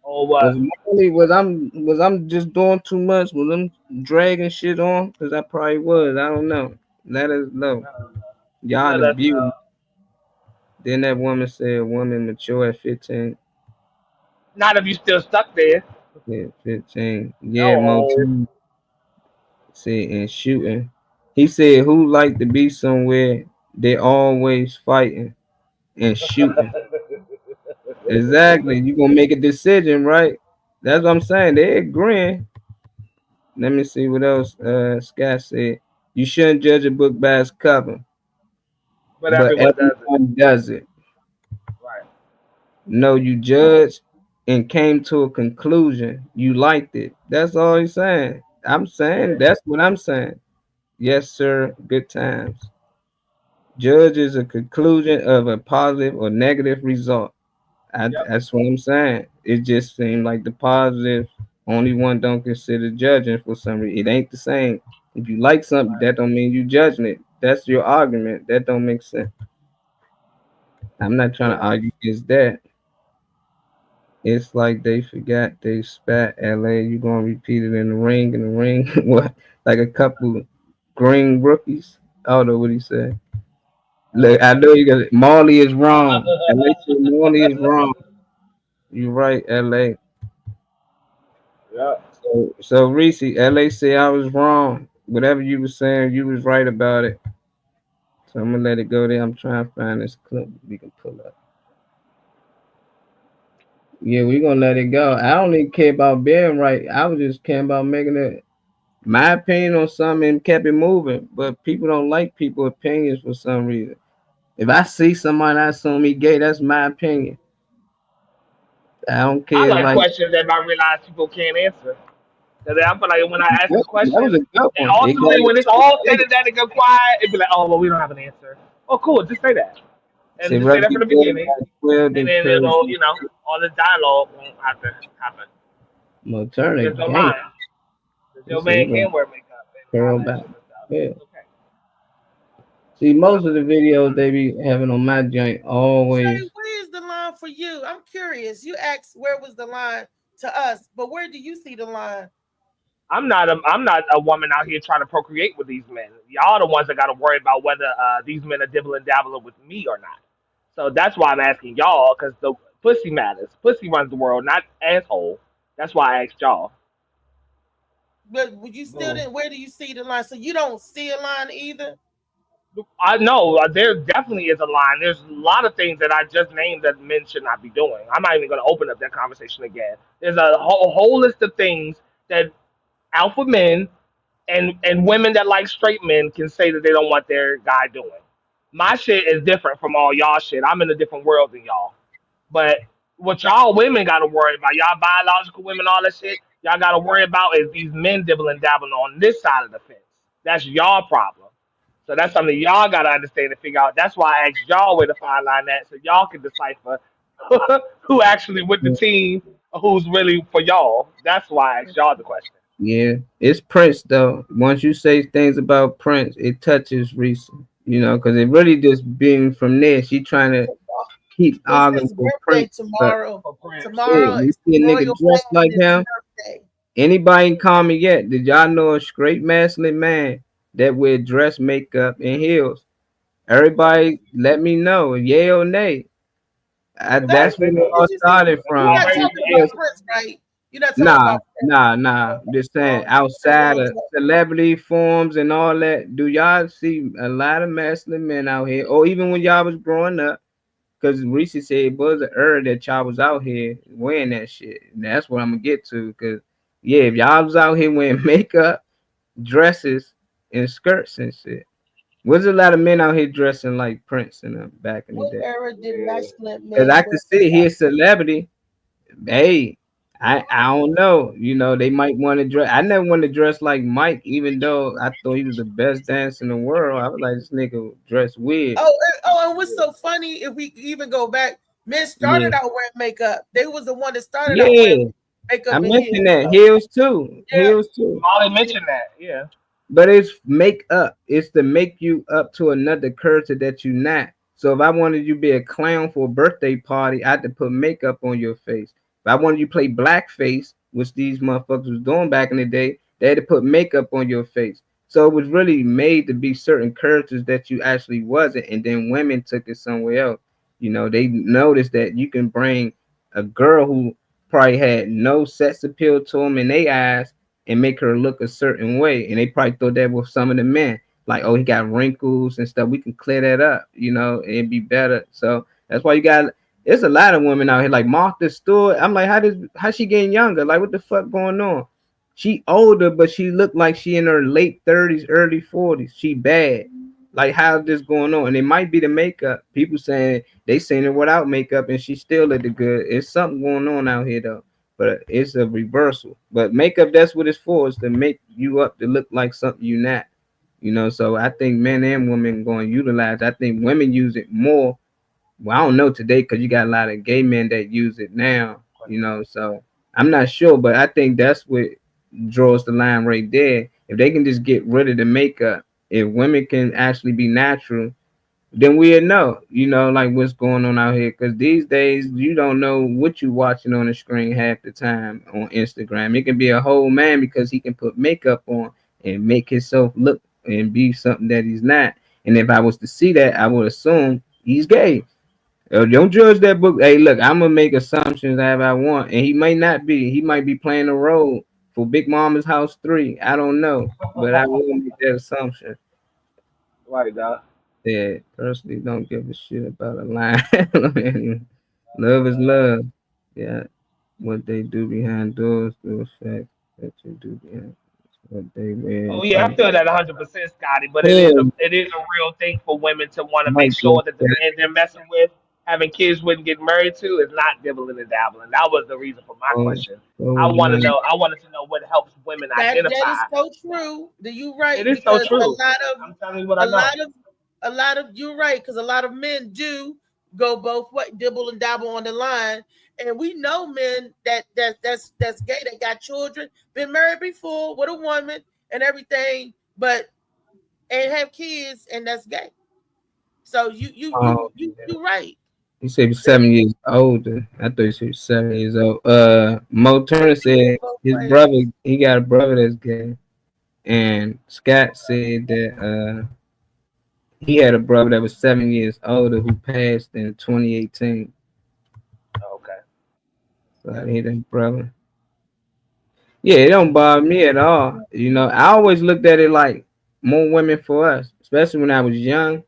[SPEAKER 3] Or
[SPEAKER 4] Was
[SPEAKER 3] what?
[SPEAKER 4] Molly? Was I'm just doing too much? Was I'm dragging shit on? Because I probably was. I don't know. Let us know. Y'all
[SPEAKER 3] Let
[SPEAKER 4] the
[SPEAKER 3] us
[SPEAKER 4] beauty.
[SPEAKER 3] know.
[SPEAKER 4] Then that woman said, "Woman mature at 15."
[SPEAKER 3] Not if you still stuck there.
[SPEAKER 4] Yeah, 15. Yeah,
[SPEAKER 3] No.
[SPEAKER 4] Motown said and shooting. He said, "Who like to be somewhere? They always fighting and shooting." Exactly. You gonna make a decision, right? That's what I'm saying. They agreeing. Let me see what else. Scott said, "You shouldn't judge a book by its cover,
[SPEAKER 3] But
[SPEAKER 4] but
[SPEAKER 3] everyone does it.
[SPEAKER 4] everyone does it.
[SPEAKER 3] Right.
[SPEAKER 4] No, you judged and came to a conclusion. You liked it. That's all he's saying. I'm saying
[SPEAKER 3] Yeah.
[SPEAKER 4] that's what I'm saying. Yes, sir. Good times. Judge is a conclusion of a positive or negative result.
[SPEAKER 3] Yep.
[SPEAKER 4] That's what I'm saying. It just seemed like the positive only one don't consider judging for some reason. It ain't the same. If you like something,
[SPEAKER 3] Right.
[SPEAKER 4] that don't mean you judging it. That's your argument. That don't make sense. I'm not trying to
[SPEAKER 3] Yeah.
[SPEAKER 4] argue against that. It's like they forgot they spat LA. You gonna repeat it in the ring, what? Like a couple green rookies. I don't know what he said. Look, I know you got Marley is wrong. LA said Marley is wrong. You're right, LA.
[SPEAKER 3] Yep.
[SPEAKER 4] So Reese, LA say I was wrong. Whatever you were saying, you was right about it. So I'm gonna let it go there. I'm trying to find this clip we can pull up. Yeah, we gonna let it go. I don't even care about being right. I was just caring about making it my opinion on something and kept it moving. But people don't like people's opinions for some reason. If I see somebody I assume me gay, that's my opinion. I don't
[SPEAKER 3] I
[SPEAKER 4] care.
[SPEAKER 3] like
[SPEAKER 4] Like
[SPEAKER 3] questions that I realize people can't answer. Because I feel like when I ask a
[SPEAKER 4] that was
[SPEAKER 3] question,
[SPEAKER 4] a good
[SPEAKER 3] and
[SPEAKER 4] one. It
[SPEAKER 3] ultimately when it's all said
[SPEAKER 4] got
[SPEAKER 3] and done and go quiet, it'd be like, oh well, we don't have an answer. Oh, cool, just say that,
[SPEAKER 4] say
[SPEAKER 3] and just say
[SPEAKER 4] rather
[SPEAKER 3] that
[SPEAKER 4] be
[SPEAKER 3] from the
[SPEAKER 4] good
[SPEAKER 3] beginning,
[SPEAKER 4] by 12
[SPEAKER 3] and
[SPEAKER 4] than
[SPEAKER 3] then
[SPEAKER 4] curve.
[SPEAKER 3] it'll, all this dialogue won't have to happen.
[SPEAKER 4] Maternity
[SPEAKER 3] Just don't
[SPEAKER 4] gang.
[SPEAKER 3] mind. 'Cause
[SPEAKER 4] You
[SPEAKER 3] your
[SPEAKER 4] see,
[SPEAKER 3] man
[SPEAKER 4] you gonna
[SPEAKER 3] can wear makeup and all
[SPEAKER 4] curl
[SPEAKER 3] that
[SPEAKER 4] back.
[SPEAKER 3] shit and stuff.
[SPEAKER 4] Yeah.
[SPEAKER 3] It's okay.
[SPEAKER 4] See, most of the videos they be having on my joint
[SPEAKER 2] Say,
[SPEAKER 4] always.
[SPEAKER 2] where is the line for you? I'm curious. You asked where was the line to us, but where do you see the line?
[SPEAKER 3] I'm not a woman out here trying to procreate with these men. Y'all the ones that got to worry about whether these men are dibbling dabbling with me or not. So that's why I'm asking y'all, because the pussy matters. Pussy runs the world, not asshole. That's why I asked y'all.
[SPEAKER 2] But would you still
[SPEAKER 3] Boom.
[SPEAKER 2] didn't? Where do you see the line? So you don't see a line either.
[SPEAKER 3] I know there definitely is a line. There's a lot of things that I just named that men should not be doing. I'm not even going to open up that conversation again. There's a whole list of things that alpha men and women that like straight men can say that they don't want their guy doing. My shit is different from all y'all shit. I'm in a different world than y'all. But what y'all women got to worry about, y'all biological women, all that shit, y'all got to worry about is these men dibbling dabbling on this side of the fence. That's y'all problem. So that's something y'all got to understand and figure out. That's why I asked y'all where to find line at so y'all can decipher who actually with the team or who's really for y'all. That's why I asked y'all the question.
[SPEAKER 4] Yeah, it's Prince though. Once you say things about Prince, it touches Reese. You know, because it really just being from there. She trying to keep
[SPEAKER 2] It's
[SPEAKER 4] arguing
[SPEAKER 2] his
[SPEAKER 4] for
[SPEAKER 2] birthday
[SPEAKER 4] Prince, but
[SPEAKER 2] tomorrow.
[SPEAKER 3] For Prince.
[SPEAKER 4] yeah,
[SPEAKER 2] Tomorrow
[SPEAKER 4] you
[SPEAKER 2] is
[SPEAKER 4] see a
[SPEAKER 2] the
[SPEAKER 4] nigga
[SPEAKER 2] royal
[SPEAKER 4] dressed like
[SPEAKER 2] family's
[SPEAKER 4] him.
[SPEAKER 2] birthday.
[SPEAKER 4] Anybody can call me yet? Did y'all know a straight masculine man that wear dress, makeup, and heels? Everybody, let me know, yay or nay.
[SPEAKER 3] Everybody
[SPEAKER 4] That's
[SPEAKER 3] say
[SPEAKER 4] where it
[SPEAKER 3] no.
[SPEAKER 4] all
[SPEAKER 2] Did you see?
[SPEAKER 4] started
[SPEAKER 2] You're
[SPEAKER 4] from.
[SPEAKER 2] not
[SPEAKER 3] Already
[SPEAKER 2] talking
[SPEAKER 3] say
[SPEAKER 2] about
[SPEAKER 4] Because
[SPEAKER 2] Prince, right? You're not talking
[SPEAKER 4] Nah,
[SPEAKER 2] about Prince.
[SPEAKER 4] I'm just saying
[SPEAKER 2] Oh, you
[SPEAKER 4] outside
[SPEAKER 2] know
[SPEAKER 4] of celebrity forms and all that, do y'all see a lot of masculine men out here? Or even when y'all was growing up, because Reese said it was an error that y'all was out here wearing that shit. And that's what I'm gonna get to. Cause yeah, if y'all was out here wearing makeup, dresses, and skirts and shit. Was a lot of men out here dressing like Prince in the back in the
[SPEAKER 2] what
[SPEAKER 4] day.
[SPEAKER 2] era did
[SPEAKER 3] Yeah.
[SPEAKER 2] masculine
[SPEAKER 4] Cause
[SPEAKER 2] men
[SPEAKER 4] I
[SPEAKER 2] wear
[SPEAKER 4] could see
[SPEAKER 2] makeup?
[SPEAKER 4] he a celebrity. Hey, I don't know. You know, they might want to dress. I never wanted to dress like Mike, even though I thought he was the best dancer in the world. I was like, this nigga dress weird.
[SPEAKER 2] And what's so funny if we even go back, men
[SPEAKER 4] Yeah,
[SPEAKER 2] started out wearing makeup. They was the one that started out wearing
[SPEAKER 4] yeah. I
[SPEAKER 2] makeup and heels.
[SPEAKER 4] mentioned that
[SPEAKER 2] So,
[SPEAKER 4] heels too,
[SPEAKER 2] yeah,
[SPEAKER 4] heels too.
[SPEAKER 3] Molly mentioned that. Yeah.
[SPEAKER 4] But it's make up. It's to make you up to another character that you not. So if I wanted you to be a clown for a birthday party, I had to put makeup on your face. If I wanted you to play blackface, which these motherfuckers was doing back in the day, they had to put makeup on your face. So it was really made to be certain characters that you actually wasn't, and then women took it somewhere else. You know, they noticed that you can bring a girl who probably had no sex appeal to them in their eyes and make her look a certain way. And they probably thought that with some of the men, like, oh, he got wrinkles and stuff. We can clear that up, you know, and it'd be better. So that's why you got. There's a lot of women out here, like Martha Stewart. I'm like, how she getting younger? Like, what the fuck going on? She older, but she looked like she in her late 30s, early 40s. She bad. Like, how's this going on? And it might be the makeup. People saying they seen her without makeup and she still looked good. It's something going on out here though, but it's a reversal. But makeup, that's what it's for, is to make you up to look like something you're not. You know, so I think men and women going to utilize. I think women use it more. Well, I don't know today because you got a lot of gay men that use it now. You know, so I'm not sure, but I think that's what draws the line right there. If they can just get rid of the makeup, if women can actually be natural, then we'll know, you know, like what's going on out here. Because these days, you don't know what you're watching on the screen half the time on Instagram. It can be a whole man because he can put makeup on and make himself look and be something that he's not. And if I was to see that, I would assume he's gay. Don't judge that book. Hey, look, I'm gonna make assumptions that I want, and he might not be. He might be playing a role for Big Mama's House 3. I don't know, but I will make that assumption.
[SPEAKER 3] Right, dog.
[SPEAKER 4] That personally don't give a shit about a line. Love is love. Yeah. What they do behind doors, do affect that you do behind what they wear
[SPEAKER 3] Oh
[SPEAKER 4] in
[SPEAKER 3] yeah, I
[SPEAKER 4] public.
[SPEAKER 3] feel that 100%, Scotty. But
[SPEAKER 4] Hell,
[SPEAKER 3] it is a real thing for women to want to make
[SPEAKER 4] Mike just
[SPEAKER 3] sure that the man they're messing with, having kids with, and getting married to, is not dibbling and dabbling. That was the reason for my
[SPEAKER 4] oh,
[SPEAKER 3] question.
[SPEAKER 4] oh man.
[SPEAKER 3] I wanted to know what helps women
[SPEAKER 2] that is
[SPEAKER 3] identify.
[SPEAKER 2] so true. That you
[SPEAKER 3] It
[SPEAKER 2] right
[SPEAKER 3] is so
[SPEAKER 2] because
[SPEAKER 3] true. I'm telling you what I
[SPEAKER 2] a
[SPEAKER 3] know.
[SPEAKER 2] lot of you're right because a lot of men do go both way, dibble and dabble on the line, and we know men that's gay that got children, been married before with a woman and everything, but and have kids, and that's gay. So
[SPEAKER 4] Oh,
[SPEAKER 2] you right.
[SPEAKER 4] he said he's 7 years older. I thought he said he was 7 years old. Mo Turner said
[SPEAKER 2] Both
[SPEAKER 4] his
[SPEAKER 2] ways.
[SPEAKER 4] brother, he got a brother that's gay. And Scott said that he had a brother that was 7 years older who passed in 2018.
[SPEAKER 3] Okay.
[SPEAKER 4] So I hit that brother. Yeah, it don't bother me at all. You know, I always looked at it like more women for us, especially when I was young.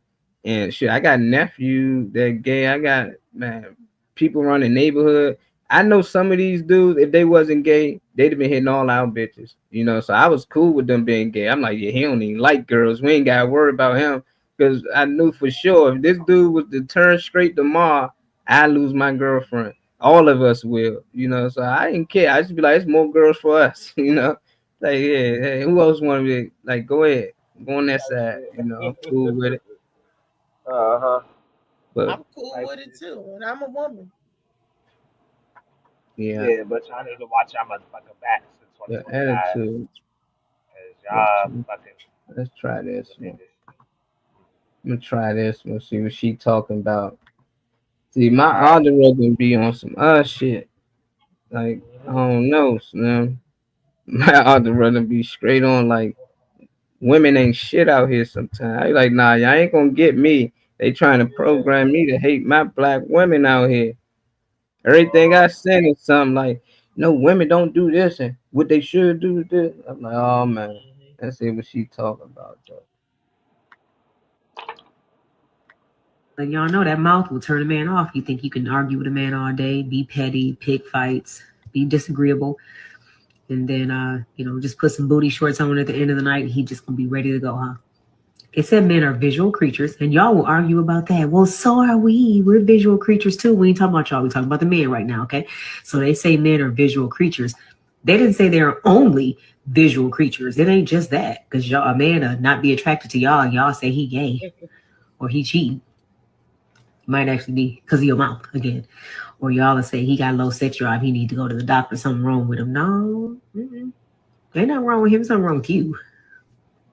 [SPEAKER 4] And shit, I got nephew that gay. I got man people around the neighborhood. I know some of these dudes, if they wasn't gay, they'd have been hitting all our bitches. You know, so I was cool with them being gay. I'm like, yeah, he don't even like girls. We ain't gotta worry about him. Because I knew for sure if this dude was to turn straight tomorrow, I lose my girlfriend. All of us will, you know. So I didn't care. I just be like, it's more girls for us, you know. Like, yeah, hey, who else want to be like? Go ahead, go on that side. You know, I'm cool with it.
[SPEAKER 3] Uh huh.
[SPEAKER 4] But
[SPEAKER 2] I'm cool
[SPEAKER 3] Like,
[SPEAKER 2] with it too, and I'm a woman.
[SPEAKER 4] yeah,
[SPEAKER 3] yeah, but y'all need to watch y'all motherfucking backs.
[SPEAKER 4] The
[SPEAKER 3] 2025.
[SPEAKER 4] attitude.
[SPEAKER 3] Cause y'all fucking
[SPEAKER 4] Let's try this
[SPEAKER 3] look at
[SPEAKER 4] one.
[SPEAKER 3] this.
[SPEAKER 4] I'm gonna try this one. See what she talking about. See, my
[SPEAKER 3] All right.
[SPEAKER 4] algorithm be on some shit. Like I
[SPEAKER 3] Mm-hmm.
[SPEAKER 4] don't know, man. My algorithm be straight on like women ain't shit out here sometimes. I like, nah, y'all ain't gonna get me. They trying to
[SPEAKER 3] Yeah.
[SPEAKER 4] program me to hate my black women out here. Everything
[SPEAKER 3] Uh-huh.
[SPEAKER 4] I send is something like, no, women don't do this and what they should do is this. I'm like, oh man,
[SPEAKER 3] Mm-hmm.
[SPEAKER 4] let's see what she talking about though.
[SPEAKER 11] And y'all know that mouth will turn a man off. You think you can argue with a man all day, be petty, pick fights, be disagreeable, and then just put some booty shorts on at the end of the night. He just gonna be ready to go, huh? It said men are visual creatures, and y'all will argue about that. Well, so are we. We're visual creatures too. We ain't talking about y'all. We talking about the men right now, okay? So they say men are visual creatures. They didn't say they're only visual creatures. It ain't just that, because y'all, a man not be attracted to y'all, and y'all say he gay or he cheating. Might actually be because of your mouth again. Or y'all will say he got low sex drive. He need to go to the doctor. Something wrong with him. No, ain't nothing wrong with him. Something wrong with you.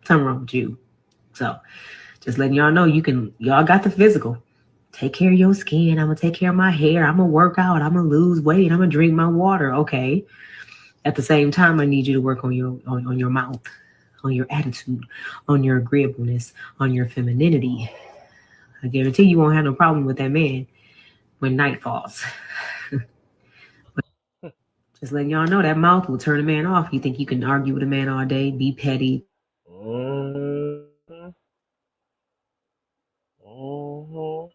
[SPEAKER 11] Something wrong with you. So just letting y'all know y'all got the physical. Take care of your skin. I'm gonna take care of my hair. I'm gonna work out. I'm gonna lose weight. I'm gonna drink my water. Okay. At the same time, I need you to work on your mouth, on your attitude, on your agreeableness, on your femininity. I guarantee you won't have no problem with that man when night falls. Just letting y'all know that mouth will turn a man off. You think you can argue with a man all day, be petty.
[SPEAKER 3] Mm-hmm. Mm-hmm.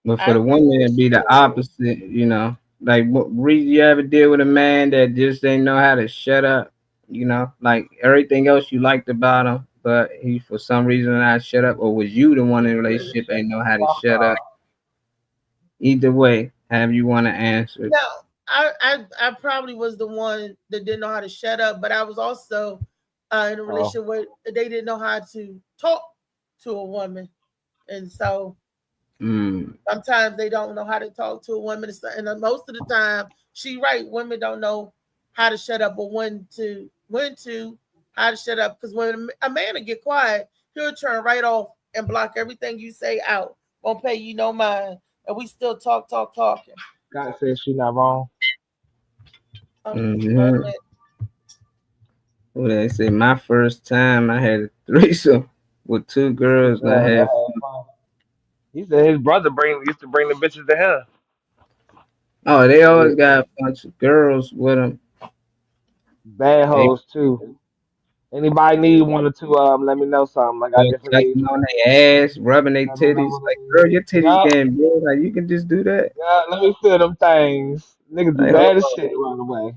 [SPEAKER 4] But for
[SPEAKER 2] I
[SPEAKER 4] the
[SPEAKER 2] agree
[SPEAKER 4] woman,
[SPEAKER 2] with
[SPEAKER 4] it'd be the
[SPEAKER 2] you.
[SPEAKER 4] opposite, you know. Like, what reason you ever deal with a man that just ain't know how to shut up, you know? Like everything else you liked about him, but he for some reason not shut up, or was you the one in the relationship ain't know how to shut up? Either way, have you want to answer it.
[SPEAKER 2] No, I probably was the one that didn't know how to shut up, but I was also in a
[SPEAKER 3] Oh.
[SPEAKER 2] relationship where they didn't know how to talk to a woman, and so sometimes they don't know how to talk to a woman, and most of the time, she right. Women don't know how to shut up or when to how to shut up, because when a man will get quiet, he'll turn right off and block everything you say out. Won't pay you no mind, and we still talking.
[SPEAKER 3] God says she's not wrong.
[SPEAKER 4] Mm-hmm. Well, they say my first time I had a threesome with two girls and I
[SPEAKER 3] Yeah,
[SPEAKER 4] had.
[SPEAKER 3] he said his brother used to bring the bitches to him.
[SPEAKER 4] Oh, they
[SPEAKER 3] Yeah.
[SPEAKER 4] always got a bunch of girls with them.
[SPEAKER 3] Bad
[SPEAKER 4] They
[SPEAKER 3] hoes too. Anybody need one or two of them? Let me know something. I got different
[SPEAKER 4] sucking
[SPEAKER 3] ages.
[SPEAKER 4] on their ass, rubbing their
[SPEAKER 3] Let me
[SPEAKER 4] titties.
[SPEAKER 3] know.
[SPEAKER 4] Like, girl, your titties
[SPEAKER 3] Yup.
[SPEAKER 4] getting big. Like, you can just do that.
[SPEAKER 3] Yeah, let me feel them things. Niggas be
[SPEAKER 4] Like, hold
[SPEAKER 3] mad as
[SPEAKER 4] on.
[SPEAKER 3] shit right away.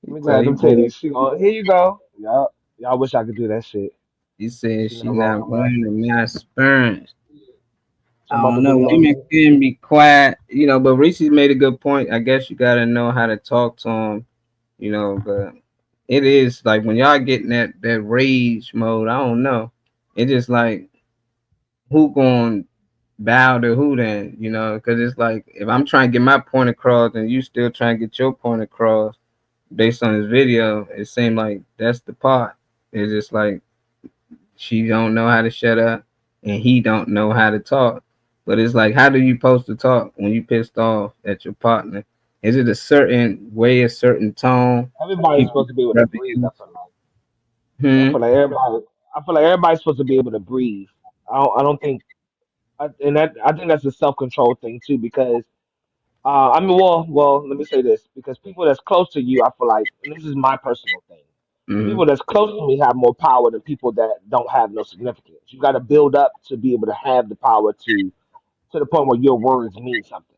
[SPEAKER 3] Let
[SPEAKER 4] You
[SPEAKER 3] me
[SPEAKER 4] tell
[SPEAKER 3] grab
[SPEAKER 4] you,
[SPEAKER 3] them
[SPEAKER 4] boy,
[SPEAKER 3] titties. She going, here you go. Yup. Y'all wish I could do that shit.
[SPEAKER 4] you said
[SPEAKER 3] She
[SPEAKER 4] she
[SPEAKER 3] not wrong
[SPEAKER 4] not
[SPEAKER 3] on that.
[SPEAKER 4] wearing my experience. I
[SPEAKER 3] Talking about
[SPEAKER 4] don't
[SPEAKER 3] the
[SPEAKER 4] know.
[SPEAKER 3] video
[SPEAKER 4] Women
[SPEAKER 3] game.
[SPEAKER 4] can be quiet, you know, but Reese's made a good point. I guess you got to know how to talk to them, you know, but it is like when y'all getting that rage mode, I don't know. It just like who going to bow to who then, you know, because it's like if I'm trying to get my point across and you still trying to get your point across based on this video, it seemed like that's the part. It's just like she don't know how to shut up and he don't know how to talk. But it's like, how do you supposed to talk when you pissed off at your partner? Is it a certain way, a certain tone?
[SPEAKER 3] Everybody's
[SPEAKER 4] People
[SPEAKER 3] supposed to be able to
[SPEAKER 4] rubbing
[SPEAKER 3] breathe.
[SPEAKER 4] you.
[SPEAKER 3] I
[SPEAKER 4] Hmm.
[SPEAKER 3] feel like everybody. I feel like everybody's supposed to be able to breathe. I don't think. I think that's a self control thing too because I mean, well, let me say this because people that's close to you, I feel like, and this is my personal thing.
[SPEAKER 4] Hmm.
[SPEAKER 3] People that's close to me have more power than people that don't have no significance. You got to build up to be able to have the power to the point where your words mean something.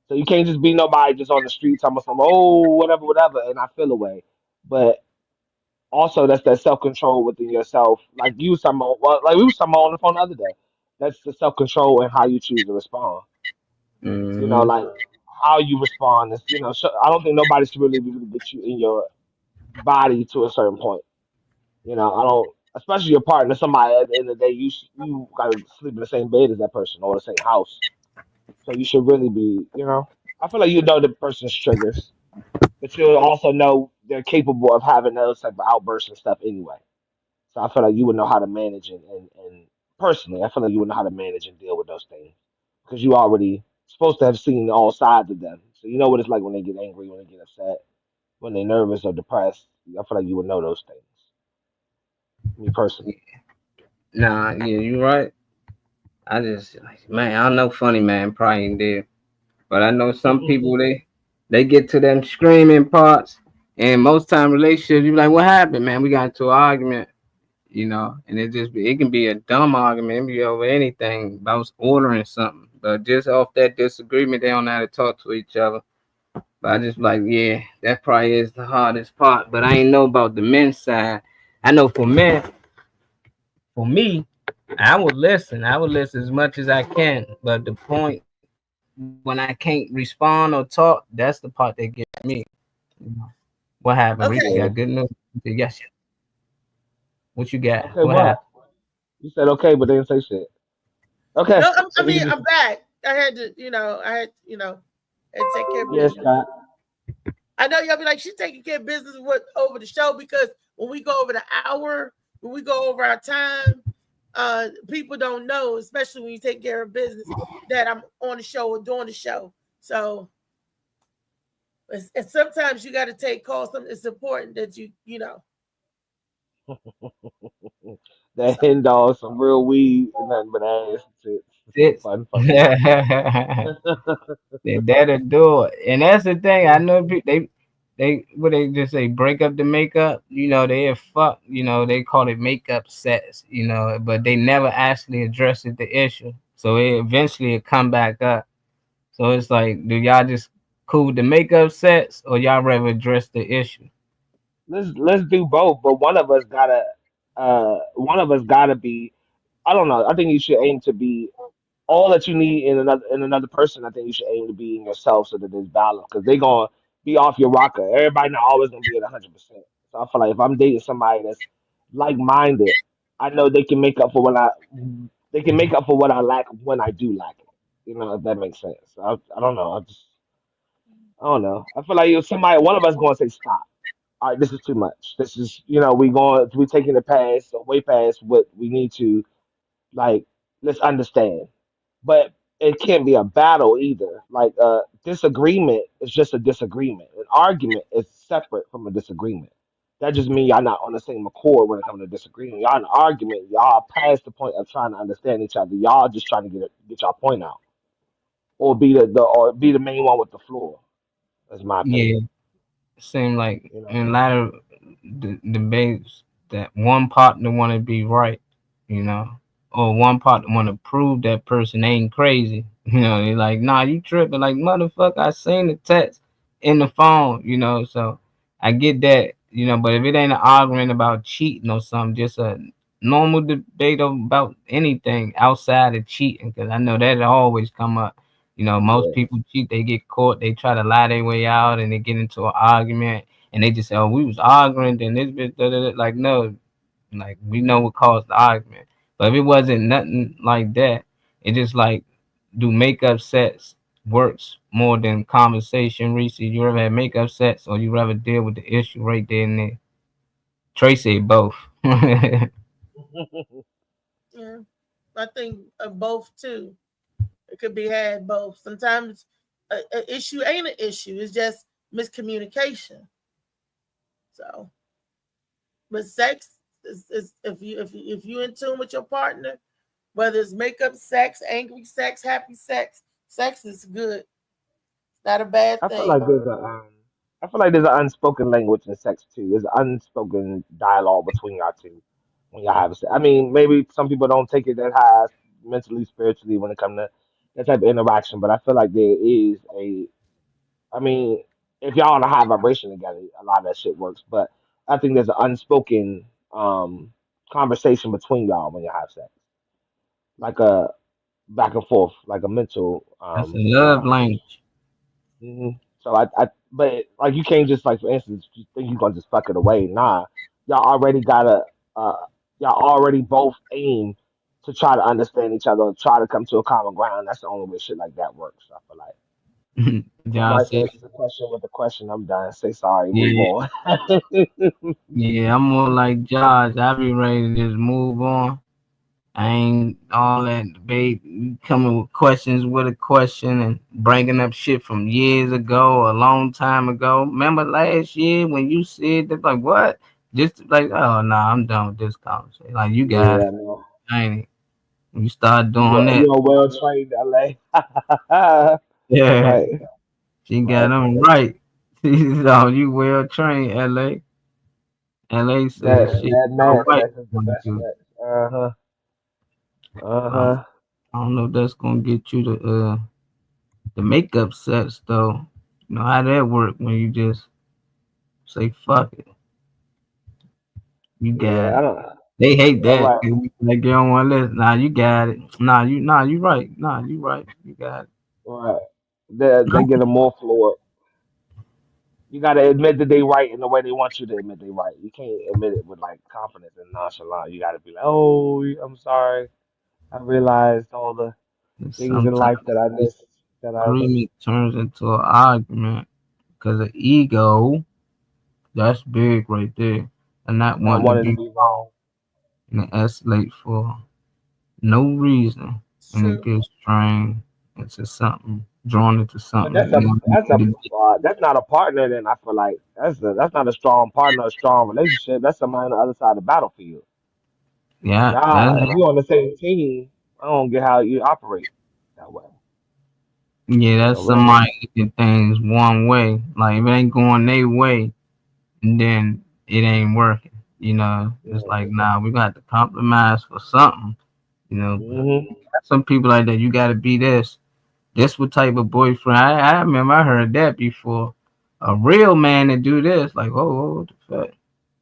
[SPEAKER 3] So you can't just be nobody just on the street talking about some oh whatever, and I feel away. But also that's that self control within yourself. Like you was talking about, well, like we was talking about on the phone the other day. That's the self control and how you choose to respond. You know,
[SPEAKER 4] Hmm.
[SPEAKER 3] like how you respond is, I don't think nobody should really be able to get you in your body to a certain point. I don't, especially your partner, somebody at the end of the day, you gotta sleep in the same bed as that person or the same house. So you should really be, I feel like you know the person's triggers, but you'll also know they're capable of having those type of outbursts and stuff anyway. So I feel like you would know how to manage and personally, I feel like you would know how to manage and deal with those things because you already supposed to have seen all sides of them. So you know what it's like when they get angry, when they get upset, when they're nervous or depressed. I feel like you would know those things. Me personally.
[SPEAKER 4] Nah, yeah, you right. I just like, man, I know funny man probably ain't there. But I know some people they get to them screaming parts, and most time relationships you be like, what happened, man? We got into an argument, and it can be a dumb argument, it can be over anything about ordering something, but just off that disagreement, they don't know how to talk to each other. But I just like, yeah, that probably is the hardest part. But I ain't know about the men's side. I know for men, for me, I would listen. I would listen as much as I can. But the point when I can't respond or talk, that's the part that gets me. What happened? Reese, you
[SPEAKER 2] Okay.
[SPEAKER 4] got good news? Yes. What you got?
[SPEAKER 3] Okay,
[SPEAKER 4] What
[SPEAKER 3] what?
[SPEAKER 4] happened?
[SPEAKER 3] You said okay, but they didn't say shit. Okay.
[SPEAKER 2] No,
[SPEAKER 3] So we can just
[SPEAKER 2] I'm back. I had to, had to take care of
[SPEAKER 3] yes,
[SPEAKER 2] business.
[SPEAKER 3] Scott.
[SPEAKER 2] I know y'all be like, she's taking care of business over the show because when we go over the hour, when we go over our time, people don't know, especially when you take care of business, that I'm on the show or doing the show. So, and sometimes you got to take calls. It's important that you know.
[SPEAKER 3] That hen dog, some real weed, and nothing but ass.
[SPEAKER 4] It's
[SPEAKER 3] Fun.
[SPEAKER 4] that'll do it. And that's the thing. I know they what they just say break up the makeup. They have fuck. They call it makeup sets. But they never actually addressed the issue. So it come back up. So it's like, do y'all just cool with the makeup sets, or y'all rather address the issue?
[SPEAKER 3] Let's do both, but one of us gotta be. I don't know. I think you should aim to be all that you need in another person. I think you should aim to be in yourself so that there's balance because they're gonna be off your rocker. Everybody not always gonna be at 100%. So I feel like if I'm dating somebody that's like minded, I know they can make up for what I lack when I do lack it. If that makes sense. I don't know. I don't know. I feel like if one of us gonna say stop. All right, this is too much. This is we taking it past way past what we need to like. Let's understand, but it can't be a battle either. Like disagreement is just a disagreement. An argument is separate from a disagreement. That just means y'all not on the same accord when it comes to disagreement. Y'all in an argument. Y'all past the point of trying to understand each other. Y'all just trying to get y'all point out, or be the main one with the floor. That's my opinion.
[SPEAKER 4] Yeah, seem like
[SPEAKER 3] You know.
[SPEAKER 4] in a lot of debates that one partner want to be right, you know, or one partner want to prove that person ain't crazy. They're like, nah, you tripping. Like, motherfucker, I seen the text in the phone, so I get that, but if it ain't an argument about cheating or something, just a normal debate about anything outside of cheating, because I know that always come up. Most
[SPEAKER 3] Yeah.
[SPEAKER 4] people cheat, they get caught, they try to lie their way out, and they get into an argument, and they just say, "Oh, we was arguing, then this bitch," da, da, da. Like, no, like we know what caused the argument. But if it wasn't nothing like that, it just like, do makeup sets works more than conversation? Reese, you ever had makeup sets, or you rather deal with the issue right there and there? Tracy, both.
[SPEAKER 2] Yeah, I think both too. It could be had both. Sometimes a issue ain't an issue. It's just miscommunication. So, but sex is if you in tune with your partner, whether it's makeup sex, angry sex, happy sex, sex is good. It's not a bad
[SPEAKER 3] I feel
[SPEAKER 2] thing.
[SPEAKER 3] like there's an unspoken language in sex too. There's an unspoken dialogue between y'all two when y'all have sex. I mean, maybe some people don't take it that high mentally, spiritually when it comes to that type of interaction, but I feel like there is I mean, if y'all on a high vibration together, a lot of that shit works. But I think there's an unspoken um conversation between y'all when you have sex, like a back and forth, like a mental
[SPEAKER 4] That's a love
[SPEAKER 3] conversation.
[SPEAKER 4] language.
[SPEAKER 3] So but like you can't just like for instance, you think you're gonna just fuck it away. Nah, y'all already gotta, uh, y'all already both aim to try to understand each other, and try to come to a common ground. That's the only way shit like that works. I feel like. Somebody
[SPEAKER 4] said,
[SPEAKER 3] answers the question with the question. I'm done. Say sorry. Move
[SPEAKER 4] yeah,
[SPEAKER 3] on.
[SPEAKER 4] yeah, I'm more like Josh. I be ready to just move on. I ain't all that debate. You coming with questions with a question and bringing up shit from years ago, a long time ago. Remember last year when you said that? Like what? Just like, oh no, I'm done with this conversation. Like you got it.
[SPEAKER 3] Yeah, no.
[SPEAKER 4] I ain't. You start
[SPEAKER 3] You
[SPEAKER 4] doing that.
[SPEAKER 3] you a well trained LA.
[SPEAKER 4] Yeah,
[SPEAKER 3] Right.
[SPEAKER 4] she got
[SPEAKER 3] Right.
[SPEAKER 4] them right. So you well trained, LA. LA
[SPEAKER 3] That
[SPEAKER 4] says shit.
[SPEAKER 3] that
[SPEAKER 4] All
[SPEAKER 3] man
[SPEAKER 4] right.
[SPEAKER 3] sex is the best sex. Uh-huh.
[SPEAKER 4] Um,
[SPEAKER 3] Uh-huh.
[SPEAKER 4] I don't know if that's gonna get you the makeup sets though. You know how that work when you just say fuck it. You got
[SPEAKER 3] Yeah, I
[SPEAKER 4] it.
[SPEAKER 3] don't.
[SPEAKER 4] They hate
[SPEAKER 3] All
[SPEAKER 4] that.
[SPEAKER 3] right.
[SPEAKER 4] Like you don't want to listen. Nah, you got it. You right. Nah, you right. You got it.
[SPEAKER 3] All right. They get them more fluid. You gotta admit that they right in the way they want you to admit they right. You can't admit it with like confidence and nonchalant. You gotta be like, oh, I'm sorry. I realized all the
[SPEAKER 4] And
[SPEAKER 3] things in
[SPEAKER 4] sometimes
[SPEAKER 3] life that I
[SPEAKER 4] this
[SPEAKER 3] missed. That I
[SPEAKER 4] agreement turns into an argument because of ego. That's big right there. And not
[SPEAKER 3] not
[SPEAKER 4] wanting to
[SPEAKER 3] wanting to
[SPEAKER 4] be
[SPEAKER 3] be
[SPEAKER 4] wrong
[SPEAKER 3] wrong.
[SPEAKER 4] and it escalate for no reason.
[SPEAKER 2] It's
[SPEAKER 4] And it
[SPEAKER 2] true.
[SPEAKER 4] gets strained into something, drawn into
[SPEAKER 3] But
[SPEAKER 4] something. You know,
[SPEAKER 3] that's not a partner. Then I feel like that's not a strong partner, a strong relationship. That's somebody on the other side of the battlefield.
[SPEAKER 4] yeah,
[SPEAKER 3] Y'all,
[SPEAKER 4] that's
[SPEAKER 3] if you on the same team, I don't get how you operate that way.
[SPEAKER 4] yeah, that's
[SPEAKER 3] For real.
[SPEAKER 4] somebody looking things one way. Like if it ain't going their way, then it ain't working. You know, it's
[SPEAKER 3] Yeah.
[SPEAKER 4] like nah, we got to compromise for something. You know,
[SPEAKER 3] Hmm.
[SPEAKER 4] some people like that. You got to be this. This what type of boyfriend? I remember I heard that before. A real man to do this, like what the fuck?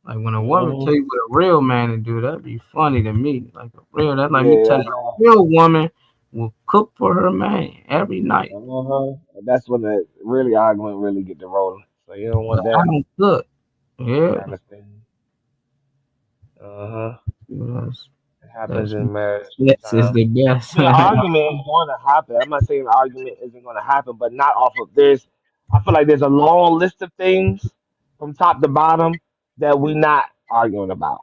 [SPEAKER 4] Like when a woman tell
[SPEAKER 3] Hmm.
[SPEAKER 4] you what a real man to do, that'd be funny to me. Like a real, that's like me
[SPEAKER 3] Yeah.
[SPEAKER 4] telling a real woman will cook for her man every night.
[SPEAKER 3] Uh-huh. That's when the really argument really get to rolling. So you don't
[SPEAKER 4] But
[SPEAKER 3] want
[SPEAKER 4] I
[SPEAKER 3] that
[SPEAKER 4] don't cook. Yeah,
[SPEAKER 3] kind of thing. Uh-huh.
[SPEAKER 4] that's,
[SPEAKER 3] It happens
[SPEAKER 4] that's
[SPEAKER 3] in marriage
[SPEAKER 4] sex is
[SPEAKER 3] sometimes.
[SPEAKER 4] the best.
[SPEAKER 3] I mean, an argument is going to happen. I'm not saying an argument isn't going to happen, but not off of there's. I feel like there's a long list of things from top to bottom that we're not arguing about.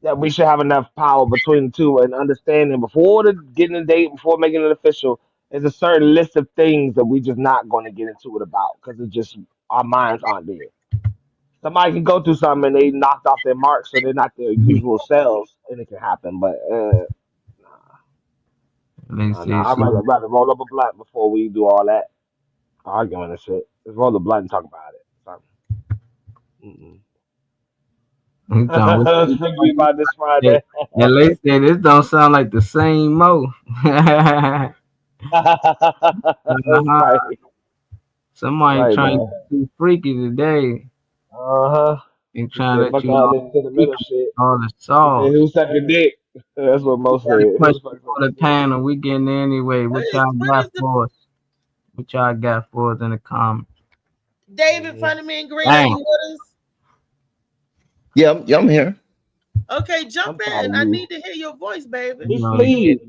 [SPEAKER 3] That we should have enough power between the two and understanding before the getting a date, before making it official. There's a certain list of things that we just not going to get into it about because it's just our minds aren't there. Somebody can go through something and they knocked off their mark, so they're not their usual selves, and it can happen. But
[SPEAKER 4] They
[SPEAKER 3] no,
[SPEAKER 4] say
[SPEAKER 3] I'd
[SPEAKER 4] she
[SPEAKER 3] rather roll up a blunt before we do all that arguing and shit. Just roll the blunt and talk about it. Mm-mm.
[SPEAKER 4] he talking what
[SPEAKER 3] Let's
[SPEAKER 4] she
[SPEAKER 3] think about this
[SPEAKER 4] say.
[SPEAKER 3] Friday.
[SPEAKER 4] And they say this don't sound like the same Mo.
[SPEAKER 3] Right,
[SPEAKER 4] Somebody
[SPEAKER 3] right,
[SPEAKER 4] trying to
[SPEAKER 3] man.
[SPEAKER 4] be freaky today
[SPEAKER 3] Uh huh.
[SPEAKER 4] and
[SPEAKER 3] He
[SPEAKER 4] trying to
[SPEAKER 3] said,
[SPEAKER 4] let
[SPEAKER 3] "Fuck
[SPEAKER 4] you
[SPEAKER 3] all
[SPEAKER 4] know
[SPEAKER 3] this to the middle
[SPEAKER 4] secret,
[SPEAKER 3] shit."
[SPEAKER 4] all the
[SPEAKER 3] He said,
[SPEAKER 4] sauce.
[SPEAKER 3] "Who's sucking dick?" That's what
[SPEAKER 4] We
[SPEAKER 3] Mo
[SPEAKER 4] got a
[SPEAKER 3] said. Who's
[SPEAKER 4] question
[SPEAKER 3] fucking
[SPEAKER 4] for the
[SPEAKER 3] dick?
[SPEAKER 4] panel. We getting there anyway. What y'all
[SPEAKER 2] What
[SPEAKER 4] got
[SPEAKER 2] is the
[SPEAKER 4] for us? What y'all got for us in the comments?
[SPEAKER 2] David
[SPEAKER 3] Mhm.
[SPEAKER 2] Funnyman Green? Are
[SPEAKER 4] Damn.
[SPEAKER 2] you with us?
[SPEAKER 5] Yeah, I'm here.
[SPEAKER 2] Okay, jump
[SPEAKER 3] I'm tired
[SPEAKER 2] in.
[SPEAKER 3] of
[SPEAKER 2] I
[SPEAKER 3] you.
[SPEAKER 2] need to hear your voice, baby.
[SPEAKER 3] He
[SPEAKER 4] You know,
[SPEAKER 3] sleep.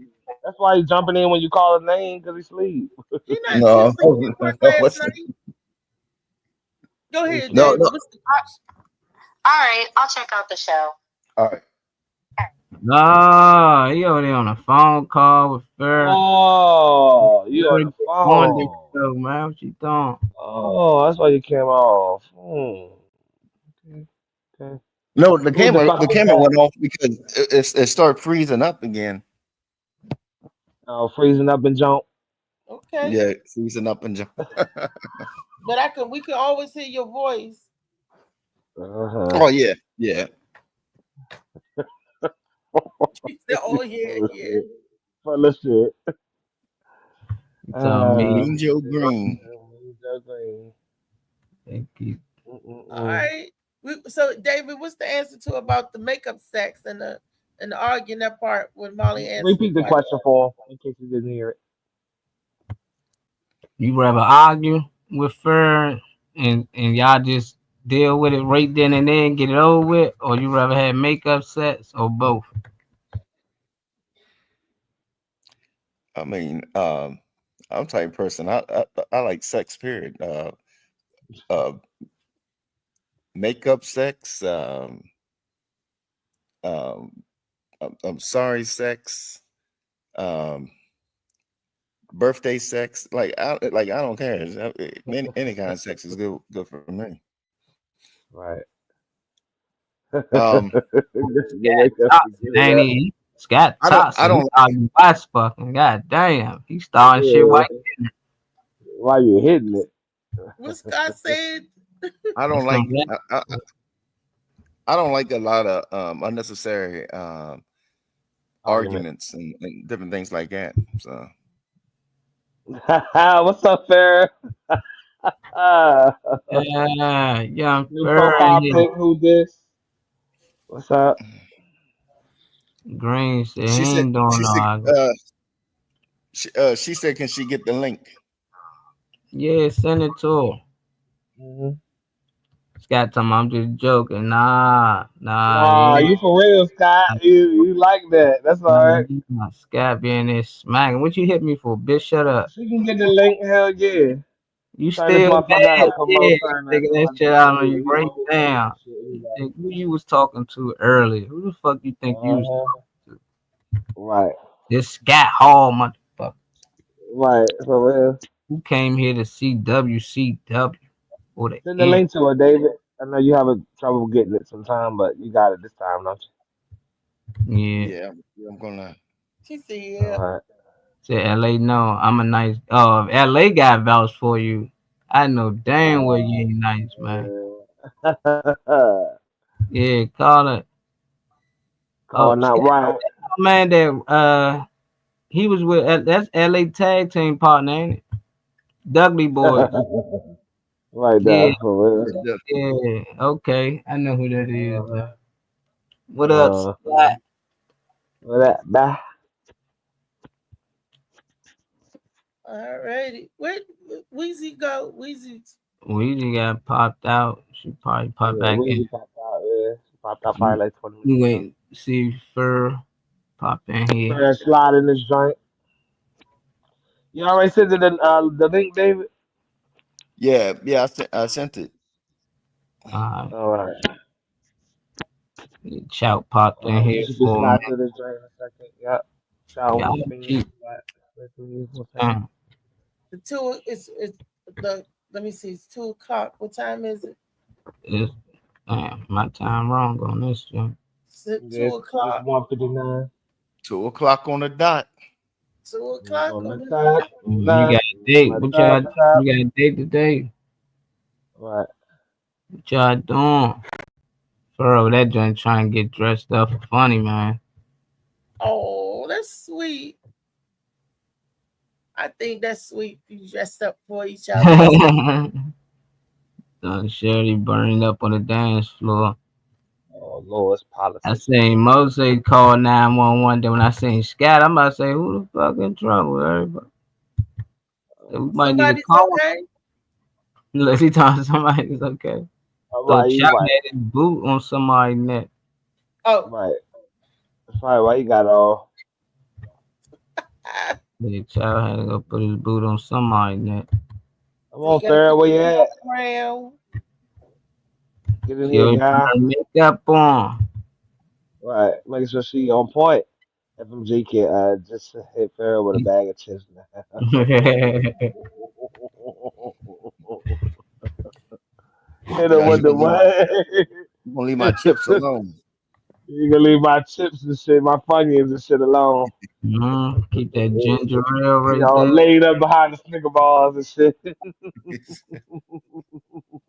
[SPEAKER 3] That's why he's jumping in when you call his name because he sleep.
[SPEAKER 2] He not he
[SPEAKER 5] No,
[SPEAKER 2] sleep at work last
[SPEAKER 5] what's
[SPEAKER 2] night. Go
[SPEAKER 3] He
[SPEAKER 2] ahead,
[SPEAKER 5] no,
[SPEAKER 3] sleep.
[SPEAKER 2] David.
[SPEAKER 5] no.
[SPEAKER 2] What's the
[SPEAKER 10] All right, I'll check out the show.
[SPEAKER 5] All right.
[SPEAKER 4] nah, he over there on a phone call with her.
[SPEAKER 3] Oh, you on the
[SPEAKER 4] On this
[SPEAKER 3] phone?
[SPEAKER 4] show, man. What you doing?
[SPEAKER 3] Oh, that's why you came off. Okay, okay.
[SPEAKER 5] No, the
[SPEAKER 3] Who's the fucking
[SPEAKER 5] camera
[SPEAKER 3] best?
[SPEAKER 5] went off because it started freezing up again.
[SPEAKER 3] Oh, freezing up and jump.
[SPEAKER 2] okay?
[SPEAKER 5] Yeah, freezing up and jump.
[SPEAKER 2] But we can always hear your voice.
[SPEAKER 3] Uh-huh.
[SPEAKER 5] Oh yeah, yeah.
[SPEAKER 2] He said, "Oh yeah,
[SPEAKER 3] Full of
[SPEAKER 2] yeah."
[SPEAKER 3] shit. Full of shit.
[SPEAKER 4] You tell me.
[SPEAKER 5] Angel Green.
[SPEAKER 4] Thank you.
[SPEAKER 2] All right. So, David, what's the answer to about the makeup sex and the arguing that part when Molly answered the
[SPEAKER 3] Repeat the
[SPEAKER 2] question?
[SPEAKER 3] question for him in case you didn't hear it.
[SPEAKER 4] You rather argue with her and y'all just deal with it right then and there and get it over with, or you rather have makeup sets, or both?
[SPEAKER 5] I mean, I'm the type of person. I like sex. Period. Makeup sex. I'm sorry, sex. Birthday sex. I don't care. Any kind of sex is good for me.
[SPEAKER 3] Right.
[SPEAKER 12] Ain't he? Scott toxic.
[SPEAKER 5] I don't.
[SPEAKER 12] You watch fucking. God damn. He starting shit while
[SPEAKER 3] Why you hitting it?
[SPEAKER 2] What Scott said?
[SPEAKER 5] I don't like. I don't like a lot of unnecessary arguments and different things like that. So.
[SPEAKER 3] What's up, Farrah?
[SPEAKER 12] Young
[SPEAKER 3] New profile pic. Who this? What's up?
[SPEAKER 12] Green said he ain't doing
[SPEAKER 5] she said, can she get the link?
[SPEAKER 12] Yeah, send it to her.
[SPEAKER 3] Mm-hmm.
[SPEAKER 12] Scott told me I'm just joking. Nah.
[SPEAKER 3] You for real, Scott? You like that? That's all right.
[SPEAKER 12] Scott being this smacking. What you hit me for, bitch? Shut up.
[SPEAKER 3] She can get the link. Hell yeah.
[SPEAKER 12] You still bad, taking that shit out on you right now. Who you was talking to earlier? Who the fuck you think you was talking to?
[SPEAKER 3] Right.
[SPEAKER 12] This Scott Hall motherfucker.
[SPEAKER 3] Right, for real.
[SPEAKER 12] Who came here to see WCW?
[SPEAKER 3] Send the link to her, David. I know you have trouble getting it sometime, but you got it this time, don't you?
[SPEAKER 5] Yeah, I'm gonna.
[SPEAKER 2] She said, yeah.
[SPEAKER 3] All right.
[SPEAKER 12] Said LA, no, I'm a nice. Oh, if LA got vouched for you, I know damn well you ain't nice, man. Yeah, call it.
[SPEAKER 3] Not right.
[SPEAKER 12] Man, that he was with that's LA tag team partner, ain't it? Dudley Boys.
[SPEAKER 3] Right there, for real.
[SPEAKER 12] Yeah, okay, I know who that is. What up, Scott?
[SPEAKER 3] What up, bye?
[SPEAKER 2] All righty. Where Weezy go?
[SPEAKER 12] Weezy got popped out. She probably popped back in.
[SPEAKER 3] Popped out, yeah. She popped out probably like 20 minutes.
[SPEAKER 12] You wait, see Fur pop in here.
[SPEAKER 3] Fur slide in this joint. You already sent the link, David?
[SPEAKER 5] Yeah, I sent it.
[SPEAKER 3] All right.
[SPEAKER 12] Chow popped in here
[SPEAKER 3] She
[SPEAKER 12] for
[SPEAKER 3] slide through this joint in a second. Yep. Chow.
[SPEAKER 2] The two it's the let me see, it's 2:00. What time is it?
[SPEAKER 12] It's my time wrong on this one.
[SPEAKER 2] 2:00.
[SPEAKER 3] 1:59.
[SPEAKER 5] 2:00 on the dot.
[SPEAKER 2] 2:00
[SPEAKER 3] on the dot.
[SPEAKER 12] You got a date. What y'all? You got a date today?
[SPEAKER 3] Right.
[SPEAKER 12] What y'all doing? Furrow, that joint trying to get dressed up for funny, man.
[SPEAKER 2] Oh, that's sweet. I think that's sweet. You dressed up for each other.
[SPEAKER 12] Shirley burning up on the dance floor.
[SPEAKER 3] Oh Lord, it's politics.
[SPEAKER 12] I seen Mose call 911. Then when I seen Scott, I'm about to say, who the fuck in trouble? Everybody. We might need to call.
[SPEAKER 2] Okay.
[SPEAKER 12] Unless he telling somebody it's okay.
[SPEAKER 3] Right,
[SPEAKER 12] so Chuck had his boot on somebody's neck.
[SPEAKER 2] Oh,
[SPEAKER 3] right. That's right. Why you got all?
[SPEAKER 12] The child had to go put his boot on somebody's neck.
[SPEAKER 3] Come on, Farrah, where you at? Get in here, guy.
[SPEAKER 12] Makeup on.
[SPEAKER 3] Right, making sure she on point. FMG can just hit Farrah with a bag of chips now. Hit her with the what?
[SPEAKER 5] I'm gonna leave my chips alone.
[SPEAKER 3] You gonna leave my chips and shit, my Funyuns and shit alone.
[SPEAKER 12] Keep that ginger ale right there.
[SPEAKER 3] Laid up behind the Snicker bars and shit.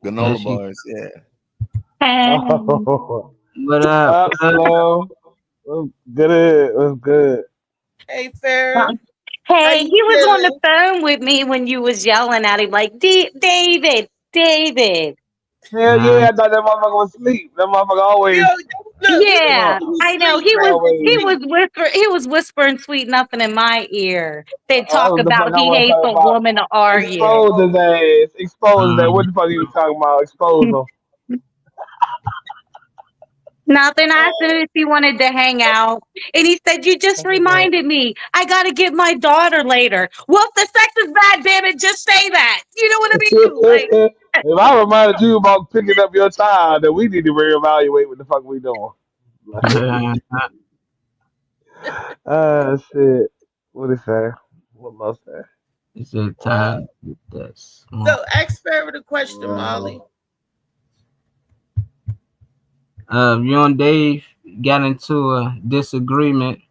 [SPEAKER 5] Granola bars, yeah.
[SPEAKER 12] What up?
[SPEAKER 3] Slow? What's good? What's good?
[SPEAKER 2] Hey, Farrah.
[SPEAKER 10] Hey, he was on the phone with me when you was yelling at him like, David.
[SPEAKER 3] Hell yeah, I thought that motherfucker was asleep. That motherfucker always.
[SPEAKER 10] Yeah, I know. He was whispering sweet nothing in my ear. They talk about he hates a woman to argue.
[SPEAKER 3] Expose his ass. Expose that. What the fuck are you talking about? Expose him.
[SPEAKER 10] Nothing. I asked him if he wanted to hang out. And he said, you just reminded me. I got to get my daughter later. Well, if the sex is bad, damn it, just say that. You know what I mean? Like,
[SPEAKER 3] if I reminded you about picking up your child, then we need to reevaluate what the fuck we doing. Shit. What is that? What must that?
[SPEAKER 12] It's a time with this.
[SPEAKER 2] So ask Farrah the question, Molly.
[SPEAKER 12] You and Dave got into a disagreement.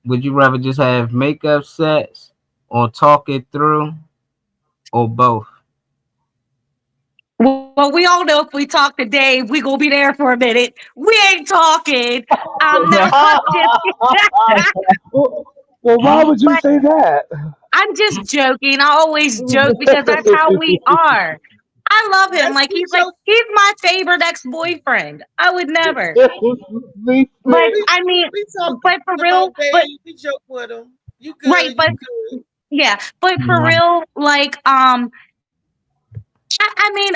[SPEAKER 12] Would you rather just have makeup sex or talk it through, or both?
[SPEAKER 10] Well, we all know if we talk to Dave, we gonna be there for a minute. We ain't talking. No,
[SPEAKER 3] well, why would you say that?
[SPEAKER 10] I'm just joking. I always joke because that's how we are. I love him. Like he's my favorite ex-boyfriend. I would never. But I mean, but for real, but
[SPEAKER 2] we joke with him. You
[SPEAKER 10] good, right? But yeah, but for real, like I mean,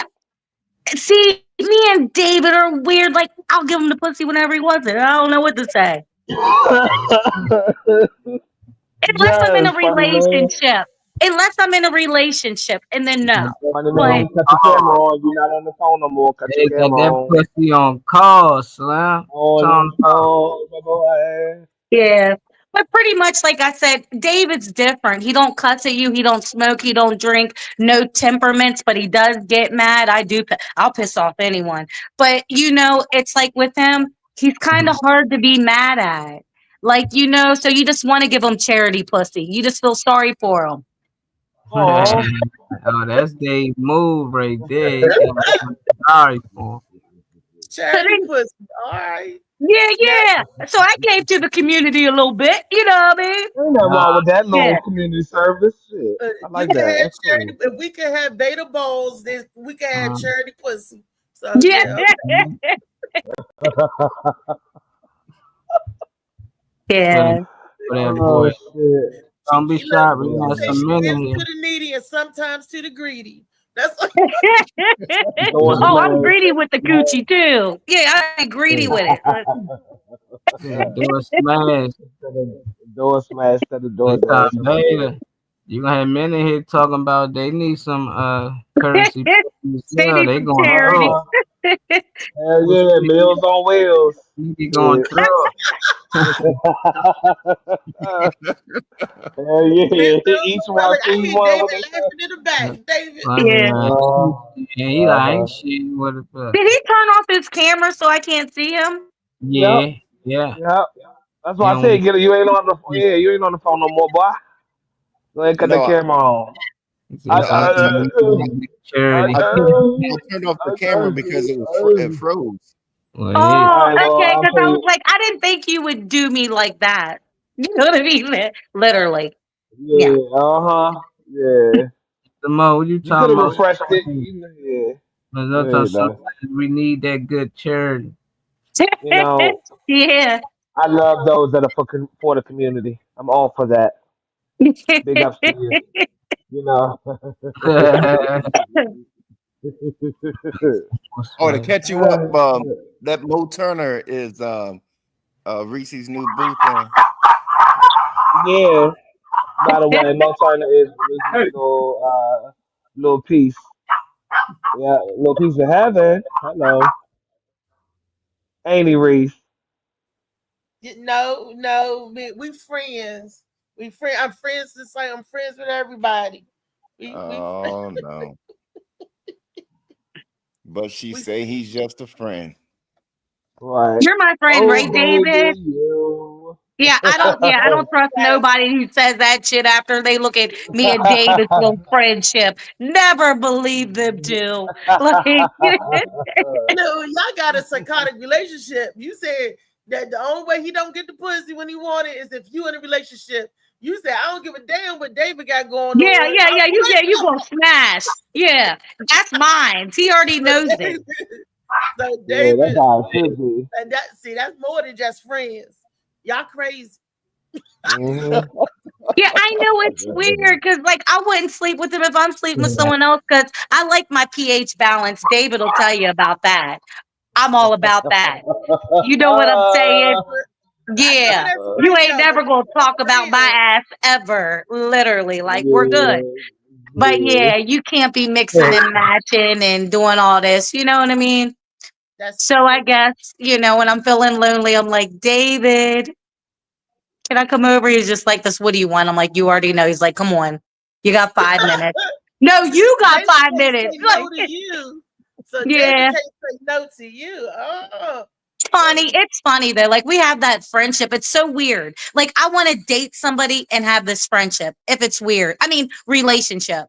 [SPEAKER 10] see, me and David are weird. Like I'll give him the pussy whenever he wants it. I don't know what to say. Unless I'm in a relationship. Unless I'm in a relationship, and then no.
[SPEAKER 3] Cut your camera on. You're not on the phone no more. Cut your camera on.
[SPEAKER 12] That pussy on call, Slim.
[SPEAKER 10] Yeah. But pretty much, like I said, David's different. He don't cuss at you. He don't smoke. He don't drink. No temperaments, but he does get mad. I'll piss off anyone. But, you know, it's like with him, he's kind of hard to be mad at. Like, you know, so you just want to give him charity pussy. You just feel sorry for him.
[SPEAKER 12] Oh, that's Dave's move right there. Sorry for him.
[SPEAKER 2] Charity pussy. All right.
[SPEAKER 10] Yeah. So I gave to the community a little bit, you know what I mean?
[SPEAKER 3] Ain't nothing wrong with that little community service. Shit. I like that.
[SPEAKER 2] Charity, if we can have beta balls, then we can have charity pussy. So
[SPEAKER 10] yeah. Yeah.
[SPEAKER 12] Boy. Don't be shy. We got some men in here.
[SPEAKER 2] To the needy and sometimes to the greedy. That's
[SPEAKER 10] I'm greedy with the Gucci too. Yeah, I'm greedy with it.
[SPEAKER 3] Door smash to the door.
[SPEAKER 12] You gonna have men in here talking about they need some courtesy. They going
[SPEAKER 10] charity.
[SPEAKER 3] Hell yeah, Meals on Wheels.
[SPEAKER 12] He going through.
[SPEAKER 3] Hell yeah, each one see one.
[SPEAKER 2] Laughing in the back, David.
[SPEAKER 12] Yeah, he like ain't shit. What the fuck?
[SPEAKER 10] Did he turn off his camera so I can't see him?
[SPEAKER 12] Yeah.
[SPEAKER 3] That's why I said, you ain't on the phone. Yeah, you ain't on the phone no more, boy. Go ahead, cut the camera on.
[SPEAKER 5] I turned off the camera because it froze.
[SPEAKER 10] Oh, okay. Because I was like, I didn't think you would do me like that. You know what I mean? Literally.
[SPEAKER 3] Yeah. Yeah.
[SPEAKER 12] Mo, what you talking about?
[SPEAKER 3] Yeah.
[SPEAKER 12] We need that good charity.
[SPEAKER 3] You know.
[SPEAKER 10] Yeah.
[SPEAKER 3] I love those that are for the community. I'm all for that. Big ups to you. You know.
[SPEAKER 5] To catch you up, that Mo Turner is Reese's new boo thing.
[SPEAKER 3] Yeah. By the way, Mo Turner is little piece. Yeah, little piece of heaven. Hello. Ain't he, Reese?
[SPEAKER 2] No, we friends. I'm friends to say I'm friends with everybody.
[SPEAKER 5] No. But she say he's just a friend.
[SPEAKER 3] Right.
[SPEAKER 10] You're my friend, right, David? Yeah, I don't trust nobody who says that shit after they look at me and David's little friendship. Never believe them too. Like,
[SPEAKER 2] y'all got a psychotic relationship. You said that the only way he don't get the pussy when he want it is if you in a relationship. You said I don't give a damn what David got going on.
[SPEAKER 10] Yeah. You gonna smash. Yeah, that's mine. He already knows it.
[SPEAKER 2] So David,
[SPEAKER 3] and
[SPEAKER 2] that's more than just friends. Y'all crazy.
[SPEAKER 10] Mm-hmm. Yeah, I know it's weird because like I wouldn't sleep with him if I'm sleeping with someone else because I like my pH balance. David will tell you about that. I'm all about that. You know what I'm saying? Yeah.
[SPEAKER 2] That's
[SPEAKER 10] You
[SPEAKER 2] great
[SPEAKER 10] ain't
[SPEAKER 2] though.
[SPEAKER 10] never gonna talk about my
[SPEAKER 2] Friends.
[SPEAKER 10] ass ever. Literally. Like we're good. But yeah, you can't be mixing and matching and doing all this. You know what I mean?
[SPEAKER 2] That's
[SPEAKER 10] So I guess, when I'm feeling lonely, I'm like, David, can I come over? He's just like this. What do you want? I'm like, you already know. He's like, come on. You got 5 minutes. No, you got
[SPEAKER 2] David
[SPEAKER 10] 5
[SPEAKER 2] can't
[SPEAKER 10] minutes.
[SPEAKER 2] say no to you. So David
[SPEAKER 10] Yeah.
[SPEAKER 2] can't say no to you. Oh.
[SPEAKER 10] Funny. It's funny though. Like we have that friendship. It's so weird. Like I want to date somebody and have this friendship. If it's weird. I mean, relationship.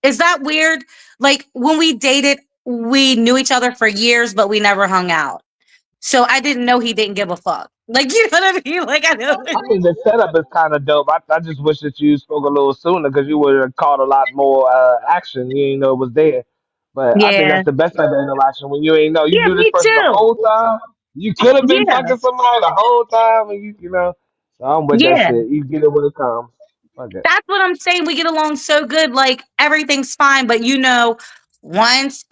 [SPEAKER 10] Is that weird? Like when we dated, we knew each other for years, but we never hung out. So I didn't know he didn't give a fuck. Like, you know what I mean? Like I know.
[SPEAKER 3] I think the setup is kind of dope. I just wish that you spoke a little sooner because you would have caught a lot more action. You ain't know it was there. But I think
[SPEAKER 10] Yeah.
[SPEAKER 3] that's the best type of interaction when you ain't know. You
[SPEAKER 10] Yeah,
[SPEAKER 3] knew this
[SPEAKER 10] me
[SPEAKER 3] person the
[SPEAKER 10] too.
[SPEAKER 3] whole time. You could have been
[SPEAKER 10] Yeah.
[SPEAKER 3] fucking somebody the whole time, and you know. So I'm with that
[SPEAKER 10] Yeah.
[SPEAKER 3] shit. You get it when it comes. Fuck it.
[SPEAKER 10] That's what I'm saying. We get along so good. Like everything's fine. But once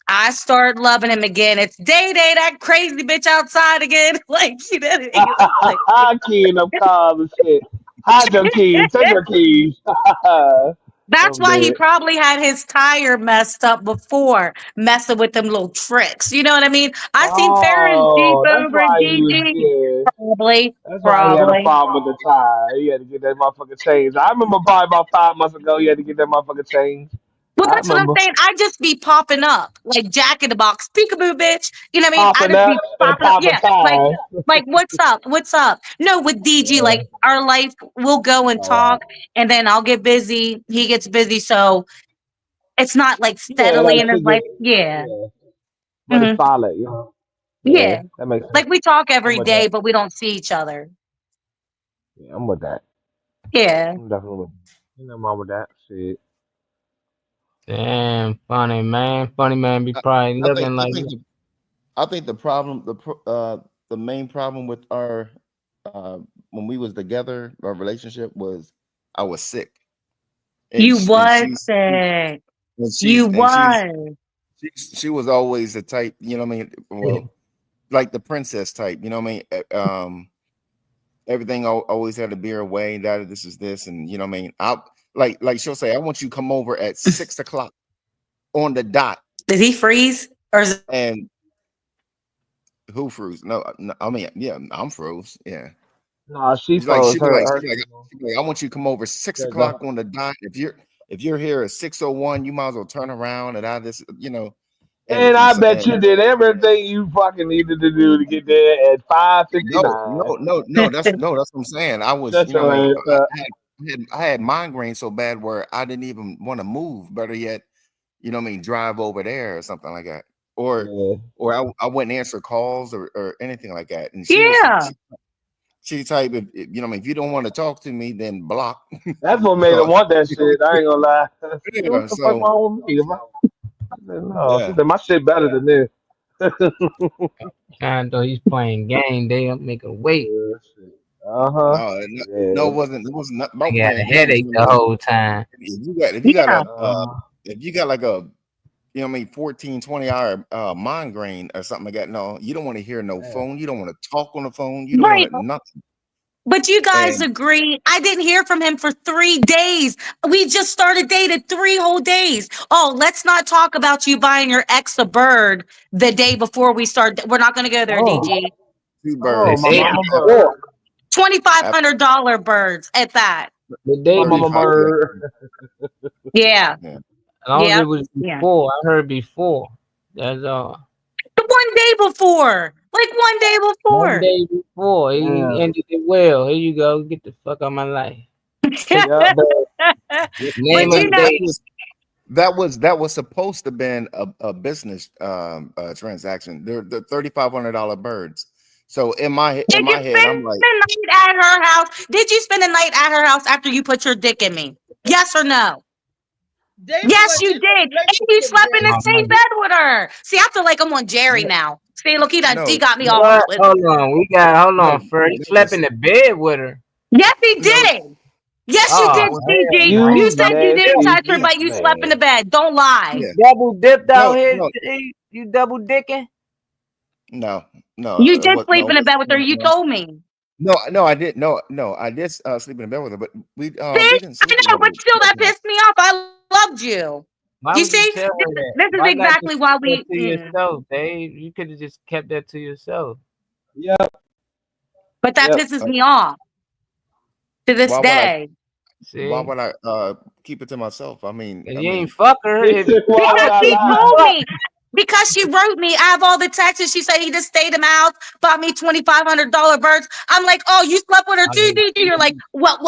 [SPEAKER 10] I start loving him again, it's Day Day, that crazy bitch outside again. Like, like,
[SPEAKER 3] Keying up cars and shit. Hide your keys. Take your keys.
[SPEAKER 10] that's
[SPEAKER 3] I'm
[SPEAKER 10] why he
[SPEAKER 3] dead.
[SPEAKER 10] probably had his tire messed up before messing with them little tricks. You know what I mean? I seen Farron deep
[SPEAKER 3] Oh, that's
[SPEAKER 10] over
[SPEAKER 3] why he was
[SPEAKER 10] DG.
[SPEAKER 3] yeah.
[SPEAKER 10] Probably.
[SPEAKER 3] That's why he had a
[SPEAKER 10] Probably.
[SPEAKER 3] problem with the tire. He had to get that motherfucker changed. I remember probably about 5 months ago, he had to get that motherfucker changed.
[SPEAKER 10] Well,
[SPEAKER 3] I
[SPEAKER 10] that's what I'm
[SPEAKER 3] remember
[SPEAKER 10] saying. I just be popping up like Jack in the Box, peekaboo, bitch. You know what I mean? I
[SPEAKER 3] popping
[SPEAKER 10] just
[SPEAKER 3] up
[SPEAKER 10] be
[SPEAKER 3] and
[SPEAKER 10] popping up.
[SPEAKER 3] popping
[SPEAKER 10] Yeah, like,
[SPEAKER 3] tires.
[SPEAKER 10] what's up? What's up? No, with DG,
[SPEAKER 3] Yeah.
[SPEAKER 10] like our life, we'll go and talk, and then I'll get busy. He gets busy, so it's not like
[SPEAKER 3] Yeah,
[SPEAKER 10] steadily
[SPEAKER 3] like
[SPEAKER 10] in his
[SPEAKER 3] shit
[SPEAKER 10] life.
[SPEAKER 3] get
[SPEAKER 10] Yeah,
[SPEAKER 3] yeah. But it's
[SPEAKER 10] hmm
[SPEAKER 3] solid, you know. Yeah,
[SPEAKER 10] yeah.
[SPEAKER 3] that makes sense.
[SPEAKER 10] Like we talk
[SPEAKER 3] I'm
[SPEAKER 10] every
[SPEAKER 3] with that.
[SPEAKER 10] day, but we don't see each other.
[SPEAKER 3] Yeah, I'm with that.
[SPEAKER 10] Yeah.
[SPEAKER 3] I'm definitely with that. You know, wrong with that. Shit.
[SPEAKER 12] Damn, funny man. Funny man be probably
[SPEAKER 5] I think
[SPEAKER 12] looking
[SPEAKER 5] I
[SPEAKER 12] like
[SPEAKER 5] think I think the main problem with our when we was together, our relationship was I was sick, and
[SPEAKER 10] You
[SPEAKER 5] sh- and
[SPEAKER 10] was
[SPEAKER 5] she's
[SPEAKER 10] sick.
[SPEAKER 5] and
[SPEAKER 10] You
[SPEAKER 5] she's and she's
[SPEAKER 10] was.
[SPEAKER 5] she was always the type, you know what I mean? Well, like the princess type, you know what I mean? Everything always had to be her way. That this is this, and you know what I mean? I like she'll say, I want you to come over at 6 o'clock on the dot,
[SPEAKER 10] Did he freeze or?
[SPEAKER 5] and who froze? No, I mean, yeah, I'm froze. Yeah.
[SPEAKER 3] No, she
[SPEAKER 5] She's like,
[SPEAKER 3] froze
[SPEAKER 5] I want you to come over 6 o'clock on the dot. If you're here at 6:01, you might as well turn around and I this,
[SPEAKER 3] and
[SPEAKER 5] and
[SPEAKER 3] I
[SPEAKER 5] so
[SPEAKER 3] bet
[SPEAKER 5] and
[SPEAKER 3] you did everything you fucking needed to do to get there at 5:59.
[SPEAKER 5] that's what I'm saying. I was,
[SPEAKER 3] Shut
[SPEAKER 5] you know, what
[SPEAKER 3] your
[SPEAKER 5] I mean,
[SPEAKER 3] ass up.
[SPEAKER 5] I had migraine so bad where I didn't even want to move. Better yet, you know what I mean, drive over there or something like that. Or
[SPEAKER 3] Yeah.
[SPEAKER 5] I wouldn't answer calls or anything like that. And
[SPEAKER 10] Yeah.
[SPEAKER 5] she type if you know what I mean, if you don't want to talk to me, then block.
[SPEAKER 3] That's what made her
[SPEAKER 5] So,
[SPEAKER 3] want that shit. I ain't gonna lie. She said,
[SPEAKER 5] yeah,
[SPEAKER 3] what the fuck
[SPEAKER 5] so
[SPEAKER 3] wrong with me? I said, no. She
[SPEAKER 5] yeah.
[SPEAKER 3] said, my shit better than this.
[SPEAKER 12] kind of he's playing game. They don't make a wait.
[SPEAKER 3] Uh-huh.
[SPEAKER 5] No, it wasn't nothing
[SPEAKER 12] I
[SPEAKER 5] about
[SPEAKER 12] got a
[SPEAKER 5] playing games.
[SPEAKER 12] headache
[SPEAKER 5] You
[SPEAKER 12] the
[SPEAKER 5] know,
[SPEAKER 12] whole time.
[SPEAKER 5] if you got
[SPEAKER 10] Yeah.
[SPEAKER 5] if you got like a you know what I mean 14-20 hour migraine or something like that. No, you don't want to hear no phone. You don't want to talk on the phone. You don't
[SPEAKER 10] Right.
[SPEAKER 5] want to nothing.
[SPEAKER 10] But you guys
[SPEAKER 5] And
[SPEAKER 10] agree. I didn't hear from him for 3 days. We just started dating 3 whole days. Oh, let's not talk about you buying your ex a bird the day before we start. We're not going to go there, DG.
[SPEAKER 5] 2
[SPEAKER 3] Oh,
[SPEAKER 5] birds.
[SPEAKER 3] my
[SPEAKER 12] Hey,
[SPEAKER 3] mama
[SPEAKER 5] After,
[SPEAKER 3] bird.
[SPEAKER 10] $2,500 birds at that.
[SPEAKER 12] the day
[SPEAKER 3] My mama
[SPEAKER 12] before,
[SPEAKER 3] bird.
[SPEAKER 10] Yeah.
[SPEAKER 5] yeah.
[SPEAKER 12] as long as it
[SPEAKER 10] Yep.
[SPEAKER 12] was
[SPEAKER 10] Yeah.
[SPEAKER 12] before, I heard before. That's all.
[SPEAKER 10] The 1 day before. Like 1 day
[SPEAKER 12] 1
[SPEAKER 10] before.
[SPEAKER 12] day before, he
[SPEAKER 3] Yeah.
[SPEAKER 12] ended it well. Here you go. Get the fuck out of my life.
[SPEAKER 3] Yeah.
[SPEAKER 12] Name
[SPEAKER 10] But
[SPEAKER 12] a
[SPEAKER 10] you know,
[SPEAKER 12] date.
[SPEAKER 5] That was supposed to been a business transaction. They're the $3,500 birds. So in my
[SPEAKER 10] did you
[SPEAKER 5] head,
[SPEAKER 10] spend
[SPEAKER 5] I'm like,
[SPEAKER 10] the night at her house? Did you spend the night at her house after you put your dick in me? Yes or no?
[SPEAKER 2] David
[SPEAKER 10] Yes,
[SPEAKER 2] wasn't
[SPEAKER 10] you
[SPEAKER 2] in a
[SPEAKER 10] did. And you
[SPEAKER 2] relationship
[SPEAKER 10] slept in the
[SPEAKER 2] then.
[SPEAKER 10] same bed with her. See, I feel like I'm on Jerry now. See, look, he
[SPEAKER 5] no,
[SPEAKER 10] got me all
[SPEAKER 12] What?
[SPEAKER 10] flipped.
[SPEAKER 12] Hold on. Hold
[SPEAKER 5] no,
[SPEAKER 12] on, Fred. He
[SPEAKER 5] that
[SPEAKER 12] slept
[SPEAKER 5] was
[SPEAKER 12] in the bed with her.
[SPEAKER 10] Yes, he
[SPEAKER 5] no,
[SPEAKER 10] did. Yes, you
[SPEAKER 12] Oh,
[SPEAKER 10] did,
[SPEAKER 5] was
[SPEAKER 12] hell
[SPEAKER 10] CG.
[SPEAKER 12] no.
[SPEAKER 10] You
[SPEAKER 3] You
[SPEAKER 10] said you didn't
[SPEAKER 3] nasty
[SPEAKER 10] touch her, but you slept in the
[SPEAKER 3] man.
[SPEAKER 10] bed. Don't lie.
[SPEAKER 12] You
[SPEAKER 5] yeah.
[SPEAKER 12] double dipped out
[SPEAKER 5] No,
[SPEAKER 12] here.
[SPEAKER 5] no,
[SPEAKER 12] You double dicking?
[SPEAKER 5] No,
[SPEAKER 10] You
[SPEAKER 5] it
[SPEAKER 10] did
[SPEAKER 5] was
[SPEAKER 10] sleep in a bed with her. You told me.
[SPEAKER 5] no, I did. No, I did sleep in a bed with her, but we
[SPEAKER 10] See,
[SPEAKER 5] didn't
[SPEAKER 10] I
[SPEAKER 5] sleep
[SPEAKER 10] know,
[SPEAKER 5] together.
[SPEAKER 10] but still, that pissed me off. I loved you.
[SPEAKER 12] Why
[SPEAKER 10] You
[SPEAKER 12] would you
[SPEAKER 10] see,
[SPEAKER 12] tell her that?
[SPEAKER 10] this is
[SPEAKER 12] Why not
[SPEAKER 10] exactly
[SPEAKER 12] just
[SPEAKER 10] why
[SPEAKER 12] keep that
[SPEAKER 10] we.
[SPEAKER 12] to yourself, Dave? You could have just kept that to yourself.
[SPEAKER 10] But that pisses me off to this
[SPEAKER 5] Why would I?
[SPEAKER 10] day.
[SPEAKER 5] Why
[SPEAKER 12] See,
[SPEAKER 5] would I keep it to myself? I mean,
[SPEAKER 12] and you ain't fuck her. If
[SPEAKER 3] Why would
[SPEAKER 10] Because
[SPEAKER 3] I
[SPEAKER 10] she
[SPEAKER 3] lie?
[SPEAKER 10] told me. Because she wrote me, I have all the texts. She said he just stayed in my house, bought me $2,500 birds. I'm like, oh, you slept with her too, DG? You're like, well.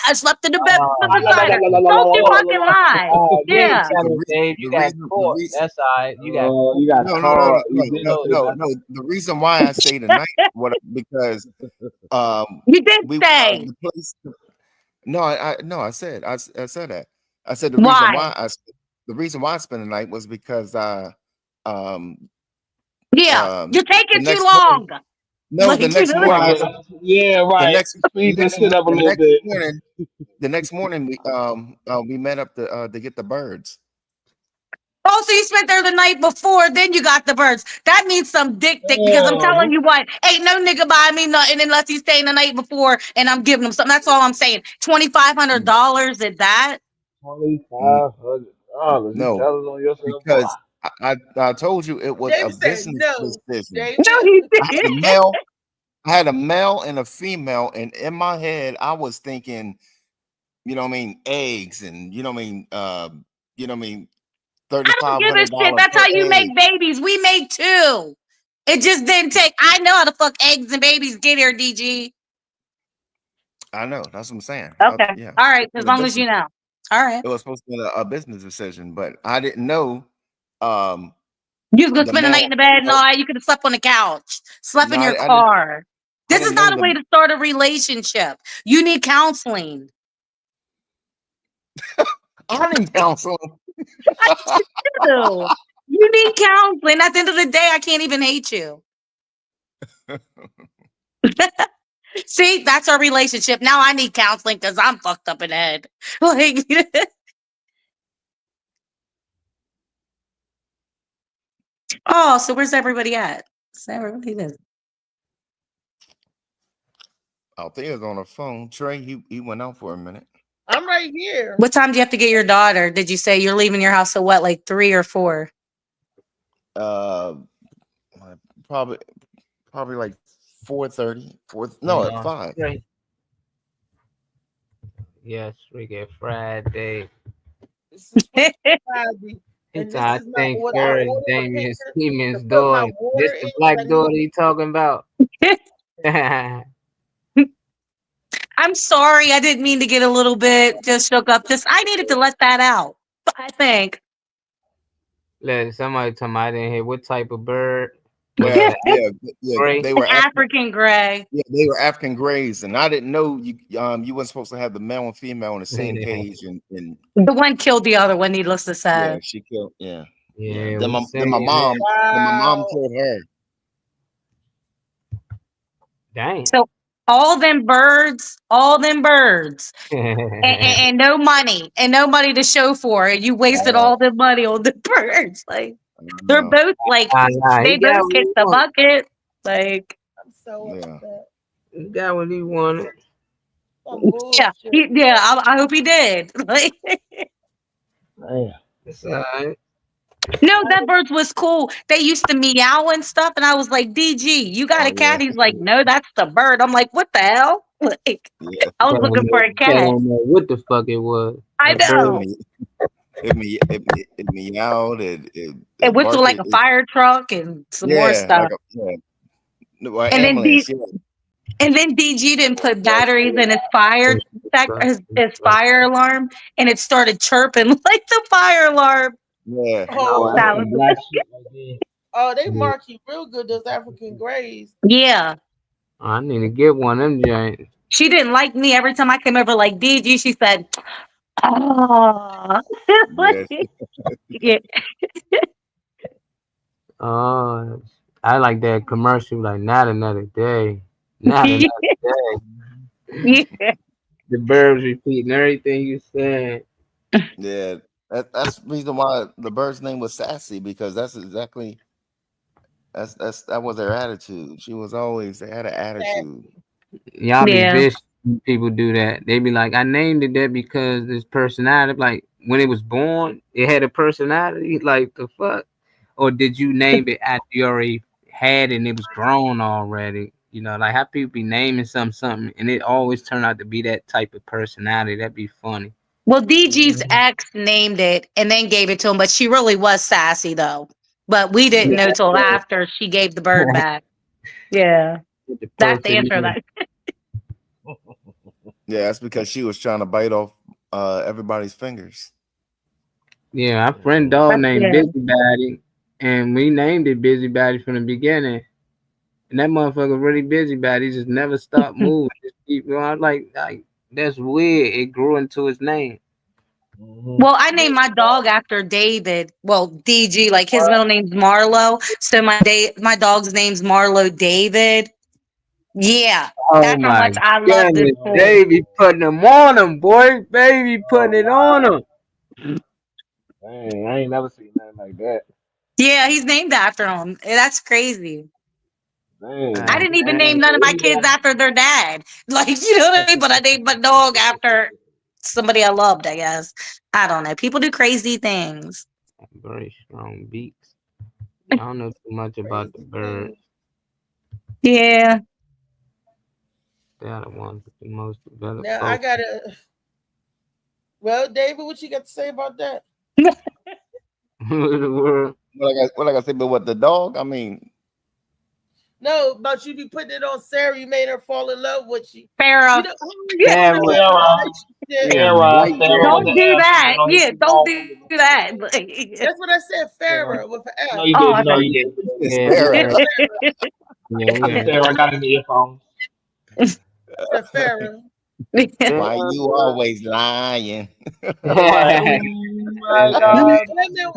[SPEAKER 10] I slept in the bed beside her. Don't you fucking lie.
[SPEAKER 12] you ain't
[SPEAKER 10] Yeah.
[SPEAKER 12] telling Dave. You got caught. That's all right. You got caught.
[SPEAKER 3] You got
[SPEAKER 5] No,
[SPEAKER 3] caught. You did say that.
[SPEAKER 5] no. The reason why I stayed the night, because
[SPEAKER 10] You did
[SPEAKER 5] we
[SPEAKER 10] say.
[SPEAKER 5] the place. No, I said that. I said the reason
[SPEAKER 10] Why?
[SPEAKER 5] why the reason why I spent the night was because
[SPEAKER 10] Yeah.
[SPEAKER 5] the
[SPEAKER 10] You're taking too
[SPEAKER 5] next
[SPEAKER 10] long.
[SPEAKER 5] morning. No,
[SPEAKER 10] Like,
[SPEAKER 5] the next morning.
[SPEAKER 3] Right. Yeah,
[SPEAKER 5] The
[SPEAKER 3] right.
[SPEAKER 5] next
[SPEAKER 3] Speed this shit up a little bit.
[SPEAKER 5] the next morning we met up to get the birds.
[SPEAKER 10] Oh, so you spent there the night before, then you got the birds. That means some dick because I'm telling you what, ain't no nigga buying me nothing unless he's staying the night before and I'm giving him something. That's all I'm saying. $2,500 at that.
[SPEAKER 3] $2,500. You
[SPEAKER 5] No,
[SPEAKER 3] telling on yourself, boy.
[SPEAKER 5] because I told you it was a
[SPEAKER 2] David said
[SPEAKER 5] business
[SPEAKER 2] no.
[SPEAKER 5] decision.
[SPEAKER 2] David.
[SPEAKER 10] No, he
[SPEAKER 5] I had a male, and a female, and in my head I was thinking, you know what I mean, eggs, and you know what I mean,
[SPEAKER 10] I don't give a shit.
[SPEAKER 5] $3,500
[SPEAKER 10] That's
[SPEAKER 5] per
[SPEAKER 10] how you
[SPEAKER 5] egg.
[SPEAKER 10] make babies. We made two. It just didn't take. I know how to fuck eggs and babies get here, DG.
[SPEAKER 5] I know, that's what I'm saying.
[SPEAKER 10] Okay.
[SPEAKER 5] Yeah.
[SPEAKER 10] All right. As long as you know. All right.
[SPEAKER 5] It was supposed to be a business decision, but I didn't know.
[SPEAKER 10] You was gonna
[SPEAKER 5] The
[SPEAKER 10] spend the night in the bed and all that. You could have slept on the couch, slept in your
[SPEAKER 5] I
[SPEAKER 10] car. This is
[SPEAKER 5] didn't know
[SPEAKER 10] not a way to start a relationship. You need counseling.
[SPEAKER 5] I need counseling.
[SPEAKER 10] I do. You need counseling. At the end of the day, I can't even hate you. See, that's our relationship. Now I need counseling because I'm fucked up in the head. Like, oh, so where's everybody at? So everybody is.
[SPEAKER 5] I think it was on the phone. Trey, he went out for a minute.
[SPEAKER 2] I'm right here.
[SPEAKER 10] What time do you have to get your daughter? Did you say you're leaving your house at what, like 3 or 4?
[SPEAKER 5] Probably like 4:30. No, at 5.
[SPEAKER 12] Right. Yes, we get Friday.
[SPEAKER 2] This is Friday. And
[SPEAKER 12] It's I
[SPEAKER 2] this is
[SPEAKER 12] think
[SPEAKER 2] what I
[SPEAKER 12] Ferris
[SPEAKER 2] ordered for
[SPEAKER 12] Damian
[SPEAKER 2] pictures
[SPEAKER 12] Siemens
[SPEAKER 2] to put my
[SPEAKER 12] doing.
[SPEAKER 2] water
[SPEAKER 12] This the
[SPEAKER 2] in,
[SPEAKER 12] black
[SPEAKER 2] like,
[SPEAKER 12] daughter he talking about.
[SPEAKER 10] I'm sorry. I didn't mean to get a little bit just shook up. Just I needed to let that out. I think.
[SPEAKER 12] Look, somebody told me I didn't hear what type of bird.
[SPEAKER 5] Yeah,
[SPEAKER 12] Gray?
[SPEAKER 5] they were
[SPEAKER 10] African gray.
[SPEAKER 5] Yeah, they were African grays, and I didn't know you weren't supposed to have the male and female in the same cage. And
[SPEAKER 10] The one killed the other one. Needless to say.
[SPEAKER 5] yeah, she killed. Yeah.
[SPEAKER 12] Yeah.
[SPEAKER 5] Then my
[SPEAKER 12] saying
[SPEAKER 5] mom.
[SPEAKER 12] that.
[SPEAKER 5] Then my mom killed her.
[SPEAKER 12] Dang.
[SPEAKER 10] So all them birds, and no money, and no money to show for it. You wasted all the money on the birds. Like they're both like they both kicked the bucket. Like
[SPEAKER 2] I'm so upset.
[SPEAKER 12] He got what he wanted.
[SPEAKER 10] Yeah, I hope he did. Like,
[SPEAKER 12] It's all right.
[SPEAKER 10] no, that bird was cool. They used to meow and stuff, and I was like, DG, you got a cat? He's like, no, that's the bird. I'm like, what the hell? Like, I was looking for a cat.
[SPEAKER 12] Don't know what the fuck it was.
[SPEAKER 10] I know.
[SPEAKER 5] It meowed.
[SPEAKER 10] It whistled like a fire truck and some more stuff. And then DG didn't put batteries in his fire alarm, and it started chirping like the fire alarm.
[SPEAKER 5] Yeah.
[SPEAKER 2] Oh, they mark you real good, those African grays.
[SPEAKER 10] Yeah.
[SPEAKER 12] I need to get one of them giants.
[SPEAKER 10] She didn't like me every time I came over like DG. She said, oh. Yeah.
[SPEAKER 12] Oh, I like that commercial, like not another day. Not another day.
[SPEAKER 10] Yeah.
[SPEAKER 12] The birds repeating everything you said.
[SPEAKER 5] Yeah. That's the reason why the bird's name was Sassy, because that's exactly That was her attitude. She was always they had an attitude.
[SPEAKER 12] Y'all be
[SPEAKER 10] Yeah.
[SPEAKER 12] vicious when people do that. They be like, I named it that because this personality, like when it was born, it had a personality. Like the fuck? Or did you name it after you already had it and it was grown already? You know, like how people be naming something, and it always turn out to be that type of personality. That'd be funny.
[SPEAKER 10] Well, DG's ex named it and then gave it to him, but she really was sassy though. But we didn't know till after she gave the bird back. Yeah.
[SPEAKER 12] With the
[SPEAKER 10] That's the
[SPEAKER 12] perfect
[SPEAKER 10] answer.
[SPEAKER 12] name.
[SPEAKER 10] That
[SPEAKER 5] Yeah, that's because she was trying to bite off everybody's fingers.
[SPEAKER 12] Yeah, our friend dog named
[SPEAKER 10] yeah.
[SPEAKER 12] Busybody, and we named it Busybody from the beginning. And that motherfucker really busybody. He just never stopped moving. Just keep going. I was like that's weird. It grew into his name.
[SPEAKER 10] Well, I named my dog after David. Well, DG, like his middle name's Marlo. So my dog's name's Marlo David. Yeah.
[SPEAKER 12] Oh
[SPEAKER 10] That's how
[SPEAKER 12] my
[SPEAKER 10] much I love this
[SPEAKER 12] goodness,
[SPEAKER 10] boy.
[SPEAKER 12] baby putting them on him, boy. Baby putting it on him.
[SPEAKER 3] Dang, I ain't never seen nothing like that.
[SPEAKER 10] Yeah, he's named after him. That's crazy.
[SPEAKER 3] Dang.
[SPEAKER 10] I didn't even name none of my kids after their dad. Like, you know what I mean? But I named my dog after somebody I loved, I guess. I don't know. People do crazy things.
[SPEAKER 12] Very strong beaks. I don't know too much about the birds.
[SPEAKER 10] Yeah.
[SPEAKER 12] They're the ones with the most developed.
[SPEAKER 2] Now I gotta. Well, David, what you got to say about that?
[SPEAKER 12] What
[SPEAKER 5] I got to say about what the dog? I mean,
[SPEAKER 2] no, about you be putting it on Sarah. You made her fall in love with you.
[SPEAKER 10] Farrah.
[SPEAKER 2] Don't
[SPEAKER 10] do that. Yeah, don't do that.
[SPEAKER 2] That's what I said, Farrah with an F.
[SPEAKER 3] No, you didn't. No, you didn't.
[SPEAKER 12] Yeah.
[SPEAKER 3] I got it in your phone.
[SPEAKER 2] Farrah.
[SPEAKER 5] Why you always lying?
[SPEAKER 3] Oh my God.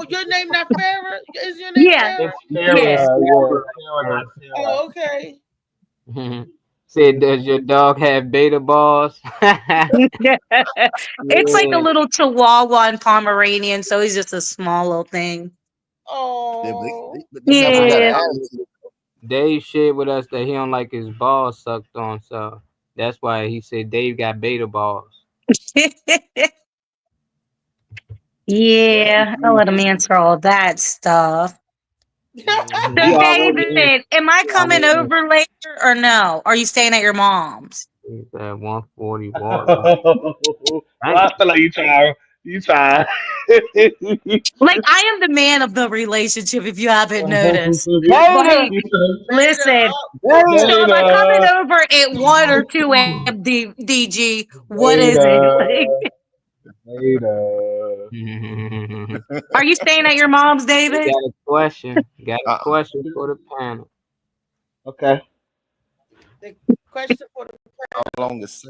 [SPEAKER 2] Your name not Farrah? Is your name Farrah?
[SPEAKER 3] Farrah.
[SPEAKER 2] Oh, okay.
[SPEAKER 12] Said, does your dog have beta balls?
[SPEAKER 10] It's like a little Chihuahua and Pomeranian, so he's just a small little thing.
[SPEAKER 2] Oh.
[SPEAKER 10] Yeah.
[SPEAKER 12] Dave shared with us that he don't like his balls sucked on, so that's why he said Dave got beta balls.
[SPEAKER 10] Yeah, I'll let him answer all that stuff. So, David, am I coming over later or no? Are you staying at your mom's?
[SPEAKER 12] He's at 140
[SPEAKER 3] I feel like you try.
[SPEAKER 10] Like, I am the man of the relationship, if you haven't noticed. Like, listen, so am I coming over at 1 or 2 a.m. DG? What is it? Are you staying at your mom's, David?
[SPEAKER 12] Got a question. Got a question for the panel.
[SPEAKER 3] Okay.
[SPEAKER 2] The question for the
[SPEAKER 5] how long is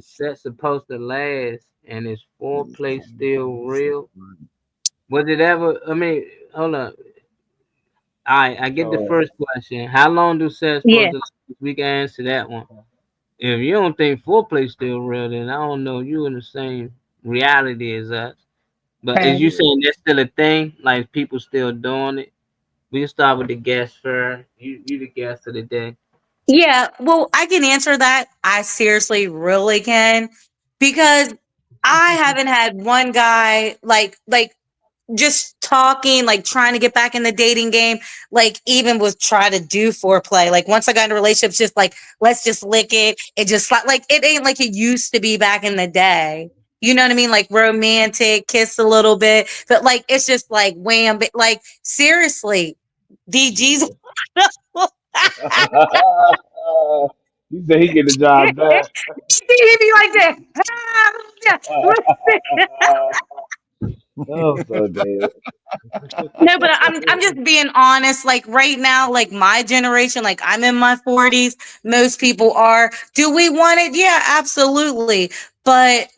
[SPEAKER 12] sex supposed to last, and is foreplay still real? Was it ever? I mean, hold on. All right, I get the first question. How long do sex supposed to last? We can answer that one. If you don't think foreplay still real, then I don't know. You in the same reality as us. But is you saying that's still a thing? Like people still doing it? We can start with the guest first. You the guest of the day.
[SPEAKER 10] Yeah, well, I can answer that. I seriously really can, because I haven't had one guy like just talking, like trying to get back in the dating game, like even was try to do foreplay. Like once I got into relationships, just like let's just lick it. It just like it ain't like it used to be back in the day. You know what I mean? Like romantic, kiss a little bit, but like it's just like wham, but like seriously, DG's.
[SPEAKER 3] You say he get the job done.
[SPEAKER 10] He'd be like that.
[SPEAKER 3] Oh, so dead.
[SPEAKER 10] No, but I'm just being honest. Like right now, like my generation, like I'm in my 40s. Most people are. Do we want it? Yeah, absolutely. But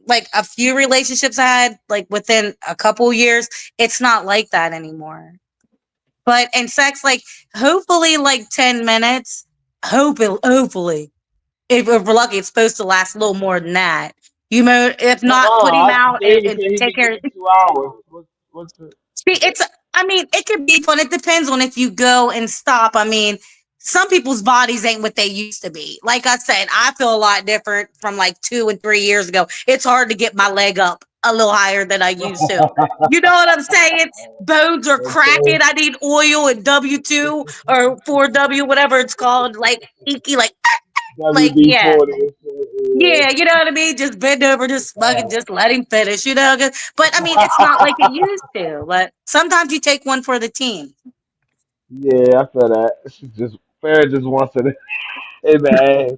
[SPEAKER 10] like a few relationships I had, like within a couple years, it's not like that anymore. But in sex, like hopefully, like 10 minutes. Hopefully, if we're lucky, it's supposed to last a little more than that. You know, if not, put him out and take care of
[SPEAKER 3] 2 hours. What's the...
[SPEAKER 10] See, I mean, it could be fun. It depends on if you go and stop. I mean, some people's bodies ain't what they used to be. Like I said, I feel a lot different from like 2 and 3 years ago. It's hard to get my leg up a little higher than I used to. You know what I'm saying? Bones are cracking. I need oil and W2 or 4W, whatever it's called. Like, icky, like, yeah.
[SPEAKER 3] WD-40.
[SPEAKER 10] Yeah, you know what I mean? Just bend over, just fucking, just let him finish, you know? But I mean, it's not like it used to. But sometimes you take one for the team.
[SPEAKER 3] Yeah, I feel that. She just Farrah just wants it in the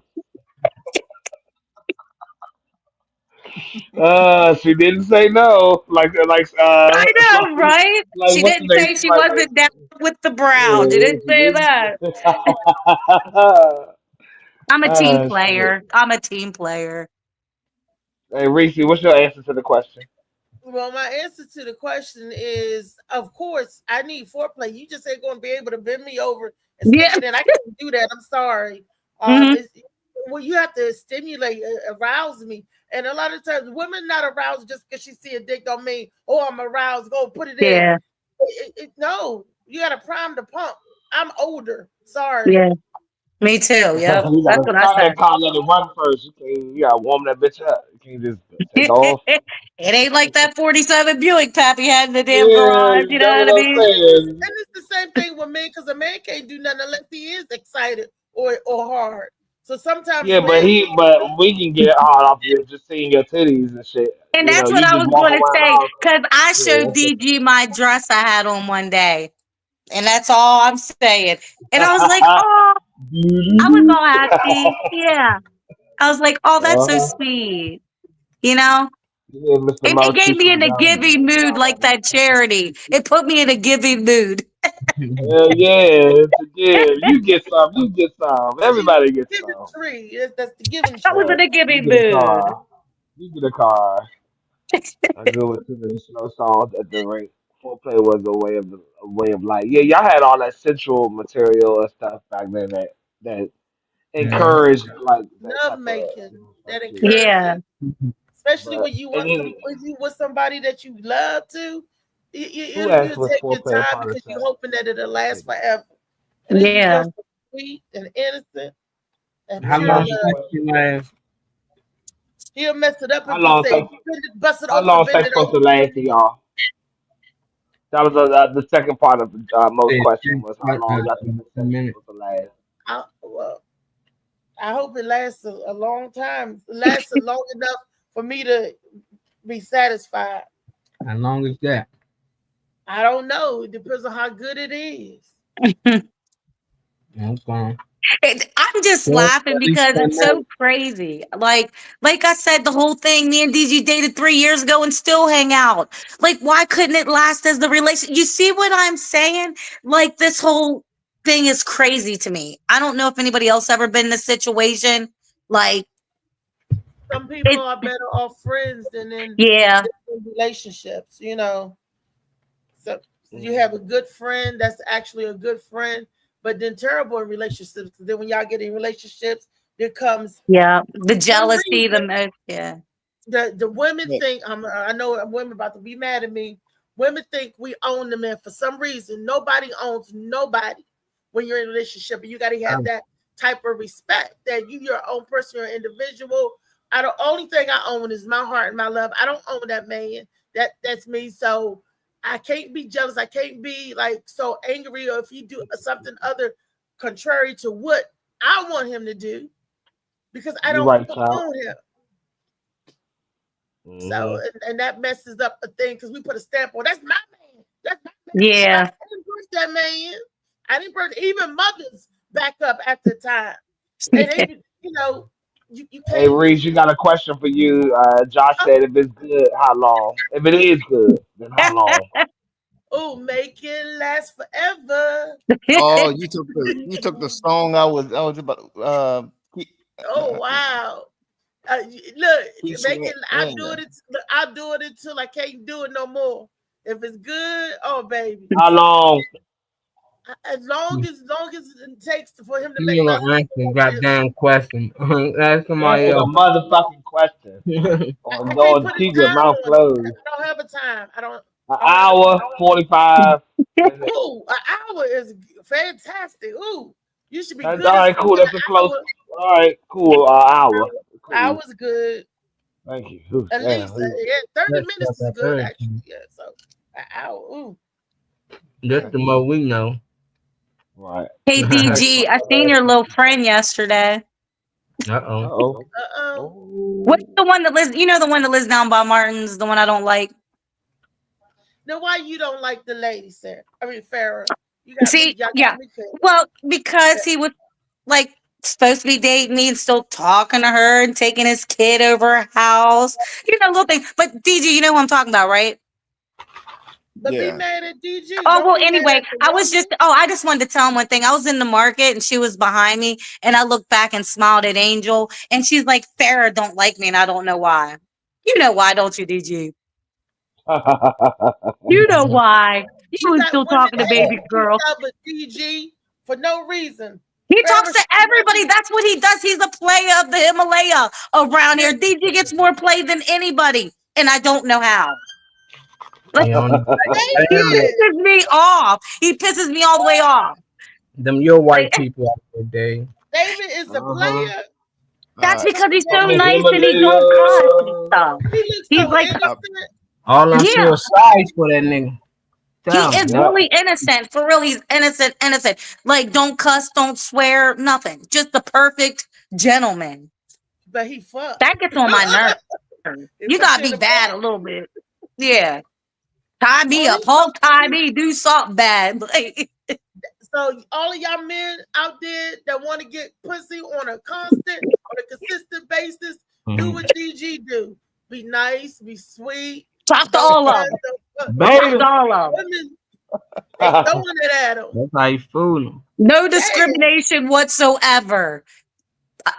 [SPEAKER 3] ass. She didn't say no.
[SPEAKER 10] I know, right?
[SPEAKER 3] like
[SPEAKER 10] She
[SPEAKER 3] what's the
[SPEAKER 10] didn't
[SPEAKER 3] name?
[SPEAKER 10] say she wasn't down with the brown. She didn't
[SPEAKER 3] She
[SPEAKER 10] say
[SPEAKER 3] didn't.
[SPEAKER 10] that. I'm a team
[SPEAKER 3] Shit.
[SPEAKER 10] player. I'm a team player.
[SPEAKER 3] Hey Reese, what's your answer to the question?
[SPEAKER 2] Well, my answer to the question is, of course, I need foreplay. You just ain't going to be able to bend me over and stick
[SPEAKER 10] Yeah.
[SPEAKER 2] it in. I can't do that. I'm sorry.
[SPEAKER 10] Mhm.
[SPEAKER 2] Well, you have to stimulate, arouse me. And a lot of times, women not aroused just because she see a dick don't mean, oh, I'm aroused. Go put it in.
[SPEAKER 10] Yeah.
[SPEAKER 2] No, you got to prime the pump. I'm older. Sorry.
[SPEAKER 10] Yeah. Me too. Yep.
[SPEAKER 3] You
[SPEAKER 10] That's
[SPEAKER 3] gotta
[SPEAKER 10] what I
[SPEAKER 3] start
[SPEAKER 10] said.
[SPEAKER 3] that car, let it run first. You gotta warm that bitch up. You can't just take off.
[SPEAKER 10] It ain't like that 47 Buick Pappy had in the damn
[SPEAKER 3] Yeah,
[SPEAKER 10] garage. You know
[SPEAKER 3] that's
[SPEAKER 10] what I
[SPEAKER 3] what I'm
[SPEAKER 10] mean?
[SPEAKER 3] saying.
[SPEAKER 2] And it's the same thing with men because a man can't do nothing unless he is excited or hard. So sometimes
[SPEAKER 3] Yeah, but
[SPEAKER 2] men,
[SPEAKER 3] we can get hard off you just seeing your titties and shit.
[SPEAKER 10] And
[SPEAKER 3] You know,
[SPEAKER 10] that's what
[SPEAKER 3] you
[SPEAKER 10] I
[SPEAKER 3] just
[SPEAKER 10] was
[SPEAKER 3] walk
[SPEAKER 10] going to say
[SPEAKER 3] around.
[SPEAKER 10] because I showed
[SPEAKER 3] Yeah.
[SPEAKER 10] DG my dress I had on one day. And that's all I'm saying. And I was like, oh, I was all happy. Yeah. I was like, oh, that's so sweet. You know?
[SPEAKER 3] Yeah, Mr.
[SPEAKER 10] It gave me in
[SPEAKER 3] Marquise
[SPEAKER 10] a giving mood like that charity. It put me in a giving mood.
[SPEAKER 3] Hell yeah, it's a give. You get some. You get some. Everybody gets
[SPEAKER 2] giving
[SPEAKER 3] some.
[SPEAKER 2] tree. That's the giving
[SPEAKER 10] I was
[SPEAKER 2] tree.
[SPEAKER 10] in a
[SPEAKER 3] You
[SPEAKER 10] giving
[SPEAKER 3] get a
[SPEAKER 10] mood.
[SPEAKER 3] car. You get a car. I go with the slow songs at the rate. Foreplay was a way of life. Yeah, y'all had all that sensual material and stuff back then that encouraged like that
[SPEAKER 2] Love
[SPEAKER 3] type of
[SPEAKER 2] making that
[SPEAKER 3] shit.
[SPEAKER 10] Yeah.
[SPEAKER 2] encouraging, especially
[SPEAKER 3] But
[SPEAKER 2] when you
[SPEAKER 3] and
[SPEAKER 2] want
[SPEAKER 3] then
[SPEAKER 2] with somebody that you love to.
[SPEAKER 3] who
[SPEAKER 2] You
[SPEAKER 3] asked was
[SPEAKER 2] take your
[SPEAKER 3] foreplay a
[SPEAKER 2] time
[SPEAKER 3] part of
[SPEAKER 2] because you're
[SPEAKER 3] sex?
[SPEAKER 2] hoping that it'll last forever. And then you
[SPEAKER 10] Yeah.
[SPEAKER 2] go so sweet and innocent and
[SPEAKER 12] How
[SPEAKER 2] pure
[SPEAKER 12] long
[SPEAKER 3] Mm-hmm.
[SPEAKER 2] love.
[SPEAKER 12] sex you last?
[SPEAKER 2] He'll mess it up
[SPEAKER 3] How
[SPEAKER 2] if he
[SPEAKER 3] long
[SPEAKER 2] say
[SPEAKER 3] sex?
[SPEAKER 2] bust it
[SPEAKER 3] How
[SPEAKER 2] open,
[SPEAKER 3] long
[SPEAKER 2] bend
[SPEAKER 3] sex
[SPEAKER 2] it
[SPEAKER 3] supposed to
[SPEAKER 2] over.
[SPEAKER 3] last for y'all? That was the second part of most
[SPEAKER 12] Say
[SPEAKER 3] question was how long y'all think the
[SPEAKER 12] a
[SPEAKER 3] sex was
[SPEAKER 12] minute.
[SPEAKER 3] supposed to last.
[SPEAKER 2] Well, I hope it lasts a long time. It lasts long enough for me to be satisfied.
[SPEAKER 12] How long is that?
[SPEAKER 2] I don't know. It depends on how good it is.
[SPEAKER 12] Okay.
[SPEAKER 10] I'm just
[SPEAKER 12] Well,
[SPEAKER 10] laughing
[SPEAKER 12] at least
[SPEAKER 10] because
[SPEAKER 12] 10
[SPEAKER 10] it's so
[SPEAKER 12] minutes.
[SPEAKER 10] crazy. Like I said, the whole thing, me and DG dated 3 years ago and still hang out. Like, why couldn't it last as the relation? You see what I'm saying? Like, this whole thing is crazy to me. I don't know if anybody else ever been in this situation. Like,
[SPEAKER 2] Some people
[SPEAKER 10] it,
[SPEAKER 2] are better off friends than in
[SPEAKER 10] yeah,
[SPEAKER 2] relationships, you know. So you
[SPEAKER 3] Mm.
[SPEAKER 2] have a good friend that's actually a good friend, but then terrible in relationships. Then when y'all get in relationships, there comes
[SPEAKER 10] yeah. The
[SPEAKER 2] some
[SPEAKER 10] jealousy,
[SPEAKER 2] reason
[SPEAKER 10] yeah.
[SPEAKER 2] the women
[SPEAKER 5] Yeah.
[SPEAKER 2] think I know women about to be mad at me. Women think we own the man for some reason. Nobody owns nobody when you're in a relationship, and you got to have that type of respect that you're your own person, you're an individual. The only thing I own is my heart and my love. I don't own that man. That's me. So I can't be jealous. I can't be like so angry, or if he do something other contrary to what I want him to do, because I
[SPEAKER 3] You
[SPEAKER 2] don't
[SPEAKER 3] right, child.
[SPEAKER 2] own him.
[SPEAKER 3] Mm-hmm.
[SPEAKER 2] So and that messes up a thing because we put a stamp on that's my man. That's my man.
[SPEAKER 10] Yeah.
[SPEAKER 2] I didn't birth that man. I didn't birth even mothers back up at the time. And they, you
[SPEAKER 3] Hey
[SPEAKER 2] can't.
[SPEAKER 3] Reese, you got a question for you. Josh said if it's good, how long? If it is good, then how long?
[SPEAKER 2] Oh, make it last forever.
[SPEAKER 5] Oh, you took the song I was about
[SPEAKER 2] Oh wow. Look,
[SPEAKER 5] keep
[SPEAKER 2] make
[SPEAKER 5] saying
[SPEAKER 2] it. I'll do it until I can't do it no more. If it's good, oh baby.
[SPEAKER 3] How long?
[SPEAKER 2] As long as it takes for him to make
[SPEAKER 12] You
[SPEAKER 2] my
[SPEAKER 12] gonna ask a goddamn question. Ask somebody
[SPEAKER 3] Answer the
[SPEAKER 12] else.
[SPEAKER 3] motherfucking question.
[SPEAKER 2] I
[SPEAKER 3] Or
[SPEAKER 2] can't
[SPEAKER 3] go
[SPEAKER 2] put a
[SPEAKER 3] keep your
[SPEAKER 2] time
[SPEAKER 3] mouth
[SPEAKER 2] on it.
[SPEAKER 3] closed.
[SPEAKER 2] I don't have a time. I don't.
[SPEAKER 3] An hour, 45.
[SPEAKER 2] Ooh, an hour is fantastic. Ooh, you should be
[SPEAKER 3] That's
[SPEAKER 2] good
[SPEAKER 3] all
[SPEAKER 2] as
[SPEAKER 3] right, cool.
[SPEAKER 2] fuck in
[SPEAKER 3] That's
[SPEAKER 2] an
[SPEAKER 3] a close.
[SPEAKER 2] hour.
[SPEAKER 3] All right, cool. Hour. Cool.
[SPEAKER 2] Hour's good.
[SPEAKER 3] Thank you. Ooh,
[SPEAKER 2] At
[SPEAKER 3] damn.
[SPEAKER 2] least 30
[SPEAKER 12] That's
[SPEAKER 2] minutes is
[SPEAKER 12] that
[SPEAKER 2] good,
[SPEAKER 12] third.
[SPEAKER 2] actually. Yeah, so an hour. Ooh.
[SPEAKER 12] Just the more we know.
[SPEAKER 3] Right.
[SPEAKER 10] Hey DG, I seen your little friend yesterday.
[SPEAKER 12] Uh-oh.
[SPEAKER 3] Uh-oh.
[SPEAKER 10] What's
[SPEAKER 3] Oh.
[SPEAKER 10] the one that lives? You know the one that lives down by Martin's, the one I don't like.
[SPEAKER 2] Now, why you don't like the lady, Sarah? I mean, Farrah. You got me.
[SPEAKER 10] See,
[SPEAKER 2] Y'all
[SPEAKER 10] yeah.
[SPEAKER 2] got me covered.
[SPEAKER 10] Well, because he was like supposed to be dating me and still talking to her and taking his kid over her house. You know, little thing. But DG, you know what I'm talking about, right?
[SPEAKER 2] But be mad at DG.
[SPEAKER 10] Oh,
[SPEAKER 2] Don't
[SPEAKER 10] well,
[SPEAKER 2] be mad
[SPEAKER 10] anyway,
[SPEAKER 2] at the
[SPEAKER 10] I was
[SPEAKER 2] woman.
[SPEAKER 10] I just wanted to tell him one thing. I was in the market and she was behind me and I looked back and smiled at Angel and she's like, Farrah don't like me and I don't know why. You know why, don't you, DG? You know why. You was
[SPEAKER 2] got
[SPEAKER 10] still
[SPEAKER 2] women
[SPEAKER 10] talking to
[SPEAKER 2] that
[SPEAKER 10] baby girl.
[SPEAKER 2] discover DG for no reason.
[SPEAKER 10] He
[SPEAKER 2] Farrah
[SPEAKER 10] talks to everybody. That's what he does. He's a player of the Himalaya around here. DG gets more play than anybody. And I don't know how. Like,
[SPEAKER 12] They on
[SPEAKER 10] he pisses me off. He pisses me all the way off.
[SPEAKER 12] them your white people out there, Dave.
[SPEAKER 2] David is a player.
[SPEAKER 10] That's because he's so
[SPEAKER 3] From the
[SPEAKER 10] nice and he don't cuss and stuff.
[SPEAKER 2] He looks
[SPEAKER 10] He's
[SPEAKER 2] so
[SPEAKER 10] like,
[SPEAKER 2] innocent.
[SPEAKER 12] All I feel
[SPEAKER 10] yeah.
[SPEAKER 12] sorry for that nigga.
[SPEAKER 10] He
[SPEAKER 12] Tell
[SPEAKER 10] is
[SPEAKER 12] me.
[SPEAKER 10] really innocent. For real, he's innocent. Like, don't cuss, don't swear, nothing. Just the perfect gentleman.
[SPEAKER 2] But he fucked.
[SPEAKER 10] That gets on my nerves. You gotta be bad a little bit. Yeah. Tie me up. Hulk tie me. Do something bad. Like,
[SPEAKER 2] so all of y'all men out there that want to get pussy on a consistent basis, do what DG do. Be nice, be sweet.
[SPEAKER 10] Talk to all of them. Talk to all of them.
[SPEAKER 2] Women, they throwing it at them.
[SPEAKER 12] That's how you fool them.
[SPEAKER 10] No discrimination whatsoever.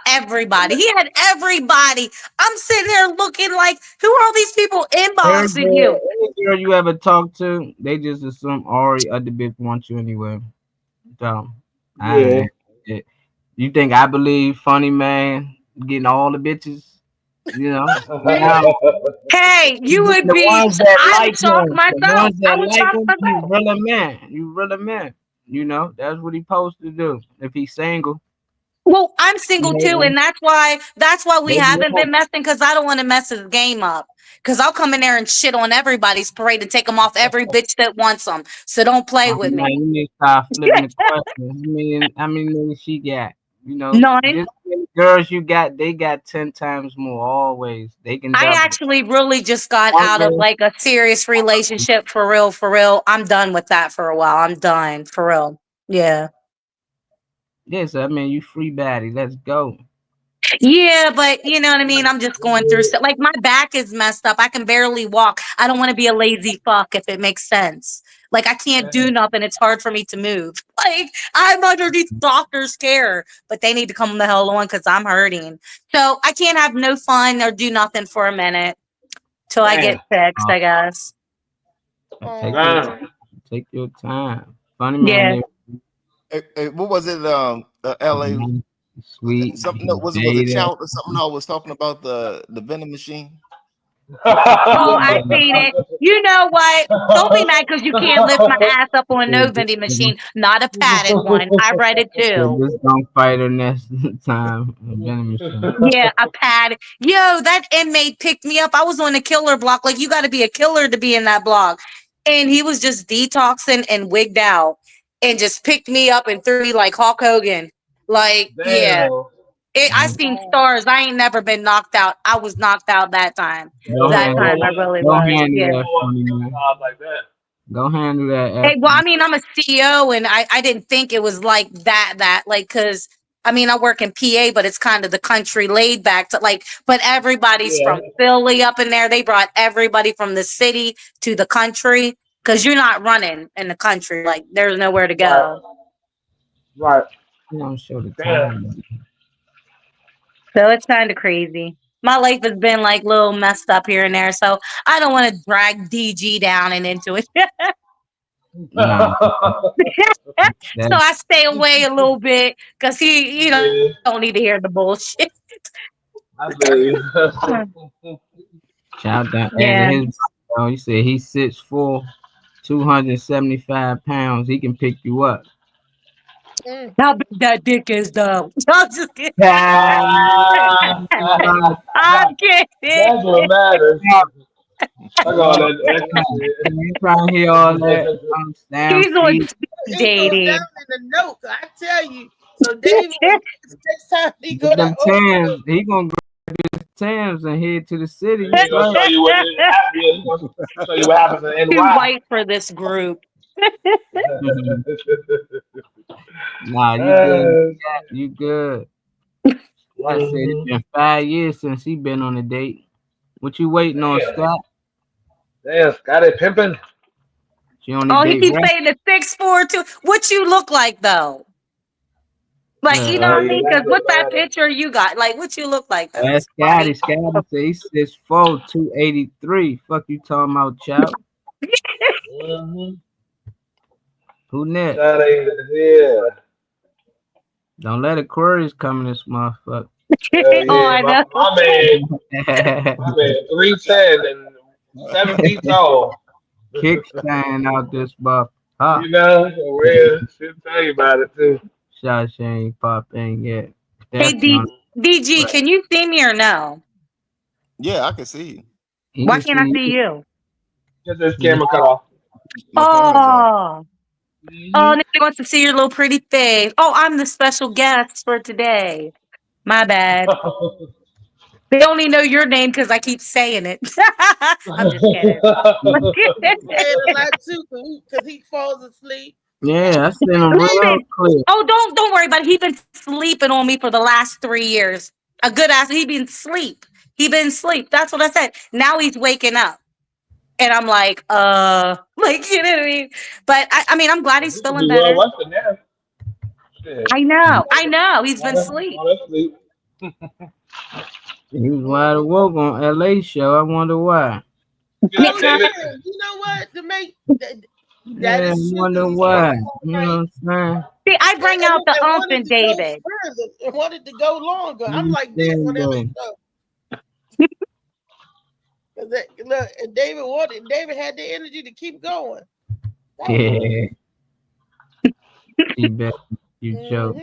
[SPEAKER 10] Everybody. He had everybody. I'm sitting there looking like, who are all these people inboxing you?
[SPEAKER 12] Any girl you ever talk to, they just assume Ari other bitch want you anyway. So, you think I believe funny man getting all the bitches? You know?
[SPEAKER 10] Hey, you would
[SPEAKER 12] the
[SPEAKER 10] be.
[SPEAKER 12] ones that
[SPEAKER 10] I
[SPEAKER 12] like
[SPEAKER 10] would shock
[SPEAKER 12] him,
[SPEAKER 10] myself.
[SPEAKER 12] the ones that
[SPEAKER 10] I would
[SPEAKER 12] like
[SPEAKER 10] shock
[SPEAKER 12] him,
[SPEAKER 10] myself.
[SPEAKER 12] you really man. You really man. You know, that's what he's supposed to do. If he's single.
[SPEAKER 10] Well, I'm single too, and that's why we
[SPEAKER 12] Maybe
[SPEAKER 10] haven't
[SPEAKER 12] not.
[SPEAKER 10] been messing, because I don't want to mess his game up. Because I'll come in there and shit on everybody's parade and take them off every bitch that wants them. So don't play with
[SPEAKER 12] Now
[SPEAKER 10] me.
[SPEAKER 12] you need to start flipping the question. How many niggas she got? You know,
[SPEAKER 10] 9.
[SPEAKER 12] this many girls you got, they got 10 times more always. They can
[SPEAKER 10] I
[SPEAKER 12] double.
[SPEAKER 10] actually really just got
[SPEAKER 12] One
[SPEAKER 10] out of
[SPEAKER 12] girl-
[SPEAKER 10] like a serious relationship for real, for real. I'm done with that for a while. I'm done for real. Yeah.
[SPEAKER 12] Yes, I mean you free baddie. Let's go.
[SPEAKER 10] Yeah, but you know what I mean? I'm just going through stuff. Like my back is messed up. I can barely walk. I don't want to be a lazy fuck, if it makes sense. Like I can't do nothing. It's hard for me to move. Like I'm underneath doctor's care, but they need to come the hell on because I'm hurting. So I can't have no fun or do nothing for a minute till I get fixed, I guess.
[SPEAKER 12] Take your time. Funny man.
[SPEAKER 5] Hey, what was it? LA
[SPEAKER 12] Sweet.
[SPEAKER 5] Something that was it Chout or something? I was talking about the vending machine.
[SPEAKER 10] Oh, I seen it. You know what? Don't be mad because you can't lift my ass up on no vending machine. Not a padded one. I read it too.
[SPEAKER 12] Just don't fight her next time.
[SPEAKER 10] Yeah, a pad. Yo, that inmate picked me up. I was on the killer block. Like, you got to be a killer to be in that block. And he was just detoxing and wigged out and just picked me up and threw me like Hulk Hogan. Like, yeah. I seen stars. I ain't never been knocked out. I was knocked out that time. I really was. Yeah.
[SPEAKER 12] Go handle that.
[SPEAKER 10] Hey, well, I mean, I'm a CEO, and I didn't think it was like that, like, because I mean, I work in PA, but it's kind of the country laid back to like, but everybody's from Philly up in there. They brought everybody from the city to the country because you're not running in the country. Like, there's nowhere to go.
[SPEAKER 3] Right.
[SPEAKER 12] I'm sure the time.
[SPEAKER 10] So it's kind of crazy. My life has been like little messed up here and there. So I don't want to drag DG down and into it. So I stay away a little bit because he, don't need to hear the bullshit.
[SPEAKER 3] I feel you.
[SPEAKER 12] Shout out.
[SPEAKER 10] Yeah.
[SPEAKER 12] His Oh, he said he's 6'4", 275 pounds. He can pick you up.
[SPEAKER 10] How big that dick is, though? I'm just kidding.
[SPEAKER 3] That's
[SPEAKER 10] I'm kidding.
[SPEAKER 3] what matters. I got that.
[SPEAKER 12] You trying to hear all that?
[SPEAKER 10] He's on
[SPEAKER 2] It goes
[SPEAKER 10] dating.
[SPEAKER 2] down in the notes. I tell you. So David, next time he go
[SPEAKER 12] Them
[SPEAKER 2] to
[SPEAKER 12] Tams, he gonna grab his Tams and head to the city.
[SPEAKER 3] He's gonna show you what show you what happens in
[SPEAKER 10] Too
[SPEAKER 3] NY.
[SPEAKER 10] white for this group.
[SPEAKER 12] Nah, you good. You good. I said it's been 5 years since he been on a date. What you waiting on, Scott?
[SPEAKER 3] Damn, Scotty pimping.
[SPEAKER 12] She on a
[SPEAKER 10] Oh, he
[SPEAKER 12] date,
[SPEAKER 10] keeps
[SPEAKER 12] right?
[SPEAKER 10] saying the 6'4" too. What you look like though? Like you know what I mean? Because what's that picture you got? Like what you look like though?
[SPEAKER 12] That's Scotty. Scotty said he's 6'4", 283. Fuck you talking about, child? Who next?
[SPEAKER 3] Yeah.
[SPEAKER 12] Don't let Aquarius come in this motherfucker.
[SPEAKER 10] Oh, I know.
[SPEAKER 3] My man 310 and 7 feet tall.
[SPEAKER 12] Kickstand out this buff. Huh?
[SPEAKER 3] You know, for real. She'll tell you about it too.
[SPEAKER 12] Shot she ain't popping yet.
[SPEAKER 10] Hey, DG, can you see me or no?
[SPEAKER 5] Yeah, I can see you.
[SPEAKER 10] Why can't I see you?
[SPEAKER 3] Get this camera cut off.
[SPEAKER 10] Oh, nobody wants to see your little pretty face. Oh, I'm the special guest for today. My bad. They only know your name because I keep saying it. I'm just kidding.
[SPEAKER 2] a lot too, because he falls asleep.
[SPEAKER 12] Yeah, I seen him real clear.
[SPEAKER 10] Oh, don't worry about it. He's been sleeping on me for the last 3 years. A good ass. He been sleep. That's what I said. Now he's waking up. And I'm like, like, you know what I mean? But I mean, I'm glad he's feeling better. I know. He's been asleep.
[SPEAKER 12] He was wide awoke on LA show. I wonder why.
[SPEAKER 2] You know what? To make that
[SPEAKER 12] I wonder why. You know what I'm saying?
[SPEAKER 10] See, I bring out the ump in David.
[SPEAKER 2] It wanted to go longer. I'm like this on every show. Look, and David had the energy to keep going.
[SPEAKER 12] Yeah. He bet you choke.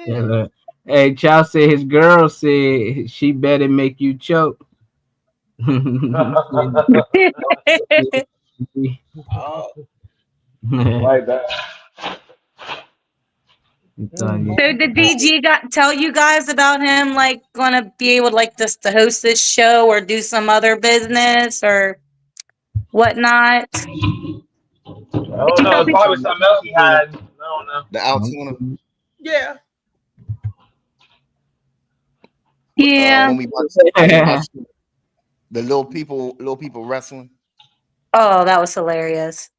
[SPEAKER 12] Hey, Chow said his girl said she better make you choke.
[SPEAKER 3] Like that.
[SPEAKER 10] So did DG tell you guys about him like gonna be able to to host this show or do some other business or whatnot?
[SPEAKER 3] I don't know. It's probably something else he had. I don't know.
[SPEAKER 5] The Altoona.
[SPEAKER 2] Yeah.
[SPEAKER 10] Yeah.
[SPEAKER 5] When we watched the little people wrestling.
[SPEAKER 10] Oh, that was hilarious.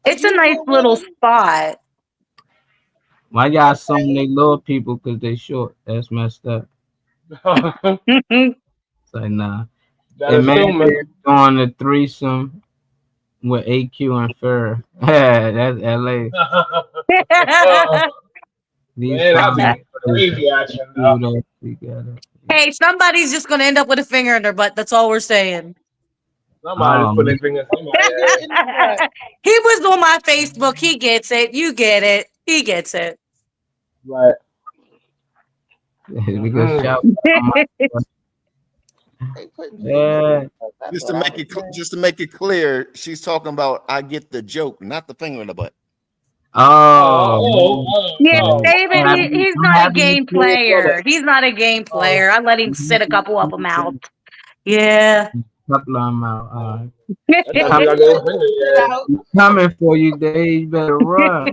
[SPEAKER 10] It's a nice little spot.
[SPEAKER 12] Why y'all some they little people because they short? That's messed up. It's like nah. And man doing a threesome with AQ and Fur. That's LA.
[SPEAKER 3] Crazy action.
[SPEAKER 10] Hey, somebody's just gonna end up with a finger in their butt. That's all we're saying.
[SPEAKER 3] Somebody's putting fingers in my ass.
[SPEAKER 10] He was on my Facebook. He gets it. You get it. He gets it.
[SPEAKER 3] Right.
[SPEAKER 12] Yeah.
[SPEAKER 5] Just to make it clear, she's talking about I get the joke, not the finger in the butt.
[SPEAKER 12] Oh.
[SPEAKER 10] Yeah, David, he's not a game player. He's not a game player. I let him sit a couple of them out. Yeah.
[SPEAKER 12] Couple of them out. Coming for you, Dave. You better run.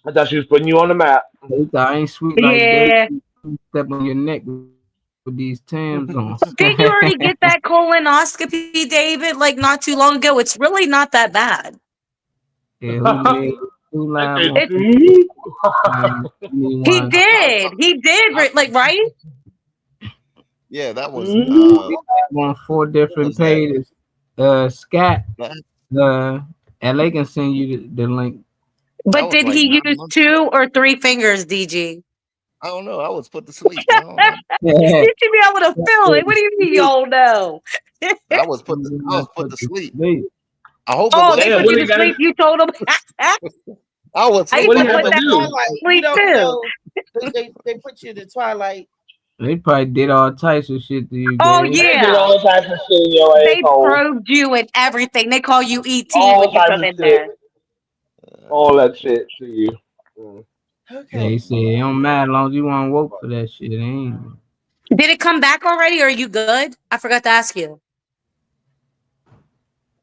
[SPEAKER 3] I thought she was putting you on the map.
[SPEAKER 12] I ain't sweet like that. Step on your neck with these Tams on.
[SPEAKER 10] Did you already get that colonoscopy, David? Like not too long ago. It's really not that bad.
[SPEAKER 12] Yeah,
[SPEAKER 10] He did. Like right?
[SPEAKER 5] Yeah, that was
[SPEAKER 12] on 4 different pages. Scott, LA can send you the link.
[SPEAKER 10] But did he use 2 or 3 fingers, DG?
[SPEAKER 5] I don't know. I was put to sleep. I don't know.
[SPEAKER 10] You should be able to feel it. What do you mean you don't know?
[SPEAKER 5] I was put to sleep. I hope it
[SPEAKER 10] Oh,
[SPEAKER 5] was.
[SPEAKER 10] they put you to sleep. You told them.
[SPEAKER 5] I was.
[SPEAKER 10] I
[SPEAKER 2] What
[SPEAKER 10] used
[SPEAKER 2] do
[SPEAKER 10] to
[SPEAKER 2] you
[SPEAKER 10] put
[SPEAKER 2] have to
[SPEAKER 10] that
[SPEAKER 2] do?
[SPEAKER 10] on
[SPEAKER 2] We
[SPEAKER 10] sleep
[SPEAKER 2] don't
[SPEAKER 10] too.
[SPEAKER 2] know. They put you in the twilight.
[SPEAKER 12] They probably did all types of shit to you,
[SPEAKER 10] Oh
[SPEAKER 12] Dave.
[SPEAKER 3] They did
[SPEAKER 10] yeah,
[SPEAKER 3] all types of shit in your
[SPEAKER 10] they
[SPEAKER 3] asshole.
[SPEAKER 10] probed you and everything. They call you ET
[SPEAKER 3] All
[SPEAKER 10] when you
[SPEAKER 3] types
[SPEAKER 10] come
[SPEAKER 3] of
[SPEAKER 10] in
[SPEAKER 3] shit.
[SPEAKER 10] there.
[SPEAKER 3] All that shit to you. Mm.
[SPEAKER 12] They said it don't matter as long as you want to work for that shit. It ain't.
[SPEAKER 10] Did it come back already? Or are you good? I forgot to ask you.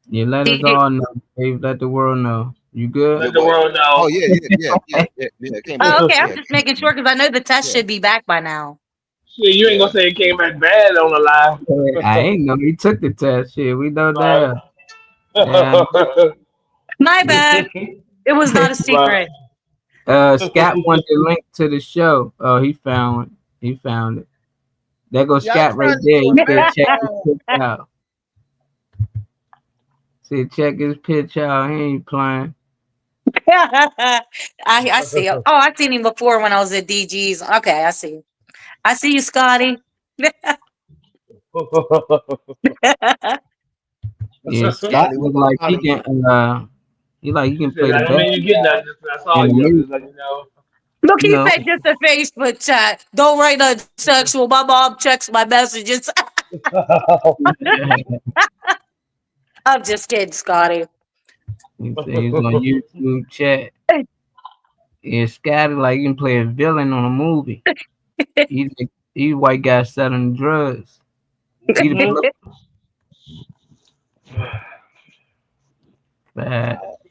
[SPEAKER 12] You let us
[SPEAKER 10] Did it?
[SPEAKER 12] all know, Dave. Let the world know. You good?
[SPEAKER 3] Let the world know.
[SPEAKER 5] Oh yeah. It came back.
[SPEAKER 10] Oh, okay. I'm
[SPEAKER 5] Yeah.
[SPEAKER 10] just making sure because I know the test
[SPEAKER 5] Yeah.
[SPEAKER 10] should be back by now.
[SPEAKER 3] Shit, you ain't gonna say it came back bad on the line.
[SPEAKER 12] I ain't know he took the test. Shit, we know
[SPEAKER 3] Right.
[SPEAKER 12] that. Yeah.
[SPEAKER 10] My bad. It was not a secret.
[SPEAKER 12] Scott wanted the link to the show. Oh, he found it. He found it. There goes
[SPEAKER 2] Y'all
[SPEAKER 12] Scott right
[SPEAKER 2] trying to
[SPEAKER 12] there.
[SPEAKER 2] do
[SPEAKER 12] He
[SPEAKER 2] it
[SPEAKER 12] said,
[SPEAKER 2] very
[SPEAKER 12] check his
[SPEAKER 2] wrong.
[SPEAKER 12] pitch out. Said, check his pitch out. He ain't playing.
[SPEAKER 10] I see. Oh, I seen him before when I was at DG's. Okay, I see. I see you, Scotty.
[SPEAKER 12] Yeah, Scott look like he can. He can play the
[SPEAKER 3] I mean, you get that. That's all
[SPEAKER 12] in the
[SPEAKER 3] you have
[SPEAKER 12] music.
[SPEAKER 3] to let you know.
[SPEAKER 10] Look,
[SPEAKER 12] You
[SPEAKER 10] he
[SPEAKER 12] know.
[SPEAKER 10] said just a Facebook chat. Don't write nothing sexual. My mom checks my messages. I'm just kidding, Scotty.
[SPEAKER 12] He said he's on YouTube chat. Yeah, Scotty like he can play a villain on a movie. He's white guy selling drugs. He the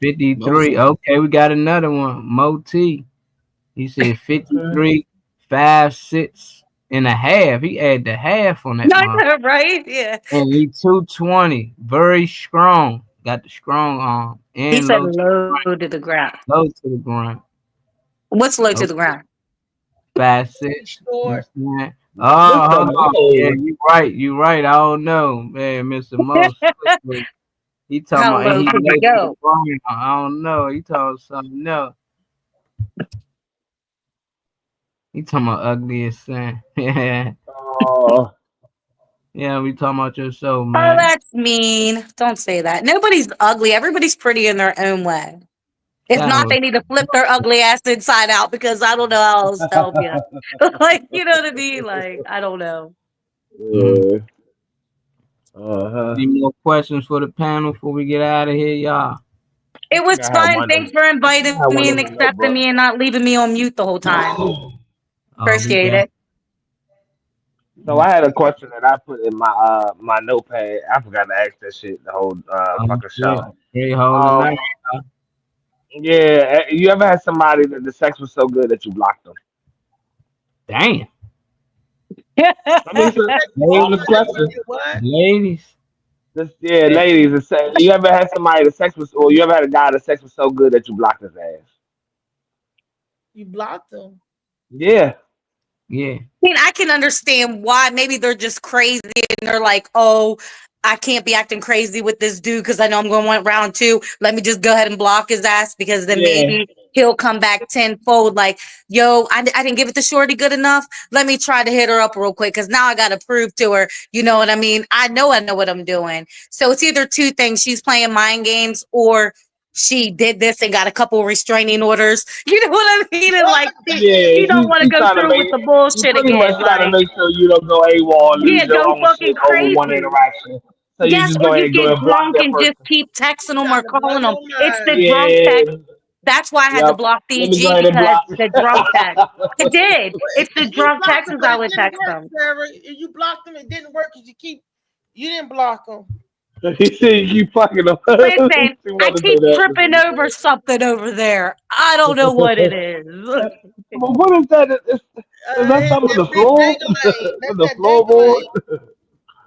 [SPEAKER 12] 53. Okay, we got another one. Mo T. He said 53, 5, 6 and a half. He added the half on that one.
[SPEAKER 10] Right? Yeah.
[SPEAKER 12] And he 220. Very strong. Got the strong arm. And
[SPEAKER 10] He said
[SPEAKER 12] low
[SPEAKER 10] low to the ground.
[SPEAKER 12] low to the ground.
[SPEAKER 10] What's low to the ground?
[SPEAKER 12] 5, 6.
[SPEAKER 2] Short.
[SPEAKER 12] Oh, yeah, you right. You right. I don't know, man, Mr. Mo. He talking
[SPEAKER 10] How
[SPEAKER 12] about
[SPEAKER 10] low
[SPEAKER 12] he
[SPEAKER 10] could you
[SPEAKER 12] low to
[SPEAKER 10] go?
[SPEAKER 12] the ground. I don't know. He talking something else. He talking about ugly as sin. Yeah.
[SPEAKER 3] Oh.
[SPEAKER 12] Yeah, we talking about your show,
[SPEAKER 10] Oh,
[SPEAKER 12] man.
[SPEAKER 10] that's mean. Don't say that. Nobody's ugly. Everybody's pretty in their own way. If not, they need to flip their ugly ass inside out because I don't know how else to help you. Like, you know what I mean? Like, I don't know.
[SPEAKER 3] Yeah.
[SPEAKER 12] Any more questions for the panel before we get out of here, y'all?
[SPEAKER 10] It was
[SPEAKER 3] I have
[SPEAKER 10] fun.
[SPEAKER 3] one
[SPEAKER 10] Thanks for inviting
[SPEAKER 3] I have one
[SPEAKER 10] me
[SPEAKER 3] in
[SPEAKER 10] and
[SPEAKER 3] my
[SPEAKER 10] accepting
[SPEAKER 3] notebook.
[SPEAKER 10] me and not leaving me on mute the whole time. Appreciate it.
[SPEAKER 3] So I had a question that I put in my notepad. I forgot to ask that shit the whole fucking show.
[SPEAKER 12] Very holy night.
[SPEAKER 3] Yeah, you ever had somebody that the sex was so good that you blocked them?
[SPEAKER 12] Damn.
[SPEAKER 3] I mean, it's a honest question.
[SPEAKER 2] What?
[SPEAKER 12] Ladies.
[SPEAKER 3] Yeah, ladies. You ever had somebody the sex was, or you ever had a guy the sex was so good that you blocked his ass?
[SPEAKER 2] You blocked them.
[SPEAKER 3] Yeah.
[SPEAKER 12] Yeah.
[SPEAKER 10] I mean, I can understand why. Maybe they're just crazy and they're like, oh, I can't be acting crazy with this dude because I know I'm going to want round two. Let me just go ahead and block his ass because then maybe he'll come back tenfold. Like, yo, I didn't give it to Shorty good enough. Let me try to hit her up real quick because now I got to prove to her. You know what I mean? I know what I'm doing. So it's either two things. She's playing mind games or she did this and got a couple restraining orders. You know what I mean? And like, you don't want to go
[SPEAKER 3] trying to
[SPEAKER 10] through with the
[SPEAKER 3] you
[SPEAKER 10] bullshit
[SPEAKER 3] pretty
[SPEAKER 10] again.
[SPEAKER 3] much trying to
[SPEAKER 10] Like,
[SPEAKER 3] make sure you don't go AWOL,
[SPEAKER 10] yeah,
[SPEAKER 3] lose your
[SPEAKER 10] go
[SPEAKER 3] own
[SPEAKER 10] fucking
[SPEAKER 3] shit over one
[SPEAKER 10] crazy.
[SPEAKER 3] interaction. So you
[SPEAKER 10] Yes,
[SPEAKER 3] just
[SPEAKER 10] or
[SPEAKER 3] go ahead
[SPEAKER 10] you
[SPEAKER 3] and go
[SPEAKER 10] get
[SPEAKER 3] and block
[SPEAKER 10] drunk
[SPEAKER 3] that
[SPEAKER 10] and
[SPEAKER 3] person.
[SPEAKER 10] just keep texting them or
[SPEAKER 2] Trying to blow
[SPEAKER 10] calling them.
[SPEAKER 2] your
[SPEAKER 10] It's the
[SPEAKER 2] mind.
[SPEAKER 10] drunk text. That's why I had to
[SPEAKER 3] Yep.
[SPEAKER 10] block
[SPEAKER 3] Let me go
[SPEAKER 10] DG
[SPEAKER 3] ahead and
[SPEAKER 10] because
[SPEAKER 3] block.
[SPEAKER 10] the drunk text. I did.
[SPEAKER 2] Well,
[SPEAKER 10] It's the
[SPEAKER 2] if you
[SPEAKER 10] drunk
[SPEAKER 2] blocked them,
[SPEAKER 10] texts
[SPEAKER 2] but
[SPEAKER 10] I
[SPEAKER 2] it
[SPEAKER 10] would
[SPEAKER 2] didn't
[SPEAKER 10] text
[SPEAKER 2] work,
[SPEAKER 10] them.
[SPEAKER 2] Sarah. If you blocked them, it didn't work because you didn't block them.
[SPEAKER 3] He said you keep fucking them.
[SPEAKER 10] Listen,
[SPEAKER 3] She
[SPEAKER 10] I
[SPEAKER 3] wanted to say
[SPEAKER 10] keep
[SPEAKER 3] that.
[SPEAKER 10] tripping over something over there. I don't know what it is.
[SPEAKER 3] Well, what is that? Is that some of
[SPEAKER 2] That
[SPEAKER 3] the
[SPEAKER 2] big
[SPEAKER 3] floor?
[SPEAKER 2] dangling. That's
[SPEAKER 3] The
[SPEAKER 2] that
[SPEAKER 3] floorboard?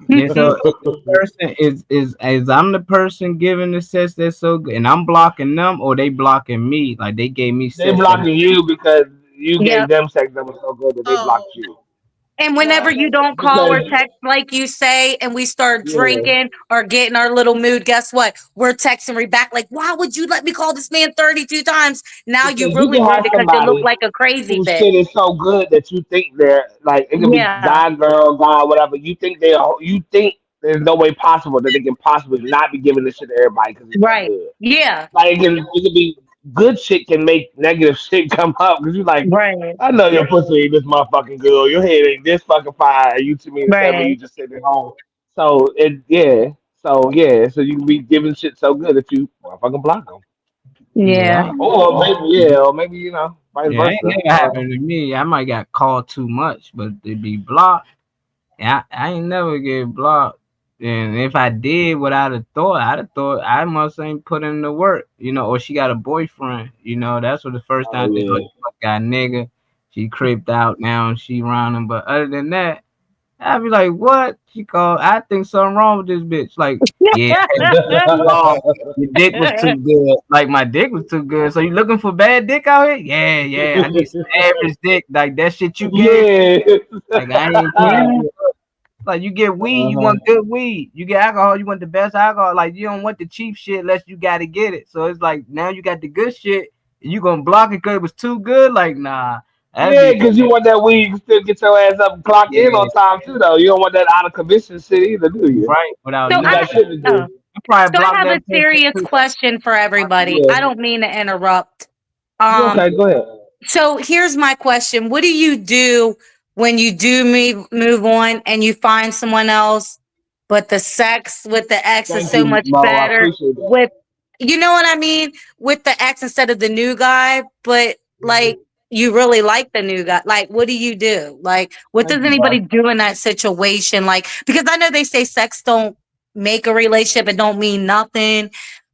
[SPEAKER 12] Yeah, so the person is I'm the person giving the sex that's so good, and I'm blocking them, or they blocking me, like they gave me
[SPEAKER 3] They
[SPEAKER 12] sex.
[SPEAKER 3] blocking you because you
[SPEAKER 10] Yep.
[SPEAKER 3] gave them sex that was so good that they
[SPEAKER 2] Oh,
[SPEAKER 3] blocked you.
[SPEAKER 10] And whenever you don't call or
[SPEAKER 3] Because
[SPEAKER 10] text like you say, and we start
[SPEAKER 3] yeah,
[SPEAKER 10] drinking or getting our little mood, guess what? We're texting right back like, why would you let me call this man 32 times? Now you
[SPEAKER 3] because you
[SPEAKER 10] really
[SPEAKER 3] can
[SPEAKER 10] rude
[SPEAKER 3] have
[SPEAKER 10] because you look
[SPEAKER 3] somebody
[SPEAKER 10] like a crazy
[SPEAKER 3] whose
[SPEAKER 10] bitch.
[SPEAKER 3] shit is so good that you think they're like it could be
[SPEAKER 10] Yeah.
[SPEAKER 3] guy, girl, guy, whatever. You think there's no way possible that they can possibly not be giving this shit to everybody because it's that
[SPEAKER 10] Right.
[SPEAKER 3] good.
[SPEAKER 10] Yeah.
[SPEAKER 3] Like it can be good shit can make negative shit come up because you like.
[SPEAKER 10] Right.
[SPEAKER 3] I know your pussy ain't this motherfucking good. Your head ain't this fucking fire. You to me the same way
[SPEAKER 10] Right.
[SPEAKER 3] you just sitting at home. So it yeah. So yeah. So you can be giving shit so good that you motherfucking block them.
[SPEAKER 12] Yeah,
[SPEAKER 10] Yeah.
[SPEAKER 3] Or maybe yeah. Or maybe vice
[SPEAKER 12] yeah, ain't
[SPEAKER 3] versa.
[SPEAKER 12] never happened to me. I might got called too much, but they be blocked. I ain't never get blocked. And if I did what I'd have thought I must ain't put in the work, or she got a boyfriend, that's what the first
[SPEAKER 3] Oh
[SPEAKER 12] time they
[SPEAKER 3] yeah.
[SPEAKER 12] like got nigga. She creeped out now and she running. But other than that, I'd be like, what? She called, I think something wrong with this bitch. Like, yeah, long. Your dick was too good. Like my dick was too good. So you looking for bad dick out here? Yeah, yeah. I need some average dick. Like that shit you get.
[SPEAKER 3] Yeah.
[SPEAKER 12] Like I ain't playing.
[SPEAKER 10] Yeah.
[SPEAKER 12] Like you get weed, you
[SPEAKER 3] Uh-huh.
[SPEAKER 12] want good weed. You get alcohol, you want the best alcohol. Like you don't want the cheap shit unless you gotta get it. So it's like now you got the good shit, and you gonna block it because it was too good. Like nah, that'd
[SPEAKER 3] Yeah,
[SPEAKER 12] be
[SPEAKER 3] because you want that weed, you can still get your ass up and clock in
[SPEAKER 12] yeah,
[SPEAKER 3] on time too, though. You don't want that out of commission shit either, do you?
[SPEAKER 12] right. Without
[SPEAKER 10] So
[SPEAKER 3] You got
[SPEAKER 10] I
[SPEAKER 12] knowing,
[SPEAKER 3] shit to
[SPEAKER 10] oh,
[SPEAKER 3] do.
[SPEAKER 12] you probably
[SPEAKER 10] so I
[SPEAKER 12] block
[SPEAKER 10] have a
[SPEAKER 12] that person
[SPEAKER 10] serious
[SPEAKER 12] too.
[SPEAKER 10] question for everybody.
[SPEAKER 3] Yeah.
[SPEAKER 10] I don't mean to interrupt.
[SPEAKER 3] You
[SPEAKER 10] Um,
[SPEAKER 3] okay? Go ahead.
[SPEAKER 10] so here's my question. What do you do when you do move on and you find someone else, but the sex with the ex is
[SPEAKER 3] Thank
[SPEAKER 10] so
[SPEAKER 3] you,
[SPEAKER 10] much
[SPEAKER 3] Mo. I
[SPEAKER 10] better
[SPEAKER 3] appreciate that.
[SPEAKER 10] with, you know what I mean? With the ex instead of the new guy, but like you really like the new guy. Like, what do you do? Like, what does
[SPEAKER 3] Thank you,
[SPEAKER 10] anybody
[SPEAKER 3] bro.
[SPEAKER 10] do in that situation? Like, because I know they say sex don't make a relationship, it don't mean nothing.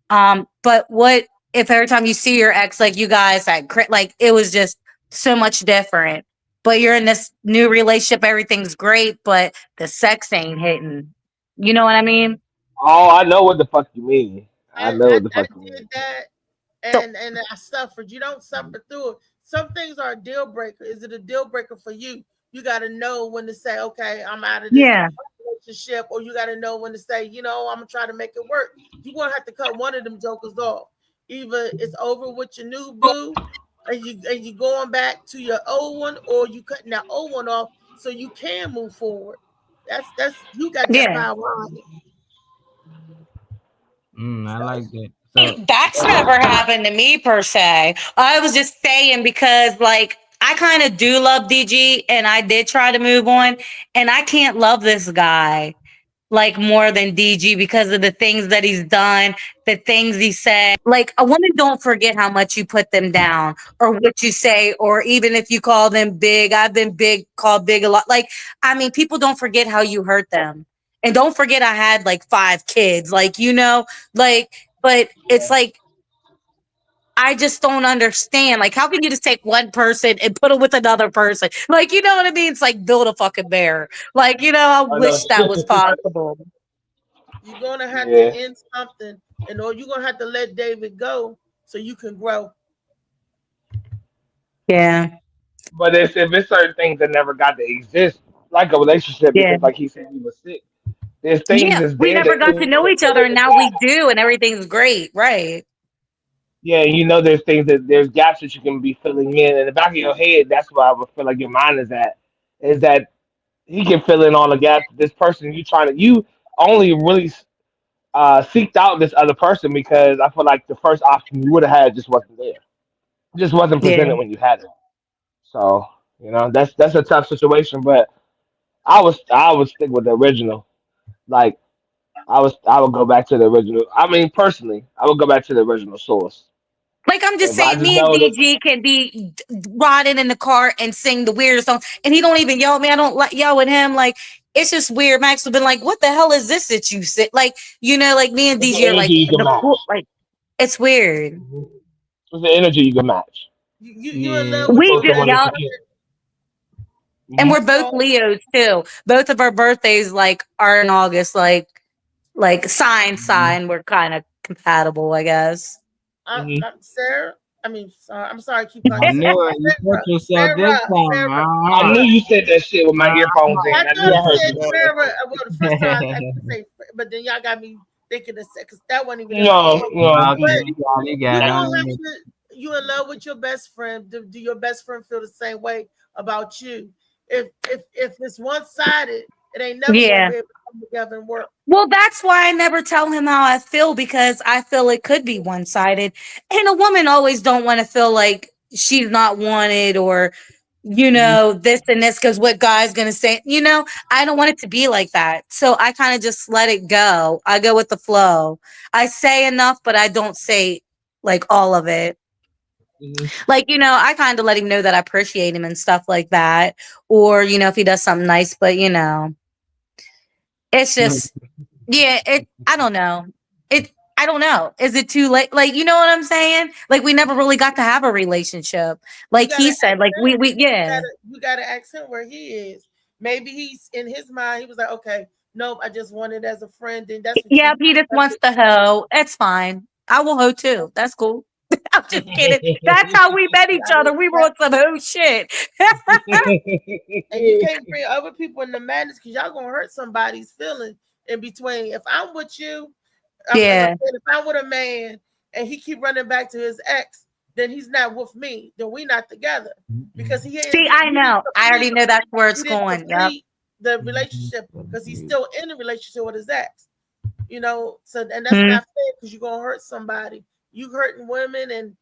[SPEAKER 10] But what if every time you see your ex, like you guys had like it was just so much different, but you're in this new relationship, everything's great, but the sex ain't hitting. You know what I mean?
[SPEAKER 3] Oh, I know what the fuck you mean. I know what the
[SPEAKER 2] I
[SPEAKER 3] fuck you mean.
[SPEAKER 2] did that,
[SPEAKER 10] So
[SPEAKER 2] and I suffered. You don't suffer through it. Some things are a deal breaker. Is it a deal breaker for you? You got to know when to say, okay, I'm out of this
[SPEAKER 10] yeah,
[SPEAKER 2] relationship, or you got to know when to say, I'm gonna try to make it work. You're gonna have to cut one of them jokers off. Either it's over with your new boo, and you going back to your old one, or you cutting that old one off so you can move forward. That's you got that
[SPEAKER 10] yeah.
[SPEAKER 2] power on it.
[SPEAKER 12] I
[SPEAKER 2] So
[SPEAKER 12] like that. So
[SPEAKER 10] That's never happened to me per se. I was just saying because like I kind of do love DG and I did try to move on and I can't love this guy like more than DG because of the things that he's done, the things he said. Like a woman don't forget how much you put them down or what you say, or even if you call them big. I've been called big a lot. Like, I mean, people don't forget how you hurt them. And don't forget I had like 5 kids. Like, like, but it's like I just don't understand. Like, how can you just take one person and put it with another person? Like, you know what I mean? It's like build a fucking bear. Like, I
[SPEAKER 3] I know.
[SPEAKER 10] wish that was possible.
[SPEAKER 2] you're gonna have to
[SPEAKER 3] Yeah,
[SPEAKER 2] end something, or you're gonna have to let David go so you can grow.
[SPEAKER 10] Yeah.
[SPEAKER 3] but if it's certain things that never got to exist, like a relationship,
[SPEAKER 10] Yeah.
[SPEAKER 3] because like he said, he was sick. There's things
[SPEAKER 10] Yeah.
[SPEAKER 3] that's
[SPEAKER 10] We
[SPEAKER 3] there
[SPEAKER 10] never
[SPEAKER 3] that
[SPEAKER 10] got to know each other and now we do and everything's great. Right.
[SPEAKER 3] yeah, there's things there's gaps that you can be filling in the back of your head. That's where I would feel like your mind is at. Is that he can fill in all the gaps. This person you only really seeked out this other person because I feel like the first option you would have had just wasn't there. It just wasn't
[SPEAKER 10] Yeah.
[SPEAKER 3] presented when you had it. So that's a tough situation. But I would stick with the original. Like I would go back to the original. I mean, personally, I would go back to the original source.
[SPEAKER 10] Like I'm just
[SPEAKER 3] If I
[SPEAKER 10] saying,
[SPEAKER 3] just
[SPEAKER 10] me and
[SPEAKER 3] know that.
[SPEAKER 10] DG can be riding in the car and sing the weirdest song, and he don't even yell at me. I don't like yell at him. Like it's just weird. Max have been like, "What the hell is this that you sit?" Like like me and
[SPEAKER 3] It's the
[SPEAKER 10] DG are
[SPEAKER 3] energy
[SPEAKER 10] like
[SPEAKER 3] you can
[SPEAKER 10] the
[SPEAKER 3] match.
[SPEAKER 10] cool. Like it's weird.
[SPEAKER 3] It's the energy you can match.
[SPEAKER 2] You in
[SPEAKER 12] yeah,
[SPEAKER 2] love with
[SPEAKER 10] We
[SPEAKER 3] Opposed
[SPEAKER 2] each
[SPEAKER 3] to
[SPEAKER 10] just
[SPEAKER 3] one that
[SPEAKER 10] yell,
[SPEAKER 3] you can't.
[SPEAKER 10] and
[SPEAKER 3] Mhm.
[SPEAKER 10] we're both
[SPEAKER 2] so
[SPEAKER 10] Leos too. Both of our birthdays are in August. Like
[SPEAKER 3] Mhm.
[SPEAKER 10] sign. We're kind of compatible, I guess.
[SPEAKER 3] Mhm.
[SPEAKER 2] Sarah. I'm sorry, I keep
[SPEAKER 12] I
[SPEAKER 2] calling you.
[SPEAKER 12] knew it. You put yourself this time.
[SPEAKER 3] I knew you said that shit with my earphones in.
[SPEAKER 2] I
[SPEAKER 3] I knew
[SPEAKER 2] thought
[SPEAKER 3] I heard
[SPEAKER 2] it said
[SPEAKER 3] you say
[SPEAKER 2] Farrah.
[SPEAKER 3] that.
[SPEAKER 2] Well, the first time I could say, but then y'all got me thinking the because that wasn't even.
[SPEAKER 3] No.
[SPEAKER 12] Okay, you got
[SPEAKER 2] You
[SPEAKER 12] it.
[SPEAKER 2] don't have to. You in love with your best friend. Do your best friend feel the same way about you? If it's one sided, it ain't never
[SPEAKER 10] Yeah.
[SPEAKER 2] gonna be able to come together and work.
[SPEAKER 10] Well, that's why I never tell him how I feel, because I feel it could be one-sided. And a woman always don't want to feel like she's not wanted, or this and this, because what guy's gonna say, I don't want it to be like that. So I kind of just let it go. I go with the flow. I say enough, but I don't say like all of it. Like, I kind of let him know that I appreciate him and stuff like that. Or, if he does something nice, but it's just, I don't know. I don't know. Is it too late? Like, you know what I'm saying? Like, we never really got to have a relationship. Like he said, like we
[SPEAKER 2] You gotta ask him where he is. Maybe he's in his mind. He was like, okay, nope, I just want it as a friend. And that's what
[SPEAKER 10] if he just wants to hoe, it's fine. I will hoe too. That's cool. I'm just kidding. That's how we met each other. We were on some hoe shit.
[SPEAKER 2] And you can't bring other people in the madness, because y'all gonna hurt somebody's feelings in between. If I'm with you, if I'm with a man and he keep running back to his ex, then he's not with me. Then we not together, because he ain't.
[SPEAKER 10] See, I know. I already know that's where it's going. Yep.
[SPEAKER 2] The relationship, because he's still in a relationship with his ex. So and that's not fair, because you're gonna hurt somebody. You hurting women, and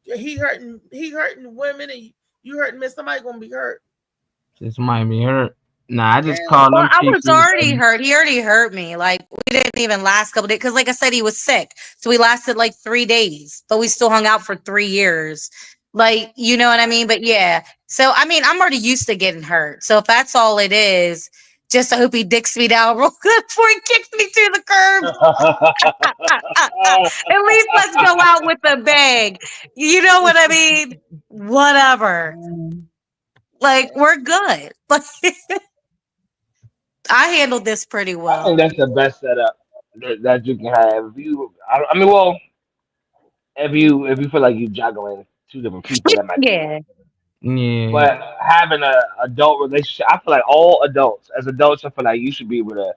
[SPEAKER 2] he hurting women, and you hurting men. Somebody gonna be hurt.
[SPEAKER 12] Just might be hurt. Nah, I just called him.
[SPEAKER 10] I was already hurt. He already hurt me. Like, we didn't even last a couple days, because like I said, he was sick. So we lasted like 3 days, but we still hung out for 3 years. Like, you know what I mean? But yeah. So I mean, I'm already used to getting hurt. So if that's all it is, just I hope he dicks me down real good before he kicks me to the curb. At least let's go out with a bang. You know what I mean? Whatever. Like, we're good. I handled this pretty well.
[SPEAKER 3] I think that's the best setup that you can have. If you feel like you're juggling 2 different people, that might
[SPEAKER 10] Yeah.
[SPEAKER 3] But having an adult relationship, I feel like all adults, as adults, I feel like you should be able to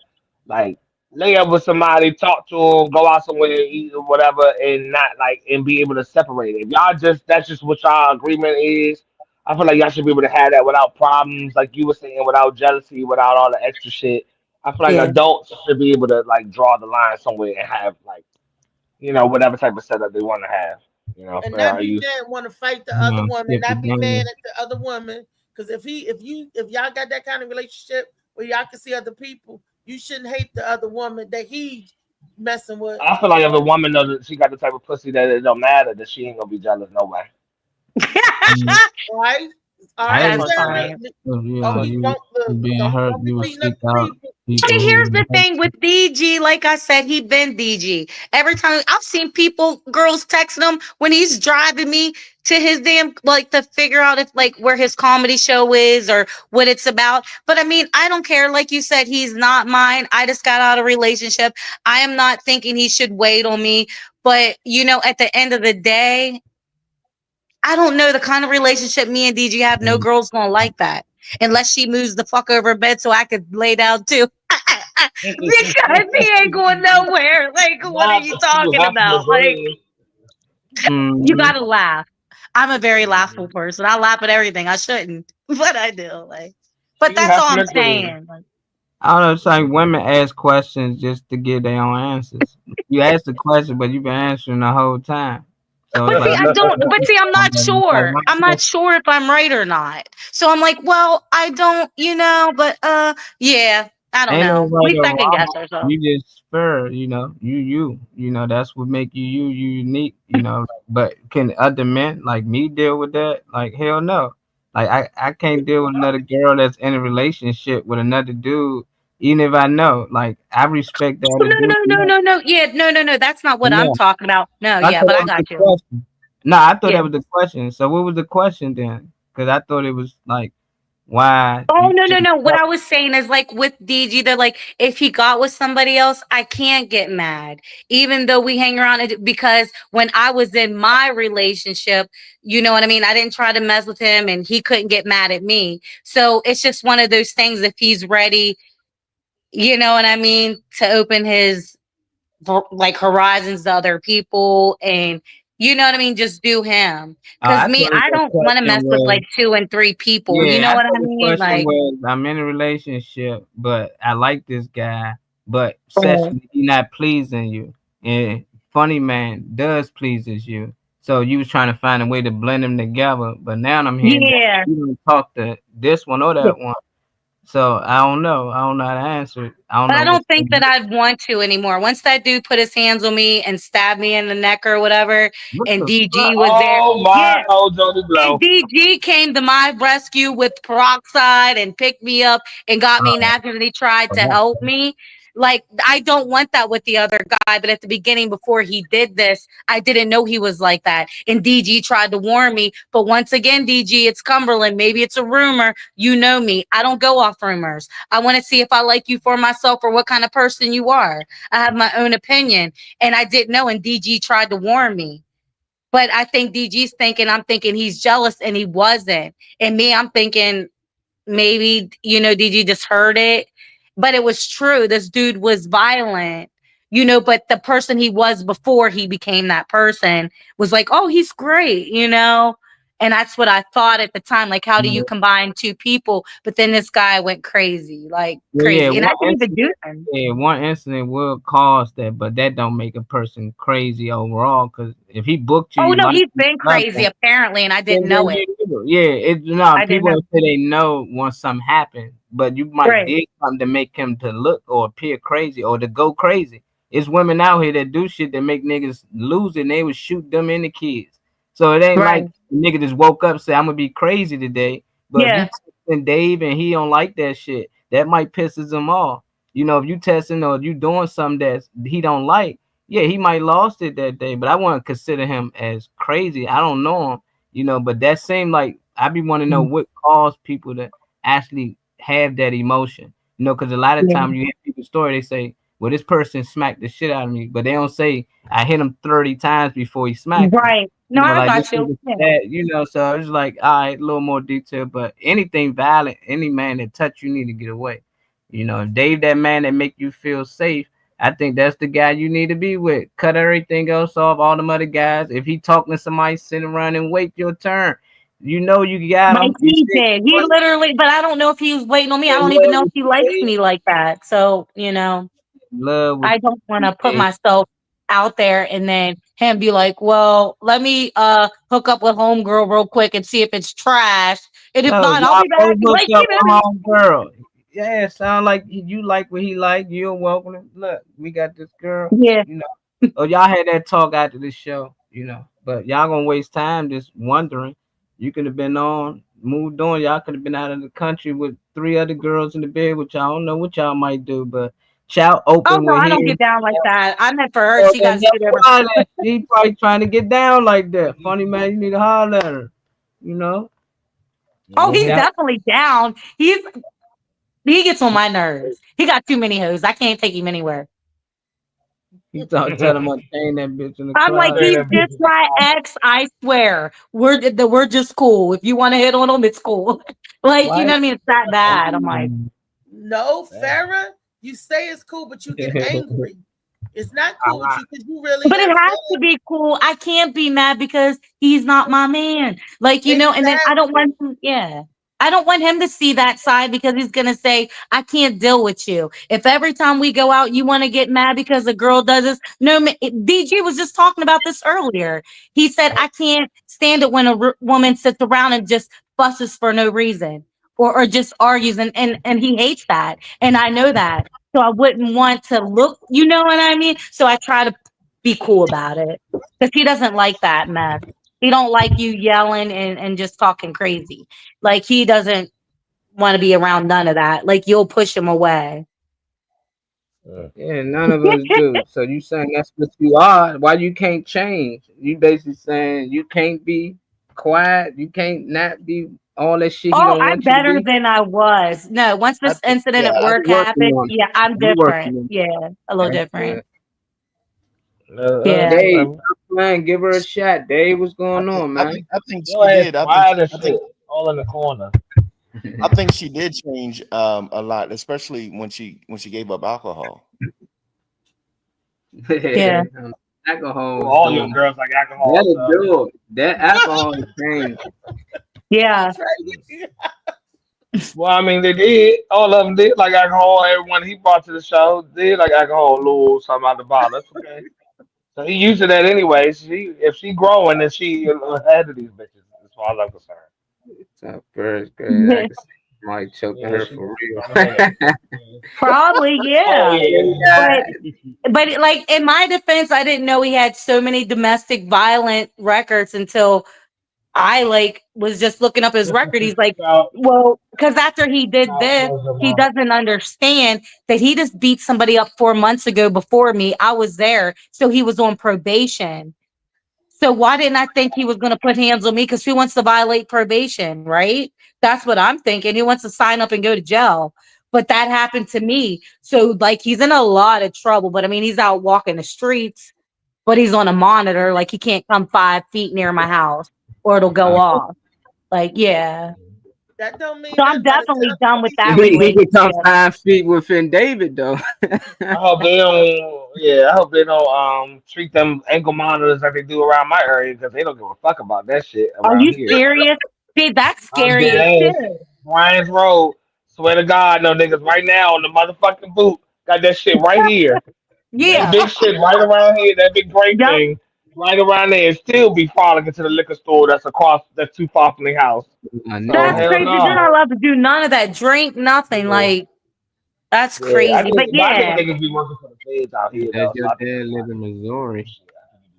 [SPEAKER 3] like lay up with somebody, talk to them, go out somewhere, eat or whatever, and not and be able to separate it. If y'all that's just what y'all agreement is. I feel like y'all should be able to have that without problems, like you were saying, without jealousy, without all the extra shit. I feel like adults should be able to draw the line somewhere and have whatever type of setup they want to have.
[SPEAKER 2] And not be mad, want to fight the other woman, not be mad at the other woman. Because if y'all got that kind of relationship where y'all can see other people, you shouldn't hate the other woman that he messing with.
[SPEAKER 3] I feel like if a woman knows that she got the type of pussy that it don't matter, that she ain't gonna be jealous no way.
[SPEAKER 2] Right? All right.
[SPEAKER 12] Being hurt, you will stick out.
[SPEAKER 10] But here's the thing with DG, like I said, he been DG. Every time I've seen girls texting him when he's driving me to his damn, to figure out if where his comedy show is or what it's about. But I mean, I don't care. Like you said, he's not mine. I just got out of a relationship. I am not thinking he should wait on me. But at the end of the day, I don't know the kind of relationship me and DG have. No girl's gonna like that unless she moves the fuck over bed so I could lay down too. Because he ain't going nowhere. What are you talking about? You gotta laugh. I'm a very laughable person. I laugh at everything. I shouldn't, but I do. But that's all I'm saying.
[SPEAKER 12] I don't know. It's like women ask questions just to get their own answers. You ask the question, but you've been answering the whole time. So
[SPEAKER 10] but see, I'm not sure. I'm not sure if I'm right or not. So I'm like, well, I don't, but yeah, I don't know. We second guess ourselves.
[SPEAKER 12] You just spur, you, that's what make you unique, But can other men like me deal with that? Like, hell no. Like I can't deal with another girl that's in a relationship with another dude. Even if I know, I respect that.
[SPEAKER 10] No. Yeah, no. That's not what I'm talking about. No, but I got you.
[SPEAKER 12] No, I thought that was the question. So what was the question then? Because I thought it was Why
[SPEAKER 10] Oh
[SPEAKER 12] you
[SPEAKER 10] no, no,
[SPEAKER 12] think
[SPEAKER 10] no. What I was saying is like with DG, they're like, if he got with somebody else, I can't get mad. Even though we hang around it because when I was in my relationship, you know what I mean? I didn't try to mess with him and he couldn't get mad at me. So it's just one of those things if he's ready, you know what I mean, to open his like horizons to other people and you know what I mean, just do him. Cause
[SPEAKER 12] I
[SPEAKER 10] me,
[SPEAKER 12] thought
[SPEAKER 10] I
[SPEAKER 12] the
[SPEAKER 10] don't want to
[SPEAKER 12] question
[SPEAKER 10] mess with
[SPEAKER 12] was
[SPEAKER 10] like 2 and 3 people. You
[SPEAKER 12] yeah,
[SPEAKER 10] know
[SPEAKER 12] I
[SPEAKER 10] what
[SPEAKER 12] thought
[SPEAKER 10] I
[SPEAKER 12] the
[SPEAKER 10] mean?
[SPEAKER 12] question
[SPEAKER 10] Like
[SPEAKER 12] was I'm in a relationship, but I like this guy, but
[SPEAKER 10] uh,
[SPEAKER 12] sexually he not pleasing you. And funny man does pleases you. So you was trying to find a way to blend them together, but now I'm hearing that
[SPEAKER 10] yeah.
[SPEAKER 12] you don't talk to this one or that one. So I don't know. I don't know how to answer it. I don't
[SPEAKER 10] But I
[SPEAKER 12] know
[SPEAKER 10] don't
[SPEAKER 12] what's
[SPEAKER 10] think that I'd want to anymore. Once that dude put his hands on me and stabbed me in the neck or whatever,
[SPEAKER 12] what
[SPEAKER 10] and
[SPEAKER 12] the
[SPEAKER 10] DG
[SPEAKER 12] fuck?
[SPEAKER 10] was there.
[SPEAKER 3] Oh my,
[SPEAKER 10] Yeah,
[SPEAKER 3] oh Jody
[SPEAKER 10] and
[SPEAKER 3] Blow.
[SPEAKER 10] DG came to my rescue with peroxide and picked me up and got me
[SPEAKER 12] Oh,
[SPEAKER 10] napkins and he tried to
[SPEAKER 12] that's
[SPEAKER 10] help me. Like, I don't want that with the other guy. But at the beginning, before he did this, I didn't know he was like that. And DG tried to warn me. But once again, DG, it's Cumberland. Maybe it's a rumor. You know me. I don't go off rumors. I want to see if I like you for myself or what kind of person you are. I have my own opinion. And I didn't know. And DG tried to warn me. But I think DG's thinking, I'm thinking he's jealous and he wasn't. And me, I'm thinking maybe, you know, DG just heard it. But it was true. This dude was violent, you know, but the person he was before he became that person was like, oh, he's great, you know? And that's what I thought at the time. Like, how do you combine 2 people? But then this guy went crazy, like
[SPEAKER 12] yeah,
[SPEAKER 10] crazy. And I
[SPEAKER 12] one
[SPEAKER 10] didn't even
[SPEAKER 12] incident,
[SPEAKER 10] do that.
[SPEAKER 12] yeah, one incident will cause that, but that don't make a person crazy overall. Because if he booked you,
[SPEAKER 10] Oh,
[SPEAKER 12] you
[SPEAKER 10] no,
[SPEAKER 12] like
[SPEAKER 10] he's been crazy
[SPEAKER 12] something.
[SPEAKER 10] apparently. And I didn't
[SPEAKER 12] Then
[SPEAKER 10] know it.
[SPEAKER 12] you do. Yeah, it no
[SPEAKER 10] I didn't
[SPEAKER 12] people
[SPEAKER 10] know.
[SPEAKER 12] say they know once something happened, but you might
[SPEAKER 10] Right.
[SPEAKER 12] did something to make him to look or appear crazy or to go crazy. It's women out here that do shit that make niggas lose it and they would shoot them and the kids. So it ain't
[SPEAKER 10] Right.
[SPEAKER 12] like the nigga just woke up and say I'm gonna be crazy today. But if you
[SPEAKER 10] Yeah.
[SPEAKER 12] texting Dave and he don't like that shit, that might pisses him off. You know, if you testing or you doing something that he don't like, yeah, he might lost it that day. But I wouldn't consider him as crazy. I don't know him, you know, but that seemed like I be want to know what caused people to actually have that emotion, you know, because a lot of
[SPEAKER 10] Yeah.
[SPEAKER 12] time you hear people's story, they say, well, this person smacked the shit out of me, but they don't say I hit him 30 times before he smacked me.
[SPEAKER 10] Right. No,
[SPEAKER 12] You know,
[SPEAKER 10] I
[SPEAKER 12] like this
[SPEAKER 10] got you.
[SPEAKER 12] is
[SPEAKER 10] Yeah.
[SPEAKER 12] that, you know, so it's like, all right, a little more detail, but anything violent, any man that touch you need to get away. You know, if Dave that man that make you feel safe, I think that's the guy you need to be with. Cut everything else off, all them other guys. If he talking to somebody, sit around and wait your turn. You know you got
[SPEAKER 10] Like
[SPEAKER 12] him. You
[SPEAKER 10] he
[SPEAKER 12] think
[SPEAKER 10] did. He literally, but I don't know if he was waiting on me. I
[SPEAKER 12] in
[SPEAKER 10] don't even
[SPEAKER 12] love
[SPEAKER 10] know if
[SPEAKER 12] with
[SPEAKER 10] he
[SPEAKER 12] you,
[SPEAKER 10] likes
[SPEAKER 12] Dave.
[SPEAKER 10] me like that. So, you know,
[SPEAKER 12] Love with
[SPEAKER 10] I don't want
[SPEAKER 12] you,
[SPEAKER 10] to put
[SPEAKER 12] Dave.
[SPEAKER 10] myself out there and then him be like, well, let me hook up with homegirl real quick and see if it's trash. And if
[SPEAKER 12] No,
[SPEAKER 10] not, I'll
[SPEAKER 12] y'all
[SPEAKER 10] be back.
[SPEAKER 12] both
[SPEAKER 10] Like,
[SPEAKER 12] hooked
[SPEAKER 10] you
[SPEAKER 12] up
[SPEAKER 10] know what
[SPEAKER 12] with home girl. Yeah, sound like you like what he like. You're welcome. Look, we got this girl.
[SPEAKER 10] I mean? Yeah.
[SPEAKER 12] You know, oh, y'all had that talk after the show. You know, but y'all gonna waste time just wondering. You could have been on, moved on. Y'all could have been out of the country with 3 other girls in the bed, which I don't know what y'all might do. But shout
[SPEAKER 10] Oh
[SPEAKER 12] open
[SPEAKER 10] no,
[SPEAKER 12] with
[SPEAKER 10] I don't get
[SPEAKER 12] him.
[SPEAKER 10] down like that. I meant for her.
[SPEAKER 12] Well,
[SPEAKER 10] She got
[SPEAKER 12] then
[SPEAKER 10] to
[SPEAKER 12] that's
[SPEAKER 10] shoot over.
[SPEAKER 12] why that she probably trying to get down like that. Funny man, you need to holler at her. You know.
[SPEAKER 10] Oh, he's
[SPEAKER 12] Shout
[SPEAKER 10] definitely down. He gets on my nerves. He got too many hoes. I can't take him anywhere.
[SPEAKER 12] He tell him I'm chain that bitch in the
[SPEAKER 10] I'm like,
[SPEAKER 12] closet.
[SPEAKER 10] he's just my ex. I swear, we're just cool. If you want to hit on him, it's cool. Like, you
[SPEAKER 12] Why?
[SPEAKER 10] know what I mean? It's that bad. I'm like,
[SPEAKER 2] No, Farrah, you say it's cool, but you get angry. It's not cool with you because you really
[SPEAKER 10] but it
[SPEAKER 2] have
[SPEAKER 10] has to
[SPEAKER 2] fun.
[SPEAKER 10] be cool. I can't be mad because he's not my man. Like, you know, and then I don't
[SPEAKER 2] Exactly.
[SPEAKER 10] want him, yeah. I don't want him to see that side because he's gonna say, I can't deal with you. If every time we go out, you want to get mad because a girl does this. No, DG was just talking about this earlier. He said, I can't stand it when a woman sits around and just fusses for no reason or just argues and he hates that. And I know that. So I wouldn't want to look, you know what I mean? So I try to be cool about it because he doesn't like that mess. He don't like you yelling and just talking crazy. Like he doesn't want to be around none of that. Like you'll push him away.
[SPEAKER 12] Yeah, none of us do. So you saying that's what you are? Why you can't change? You basically saying you can't be quiet. You can't not be all that shit he
[SPEAKER 10] Oh,
[SPEAKER 12] don't
[SPEAKER 10] I'm
[SPEAKER 12] want you to
[SPEAKER 10] better
[SPEAKER 12] be?
[SPEAKER 10] than I was. No, once
[SPEAKER 12] I
[SPEAKER 10] this
[SPEAKER 12] think,
[SPEAKER 10] incident
[SPEAKER 5] Yeah,
[SPEAKER 10] at
[SPEAKER 12] I'm
[SPEAKER 10] work
[SPEAKER 12] working
[SPEAKER 10] happened,
[SPEAKER 12] on it.
[SPEAKER 10] yeah, I'm
[SPEAKER 12] I'm
[SPEAKER 10] different.
[SPEAKER 12] working on it.
[SPEAKER 10] Yeah, a little
[SPEAKER 12] That's
[SPEAKER 10] different.
[SPEAKER 12] good.
[SPEAKER 10] Yeah.
[SPEAKER 12] Dave, man, give her a shot. Dave, what's going on, man?
[SPEAKER 5] I think
[SPEAKER 3] Your
[SPEAKER 5] she
[SPEAKER 3] ass
[SPEAKER 5] did.
[SPEAKER 3] quiet as shit, all in the corner.
[SPEAKER 5] I think she did change a lot, especially when she gave up alcohol.
[SPEAKER 10] Yeah.
[SPEAKER 12] Alcohol
[SPEAKER 3] Well,
[SPEAKER 12] is
[SPEAKER 3] all your
[SPEAKER 12] doing
[SPEAKER 3] girls like alcohol,
[SPEAKER 12] that'll
[SPEAKER 3] so.
[SPEAKER 12] do it. That alcohol is changed.
[SPEAKER 10] Yeah.
[SPEAKER 3] Well, I mean, they did. All of them did like alcohol. Everyone he brought to the show did like alcohol, a little something out the bottle. That's okay. So he used to that anyway. If she growing, then she ahead of these bitches, as far as I'm concerned.
[SPEAKER 12] So first grade, I can see Mike choking
[SPEAKER 3] Yeah,
[SPEAKER 12] her
[SPEAKER 3] she
[SPEAKER 12] for
[SPEAKER 3] growing ahead.
[SPEAKER 12] real.
[SPEAKER 10] Probably,
[SPEAKER 3] Oh
[SPEAKER 10] yeah.
[SPEAKER 3] yeah.
[SPEAKER 10] But like in my defense, I didn't know he had so many domestic violent records until I like was just looking up his record. He's like,
[SPEAKER 3] So,
[SPEAKER 10] well, because after he did this, he doesn't understand that he just beat somebody up 4 months ago before me. I was there, so he was on probation. So why didn't I think he was going to put hands on me? Because who wants to violate probation, right? That's what I'm thinking. He wants to sign up and go to jail. But that happened to me. So like he's in a lot of trouble. But I mean, he's out walking the streets, but he's on a monitor. Like he can't come 5 feet near my house or it'll go off. Like, yeah.
[SPEAKER 2] That don't mean
[SPEAKER 10] So
[SPEAKER 2] nothing
[SPEAKER 10] I'm
[SPEAKER 2] by the
[SPEAKER 10] definitely
[SPEAKER 2] time
[SPEAKER 10] done with that
[SPEAKER 12] He can come
[SPEAKER 10] relationship.
[SPEAKER 12] 5 feet within David though.
[SPEAKER 3] I hope they don't. Yeah, I hope they don't treat them ankle monitors like they do around my area because they don't give a fuck about that shit
[SPEAKER 10] Are
[SPEAKER 3] around
[SPEAKER 10] you
[SPEAKER 3] here.
[SPEAKER 10] serious? See, that's
[SPEAKER 3] I'm
[SPEAKER 10] scary as
[SPEAKER 3] dead ass.
[SPEAKER 10] shit.
[SPEAKER 3] Ryan's Road. Swear to God, no niggas right now on the motherfucking boot. Got that shit right here. That
[SPEAKER 10] Yeah.
[SPEAKER 3] big shit right around here. That big gray
[SPEAKER 10] Yep.
[SPEAKER 3] thing right around there. And still be falling into the liquor store that's too far from the house.
[SPEAKER 12] I
[SPEAKER 3] So
[SPEAKER 10] That's
[SPEAKER 12] know.
[SPEAKER 3] hell
[SPEAKER 10] crazy. They're not
[SPEAKER 3] no.
[SPEAKER 10] allowed to do none of that. Drink, nothing.
[SPEAKER 3] Yeah.
[SPEAKER 10] Like, that's
[SPEAKER 3] Yeah.
[SPEAKER 10] crazy. But
[SPEAKER 3] But I think
[SPEAKER 10] yeah.
[SPEAKER 3] niggas be working for the feds out here
[SPEAKER 12] Does
[SPEAKER 3] though. So
[SPEAKER 12] your
[SPEAKER 3] I think
[SPEAKER 12] dad
[SPEAKER 3] they
[SPEAKER 12] live
[SPEAKER 3] might
[SPEAKER 12] in
[SPEAKER 3] be
[SPEAKER 12] Missouri?
[SPEAKER 3] shit.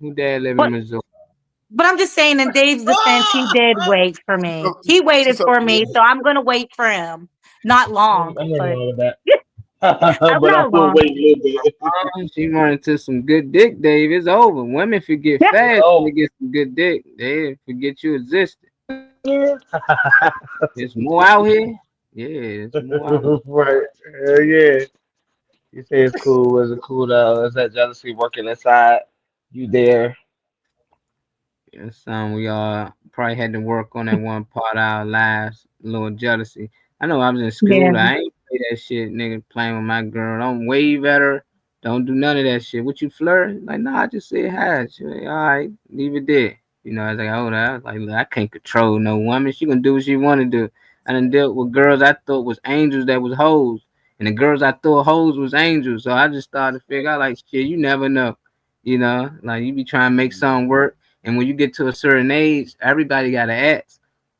[SPEAKER 12] Who dad live in
[SPEAKER 10] But
[SPEAKER 12] Missouri?
[SPEAKER 10] I'm just saying in Dave's defense, he did wait for me.
[SPEAKER 5] So,
[SPEAKER 10] He waited
[SPEAKER 5] so
[SPEAKER 10] for me, so I'm gonna wait for him. Not long,
[SPEAKER 3] I never
[SPEAKER 10] but
[SPEAKER 3] know that.
[SPEAKER 10] I'm
[SPEAKER 3] But I
[SPEAKER 10] not
[SPEAKER 3] will
[SPEAKER 10] long.
[SPEAKER 3] wait a little bit.
[SPEAKER 12] She run into some good dick, Dave. It's over. Women forget
[SPEAKER 10] Yeah.
[SPEAKER 12] fast when
[SPEAKER 3] Oh.
[SPEAKER 12] they get some good dick. They forget you existed.
[SPEAKER 3] Yeah.
[SPEAKER 12] There's more out here. Yeah, it's more out here.
[SPEAKER 3] Right. Hell yeah. You say it's cool. Is it cool though? Is that jealousy working inside you there?
[SPEAKER 12] Yeah, son, we all probably had to work on that one part of our lives, a little jealousy. I know I was in
[SPEAKER 10] Yeah.
[SPEAKER 12] school. I ain't play that shit, nigga, playing with my girl. Don't wave at her. Don't do none of that shit. What you flirt? Like, nah, I just said hi. She like, all right, leave it there. You know, as I got older, I was like, look, I can't control no woman. She gonna do what she wanna do. I done dealt with girls I thought was angels that was hoes. And the girls I thought hoes was angels. So I just started to figure out like shit, you never know. You know, like you be trying to make something work. And when you get to a certain age, everybody got an ex.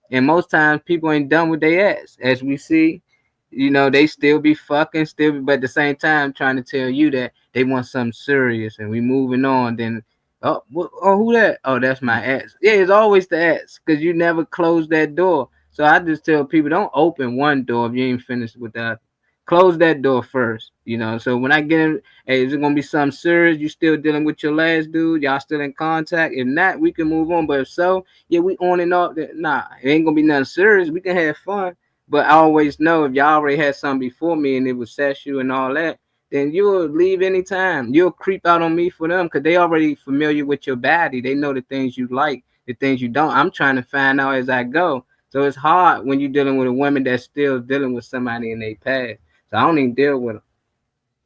[SPEAKER 12] And most times people ain't done with their ex. As we see, you know, they still be fucking, but at the same time trying to tell you that they want something serious and we moving on. Then, who that? Oh, that's my ex. Yeah, it's always the ex because you never close that door. So I just tell people don't open one door if you ain't finished with that. Close that door first, you know. So when I get in, hey, is it gonna be something serious? You still dealing with your last dude? Y'all still in contact? If not, we can move on. But if so, yeah, we on and off. Nah, it ain't gonna be nothing serious. We can have fun. But I always know if y'all already had something before me and it was sexual and all that, then you'll leave anytime. You'll creep out on me for them because they already familiar with your body. They know the things you like, the things you don't. I'm trying to find out as I go. So it's hard when you're dealing with a woman that's still dealing with somebody in their past. So I don't even deal with them.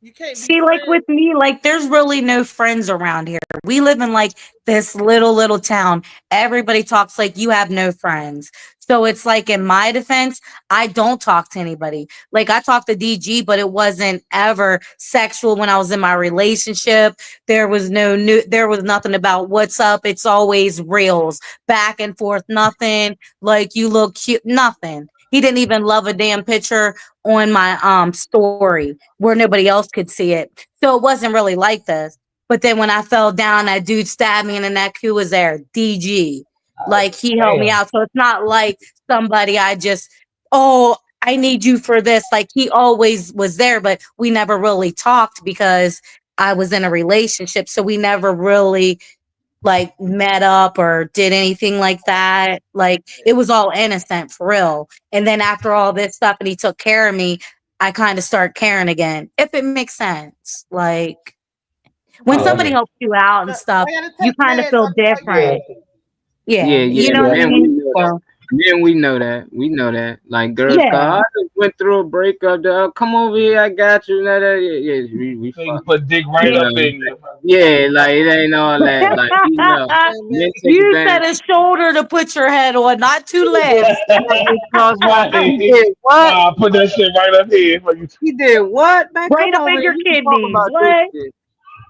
[SPEAKER 2] You can't be
[SPEAKER 10] See, like
[SPEAKER 2] friends.
[SPEAKER 10] with me, like there's really no friends around here. We live in like this little town. Everybody talks like you have no friends. So it's like in my defense, I don't talk to anybody. Like I talked to DG, but it wasn't ever sexual when I was in my relationship. There was there was nothing about what's up. It's always reels, back and forth, nothing like you look cute, nothing. He didn't even love a damn picture on my story where nobody else could see it. So it wasn't really like this. But then when I fell down, that dude stabbed me in the neck. Who was there? DG. Like he helped me
[SPEAKER 3] Damn.
[SPEAKER 10] out. So it's not like somebody I just, oh, I need you for this. Like he always was there, but we never really talked because I was in a relationship. So we never really like met up or did anything like that. Like it was all innocent for real. And then after all this stuff and he took care of me, I kind of start caring again. If it makes sense. Like when
[SPEAKER 3] Oh,
[SPEAKER 10] somebody helps you out and stuff,
[SPEAKER 2] I gotta
[SPEAKER 10] you
[SPEAKER 2] take
[SPEAKER 10] kind of
[SPEAKER 2] meds.
[SPEAKER 10] feel
[SPEAKER 2] Yeah.
[SPEAKER 10] different. Yeah.
[SPEAKER 12] Yeah,
[SPEAKER 10] You
[SPEAKER 12] yeah,
[SPEAKER 10] know what I
[SPEAKER 12] man.
[SPEAKER 10] mean?
[SPEAKER 12] We know that. Man, we know that. We know that. Like girls
[SPEAKER 10] Yeah.
[SPEAKER 12] call, I just went through a breakup. Dog. Come over here, I got you. Yeah, we
[SPEAKER 3] So you
[SPEAKER 12] fuck.
[SPEAKER 3] put dick right
[SPEAKER 12] You
[SPEAKER 3] up
[SPEAKER 12] know.
[SPEAKER 3] in you.
[SPEAKER 12] Yeah, like it ain't all that. Like you know, men take
[SPEAKER 10] You
[SPEAKER 12] advantage.
[SPEAKER 10] said a shoulder to put your head on, not two legs.
[SPEAKER 12] Cross my
[SPEAKER 3] Hey,
[SPEAKER 12] he did what?
[SPEAKER 3] nah, put that shit right up here for you.
[SPEAKER 12] He did what? Man,
[SPEAKER 10] Right
[SPEAKER 12] come
[SPEAKER 10] up
[SPEAKER 12] over
[SPEAKER 10] in
[SPEAKER 12] here.
[SPEAKER 10] your
[SPEAKER 12] You can talk
[SPEAKER 10] kidneys.
[SPEAKER 12] about this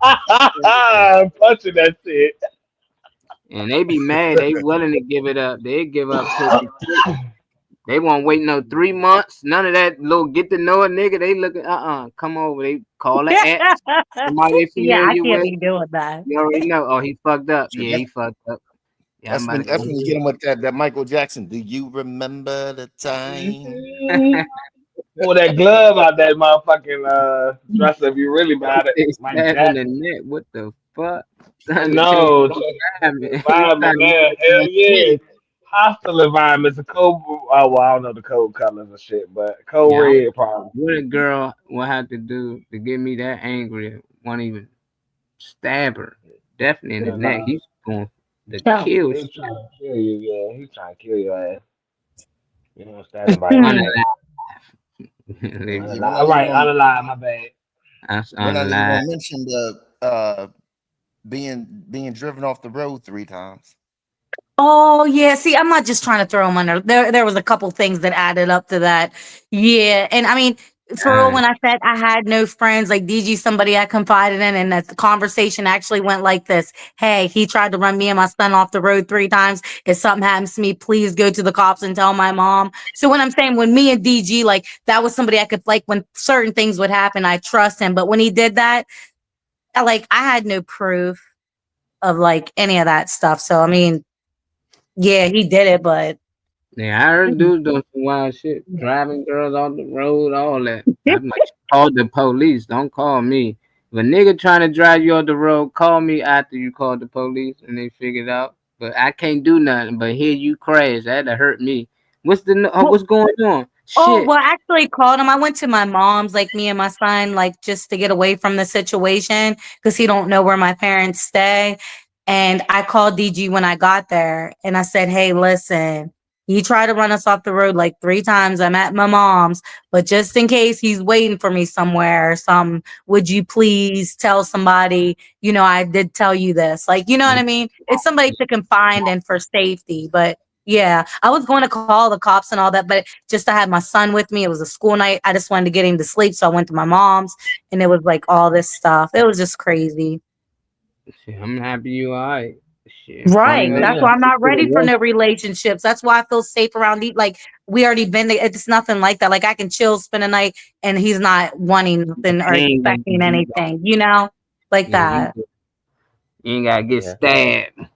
[SPEAKER 10] What?
[SPEAKER 12] shit.
[SPEAKER 3] Punching that shit.
[SPEAKER 12] And they be mad. They willing to give it up. They give up pussy quick. They won't wait no 3 months. None of that little get to know a nigga. They look at come over. They call an ex. Somebody they
[SPEAKER 10] Yeah,
[SPEAKER 12] familiar
[SPEAKER 10] I can't
[SPEAKER 12] with.
[SPEAKER 10] be doing that.
[SPEAKER 12] You already know. Oh, he fucked up. Yeah, he fucked up. Yeah,
[SPEAKER 5] That's
[SPEAKER 12] I'm
[SPEAKER 5] when,
[SPEAKER 12] about to
[SPEAKER 5] that's
[SPEAKER 12] go.
[SPEAKER 5] when you get him with that Michael Jackson. Do you remember the time?
[SPEAKER 3] Pull that glove out that motherfucking dresser if you really about it.
[SPEAKER 12] They
[SPEAKER 3] Mike
[SPEAKER 12] stab in the
[SPEAKER 3] Jackson.
[SPEAKER 12] neck. What the fuck?
[SPEAKER 3] No, environment, man. Hell yeah. Hostile environments, a cold. Oh, well, I don't know the cold colors and shit, but cold
[SPEAKER 12] Yeah,
[SPEAKER 3] red probably.
[SPEAKER 12] what a girl will have to do to get me that angry, won't even stab her. Definitely in the neck. He's going to
[SPEAKER 10] Yeah.
[SPEAKER 12] kill
[SPEAKER 3] He's
[SPEAKER 12] shit.
[SPEAKER 3] trying to kill you, yeah. He's trying to kill your ass. You don't stand nobody in the neck.
[SPEAKER 12] Unalive.
[SPEAKER 3] All right, unalive, my bad.
[SPEAKER 12] That's
[SPEAKER 5] We're not even gonna
[SPEAKER 12] unalive.
[SPEAKER 5] mention the being driven off the road 3 times.
[SPEAKER 10] Oh yeah, see, I'm not just trying to throw him under. There was a couple things that added up to that. Yeah, and I mean, for real, when I said I had no friends, like DG, somebody I confided in, and that the conversation actually went like this: "Hey, he tried to run me and my son off the road 3 times. If something happens to me, please go to the cops and tell my mom." So when I'm saying when me and DG, like that was somebody I could like when certain things would happen, I trust him. But when he did that, I had no proof of like any of that stuff. So I mean. Yeah, he did it, but
[SPEAKER 12] Yeah, I heard dudes doing some wild shit, driving girls off the road, all that. I'm like, call the police. Don't call me. If a nigga trying to drive you off the road, call me after you call the police and they figure it out. But I can't do nothing but hear you crash. That'd hurt me. What's going on?
[SPEAKER 10] oh
[SPEAKER 12] Shit.
[SPEAKER 10] well, I actually called him. I went to my mom's, like me and my son, like just to get away from the situation because he don't know where my parents stay. And I called DG when I got there, and I said, "Hey, listen, he tried to run us off the road like 3 times. I'm at my mom's, but just in case he's waiting for me somewhere or something, would you please tell somebody? You know, I did tell you this. Like, you know what I mean? It's somebody to confide in for safety, but." Yeah, I was going to call the cops and all that, but just I had my son with me. It was a school night. I just wanted to get him to sleep, so I went to my mom's, and it was like all this stuff. It was just crazy.
[SPEAKER 12] Shit, I'm happy you all right. Shit,
[SPEAKER 10] Right.
[SPEAKER 12] funny
[SPEAKER 10] That's
[SPEAKER 12] that.
[SPEAKER 10] why I'm not ready for
[SPEAKER 12] Yeah.
[SPEAKER 10] no relationships. That's why I feel safe around like we already been there. It's nothing like that. Like I can chill, spend a night, and he's not wanting nothing or
[SPEAKER 12] He ain't gonna
[SPEAKER 10] expecting
[SPEAKER 12] do
[SPEAKER 10] anything, you know? Like
[SPEAKER 12] Yeah,
[SPEAKER 10] that.
[SPEAKER 12] you ain't gotta get
[SPEAKER 3] Yeah.
[SPEAKER 12] stabbed.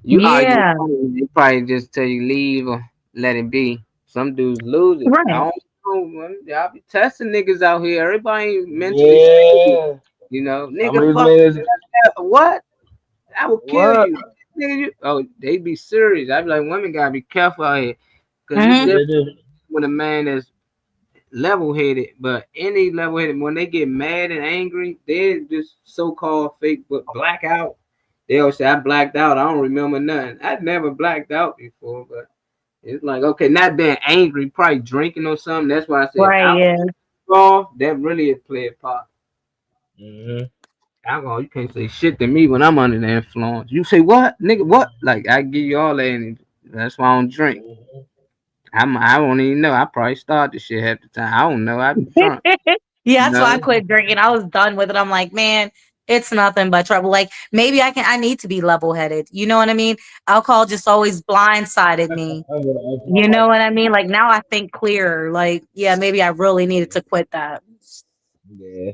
[SPEAKER 12] You
[SPEAKER 10] Yeah.
[SPEAKER 12] they probably just tell you leave or let it be. Some dudes lose it. I
[SPEAKER 10] Right.
[SPEAKER 12] don't know, man. Y'all be testing niggas out here. Everybody ain't mentally stable.
[SPEAKER 3] Yeah.
[SPEAKER 12] You know,
[SPEAKER 3] Some of
[SPEAKER 12] nigga,
[SPEAKER 3] these
[SPEAKER 12] fuck
[SPEAKER 3] niggas,
[SPEAKER 12] what? I will kill
[SPEAKER 3] what?
[SPEAKER 12] you. Nigga, oh, they be serious. I be like, women gotta be careful out here. Cause it's
[SPEAKER 10] Mhm.
[SPEAKER 3] They
[SPEAKER 12] different
[SPEAKER 3] do.
[SPEAKER 12] with a man that's level headed, but any level headed, when they get mad and angry, they're just so called fake but blackout. They always say, I blacked out. I don't remember nothing. I never blacked out before, but it's like, okay, not being angry, probably drinking or something. That's why I say if
[SPEAKER 10] Right, yeah.
[SPEAKER 12] alcohol, that really is play a part.
[SPEAKER 3] Mm-hmm.
[SPEAKER 12] Alcohol, you can't say shit to me when I'm under the influence. You say what, nigga? What? Like I give you all that energy. That's why I don't drink. I don't even know. I probably start the shit half the time. I don't know. I'm drunk.
[SPEAKER 10] Yeah,
[SPEAKER 12] You
[SPEAKER 10] that's why I
[SPEAKER 12] know?
[SPEAKER 10] quit drinking. I was done with it. I'm like, man, it's nothing but trouble. Like maybe I need to be level headed. You know what I mean? Alcohol just always blindsided me. You know what I mean? Like now I think clearer. Like, yeah, maybe I really needed to quit that.
[SPEAKER 3] Yeah.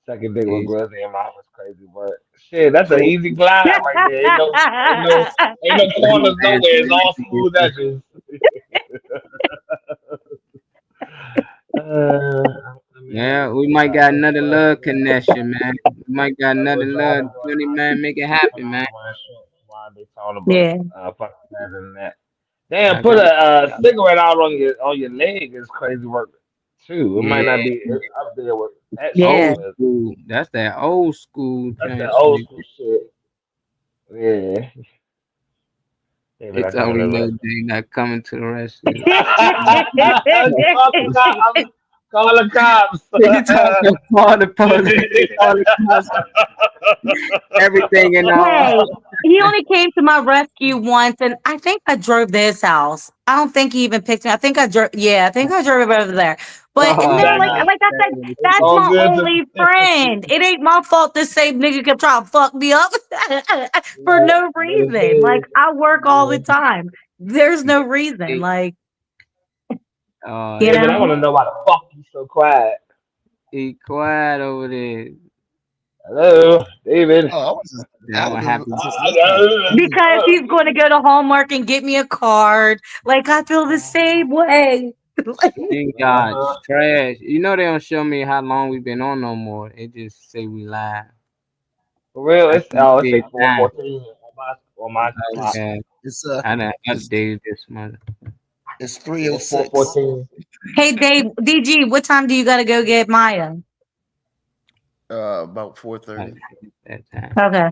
[SPEAKER 3] Second dick with
[SPEAKER 12] It's
[SPEAKER 3] girls in your mouth was crazy, but shit, that's an easy glide right there. Ain't no corners nowhere. It's all smooth edges. I
[SPEAKER 12] Yeah, we might got another love connection, man. We might got another love. 20 man, make it happen, man.
[SPEAKER 3] Why are they talking about
[SPEAKER 10] Yeah.
[SPEAKER 3] fucking better than that? Damn,
[SPEAKER 12] I
[SPEAKER 3] put
[SPEAKER 12] got
[SPEAKER 3] a cigarette out on your leg is crazy work too. It might not
[SPEAKER 12] yeah.
[SPEAKER 3] be up there with that shit,
[SPEAKER 10] Yeah.
[SPEAKER 12] Old
[SPEAKER 3] but
[SPEAKER 12] school. That's that old school
[SPEAKER 3] that's that old
[SPEAKER 12] translation.
[SPEAKER 3] school shit. Yeah. David, I
[SPEAKER 12] It's
[SPEAKER 3] got
[SPEAKER 12] how we
[SPEAKER 3] another.
[SPEAKER 12] know they not coming to the rescue.
[SPEAKER 3] Call the cops.
[SPEAKER 12] Nigga talking call the police, call the cops, everything in
[SPEAKER 10] Hey, he only came to my rescue once, and I think I drove to his house. I don't think he even picked me. I think I drove. Yeah, I think I drove over there. But
[SPEAKER 12] Oh,
[SPEAKER 10] no,
[SPEAKER 3] Nah,
[SPEAKER 10] like I said,
[SPEAKER 3] it's
[SPEAKER 10] that's
[SPEAKER 3] all
[SPEAKER 10] my
[SPEAKER 3] good.
[SPEAKER 10] only friend. It ain't my fault this same nigga kept trying to fuck me up for no reason. Like I work all the time. There's no reason. Like
[SPEAKER 12] oh,
[SPEAKER 10] you
[SPEAKER 3] David, I
[SPEAKER 10] know.
[SPEAKER 3] want to know why the fuck you so quiet.
[SPEAKER 12] he quiet over there.
[SPEAKER 3] Hello, David.
[SPEAKER 5] Oh, I was just, I
[SPEAKER 12] Now what
[SPEAKER 5] was
[SPEAKER 12] happened?
[SPEAKER 5] just listening.
[SPEAKER 10] Because he's going to go to Hallmark and get me a card. Like I feel the same way.
[SPEAKER 12] Thank God, trash. You know they don't show me how long we've been on no more. They just say we live.
[SPEAKER 3] For real,
[SPEAKER 12] I
[SPEAKER 3] it's
[SPEAKER 12] think
[SPEAKER 3] it's
[SPEAKER 12] it's
[SPEAKER 3] like
[SPEAKER 12] time.
[SPEAKER 3] 4:14 on my clock.
[SPEAKER 12] Okay.
[SPEAKER 5] It's
[SPEAKER 12] I done
[SPEAKER 5] it's
[SPEAKER 12] updated this month.
[SPEAKER 5] it's
[SPEAKER 3] It's
[SPEAKER 5] 3:06.
[SPEAKER 3] 4:14.
[SPEAKER 10] Hey Dave, DG, what time do you got to go get Maya?
[SPEAKER 5] About 4:30.
[SPEAKER 12] That time.
[SPEAKER 10] Okay.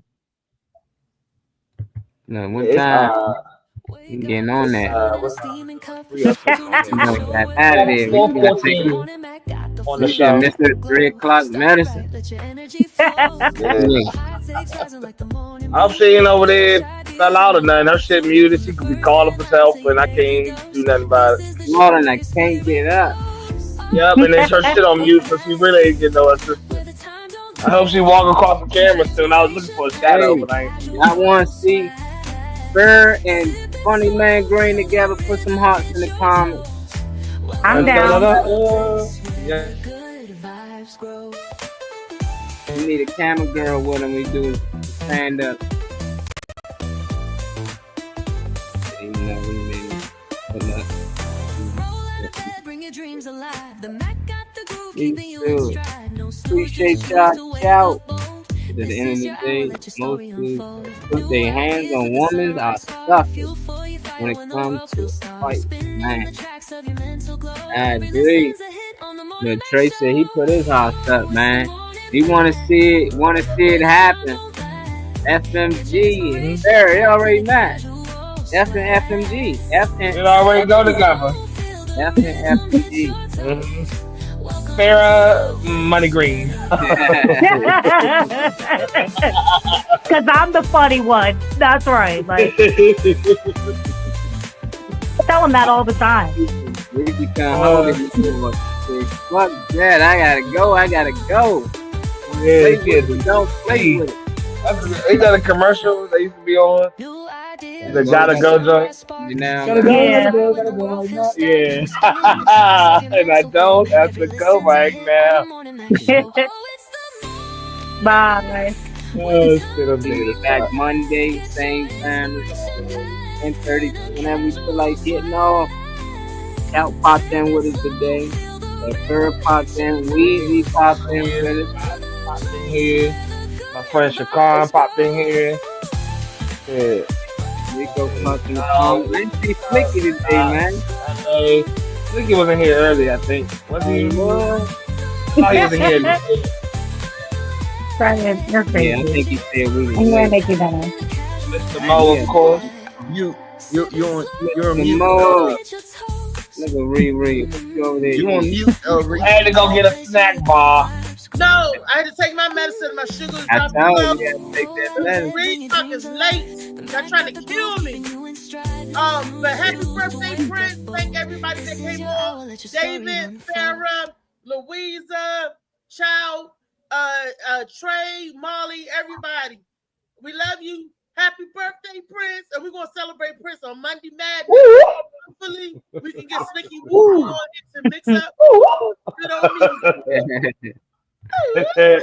[SPEAKER 12] No, what
[SPEAKER 3] It's
[SPEAKER 12] time? You getting on that?
[SPEAKER 3] what's 3 or 6
[SPEAKER 12] You know, got out of there. We gonna take
[SPEAKER 3] 4:14 on the
[SPEAKER 12] we should have
[SPEAKER 3] show.
[SPEAKER 12] missed the 3 o'clock medicine.
[SPEAKER 3] Yeah. I'm sitting over there, fell out or nothing. Her shit muted. She could be calling for help, and I can't do nothing about it.
[SPEAKER 12] Lord, and I can't get up.
[SPEAKER 3] Yep, and then her shit on mute, so she really ain't getting no assistance. I hope she walk across the camera soon. I was looking for a shadow,
[SPEAKER 12] Hey,
[SPEAKER 3] but I ain't.
[SPEAKER 12] I want to see Burr and Funny Man Green together. Put some hearts in the comments.
[SPEAKER 10] I'm down.
[SPEAKER 3] Yeah.
[SPEAKER 12] We need a camera girl with him. We do stand up. You know, we made it. But look. Appreciate y'all. Shout. At the end of the day, most who put their hands on women are suckers when it comes to fight. Man, I agree. But Trey said he put his house up, man. He want to see it happen. FMG and Sarah, they already matched. F and FMG. F and
[SPEAKER 3] It already go together.
[SPEAKER 12] F and FMG.
[SPEAKER 3] Farrah Money Green.
[SPEAKER 10] Because I'm the funny one. That's right. Like tell him that all the time.
[SPEAKER 12] We become holy. Fuck that. I gotta go.
[SPEAKER 3] Yeah,
[SPEAKER 12] Don't play with it.
[SPEAKER 3] Ain't that a commercial they used to be on? The Gotta Go joint.
[SPEAKER 12] You know,
[SPEAKER 10] Yeah.
[SPEAKER 3] Yeah. And I don't have to go right now.
[SPEAKER 10] Bye.
[SPEAKER 3] Oh, shit, I'm
[SPEAKER 12] we'll
[SPEAKER 3] dead
[SPEAKER 12] be
[SPEAKER 3] as
[SPEAKER 12] back
[SPEAKER 3] fuck.
[SPEAKER 12] Monday, same time, 10:30. Whenever we feel like getting off. Out popped in with us today. Third popped in. Weezy popped in with us.
[SPEAKER 3] Popped in here. My friend Shaquan popped in here. Yeah.
[SPEAKER 12] Rico fucking I didn't see Flicky today, man.
[SPEAKER 3] Hey, Flicky wasn't here early, I think. Was he? I thought he wasn't here.
[SPEAKER 10] Brian, you're crazy.
[SPEAKER 12] Yeah, I think he said we
[SPEAKER 10] I'm gonna
[SPEAKER 12] were
[SPEAKER 10] make you better.
[SPEAKER 3] Mr. Mo, of course.
[SPEAKER 5] You're on mute.
[SPEAKER 12] Mo. Look at Riri. What you over there?
[SPEAKER 5] You on mute, Rick.
[SPEAKER 3] I had to go get a snack bar.
[SPEAKER 2] No, I had to take my medicine. My sugar was
[SPEAKER 12] I
[SPEAKER 2] dropping
[SPEAKER 12] told
[SPEAKER 2] low.
[SPEAKER 12] you, you gotta take that medicine.
[SPEAKER 2] Reed Tuck is late. They're trying to kill me. But happy birthday, Prince. Thank everybody that came on. David, Farrah, Louisa, Chow, Trey, Molly, everybody. We love you. Happy birthday, Prince. And we're going to celebrate Prince on Monday Madness. Hopefully, we can get Slicky Woo on it to mix up good old music.
[SPEAKER 3] Yeah.